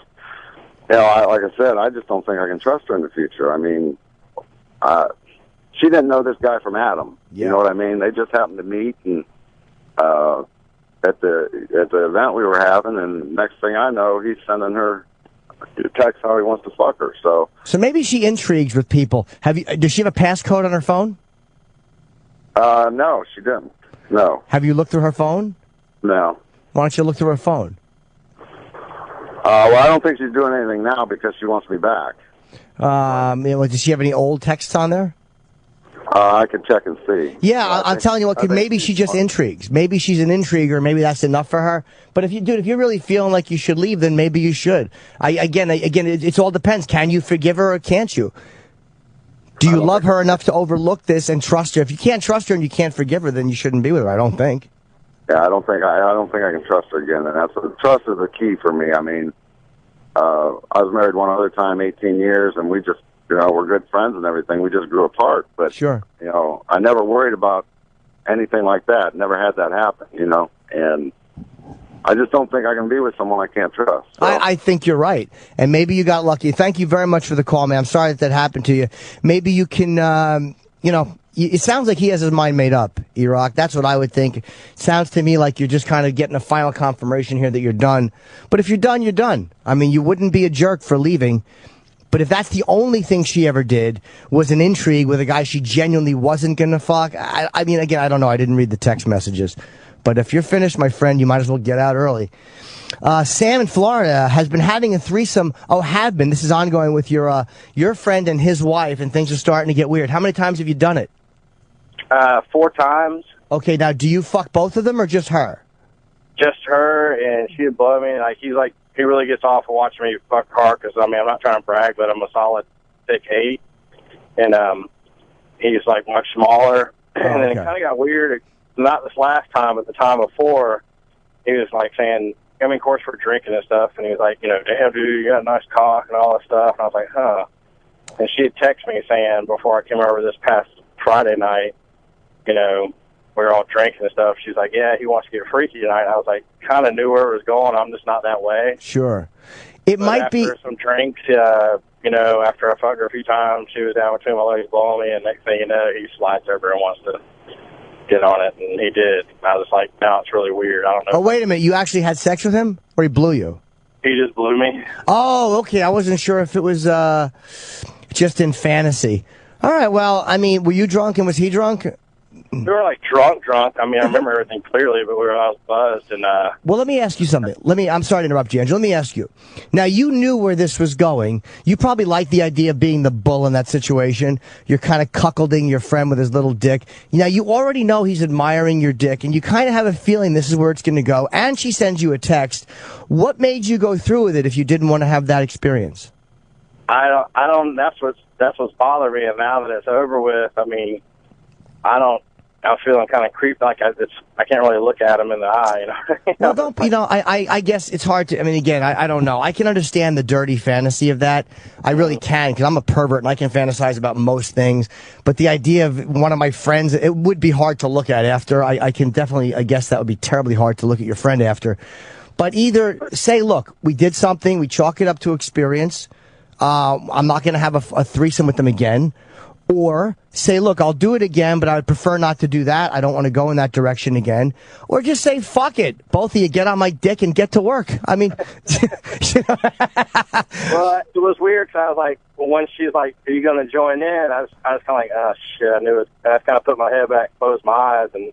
like I said, I just don't think I can trust her in the future. I mean, she didn't know this guy from Adam. Yeah. You know what I mean? They just happened to meet and at the event we were having, and next thing I know, he's sending her a text how he wants to fuck her. So maybe she intrigues with people. Does she have a passcode on her phone? No, she didn't. No. Have you looked through her phone? No. Why don't you look through her phone? Well, I don't think she's doing anything now because she wants me back. Does she have any old texts on there? I can check and see. Yeah, I'm telling you what, maybe she just intrigues. Maybe she's an intriguer. Maybe that's enough for her. But if you're really feeling like you should leave, then maybe you should. Again, it all depends. Can you forgive her or can't you? Do you love her enough to overlook this and trust her? If you can't trust her and you can't forgive her, then you shouldn't be with her, I don't think. Yeah, I don't think I can trust her again. And trust is the key for me. I mean, I was married one other time, 18 years, and we just, we're good friends and everything. We just grew apart. But, sure. I never worried about anything like that. Never had that happen, and I just don't think I can be with someone I can't trust. So. I think you're right. And maybe you got lucky. Thank you very much for the call, man. I'm sorry that happened to you. Maybe you can, it sounds like he has his mind made up, E-Rock. That's what I would think. It sounds to me like you're just kind of getting a final confirmation here that you're done. But if you're done, you're done. I mean, you wouldn't be a jerk for leaving. But if that's the only thing she ever did was an intrigue with a guy she genuinely wasn't going to fuck, I mean, again, I don't know. I didn't read the text messages. But if you're finished, my friend, you might as well get out early. Sam in Florida has been having a threesome. This is ongoing with your friend and his wife, and things are starting to get weird. How many times have you done it? 4 times. Okay, now do you fuck both of them or just her? Just her, and she'd blow me. Like he really gets off of watching me fuck her because I'm not trying to brag, but I'm a solid 6'8", and he's like much smaller. And then it kind of got weird. Not this last time, but the time before, he was like saying, of course, we're drinking and stuff, and he was like, damn, dude, you got a nice cock and all that stuff. And I was like, huh. And she had texted me saying before I came over this past Friday night, we were all drinking and stuff. She's like, yeah, he wants to get freaky tonight. I was like, kind of knew where it was going. I'm just not that way. Sure. It might be. After some drinks, after I fucked her a few times, she was down between my legs blowing me, and next thing you know, he slides over and wants to get on it, and he did. I was like, no, it's really weird. I don't know. Oh, wait a minute. You actually had sex with him, or he blew you? He just blew me. Oh, okay. I wasn't sure if it was just in fantasy. All right. Well, were you drunk and was he drunk? We were like drunk. I remember everything clearly, but we were all buzzed. And well, let me ask you something. I'm sorry to interrupt you, Angela. Let me ask you. Now, you knew where this was going. You probably liked the idea of being the bull in that situation. You're kind of cuckolding your friend with his little dick. Now, you already know he's admiring your dick, and you kind of have a feeling this is where it's going to go. And she sends you a text. What made you go through with it if you didn't want to have that experience? I don't. That's what's bothering me. And now that it's over with, I'm feeling kind of creeped, like I can't really look at him in the eye. Well, I guess it's hard to. Again, I don't know. I can understand the dirty fantasy of that. I really can, because I'm a pervert and I can fantasize about most things. But the idea of one of my friends, it would be hard to look at after. I can definitely. I guess that would be terribly hard to look at your friend after. But either say, look, we did something, we chalk it up to experience. I'm not going to have a threesome with them again. Or say, look, I'll do it again, but I would prefer not to do that. I don't want to go in that direction again. Or just say, fuck it. Both of you get on my dick and get to work. Well, it was weird because I was like, when she's like, are you going to join in? I was kind of like, oh, shit, I knew it. And I kind of put my head back, closed my eyes, and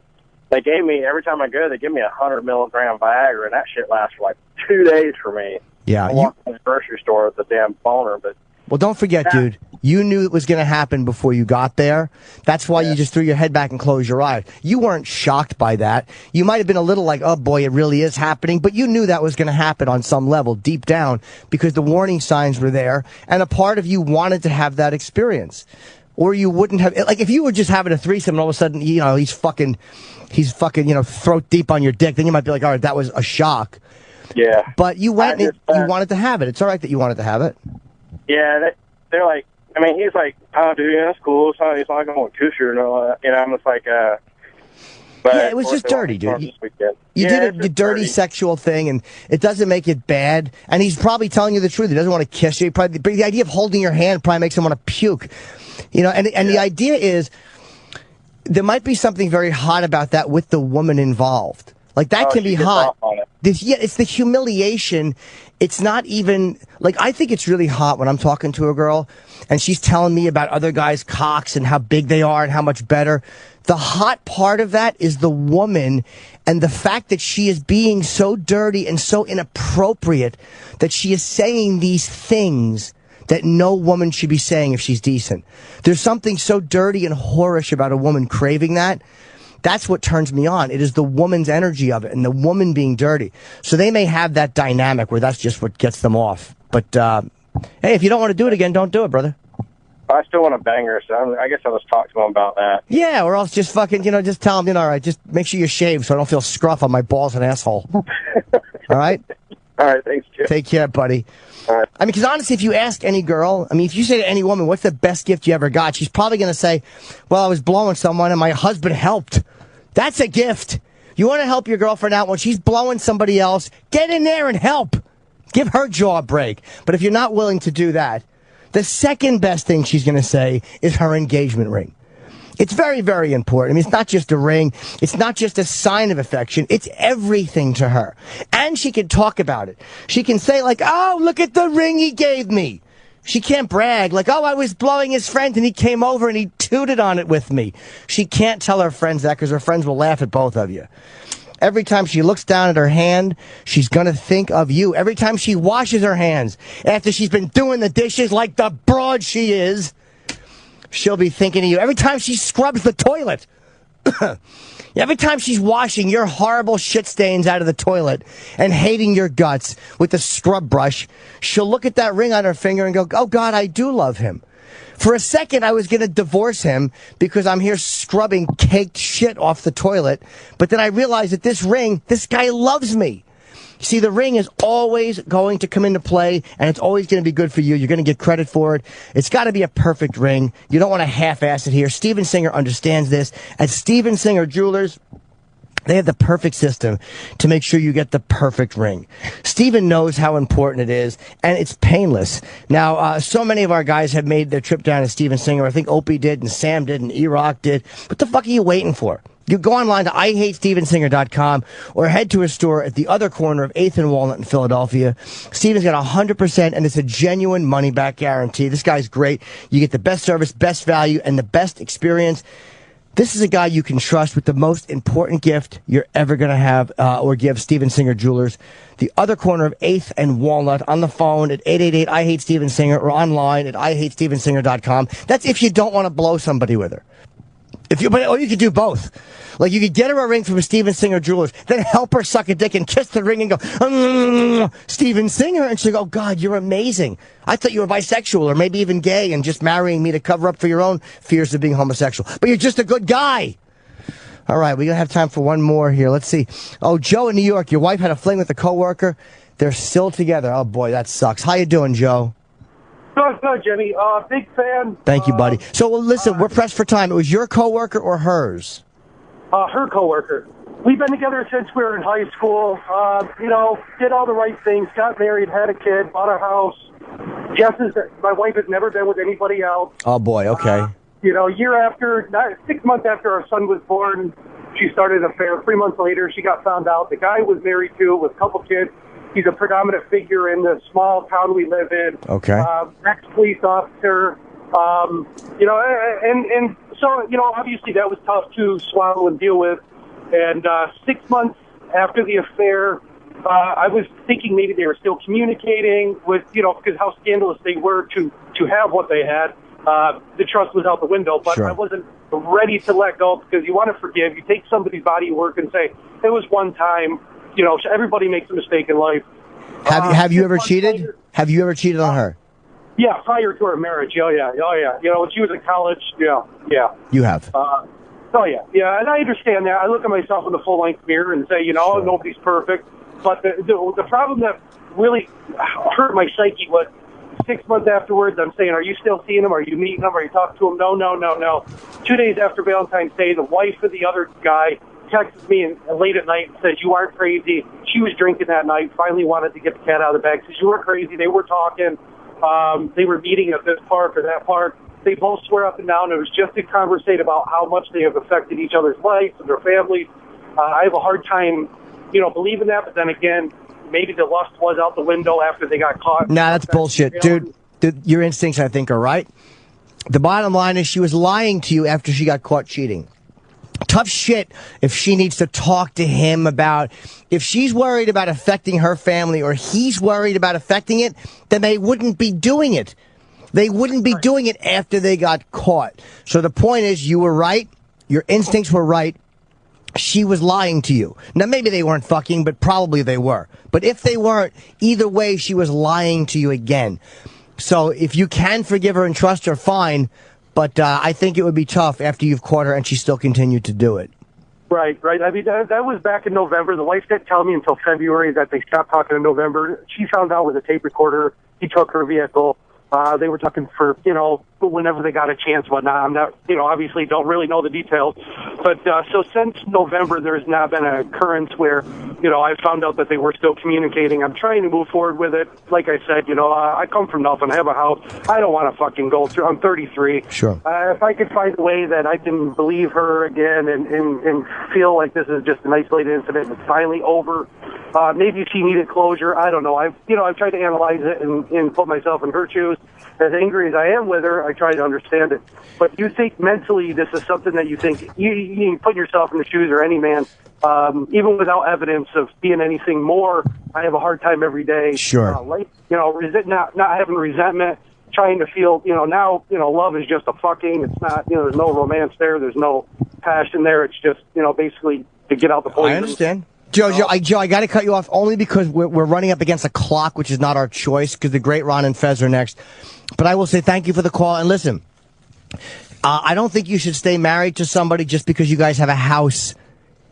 they gave me, every time I go, they give me 100 milligram Viagra, and that shit lasts for like 2 days for me. Yeah. I walked in the grocery store with the damn boner, but. Well, don't forget, dude, you knew it was going to happen before you got there. That's why you just threw your head back and closed your eyes. You weren't shocked by that. You might have been a little like, oh, boy, it really is happening. But you knew that was going to happen on some level deep down because the warning signs were there. And a part of you wanted to have that experience. Or you wouldn't have, like, if you were just having a threesome and all of a sudden, he's fucking, throat deep on your dick, then you might be like, all right, that was a shock. Yeah. But you went and you wanted to have it. It's all right that you wanted to have it. Yeah, they're like, he's like, oh, dude, that's cool. He's not going to kiss you and all that. I'm just like, but yeah, it was just dirty, dude. You did a dirty sexual thing, and it doesn't make it bad. And he's probably telling you the truth. He doesn't want to kiss you. But the idea of holding your hand probably makes him want to puke. And the idea is there might be something very hot about that with the woman involved. Like, that can be hot. It's the humiliation. It's not even, like, I think it's really hot when I'm talking to a girl and she's telling me about other guys' cocks and how big they are and how much better. The hot part of that is the woman and the fact that she is being so dirty and so inappropriate that she is saying these things that no woman should be saying if she's decent. There's something so dirty and whorish about a woman craving that. That's what turns me on. It is the woman's energy of it and the woman being dirty. So they may have that dynamic where that's just what gets them off. But, hey, if you don't want to do it again, don't do it, brother. I still want to bang her, so I guess I'll just talk to him about that. Yeah, or else just fucking, just tell him, all right, just make sure you shave so I don't feel scruff on my balls and asshole. All right? All right, thanks, Jim. Take care, buddy. All right. Because honestly, if you ask any girl, if you say to any woman, what's the best gift you ever got? She's probably going to say, well, I was blowing someone and my husband helped. That's a gift. You want to help your girlfriend out when she's blowing somebody else, get in there and help. Give her jaw a break. But if you're not willing to do that, the second best thing she's going to say is her engagement ring. It's very, very important. It's not just a ring. It's not just a sign of affection. It's everything to her. And she can talk about it. She can say, like, oh, look at the ring he gave me. She can't brag, like, oh, I was blowing his friend and he came over and he tooted on it with me. She can't tell her friends that because her friends will laugh at both of you. Every time she looks down at her hand, she's going to think of you. Every time she washes her hands, after she's been doing the dishes like the broad she is, she'll be thinking of you. Every time she scrubs the toilet, every time she's washing your horrible shit stains out of the toilet and hating your guts with the scrub brush, she'll look at that ring on her finger and go, oh, God, I do love him. For a second, I was going to divorce him because I'm here scrubbing caked shit off the toilet. But then I realized that this ring, this guy loves me. See, the ring is always going to come into play, and it's always going to be good for you. You're going to get credit for it. It's got to be a perfect ring. You don't want to half-ass it here. Steven Singer understands this. At Steven Singer Jewelers, they have the perfect system to make sure you get the perfect ring. Steven knows how important it is, and it's painless. Now, so many of our guys have made their trip down to Steven Singer. I think Opie did, and Sam did, and E-Rock did. What the fuck are you waiting for? You go online to IHateStevenSinger.com or head to a store at the other corner of 8th and Walnut in Philadelphia. Steven's got 100%, and it's a genuine money-back guarantee. This guy's great. You get the best service, best value, and the best experience. This is a guy you can trust with the most important gift you're ever going to have or give. Steven Singer Jewelers, the other corner of 8th and Walnut, on the phone at 888-I-HATE-STEVEN-SINGER or online at IHateStevenSinger.com. That's if you don't want to blow somebody with her. Or you could do both. Like, you could get her a ring from Steven Singer Jewelers, then help her suck a dick and kiss the ring and go, Steven Singer. And she'll go, oh, God, you're amazing. I thought you were bisexual or maybe even gay and just marrying me to cover up for your own fears of being homosexual. But you're just a good guy. All right, we're going to have time for one more here. Let's see. Oh, Joe in New York, your wife had a fling with a coworker. They're still together. Oh, boy, that sucks. How you doing, Joe? Good, Jimmy. Big fan. Thank you, buddy. So, well, listen, we're pressed for time. It was your coworker or hers? Her coworker. We've been together since we were in high school. Did all the right things, got married, had a kid, bought a house. My wife has never been with anybody else. Oh, boy, okay. Year after, 6 months after our son was born, she started an affair. 3 months later, she got found out. The guy was married to, with a couple kids. He's a predominant figure in the small town we live in. Okay. Ex-police officer. So, obviously that was tough to swallow and deal with. And 6 months after the affair, I was thinking maybe they were still communicating with, because how scandalous they were to have what they had. The trust was out the window, but sure. I wasn't ready to let go because you want to forgive. You take somebody's body of work and say, it was one time. Everybody makes a mistake in life. Have you ever cheated? Later, have you ever cheated on her? Yeah, prior to our marriage. Oh, yeah. When she was in college, yeah. You have? Yeah, and I understand that. I look at myself in the full-length mirror and say, sure. Nobody's perfect. But the problem that really hurt my psyche was 6 months afterwards, I'm saying, are you still seeing him? Are you meeting him? Are you talking to him? No. 2 days after Valentine's Day, the wife of the other guy texted me late at night and said, you aren't crazy. She was drinking that night, finally wanted to get the cat out of the bag. Says, you weren't crazy. They were talking. They were meeting at this park or that park. They both swear up and down. It was just a conversation about how much they have affected each other's lives and their families. I have a hard time, believing that. But then again, maybe the lust was out the window after they got caught. Nah, that's bullshit. Dude, your instincts, I think, are right. The bottom line is she was lying to you after she got caught cheating. Tough shit if she needs to talk to him about, if she's worried about affecting her family or he's worried about affecting it, then they wouldn't be doing it. They wouldn't be doing it after they got caught. So the point is, you were right. Your instincts were right. She was lying to you. Now, maybe they weren't fucking, but probably they were. But if they weren't, either way, she was lying to you again. So if you can forgive her and trust her, fine. But I think it would be tough after you've caught her and she still continued to do it. Right. I mean, that was back in November. The wife didn't tell me until February that they stopped talking in November. She found out with a tape recorder. He took her vehicle. They were talking for, whenever they got a chance, whatnot. I'm not, obviously don't really know the details. But so since November, there's not been an occurrence where, I found out that they were still communicating. I'm trying to move forward with it. Like I said, I come from nothing. I have a house. I don't want to fucking go through. I'm 33. Sure. If I could find a way that I can believe her again and feel like this is just an isolated incident, it's finally over. Maybe she needed closure. I don't know. I've tried to analyze it and put myself in her shoes. as angry as I am with her, I try to understand it. But you think mentally this is something that you think, you put yourself in the shoes of any man, even without evidence of being anything more, I have a hard time every day. Sure. Not having resentment, trying to feel, now, love is just a fucking, it's not, there's no romance there, there's no passion there, it's just, basically to get out the poison. I understand. Joe, I got to cut you off only because we're running up against a clock, which is not our choice, because the great Ron and Fez are next. But I will say thank you for the call. And listen, I don't think you should stay married to somebody just because you guys have a house.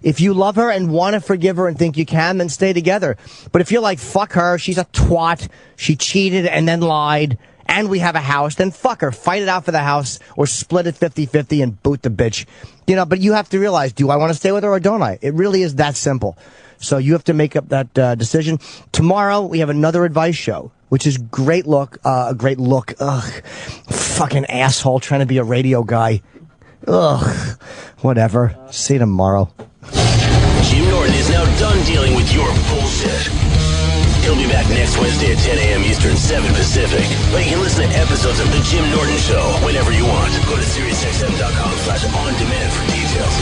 If you love her and want to forgive her and think you can, then stay together. But if you're like, fuck her, she's a twat, she cheated and then lied, and we have a house, then fuck her. Fight it out for the house or split it 50-50 and boot the bitch. But you have to realize, do I want to stay with her or don't I? It really is that simple. So you have to make up that decision. Tomorrow, we have another advice show, which is great look. Ugh. Fucking asshole trying to be a radio guy. Ugh. Whatever. See you tomorrow. Jim Norton is now done dealing with your bullshit. He'll be back next Wednesday at 10 a.m. Eastern, 7 Pacific. But you can listen to episodes of The Jim Norton Show whenever you want. Go to SiriusXM.com/on-demand for details.